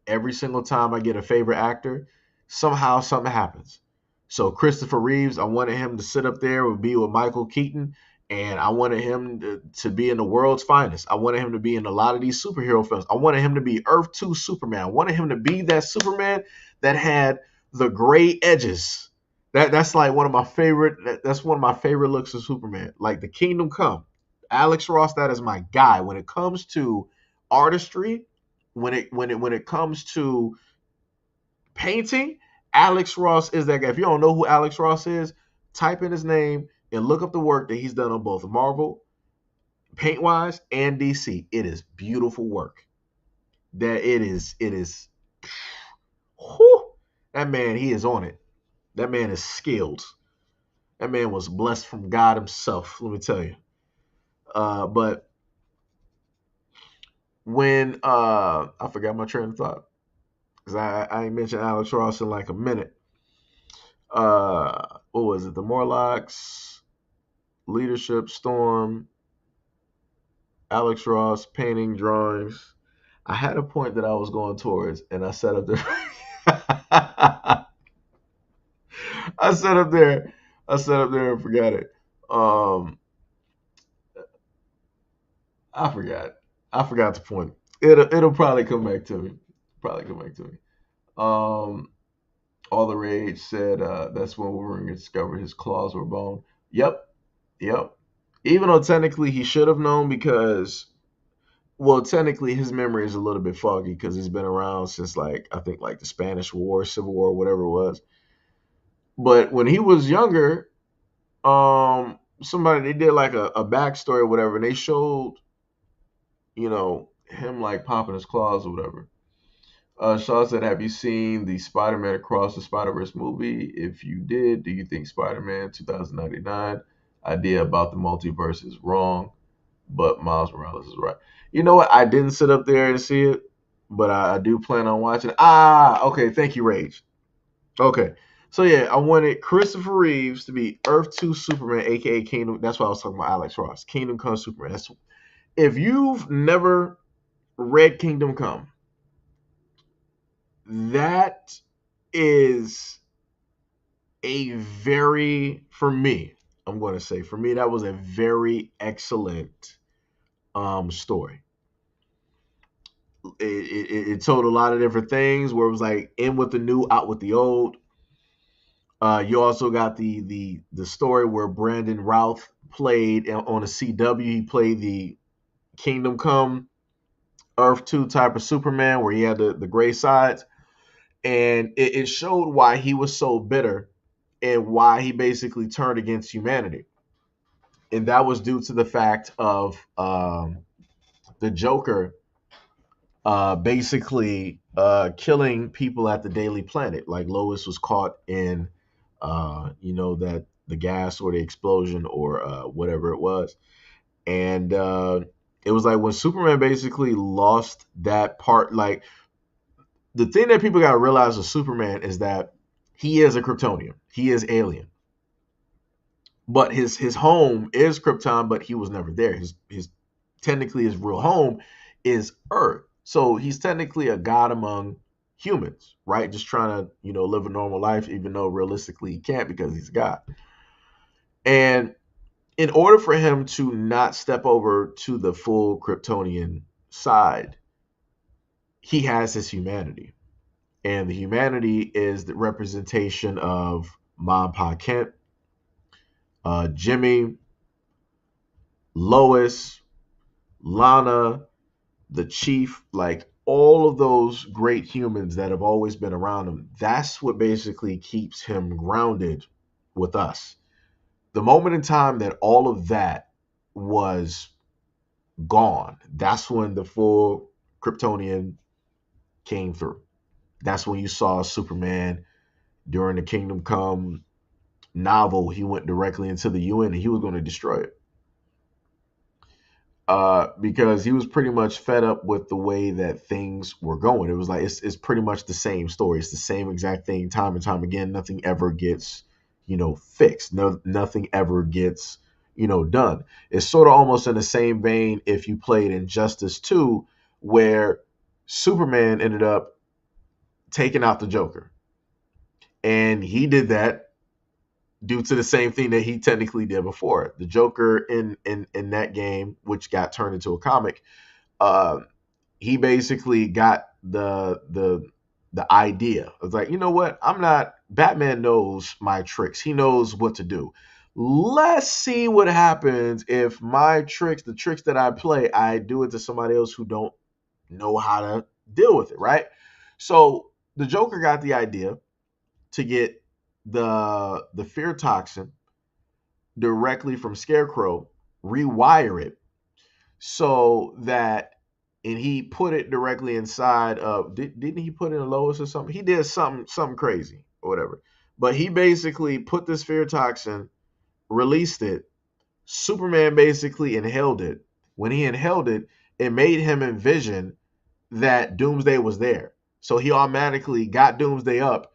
every single time I get a favorite actor, somehow something happens. So Christopher Reeves, I wanted him to sit up there and be with Michael Keaton, And I wanted him to be in the world's finest. I wanted him to be in a lot of these superhero films. I wanted him to be Earth 2 Superman. I wanted him to be that Superman that had the gray edges. That's like one of my favorite. That's one of my favorite looks of Superman. Like the Kingdom Come, Alex Ross. That is my guy when it comes to artistry. When it comes to painting, Alex Ross is that guy. If you don't know who Alex Ross is, type in his name and look up the work that he's done on both Marvel, paint wise, and DC. It is beautiful work. It is. Whew, that man, he is on it. That man is skilled. That man was blessed from God himself. Let me tell you. But when I forgot my train of thought because I ain't mentioned Alex Ross in like a minute. What was it? The Morlocks, Leadership Storm, Alex Ross, painting, drawings. I had a point that I was going towards, and I set up there. I set up there. I set up there and forgot it. I forgot. I forgot the point. It'll probably come back to me. Probably come back to me. All the Rage said that's when Wolverine discovered his claws were bone. Yep. Yep. Even though technically he should have known because, well, technically his memory is a little bit foggy because he's been around since like I think like the Spanish War, Civil War, whatever it was. But when he was younger, somebody they did like a backstory or whatever, and they showed, him like popping his claws or whatever. Shaw said, "Have you seen the Spider-Man Across the Spider-Verse movie? If you did, do you think Spider-Man 2099 idea about the multiverse is wrong, but Miles Morales is right?" You know what? I didn't sit up there and see it, but I do plan on watching it. Okay. Thank you, Rage. Okay. So yeah, I wanted Christopher Reeves to be Earth 2 Superman, aka Kingdom. That's why I was talking about Alex Ross. Kingdom Come Superman. If you've never read Kingdom Come, that is for me, I'm going to say, for me, that was a very excellent story. It told a lot of different things where it was like in with the new, out with the old. You also got the story where Brandon Routh played on a CW. He played the Kingdom Come Earth 2 type of Superman where he had the gray sides. And it showed why he was so bitter and why he basically turned against humanity. And that was due to the fact of the Joker basically killing people at the Daily Planet. Like Lois was caught in, that the gas or the explosion or whatever it was. And it was like when Superman basically lost that part, like the thing that people got to realize with Superman is that he is a Kryptonian. He is alien. But his home is Krypton, but he was never there. His technically his real home is Earth. So he's technically a god among humans, right? Just trying to, live a normal life, even though realistically he can't because he's a god. And in order for him to not step over to the full Kryptonian side, he has his humanity. And the humanity is the representation of Mom, Pa Kent, Jimmy, Lois, Lana, the Chief, like all of those great humans that have always been around him. That's what basically keeps him grounded with us. The moment in time that all of that was gone, that's when the full Kryptonian came through. That's when you saw Superman during the Kingdom Come novel. He went directly into the UN and he was going to destroy it. Because he was pretty much fed up with the way that things were going. It was like it's pretty much the same story. It's the same exact thing time and time again. Nothing ever gets, fixed. No, nothing ever gets, done. It's sort of almost in the same vein if you played Injustice 2, where Superman ended up taking out the Joker. And he did that due to the same thing that he technically did before. The Joker in that game, which got turned into a comic, uh, he basically got the idea. It's like, you know what? I'm not Batman knows my tricks. He knows what to do. Let's see what happens if my tricks, the tricks that I play, I do it to somebody else who don't know how to deal with it, right? So the Joker got the idea to get the fear toxin directly from Scarecrow, rewire it so that, and he put it directly inside of, didn't he put in a Lois or something? He did something crazy or whatever. But he basically put this fear toxin, released it. Superman basically inhaled it. When he inhaled it, it made him envision that Doomsday was there. So he automatically got Doomsday up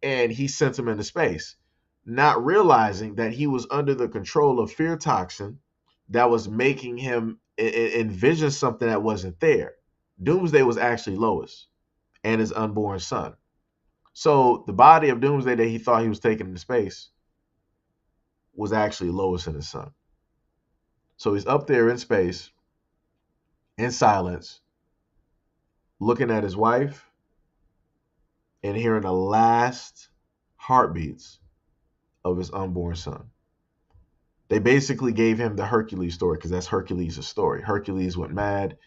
and he sent him into space, not realizing that he was under the control of fear toxin that was making him envision something that wasn't there. Doomsday was actually Lois and his unborn son. So the body of Doomsday that he thought he was taking into space was actually Lois and his son. So he's up there in space, in silence, looking at his wife and hearing the last heartbeats of his unborn son. They basically gave him the Hercules story because that's Hercules' story. Hercules went mad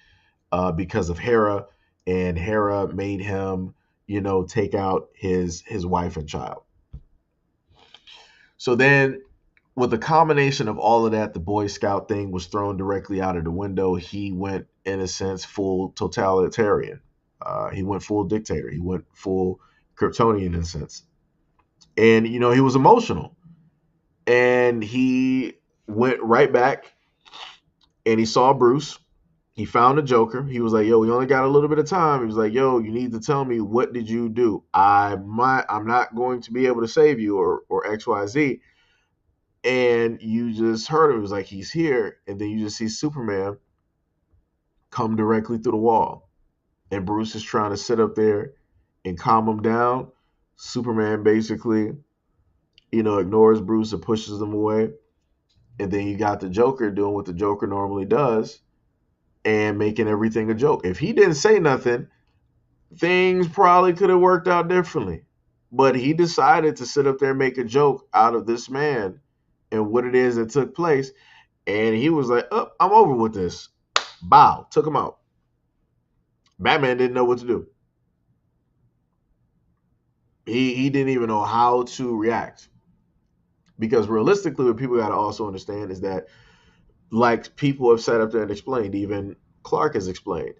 because of Hera, and Hera made him, take out his wife and child. So then, with the combination of all of that, the Boy Scout thing was thrown directly out of the window. He went, in a sense, full totalitarian. He went full dictator. He went full Kryptonian, in a sense. And, he was emotional. And he went right back and he saw Bruce. He found the Joker. He was like, yo, we only got a little bit of time. He was like, yo, you need to tell me, what did you do? I'm not going to be able to save you or XYZ. And you just heard him. He was like, he's here. And then you just see Superman come directly through the wall. And Bruce is trying to sit up there and calm him down. Superman basically, ignores Bruce and pushes him away. And then you got the Joker doing what the Joker normally does and making everything a joke. If he didn't say nothing, things probably could have worked out differently. But he decided to sit up there and make a joke out of this man and what it is that took place. And he was like, oh, I'm over with this. Bow. Took him out. Batman didn't know what to do. He didn't even know how to react. Because realistically, what people got to also understand is that, like people have sat up there and explained, even Clark has explained,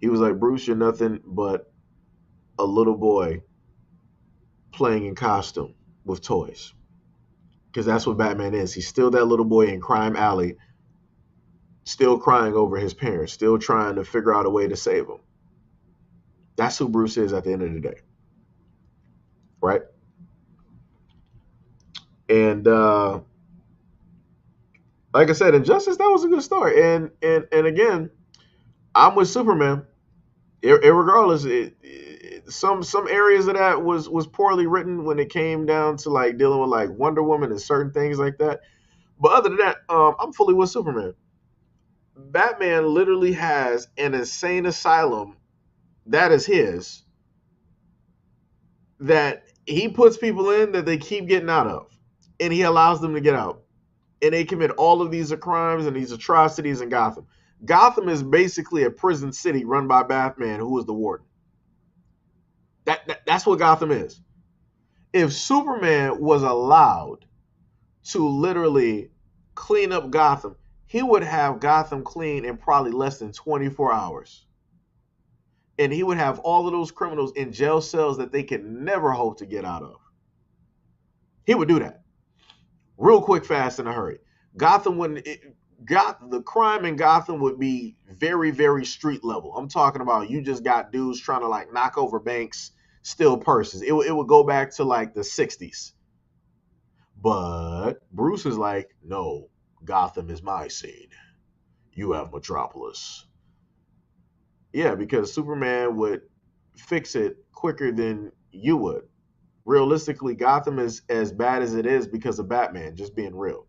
he was like, Bruce, you're nothing but a little boy playing in costume with toys. Because that's what Batman is. He's still that little boy in Crime Alley, still crying over his parents, still trying to figure out a way to save them. That's who Bruce is at the end of the day. Right? And like I said, Injustice, that was a good story. And again, I'm with Superman. Irregardless, some areas of that was poorly written when it came down to like dealing with like Wonder Woman and certain things like that. But other than that, I'm fully with Superman. Batman literally has an insane asylum that is his, that he puts people in that they keep getting out of, and he allows them to get out, and they commit all of these crimes and these atrocities in Gotham. Gotham is basically a prison city run by Batman, who is the warden. That's what Gotham is. If Superman was allowed to literally clean up Gotham, he would have Gotham clean in probably less than 24 hours. And he would have all of those criminals in jail cells that they can never hope to get out of. He would do that real quick, fast, in a hurry. Gotham wouldn't. The crime in Gotham would be very, very street level. I'm talking about you just got dudes trying to like knock over banks, steal purses. It would go back to like the 60s. But Bruce is like, no, Gotham is my scene. You have Metropolis. Yeah, because Superman would fix it quicker than you would. Realistically, Gotham is as bad as it is because of Batman, just being real.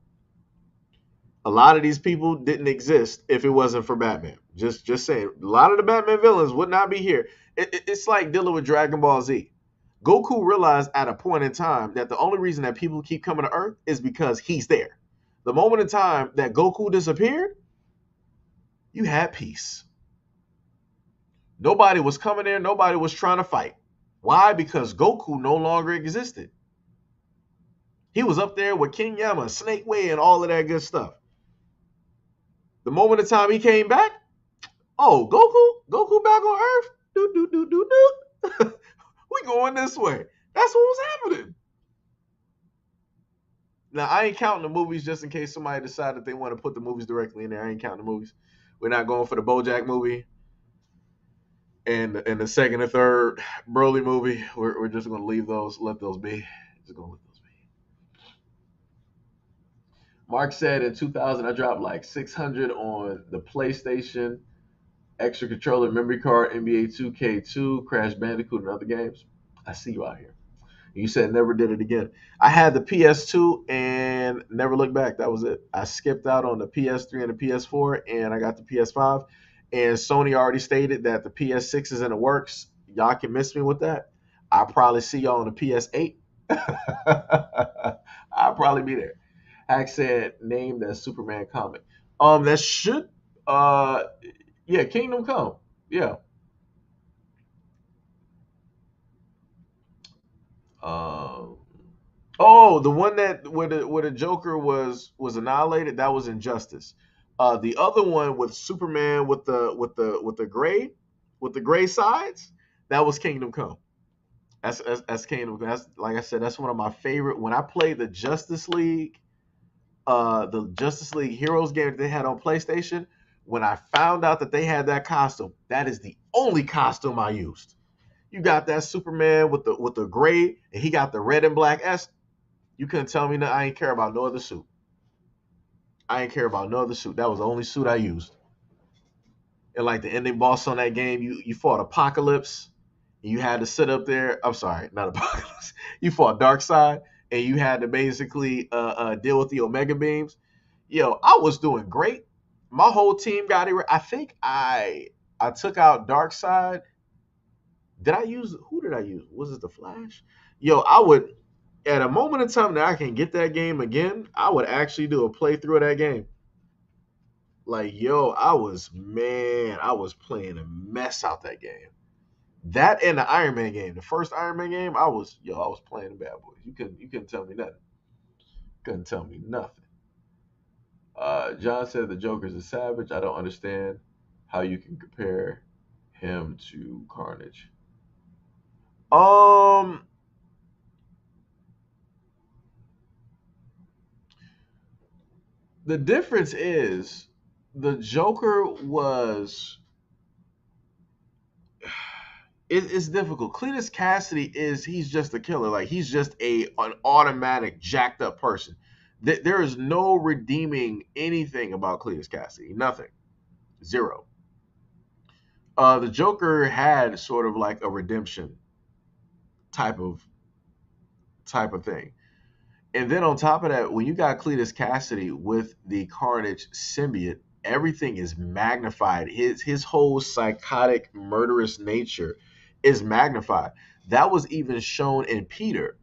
A lot of these people didn't exist if it wasn't for Batman. Just saying. A lot of the Batman villains would not be here. It's like dealing with Dragon Ball Z. Goku realized at a point in time that the only reason that people keep coming to Earth is because he's there. The moment in time that Goku disappeared, you had peace. Nobody was coming there. Nobody was trying to fight. Why? Because Goku no longer existed. He was up there with King Yama, Snake Way, and all of that good stuff. The moment in time he came back, oh, Goku back on Earth? Do. We going this way. That's what was happening. Now, I ain't counting the movies just in case somebody decided they want to put the movies directly in there. I ain't counting the movies. We're not going for the BoJack movie and the second and third Broly movie. We're just going to leave those, let those be. Just going to let those be. Mark said in 2000, I dropped like 600 on the PlayStation, extra controller, memory card, NBA 2K2, Crash Bandicoot, and other games. I see you out here. You said never did it again. I had the PS2 and never looked back. That was it. I skipped out on the PS3 and the PS4, and I got the PS5. And Sony already stated that the PS6 is in the works. Y'all can miss me with that. I'll probably see y'all on the PS8. I'll probably be there. Hack said, name that Superman comic. That should, yeah, Kingdom Come. Yeah. Oh, the one that where the Joker was annihilated, that was Injustice. The other one with Superman with the gray sides, that was Kingdom Come. That's Kingdom Come. That's, like I said, that's one of my favorite. When I played the Justice League Heroes game that they had on PlayStation, when I found out that they had that costume, that is the only costume I used. You got that Superman with the gray, and he got the red and black S. You couldn't tell me that. I ain't care about no other suit. I ain't care about no other suit. That was the only suit I used. And like the ending boss on that game, you fought Apocalypse, and you had to sit up there. I'm sorry, not Apocalypse. You fought Darkseid, and you had to basically deal with the Omega beams. Yo, I was doing great. My whole team got it. I think I took out Darkseid. Who did I use? Was it the Flash? Yo, I would, at a moment in time that I can get that game again, I would actually do a playthrough of that game. Like, yo, I was playing a mess out that game. That and the Iron Man game, the first Iron Man game, I was playing the bad boys. You couldn't tell me nothing. Couldn't tell me nothing. John said the Joker's a savage. I don't understand how you can compare him to Carnage. The difference is the Joker was it's difficult. Cletus Cassidy he's just a killer. Like, he's just an automatic jacked up person. There is no redeeming anything about Cletus Cassidy. Nothing. Zero. The Joker had sort of like a redemption type of thing. And then on top of that, when you got Cletus Cassidy with the Carnage symbiote, everything is magnified. His whole psychotic, murderous nature is magnified. That was even shown in Peter.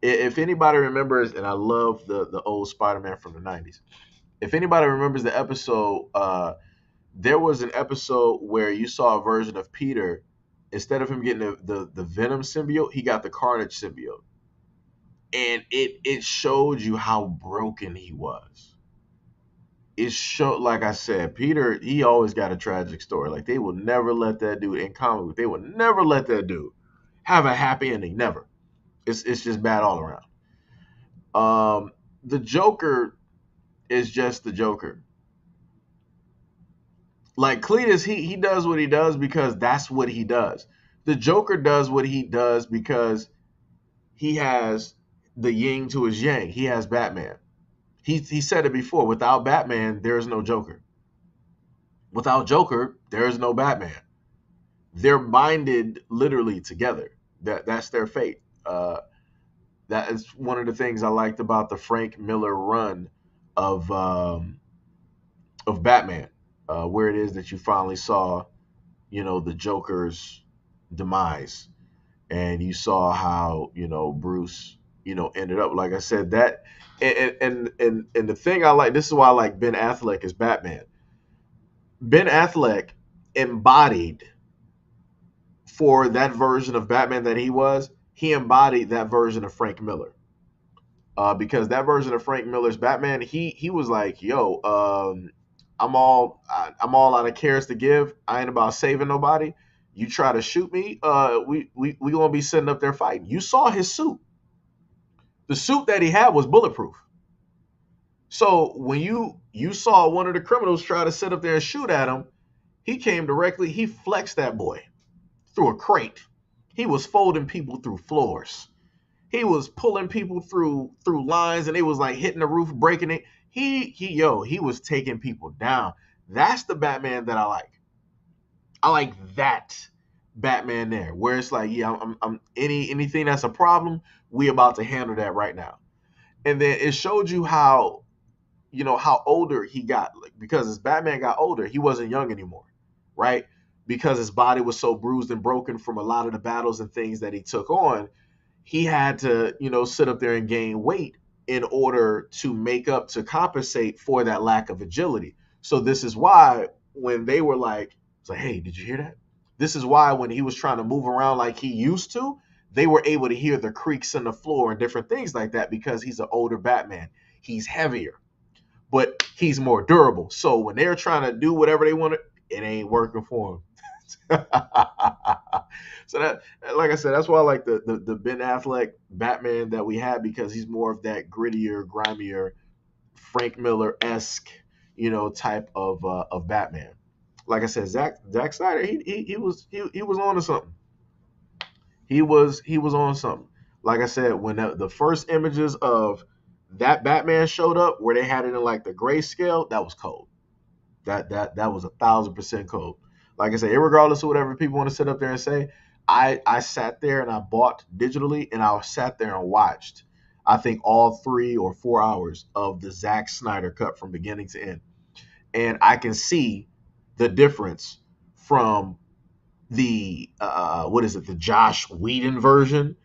If anybody remembers, and I love the old Spider-Man from the 90s. If anybody remembers the episode, there was an episode where you saw a version of Peter. Instead of him getting the Venom symbiote, he got the Carnage symbiote. And it showed you how broken he was. It showed, like I said, Peter, he always got a tragic story. Like, they will never let that dude in comic book. They will never let that dude have a happy ending. Never. It's just bad all around. The Joker is just the Joker. Like, Cletus, he does what he does because that's what he does. The Joker does what he does because he has the yin to his yang. He has Batman. He said it before. Without Batman, there is no Joker. Without Joker, there is no Batman. They're binded literally together. That's their fate. That is one of the things I liked about the Frank Miller run of Batman, where it is that you finally saw, the Joker's demise, and you saw how Bruce ended up. Like I said, that and the thing I like, this is why I like Ben Affleck as Batman. Ben Affleck embodied, for that version of Batman that he embodied that version of Frank Miller. Because that version of Frank Miller's Batman, he was like, "Yo, I'm all out of cares to give. I ain't about saving nobody. You try to shoot me, we gonna be sitting up there fighting." You saw his suit. The suit that he had was bulletproof. So when you saw one of the criminals try to sit up there and shoot at him, he came directly. He flexed that boy through a crate. He was folding people through floors. He was pulling people through lines, and it was like hitting the roof, breaking it. He was taking people down. That's the Batman that I like. I like that Batman there, where it's like, yeah, I'm anything that's a problem, we about to handle that right now. And then it showed you how, how older he got, like, because as Batman got older, he wasn't young anymore, right? Because his body was so bruised and broken from a lot of the battles and things that he took on, he had to, sit up there and gain weight in order to make up, to compensate for that lack of agility. So this is why when they were like, it's like, hey, did you hear that? This is why when he was trying to move around like he used to, they were able to hear the creaks in the floor and different things like that, because he's an older Batman. He's heavier, but he's more durable. So when they're trying to do whatever they want, it ain't working for him. So that, like I said, that's why I like the Ben Affleck Batman that we had, because he's more of that grittier, grimier, Frank Miller esque, type of Batman. Like I said, Zack Snyder, he was on to something. He was on something. Like I said, when the first images of that Batman showed up, where they had it in like the grayscale, that was cold. That was 1,000% cold. Like I said, regardless of whatever people want to sit up there and say, I sat there and I bought digitally, and I sat there and watched, I think, all 3 or 4 hours of the Zack Snyder cut from beginning to end, and I can see the difference from the what is it, the Josh Whedon version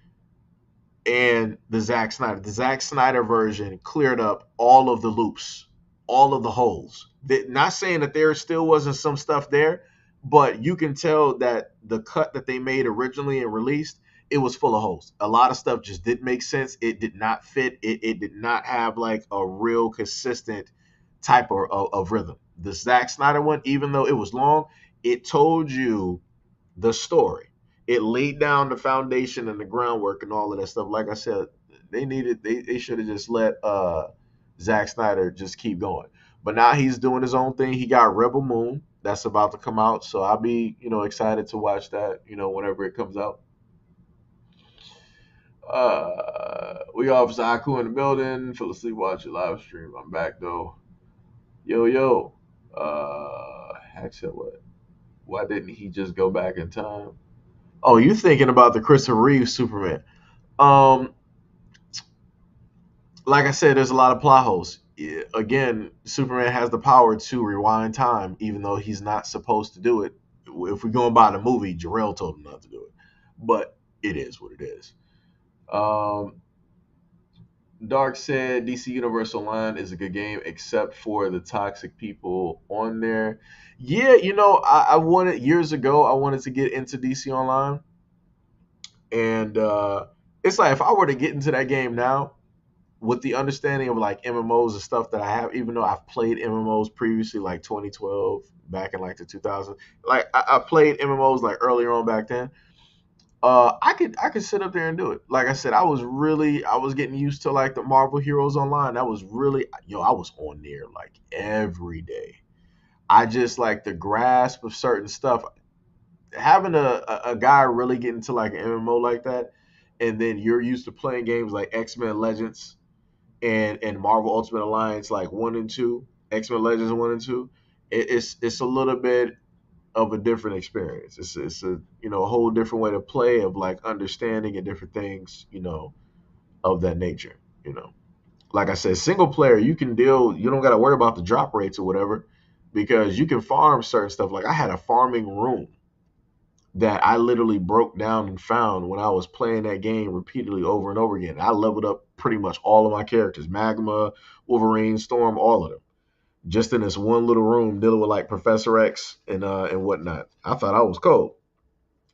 and the Zack Snyder. The Zack Snyder version cleared up all of the loops, all of the holes. Not saying that there still wasn't some stuff there, but you can tell that the cut that they made originally and released, it was full of holes. A lot of stuff just didn't make sense. It did not fit. It did not have like a real consistent type of rhythm. The Zack Snyder one, even though it was long, it told you the story. It laid down the foundation and the groundwork and all of that stuff. Like I said, they should have just let Zack Snyder just keep going. But now he's doing his own thing. He got Rebel Moon that's about to come out, so I'll be excited to watch that whenever it comes out. We Officer Haku in the building. Fell asleep watching live stream. I'm back though. Yo. Hack said what? Why didn't he just go back in time? Oh, you thinking about the Christopher Reeve Superman? Um, like I said, there's a lot of plot holes. Again, Superman has the power to rewind time, even though he's not supposed to do it. If we're going by the movie, Jarrell told him not to do it, but it is what it is. Um, Dark said DC Universe Online is a good game, except for the toxic people on there. Yeah, I wanted, years ago, I wanted to get into DC Online, and it's like, if I were to get into that game now, with the understanding of like MMOs and stuff that I have, even though I've played MMOs previously, like 2012, back in like the 2000s, like I played MMOs like earlier on back then. I could sit up there and do it. Like I said, I was getting used to like the Marvel Heroes Online. That was really, I was on there like every day. I just like the grasp of certain stuff. Having a guy really get into like an MMO like that, and then you're used to playing games like X-Men Legends and Marvel Ultimate Alliance like 1 and 2, X-Men Legends 1 and 2. It's a little bit of a different experience. It's a a whole different way to play, of like understanding and different things. of that nature. You know, like I said, single player, you can deal. You don't got to worry about the drop rates or whatever, because you can farm certain stuff. Like I had a farming room that I literally broke down and found when I was playing that game repeatedly over and over again. I leveled up pretty much all of my characters: Magma, Wolverine, Storm, all of them, just in this one little room dealing with like Professor X and whatnot. I thought I was cold.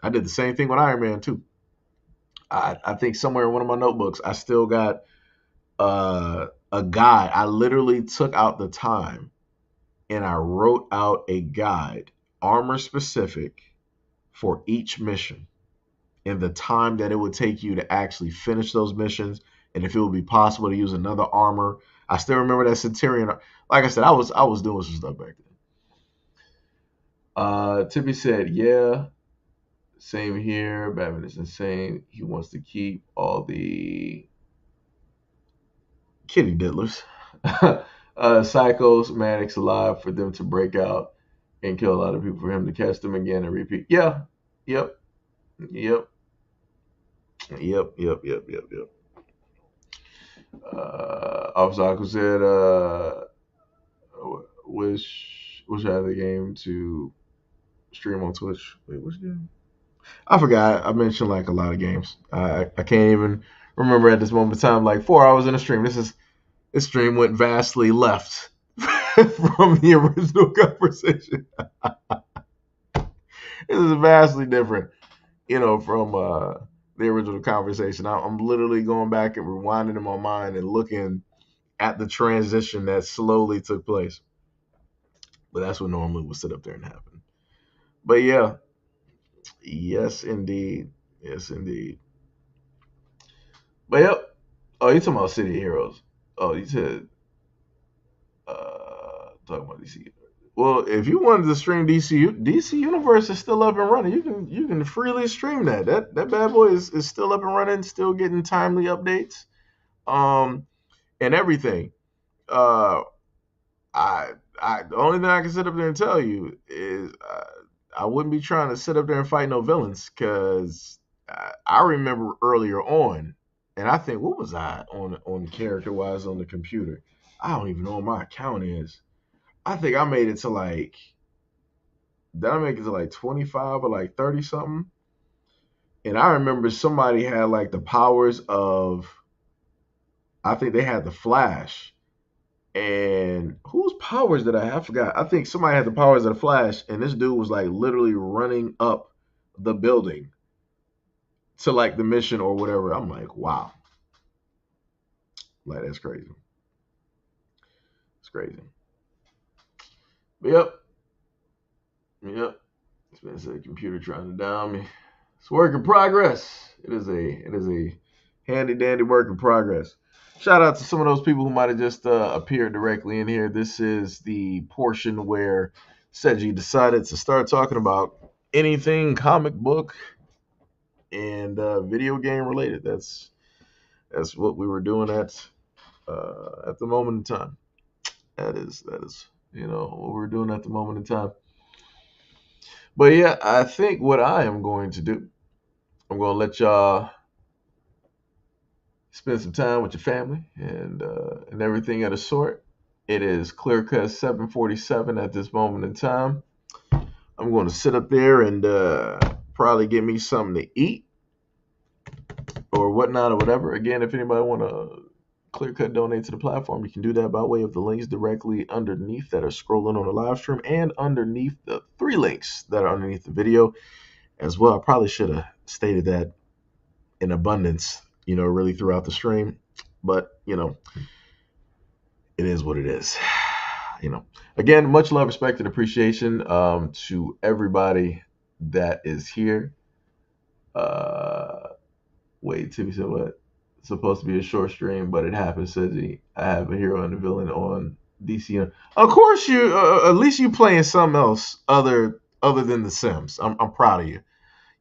I did the same thing with Iron Man too. I think somewhere in one of my notebooks I still got a guide. I literally took out the time and I wrote out a guide, armor specific, for each mission, and the time that it would take you to actually finish those missions, and if it would be possible to use another armor. I still remember that Centurion. Like I said, I was doing some stuff back then. Tippy said, "Yeah, same here. Batman is insane. He wants to keep all the kitty diddlers, psychos, manics alive for them to break out and kill a lot of people for him to catch them again and repeat." Yeah, yep, yep, yep. Officer Aqua said, wish I had the game to stream on Twitch. Wait, which game? I forgot. I mentioned like a lot of games. I can't even remember at this moment in time. Like 4 hours in a stream. This stream went vastly left from the original conversation. This is vastly different, from the original conversation. I'm literally going back and rewinding in my mind and looking at the transition that slowly took place. But that's what normally would sit up there and happen. But yeah, yes indeed, yes indeed. But yep. Oh, you talking about City Heroes? Oh, you said talking about DC. Well, if you wanted to stream DC Universe is still up and running. You can freely stream that. That bad boy is still up and running, still getting timely updates, and everything. Uh, I the only thing I can sit up there and tell you is I wouldn't be trying to sit up there and fight no villains, because I remember earlier on, and I think, what was I on character wise on the computer? I don't even know what my account is. I think I made it to like, did I make it to like 25 or like 30 something? And I remember somebody had like the powers of, I think they had the Flash. And whose powers did I have? I forgot. I think somebody had the powers of the Flash, and this dude was like literally running up the building to like the mission or whatever. I'm like, wow. Like, that's crazy. It's crazy. But yep. It's been a computer trying to down me. It's work in progress. It is a handy dandy work in progress. Shout out to some of those people who might have just appeared directly in here. This is the portion where Seiji decided to start talking about anything comic book and video game related. That's what we were doing at the moment in time. That is what we're doing at the moment in time. But yeah, I think what I am going to do, I'm going to let y'all spend some time with your family and everything of the sort. It is clear cut 7:47 at this moment in time. I'm going to sit up there and probably get me something to eat or whatnot or whatever. Again, if anybody want to clear cut donate to the platform, you can do that by way of the links directly underneath that are scrolling on the live stream, and underneath the 3 links that are underneath the video as well. I probably should have stated that in abundance, really throughout the stream, but it is what it is. Again, much love, respect, and appreciation to everybody that is here. Wait, Timmy said what? It's supposed to be a short stream, but it happens, Seiji. I have a hero and a villain on DC. Of course, you at least you playing something else other than The Sims. I'm proud of you.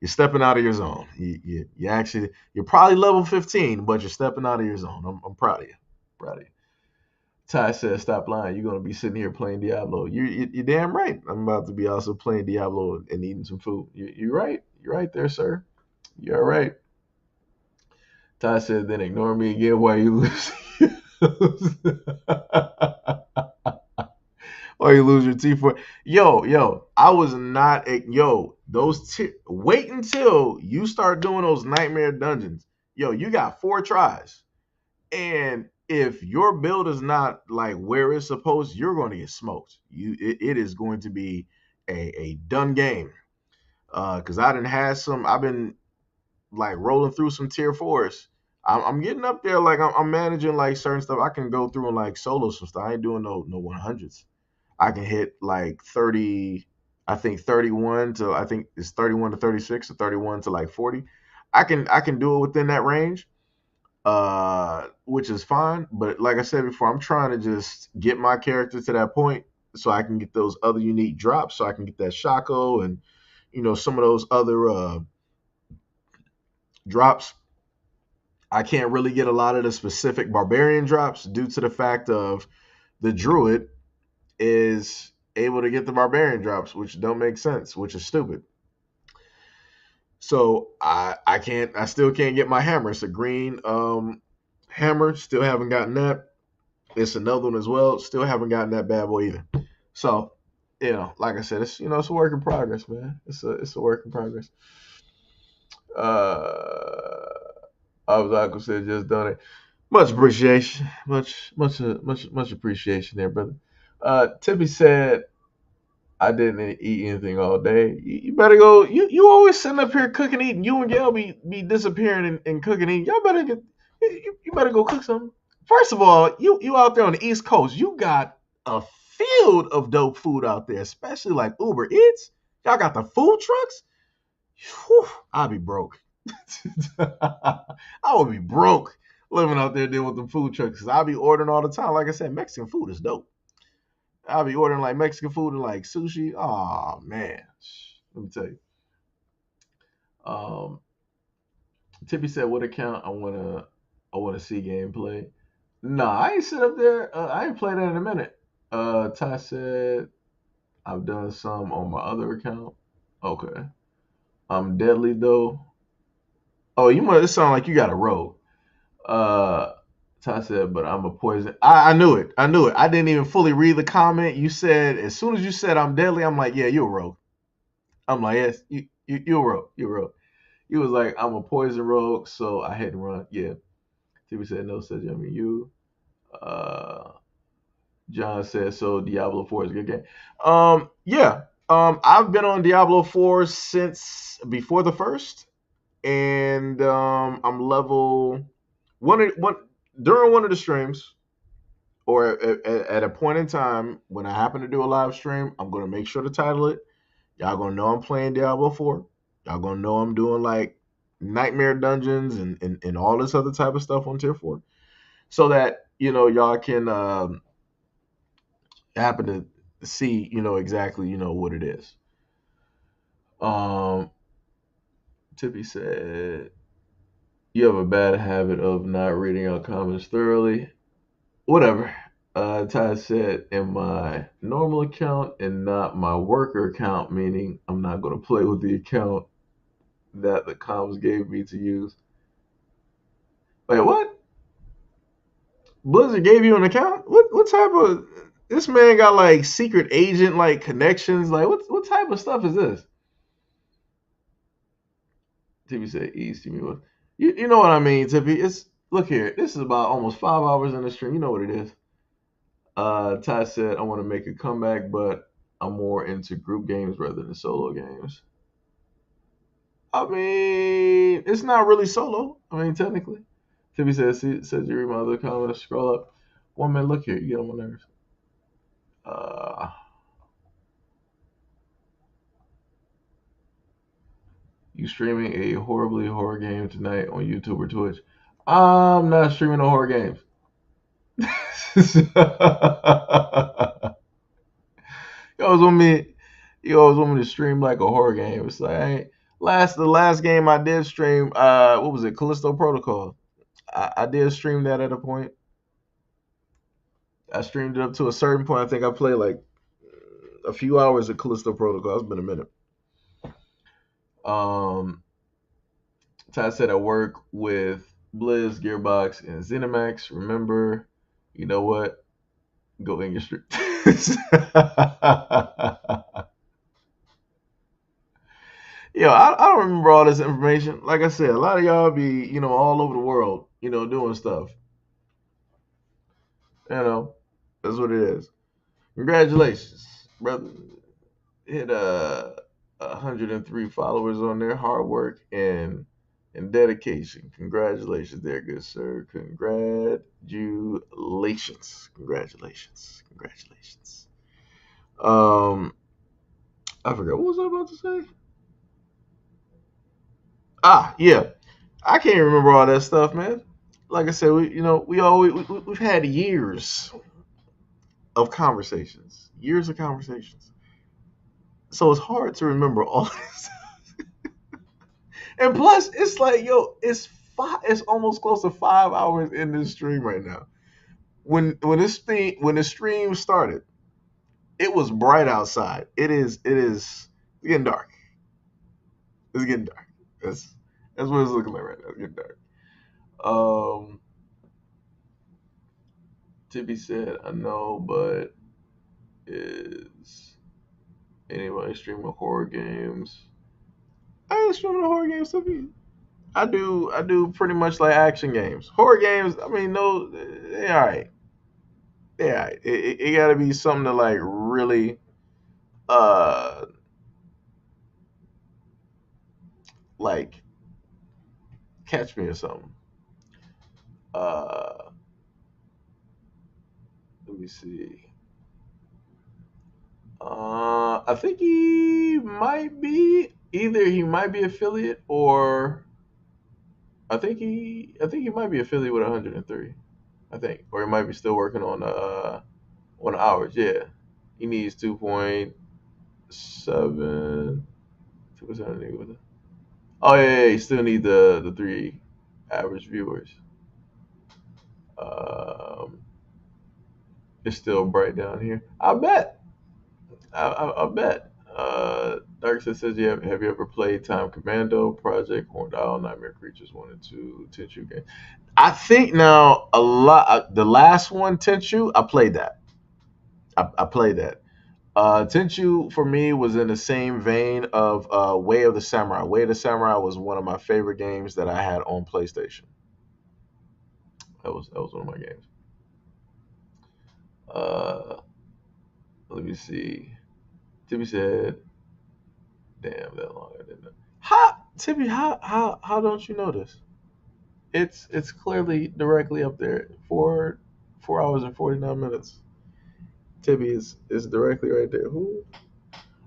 You're stepping out of your zone. You're probably level 15, but you're stepping out of your zone. I'm proud of you. Proud of you. Ty says, "Stop lying. You're gonna be sitting here playing Diablo." You're damn right. I'm about to be also playing Diablo and eating some food. You're right. You're right there, sir. You're right. Ty said, then ignore me again while you lose. Or you lose your T4. Yo, I was not a wait until you start doing those nightmare dungeons. Yo, you got 4 tries. And if your build is not like where it's supposed, you're going to get smoked. It is going to be a done game. Cause I didn't have some. I've been like rolling through some tier 4s. I'm getting up there. Like I'm managing like certain stuff. I can go through and like solo some stuff. I ain't doing no 100s. I can hit like 30. I think 31 to I think it's 31 to 36 or 31 to like 40. I can do it within that range, which is fine. But like I said before, I'm trying to just get my character to that point so I can get those other unique drops, so I can get that Shaco and some of those other drops. I can't really get a lot of the specific barbarian drops due to the fact of the druid is able to get the barbarian drops, which don't make sense, which is stupid. So I still can't get my hammer. It's a green hammer. Still haven't gotten that. It's another one as well. Still haven't gotten that bad boy either. So like I said, it's a work in progress, man. It's a work in progress. Uh, I was like I said, just done it. Much appreciation, much appreciation there, brother. Tippy said, "I didn't eat anything all day. You better go. You always sitting up here cooking, eating. You and Gail be disappearing and cooking, eating. Y'all better get. You better go cook something. First of all, you out there on the East Coast, you got a field of dope food out there, especially like Uber Eats. Y'all got the food trucks. Whew, I'll be broke. I would be broke living out there dealing with the food trucks. Cause I'll be ordering all the time. Like I said, Mexican food is dope. I'll be ordering like Mexican food and like sushi. Oh man, let me tell you. Um, Tippy said, "What account I wanna see gameplay." Nah, I ain't sit up there. I ain't played that in a minute. Ty said, "I've done some on my other account." Okay, I'm deadly though. Oh, you must. It sound like you got a rogue. Uh, Ty said, but I'm a poison. I knew it. I knew it. I didn't even fully read the comment. You said as soon as you said I'm deadly, I'm like, yeah, you're a rogue. I'm like, yes, you're a rogue. You're a rogue. He was like, I'm a poison rogue, so I had to run. Yeah. TV said no, said Jimmy. You. Uh, John said so. Diablo 4 is a good game. Yeah. I've been on Diablo 4 since before the first, and I'm level one during one of the streams or at a point in time when I happen to do a live stream, I'm gonna make sure to title it. Y'all gonna know I'm playing Diablo 4. Y'all gonna know I'm doing like nightmare dungeons and all this other type of stuff on tier 4, so that y'all can happen to see exactly what it is. Um, Tippy said you have a bad habit of not reading out comments thoroughly. Whatever. Ty said, in my normal account and not my worker account, meaning I'm not going to play with the account that the comms gave me to use. Wait, what? Blizzard gave you an account? What type of? This man got like secret agent like connections. Like what type of stuff is this? Tippy said, "East to me was." You know what I mean, Tippy? It's look here. This is about almost 5 hours in the stream. You know what it is. Ty said, I want to make a comeback, but I'm more into group games rather than solo games. I mean, it's not really solo. I mean, technically. Tippy says you read my other comments, scroll up. 1 minute, look here. You get on my nerves. Uh, you streaming a horribly horror game tonight on YouTube or Twitch? I'm not streaming no horror games. You always want me. You always want me to stream like a horror game. It's like the last game I did stream. What was it? Callisto Protocol. I did stream that at a point. I streamed it up to a certain point. I think I played like a few hours of Callisto Protocol. It's been a minute. Um, Ty said I work with Blizz, Gearbox, and ZeniMax. Remember, you know what? Go in your street. Yo, I don't remember all this information. Like I said, a lot of y'all be, all over the world, doing stuff. You know, that's what it is. Congratulations, brother. Hit 103 followers on there. Hard work and dedication. Congratulations, there, good sir. Congratulations. Congratulations. Congratulations. Um, I forgot what was I about to say. Yeah, I can't remember all that stuff, man. Like I said, we've had years of conversations, so it's hard to remember all this. And plus, it's like, it's almost close to 5 hours in this stream right now. When the stream started, it was bright outside. It is getting dark. It's getting dark. That's what it's looking like right now. It's getting dark. Um, Tippy said, I know, but is anybody streaming horror games? I ain't streaming horror games, Tippy. I do pretty much like action games. Horror games, I mean, no, they all right. They all right. It got to be something to like really, uh, like catch me or something. Uh, Let me see. I think he might be affiliate, or I think he might be affiliate with 103. I think, or he might be still working on hours. Yeah, he needs 2.7. 2.7. Oh yeah, you still need the three average viewers. Um, it's still bright down here. I bet. I bet. Darkset says, have you ever played Time Commando, Project, Horned Owl, Nightmare Creatures 1 and 2, Tenchu game? I think now a lot. The last one, Tenchu, I played that. I played that. Tenchu for me was in the same vein of Way of the Samurai. Way of the Samurai was one of my favorite games that I had on PlayStation. That was one of my games. Uh, Let me see. Tippy said, "Damn, that long I didn't know." How Tippy? How don't you know this? It's clearly directly up there. 4 hours and 49 minutes. Tippy is directly right there. Who?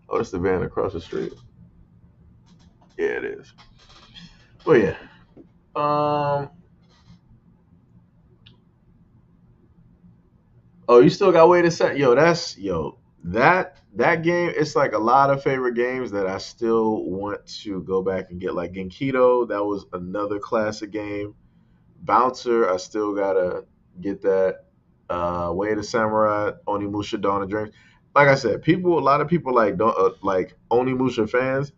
Oh, it's the van across the street. Yeah, it is. But yeah. Um. Oh, you still got way to set. That game. It's like a lot of favorite games that I still want to go back and get. Like Genkido, that was another classic game. Bouncer, I still gotta get that. Way of the Samurai, Onimusha, Dawn of Dreams. Like I said, a lot of people like don't like Onimusha fans.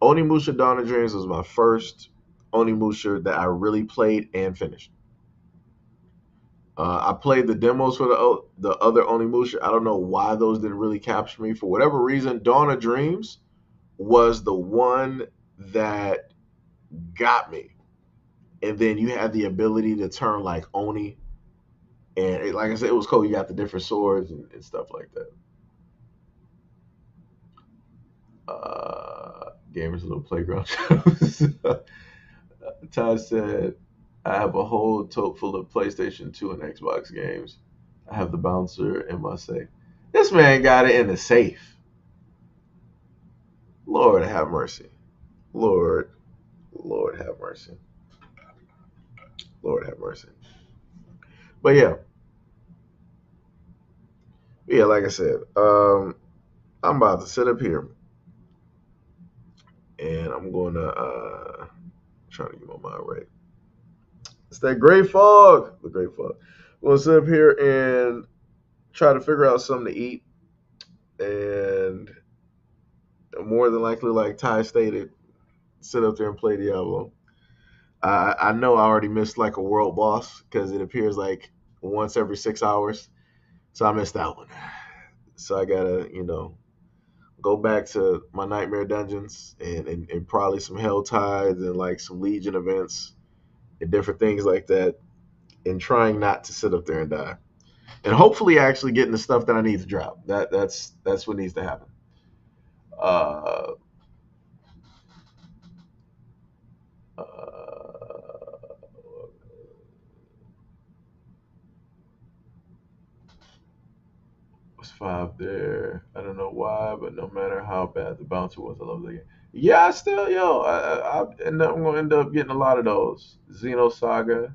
Onimusha Dawn of Dreams was my first Onimusha that I really played and finished. I played the demos for the other Onimusha. I don't know why those didn't really capture me for whatever reason. Dawn of Dreams was the one that got me, and then you had the ability to turn like Oni, and like I said, it was cool. You got the different swords and stuff like that. Gamers Little Playground shows. Ty said, I have a whole tote full of PlayStation 2 and Xbox games. I have the bouncer in my safe. This man got it in the safe. Lord have mercy. Lord, Lord have mercy. Lord have mercy. But yeah, like I said, I'm about to sit up here and I'm going to try to get my mind right. It's that great fog, the great fog. I'm going to sit up here and try to figure out something to eat, and more than likely, like Ty stated, sit up there and play Diablo. I know I already missed like a world boss because it appears like once every 6 hours. So I missed that one. So I gotta, go back to my nightmare dungeons and probably some hell tides and like some legion events and different things like that, and trying not to sit up there and die. And hopefully actually getting the stuff that I need to drop. That's what needs to happen. Uh, uh, was five there. I don't know why, but no matter how bad the bouncer was, I love the game. Yeah, I still I'm gonna end up getting a lot of those. Xeno Saga,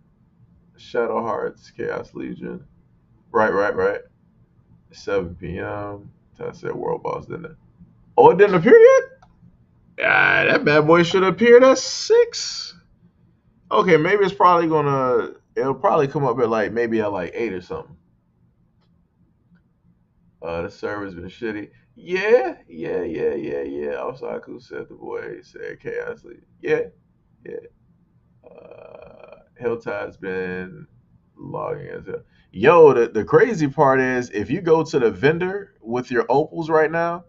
Shadow Hearts, Chaos Legion. Right. 7 p.m. I said World Boss, didn't it? Oh, it didn't appear yet? Ah, that bad boy should have appeared at 6. Okay, maybe it'll probably come up at like maybe at like 8 or something. The server's been shitty. Yeah. Osaku said the boy said Chaos League. Yeah. Hilltide's been logging as hell. Yo, the crazy part is if you go to the vendor with your opals right now,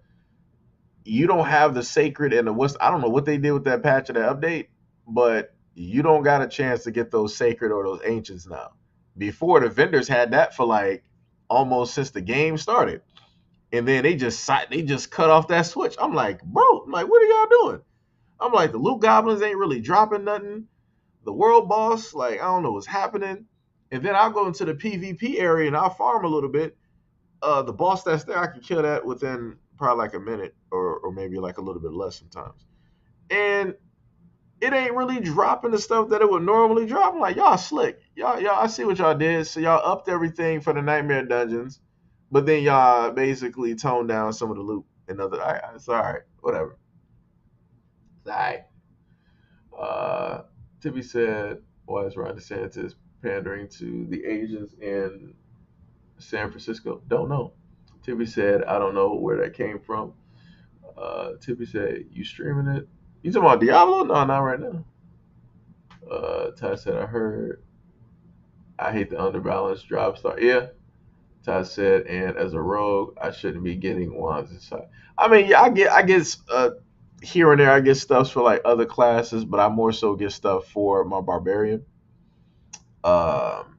you don't have the sacred and the what's I don't know what they did with that patch of the update, but you don't got a chance to get those sacred or those ancients now. Before the vendors had that for like almost since the game started, and then they just cut off that switch. I'm like, bro, I'm like, what are y'all doing? I'm like, the loot goblins ain't really dropping nothing. The world boss, like, I don't know what's happening. And then I'll go into the PvP area and I'll farm a little bit. The boss that's there, I can kill that within probably like a minute or maybe like a little bit less sometimes. And it ain't really dropping the stuff that it would normally drop. I'm like, y'all slick. Y'all, I see what y'all did. So y'all upped everything for the nightmare dungeons, but then y'all basically toned down some of the loot and other. It's all right, whatever. It's all right. Tippy said, why is Ron DeSantis pandering to the Asians in San Francisco? Don't know. Tippy said, I don't know where that came from. Tippy said, you streaming it? You talking about Diablo? No, not right now. Ty said, I heard I hate the underbalanced drop star. Yeah, Ty said, and as a rogue, I shouldn't be getting wands inside. I mean, yeah, I get here and there. I get stuff for like other classes, but I more so get stuff for my barbarian. Um,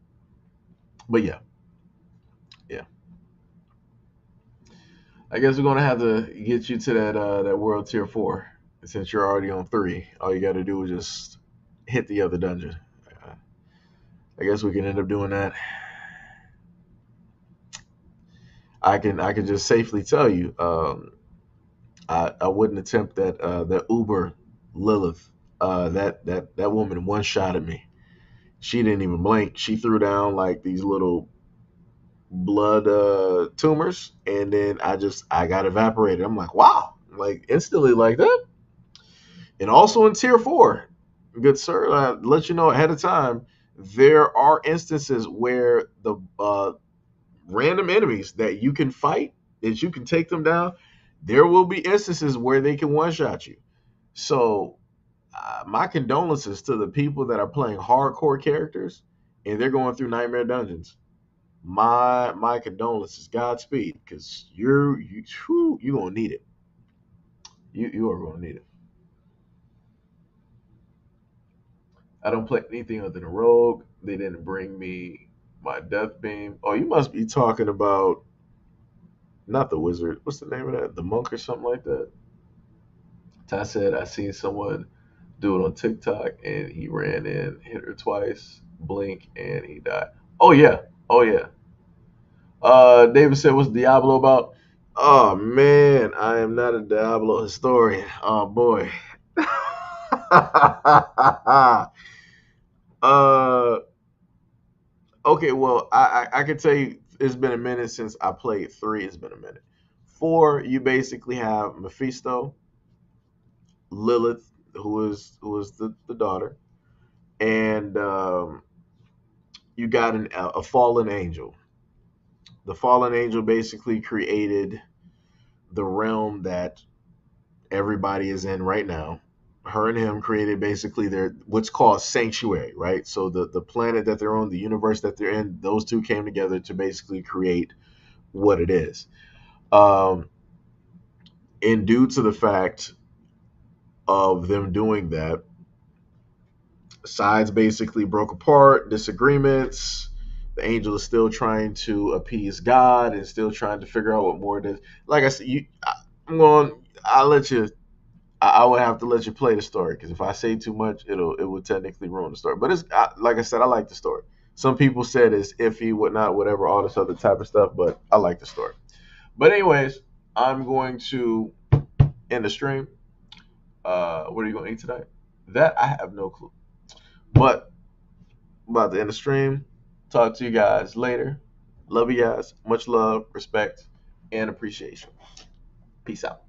but yeah. I guess we're gonna have to get you to that world tier 4. Since you're already on 3, all you got to do is just hit the other dungeon. I guess we can end up doing that. I can just safely tell you, I wouldn't attempt that Uber Lilith. That woman one shot at me. She didn't even blink. She threw down like these little blood tumors, and then I got evaporated. I'm like, wow, like instantly like that. And also in tier 4, good sir, let you know ahead of time. There are instances where the random enemies that you can fight, that you can take them down. There will be instances where they can one shot you. So my condolences to the people that are playing hardcore characters and they're going through nightmare dungeons. My condolences, Godspeed, because you gonna need it. You are gonna need it. I don't play anything other than Rogue. They didn't bring me my Death Beam. Oh, you must be talking about not the Wizard. What's the name of that? The Monk or something like that. Ty said I seen someone do it on TikTok and he ran in, hit her twice, blink, and he died. Oh yeah. David said, "What's Diablo about?" Oh man, I am not a Diablo historian. Oh boy. uh, okay, well, I can tell you it's been a minute since I played 3. It's been a minute. 4, you basically have Mephisto, Lilith, who is the daughter, and you got a fallen angel. The fallen angel basically created the realm that everybody is in right now. her and him created basically their what's called sanctuary, right? So the planet that they're on, the universe that they're in, those two came together to basically create what it is. Um, and due to the fact of them doing that, sides basically broke apart, disagreements. The angel is still trying to appease God and still trying to figure out what more it is. Like I said, I'm going. I'll let you. I would have to let you play the story because if I say too much, it would technically ruin the story. But like I said, I like the story. Some people said it's iffy, whatnot, whatever, all this other type of stuff. But I like the story. But anyways, I'm going to end the stream. What are you going to eat tonight? That I have no clue. But about to end the stream. Talk to you guys later. Love you guys. Much love, respect, and appreciation. Peace out.